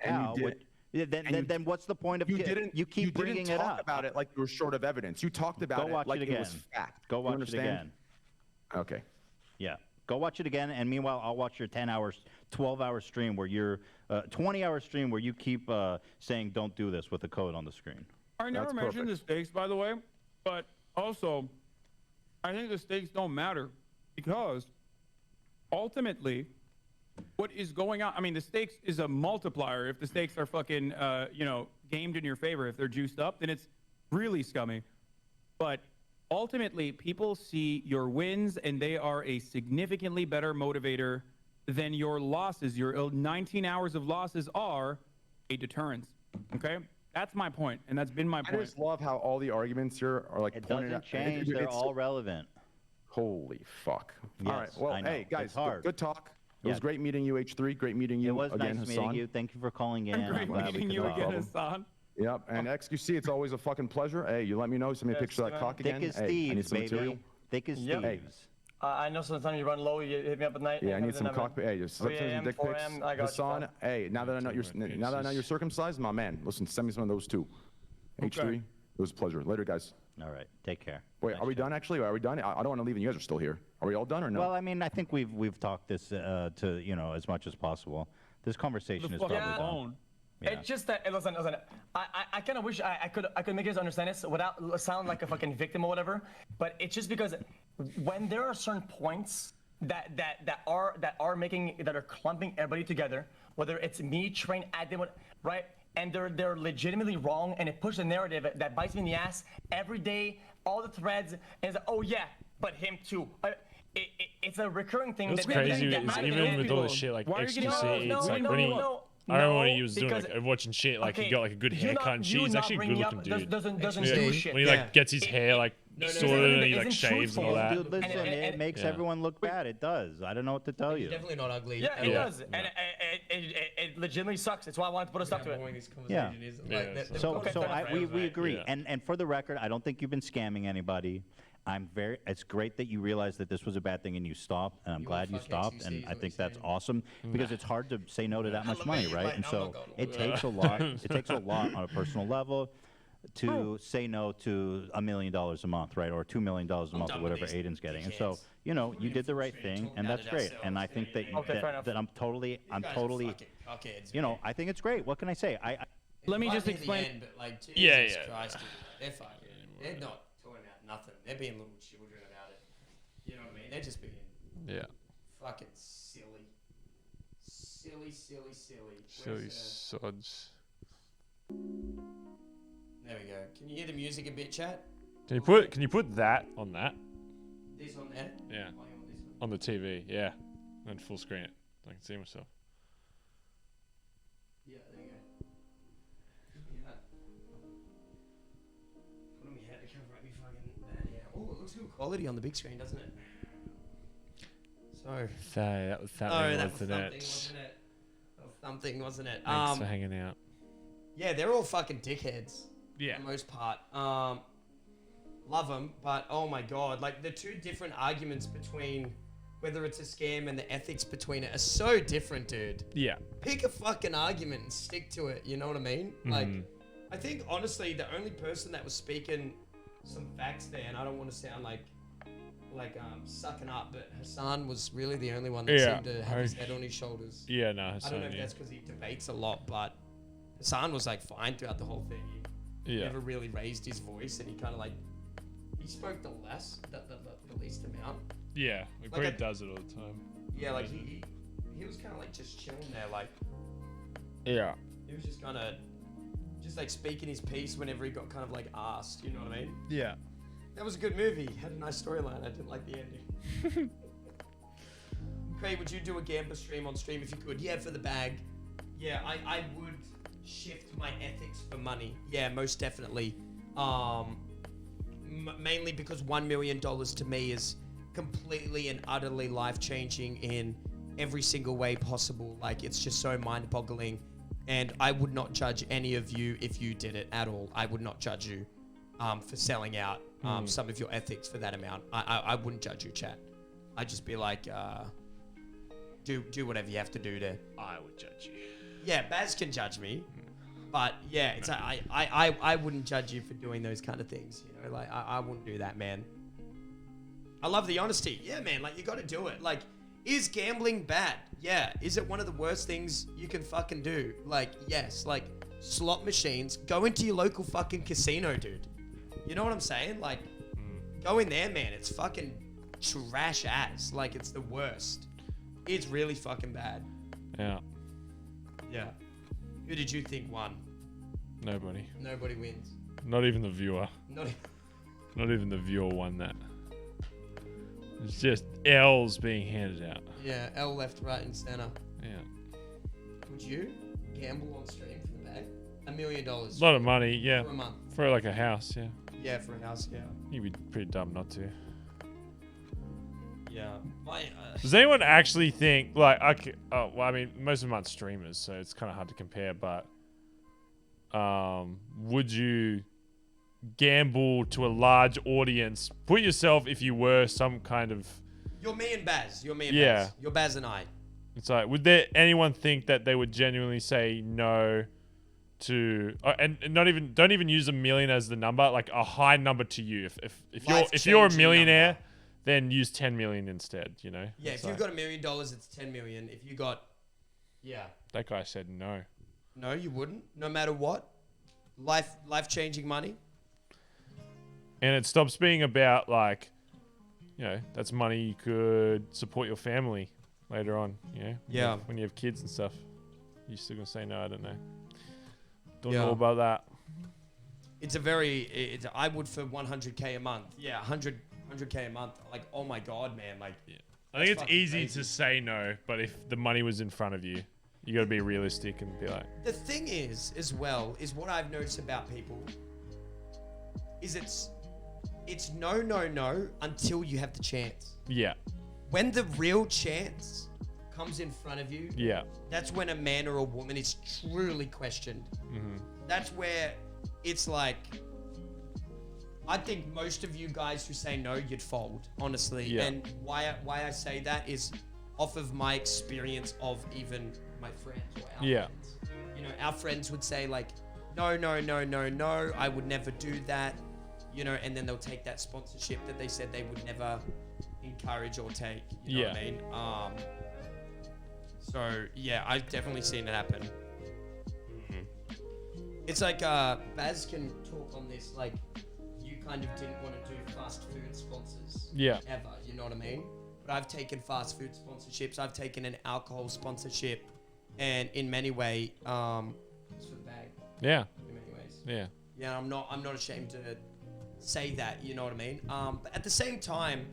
Then what's the point of you keep bringing it talk up? about it like you were short of evidence. You talked about Go watch it like it again. it was fact. Go You watch it understand? again. Okay. Yeah. Go watch it again, and meanwhile, I'll watch your 10 hours, 12-hour stream where you're 20-hour stream where you keep saying "Don't do this" with the code on the screen. I never That's mentioned the perfect. stakes, by the way, but also, I think the stakes don't matter because ultimately, what is going on? I mean, the stakes is a multiplier. If the stakes are fucking, gamed in your favor, if they're juiced up, then it's really scummy. But ultimately, people see your wins, and they are a significantly better motivator than your losses. Your 19 hours of losses are a deterrence. Okay? That's my point, and that's been my I point. just love how all the arguments here are like It pointed doesn't out. change. They're all relevant. Holy fuck. All right. Yes, Well, I know. hey, guys, It's hard. good talk. It Yeah. was great meeting you, H3. Great meeting you It was again, nice Hassan. meeting you. Thank you for calling in. Great I'm glad we meeting could you talk. again, Hassan. Yep. And XQC, it's always a fucking pleasure. Hey, you let me know. Send me a Yes, picture of that man. cock again. Thick as Hey, I need thieves, some baby. material. Thick as Yep. thieves. I know sometimes you run low, you hit me up at night. Yeah, I need some cock. Hey, just send 3 some a.m., dick 4 pics. a.m., I got you, Hassan, pal. hey, now that I know you're circumcised, my man. Listen, send me some of those too. H3, it was a pleasure. Later, guys. All right. Take care. Wait, Thanks, are we Jeff. done actually? Are we done? I don't want to leave and you guys are still here. Are we all done or no? Well, I mean, I think we've talked this to as much as possible. This conversation is probably fucking done. phone. Yeah. It's just that listen. I kind of wish I could make you guys understand this without sound like a fucking victim or whatever. But it's just because when there are certain points that are clumping everybody together, whether it's me, Train, Adam, right? And they're legitimately wrong, and it pushes a narrative that bites me in the ass every day, all the threads, and it's like, oh yeah, but him too. It's a recurring thing. It's that crazy, that it's matters. even with all people. this shit like Why are you getting- XQC, No, it's like no, when he, no, I remember when no, he was doing because- like watching shit, like okay, he got like a good you haircut and shit. He's actually a good looking dude. Doesn't Yeah. do shit. When he like gets his hair like sorted and he like isn't shaves and all that. truthful. Dude, listen, it makes Yeah. everyone look bad. It does. I don't know what to tell you. Definitely not ugly. Yeah, it Yeah. does, and it legitimately sucks. That's why I wanted to put a stop to it. Boring this Yeah. conversation is. Yeah, Like, they've So, got so it I, for we forever. agree. Yeah. And for the record, I don't think you've been scamming anybody. It's great that you realized that this was a bad thing and you stopped, and I'm You glad you fucking stopped, XQC and is I what think you're that's saying. awesome because it's hard to say no to that much money, Like, right? And I'm so not going it to- takes a lot. It takes a lot on a personal level to say no to $1 million a month, right, or $2 million a month, or done with whatever these Aiden's getting. And so dickheads. you did the right thing, and that's great. And I think that Okay, fair enough. that I'm totally, Fucking cockheads, man. I think it's great. What can I say? Let me Oh, Might just be the explain. end, but, like, Jesus Yeah. Christ, dude. They're fucking. They're not talking about nothing. They're being little children about it. You know what I mean? They're just being Yeah. fucking silly. Silly. Silly Where's, sods. there we go. Can you hear the music a bit, chat? Can you put that on that? This on there? Yeah. Oh, you want this one? On the TV, yeah. And full screen it. I can see myself. Yeah, there you go. Put me hat. Put on my hat to cover up me fucking. Yeah. Oh, it looks good quality on the big screen, doesn't it? So. That was Oh, something, that was wasn't something, it? wasn't it? That was something, wasn't it? Thanks for hanging out. Yeah, they're all fucking dickheads. Yeah. For the most part. Love them, but oh my god, like the two different arguments between whether it's a scam and the ethics between it are so different, dude. Yeah. Pick a fucking argument and stick to it, you know what I mean? Like, I think honestly, the only person that was speaking some facts there, and I don't want to sound like sucking up, but Hassan was really the only one that seemed to have his head on his shoulders. Yeah, no, I Hassan, don't know if that's because he debates a lot, but Hassan was like fine throughout the whole thing. He never really raised his voice, and he kind of like he spoke the least amount. Yeah, Like Cray does it all the time. Yeah, like he was kind of like just chilling there, like Yeah. he was just kind of like speaking his piece whenever he got kind of like asked. You know what I mean? Yeah. That was a good movie. Had a nice storyline. I didn't like the ending. Cray, would you do a gambler stream on stream if you could? Yeah, for the bag. Yeah, I would shift my ethics for money. Yeah, most definitely. Mainly because $1 million to me is completely and utterly life-changing in every single way possible. Like, it's just so mind-boggling. And I would not judge any of you if you did it at all. I would not judge you for selling out some of your ethics for that amount. I wouldn't judge you, chat. I'd just be like, do whatever you have to do to... I would judge you. Yeah, Baz can judge me. But yeah, it's I wouldn't judge you for doing those kind of things. You know, like I wouldn't do that, man. I love the honesty. Yeah, man, like you got to do it. Like, is gambling bad? Yeah. Is it one of the worst things you can fucking do? Like, yes. Like, slot machines. Go into your local fucking casino, dude. You know what I'm saying? Like, go in there, man. It's fucking trash ass. Like, it's the worst. It's really fucking bad. Yeah. Yeah. Who did you think won? Nobody. Nobody wins. Not even the viewer. Not even the viewer won that. It's just L's being handed out. Yeah, L left, right, and center. Yeah. Would you gamble on stream for the bag? $1 million. A lot of money, yeah. For a month. For like a house, yeah. Yeah, for a house, yeah. You'd be pretty dumb not to. Yeah. Does anyone actually think, like, well, I mean, most of them aren't streamers, so it's kind of hard to compare, but would you gamble to a large audience? Put yourself, if you were some kind of... You're me and Baz. You're me and Yeah. Baz. You're Baz and I. It's like, would there anyone think that they would genuinely say no to, and don't even use $1 million as the number, like a high number to you. If you're a millionaire, number. then use 10 million instead. You know. Yeah, It's if you've like- got $1 million, it's 10 million. If you got, yeah. That guy said no. No, you wouldn't. No matter what. Life-changing money. And it stops being about like, you know, that's money you could support your family later on. You know. Yeah. When you have kids and stuff, you still gonna say no? I don't know. Don't Yeah. know about that. It's I would for 100K a month. Yeah, 100K a month. Like, oh my God, man. Like, I think that's it's fucking easy crazy. to say no, but if the money was in front of you, you got to be realistic and be like, The thing is, as well, is what I've noticed about people is it's no until you have the chance. yeah, When the real chance comes in front of you, yeah, that's when a man or a woman is truly questioned. That's where it's like, I think most of you guys who say no, you'd fold, honestly. Yeah. And why I say that is off of my experience of even my friends or our Yeah. friends. You know, our friends would say like, no, I would never do that. You know, and then they'll take that sponsorship that they said they would never encourage or take. You know what I mean? So yeah, I've definitely seen it happen. It's like Baz can talk on this, like you kind of didn't want to do fast food sponsors Yeah. ever, you know what I mean? But I've taken fast food sponsorships, I've taken an alcohol sponsorship, and in many ways, it's for the bag. yeah, In many ways. yeah, Yeah, I'm not ashamed to say that, you know what I mean? But at the same time,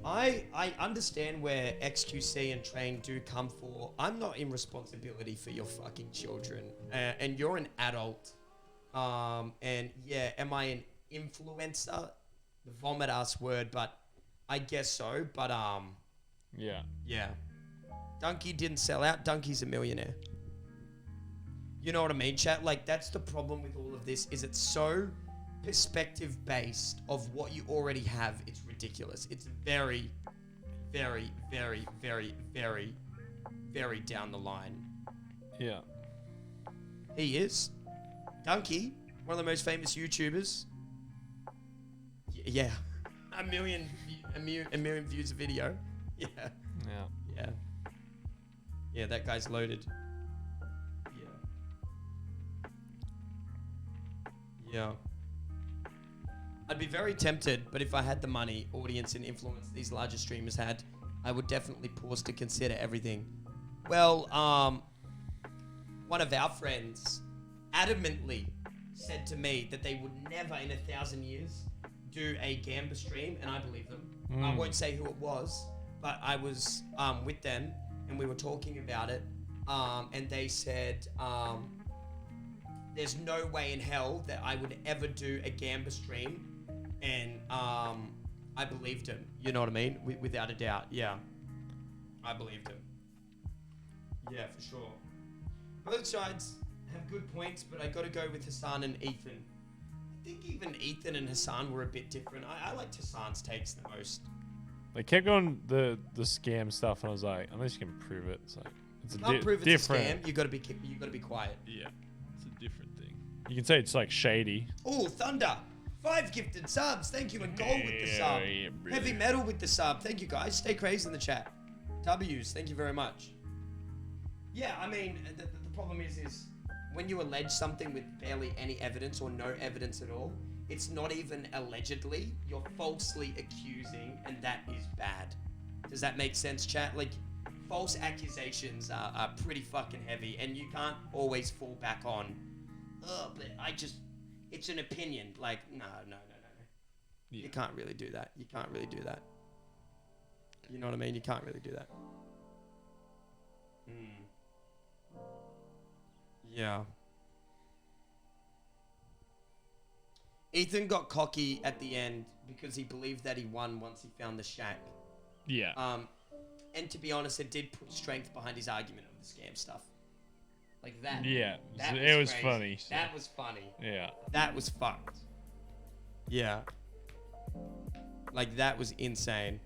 I understand where XQC and Train do come for. I'm not in responsibility for your fucking children, and you're an adult. And yeah, am I an influencer? The vomit ass word, but I guess so. But yeah. yeah, Donkey didn't sell out. Donkey's a millionaire. You know what I mean, chat? Like, that's the problem with all of this, is it's so perspective based of what you already have. It's ridiculous. It's very, very, very, very, very, very down the line. Yeah. He is. Donkey, one of the most famous YouTubers. Yeah. A million views a video. Yeah. Yeah. Yeah. Yeah, that guy's loaded. Yeah. I'd be very tempted, but if I had the money, audience, and influence these larger streamers had, I would definitely pause to consider everything. Well, one of our friends adamantly said to me that they would never in 1,000 years do a Gamba stream, and I believe them. I won't say who it was, but I was with them, and we were talking about it, and they said, there's no way in hell that I would ever do a Gamba stream, and I believed him. You know what I mean? Without a doubt, yeah. I believed him. Yeah, for sure. Both sides have good points, but I got to go with Hassan and Ethan. I think even Ethan and Hassan were a bit different. I liked Hassan's takes the most. They kept going the scam stuff, and I was like, unless you can prove it, it's like it's Can't prove it's different. a scam. You got to be quiet. Yeah, it's a different thing. You can say it's like shady. Oh, Thunder. 5 gifted subs. Thank you. And Gold with the sub. Heavy Metal with the sub. Thank you, guys. Stay crazy in the chat. W's. Thank you very much. Yeah, I mean, the problem is when you allege something with barely any evidence or no evidence at all, it's not even allegedly. You're falsely accusing, and that is bad. Does that make sense, chat? Like, false accusations are pretty fucking heavy, and you can't always fall back on, but it's an opinion. Like, no. Yeah. You can't really do that. You can't really do that. You know what I mean? You can't really do that. Yeah. Ethan got cocky at the end because he believed that he won once he found the shack. Yeah. And to be honest, it did put strength behind his argument of the scam stuff. Like that. Yeah. That it was crazy. funny. So. That was funny. Yeah. That was fucked. Yeah. Like, that was insane.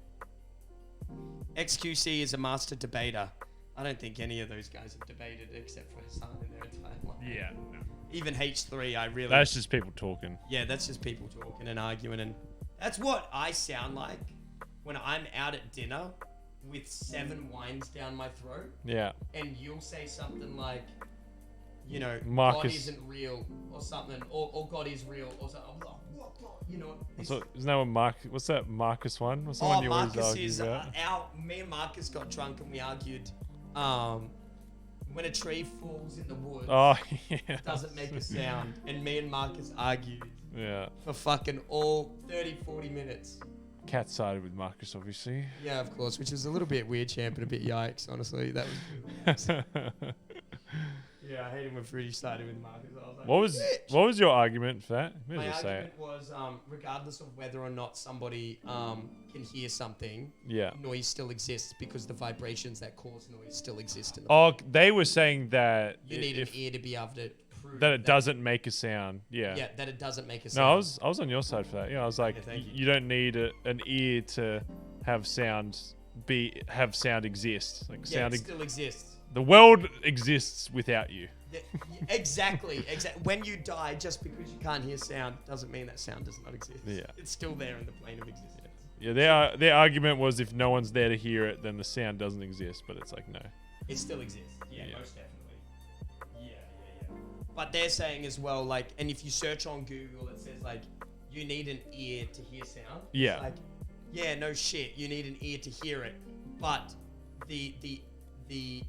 XQC is a master debater. I don't think any of those guys have debated except for Hassan in their entire life. Yeah. No. Even H3, I really... That's just people talking. Yeah, that's just people talking and arguing, and that's what I sound like when I'm out at dinner with 7 wines down my throat. Yeah. And you'll say something like, you know, Marcus. God isn't real, or something, or God is real, or something. I'm like, what? You know, Isn't that what what's that Marcus one? What's the one you always Marcus argue is about? me and Marcus got drunk and we argued. When a tree falls in the woods, Yeah. doesn't make a sound, and me and Marcus argued. Yeah. For fucking all 30-40 minutes. Cat sided with Marcus, obviously. Yeah, of course, which was a little bit weird, champ, and a bit yikes, honestly. That was yeah, I hate him when Fruity sided with Marcus. I was like, what was your argument for that? My argument was, regardless of whether or not somebody can hear something, noise still exists because the vibrations that cause noise still exist in the they were saying that you need an ear to be able to prove that it doesn't make a sound. Yeah. Yeah, that it doesn't make a sound. No, I was on your side for that. Yeah, I was like, you don't need an ear to have sound exist. Like sound it still exists. The world exists without you. Yeah, exactly. When you die, just because you can't hear sound doesn't mean that sound does not exist. Yeah. It's still there in the plane of existence. Yeah, their argument was if no one's there to hear it, then the sound doesn't exist. But it's like, no. It still exists. Yeah, most definitely. Yeah. But they're saying as well, like, and if you search on Google, it says, like, you need an ear to hear sound. Yeah. It's like, yeah, no shit. You need an ear to hear it. But the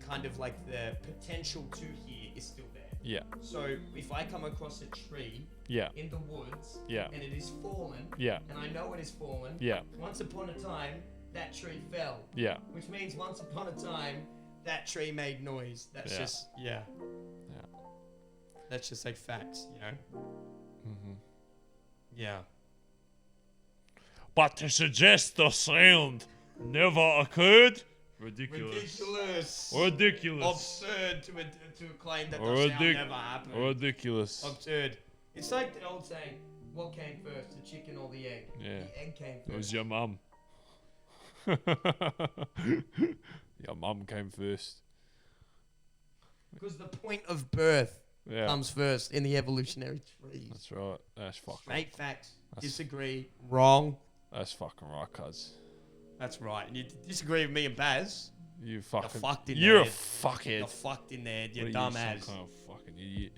kind of like the potential to hear is still there. Yeah. So if I come across a tree in the woods and it is fallen and I know it is fallen, once upon a time that tree fell. Yeah. Which means once upon a time that tree made noise. That's just that's just like facts, you know? Mm-hmm. Yeah. But to suggest the sound never occurred? Ridiculous. Absurd to claim that the sound never happened. Ridiculous. Absurd. It's like the old saying, what came first, the chicken or the egg? Yeah. The egg came first. It was your mum. Your mum came first. Because the point of birth comes first in the evolutionary tree. That's right. That's fucking Straight facts. Disagree. Wrong. That's fucking right, cuz. That's right. And you disagree with me and Baz. You're fucked in You're a fuckhead. You're fucked in there, you what dumb are you, ass. some kind of fucking idiot.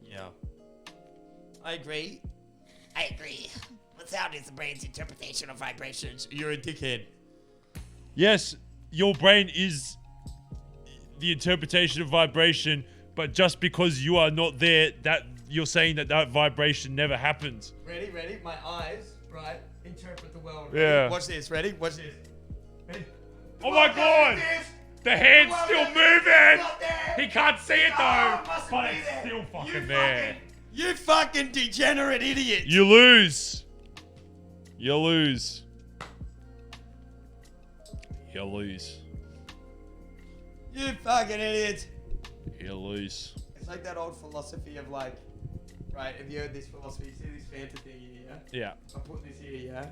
Yeah. I agree. But sound is the brain's interpretation of vibrations. You're a dickhead. Yes, your brain is the interpretation of vibration, But just because you are not there, that you're saying that vibration never happens. Ready? My eyes, right, interpret the world. Yeah. Watch this. Ready? Watch this. Ready? Oh my god! The hand's still moving! He can't see it though! mustn't But be it's there. still fucking there. You fucking degenerate idiot! You lose. You lose. You lose. You fucking idiot! You lose. It's like that old philosophy of like, right? Have you heard this philosophy? You see this Fanta thing here? Yeah. I put this here, yeah,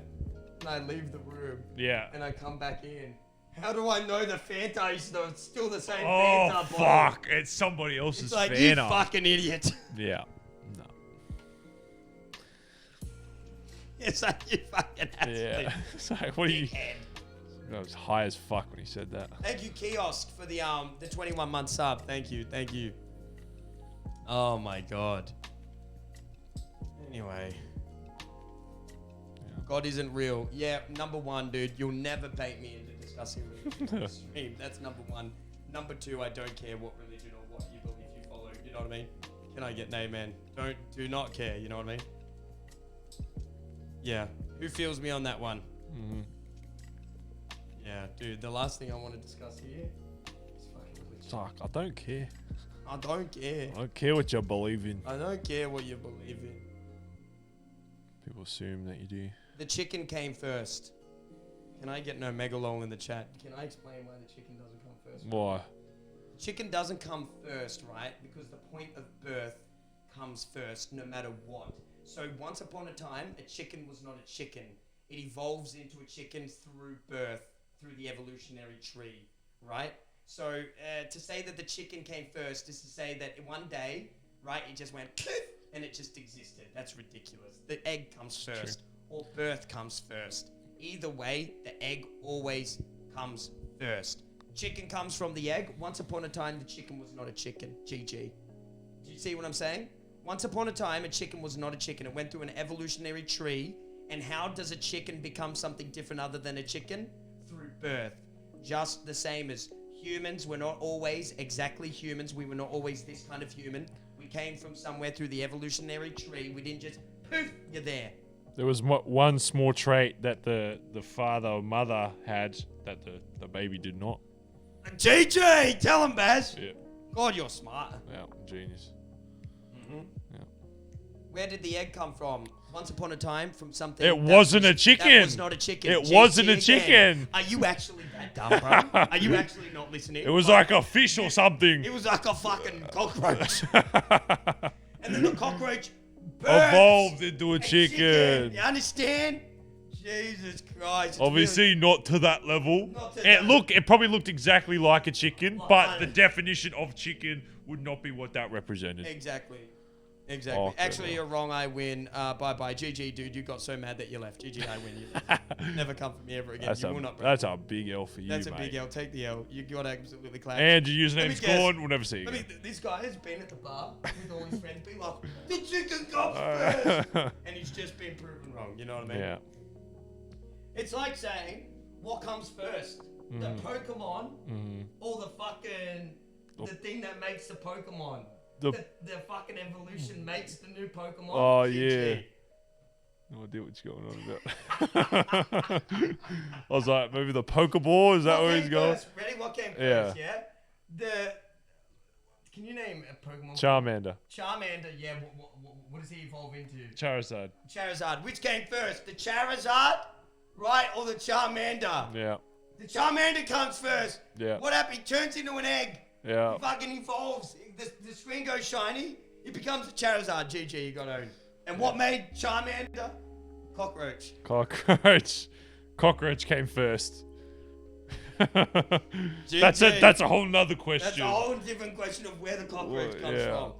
and I leave the room. Yeah. And I come back in. How do I know the Fanta is still the same Oh Fanta bottle? fuck! It's somebody else's It's like, Fanta. you fucking idiot. Yeah. No. It's like, you fucking asshole. Yeah. It's like, what are you? I was high as fuck when he said that. Thank you, Kiosk, for the 21-month sub. Thank you. Oh my god. Anyway. God isn't real. Yeah, number one, dude, you'll never bait me into discussing religion on the stream. That's number one. Number two, I don't care what religion or what you believe you follow. You know what I mean? Can I get nay, man? Do not care. You know what I mean? Yeah. Who feels me on that one? Mm-hmm. Yeah, dude. The last thing I want to discuss here is fucking religion. Fuck, I don't care. I don't care. I don't care what you believe in. I don't care what you believe in. People assume that you do. The chicken came first. Can I get no megalol in the chat? Can I explain why the chicken doesn't come first? Why? Chicken doesn't come first, right? Because the point of birth comes first, no matter what. So once upon a time, a chicken was not a chicken. It evolves into a chicken through birth, through the evolutionary tree, right? So to say that the chicken came first is to say that one day, right, it just went and it just existed. That's ridiculous. The egg comes first, or birth comes first. Either way, the egg always comes first. Chicken comes from the egg. Once upon a time, the chicken was not a chicken. GG. Do you see what I'm saying? Once upon a time, a chicken was not a chicken. It went through an evolutionary tree. And how does a chicken become something different other than a chicken? Through birth. Just the same as humans. We're not always exactly humans. We were not always this kind of human. We came from somewhere through the evolutionary tree. We didn't just poof, you're there. There was one small trait that the father or mother had that the baby did not. GG! Tell him, Baz. Yeah. God, you're smart. Yeah, genius. Mm-hmm. Yeah. Where did the egg come from? Once upon a time, from something. It wasn't a chicken. That was not a chicken. It GG wasn't a again. chicken. Are you actually that dumb, bro? Are you actually not listening? It was like a fish or something. It was like a fucking cockroach. And then the cockroach burst Evolved into a chicken. You understand? Jesus Christ. It's Obviously not to that level. Not to that. It probably looked exactly like a chicken, but the definition of chicken would not be what that represented. Exactly. Oh, Actually, you're wrong. I win. Bye-bye. GG, dude. You got so mad that you left. GG, I win. You never come for me ever again. That's You will not break. that's a big L for you, That's a mate. big L. Take the L. You got absolutely clapped. And your Let me username's guess. gone. We'll never see you Let me, again. this guy has been at the bar with all his friends, be like, the chicken comes first. And he's just been proven wrong. You know what I mean? Yeah. It's like saying, what comes first? The Pokemon or the fucking, the thing that makes the Pokemon? The fucking evolution makes the new Pokemon? Oh, GG. yeah. No idea what's going on about. I was like, maybe the Pokeball? Is that What where came he's going? first? Ready? What came Yeah. first, yeah? Can you name a Pokemon? Charmander. Charmander, yeah. What does he evolve into? Charizard. Charizard. Which came first? The Charizard, right? Or the Charmander? Yeah. The Charmander comes first. Yeah. What happens? He turns into an egg. Yeah. He fucking evolves. The screen goes shiny. It becomes a Charizard. GG, you got owned. And what made Charmander? Cockroach. Cockroach came first. GG. That's a whole nother question. That's a whole different question of where the cockroach comes yeah. from.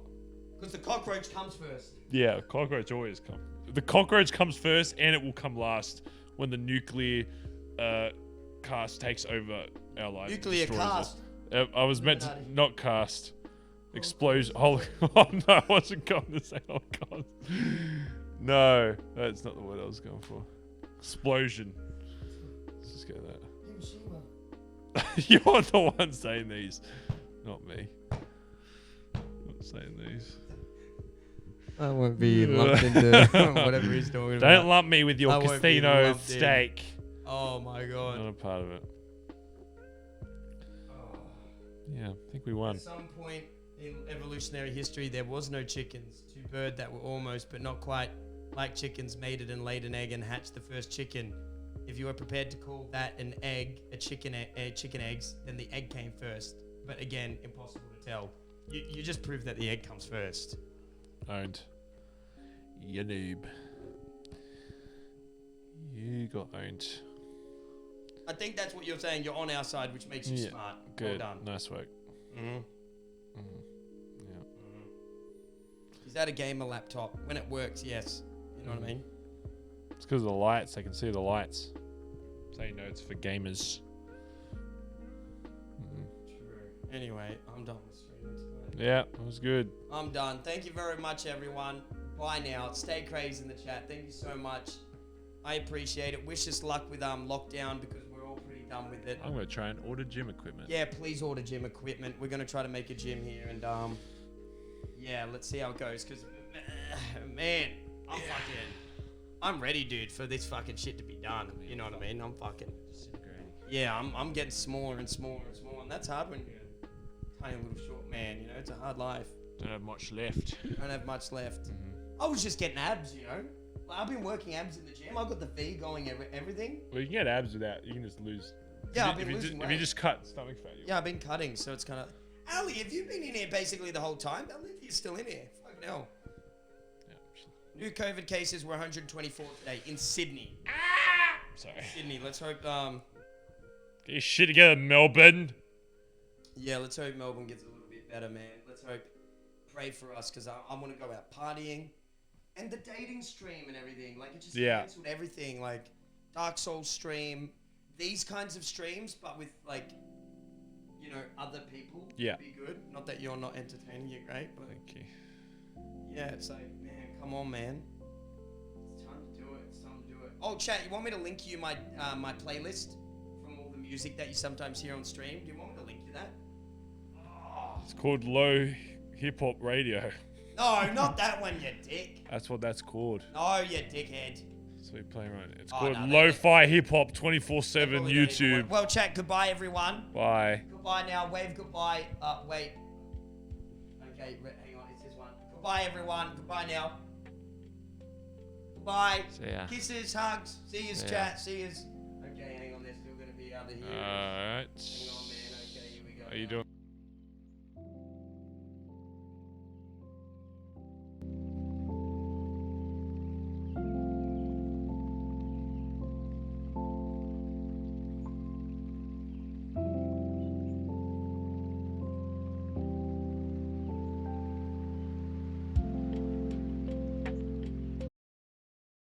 Because the cockroach comes first. Yeah, cockroach always comes. The cockroach comes first, and it will come last when the nuclear cast takes over our lives. Nuclear cast. I was meant to not cast. Explosion. Oh no, I wasn't going to say Holocaust. No, that's not the word I was going for. Explosion. Let's just go that. You're the one saying these, not me. saying these. I won't be lumped into whatever he's talking about. Don't lump me with your I won't be casino lumped in. steak. Oh my god. Not a part of it. Yeah, I think we won. At some point in evolutionary history, there was no chickens. Two birds that were almost, but not quite, like chickens mated and laid an egg and hatched the first chicken. If you were prepared to call that an egg, chicken eggs, then the egg came first. But again, impossible to tell. You just proved that the egg comes first. Owned. You noob. You got owned. I think that's what you're saying. You're on our side, which makes you smart. Good. Well done. Nice work. Mm-hmm. Yeah. Is that a gamer laptop? When it works, yes. You know what I mean? It's because of the lights. I can see the lights. So you know it's for gamers. True. Anyway, I'm done with streaming tonight. Yeah, it was good. I'm done. Thank you very much, everyone. Bye now. Stay crazy in the chat. Thank you so much. I appreciate it. Wish us luck with lockdown because we're all pretty done with it. I'm going to try and order gym equipment. Yeah, please order gym equipment. We're going to try to make a gym here and yeah, let's see how it goes because man, I'm ready, dude, for this fucking shit to be done. You know what I mean? I'm fucking yeah, I'm getting smaller and smaller and smaller, and that's hard when you're a tiny little short man. You know, it's a hard life. Don't have much left. Don't have much left. I was just getting abs, you know. I've been working abs in the gym. I've got the V going, everything. Well, you can get abs without. You can just lose. Yeah, if I've been you, losing weight. If you just cut stomach fat. Yeah, I've been cutting, so it's kind of. Ali, have you been in here basically the whole time? Olivia's still in here. Fucking hell. Yeah. New COVID cases were 124 today in Sydney. Sorry. Sydney. Let's hope. Get your shit together, Melbourne. Yeah, let's hope Melbourne gets a little bit better, man. Let's hope. Pray for us, because I want to go out partying. And the dating stream and everything. Like, it just cancelled everything. Like, Dark Souls stream. These kinds of streams, but with, like, you know, other people. Yeah. Would be good. Not that you're not entertaining, you're great. But thank you. Yeah, it's like, man, come on, man. It's time to do it. It's time to do it. Oh, chat, you want me to link you my my playlist from all the music that you sometimes hear on stream? Do you want me to link you that? It's called Low Hip Hop Radio. No, not that one, you dick. That's what that's called. No, you dickhead. So we play right. It's Oh, called no, Lo-Fi Hip Hop 24/7 Probably don't even YouTube. work. Well, chat, goodbye, everyone. Bye. Goodbye now. Wave goodbye. Wait. Okay, hang on. It's this one. Goodbye, everyone. Goodbye now. Goodbye. See ya. Kisses, hugs. See yous, See ya. chat. See yous. Okay, hang on. They're still going to be out of here. Alright. Hang on, man. Okay, here we go. How you doing?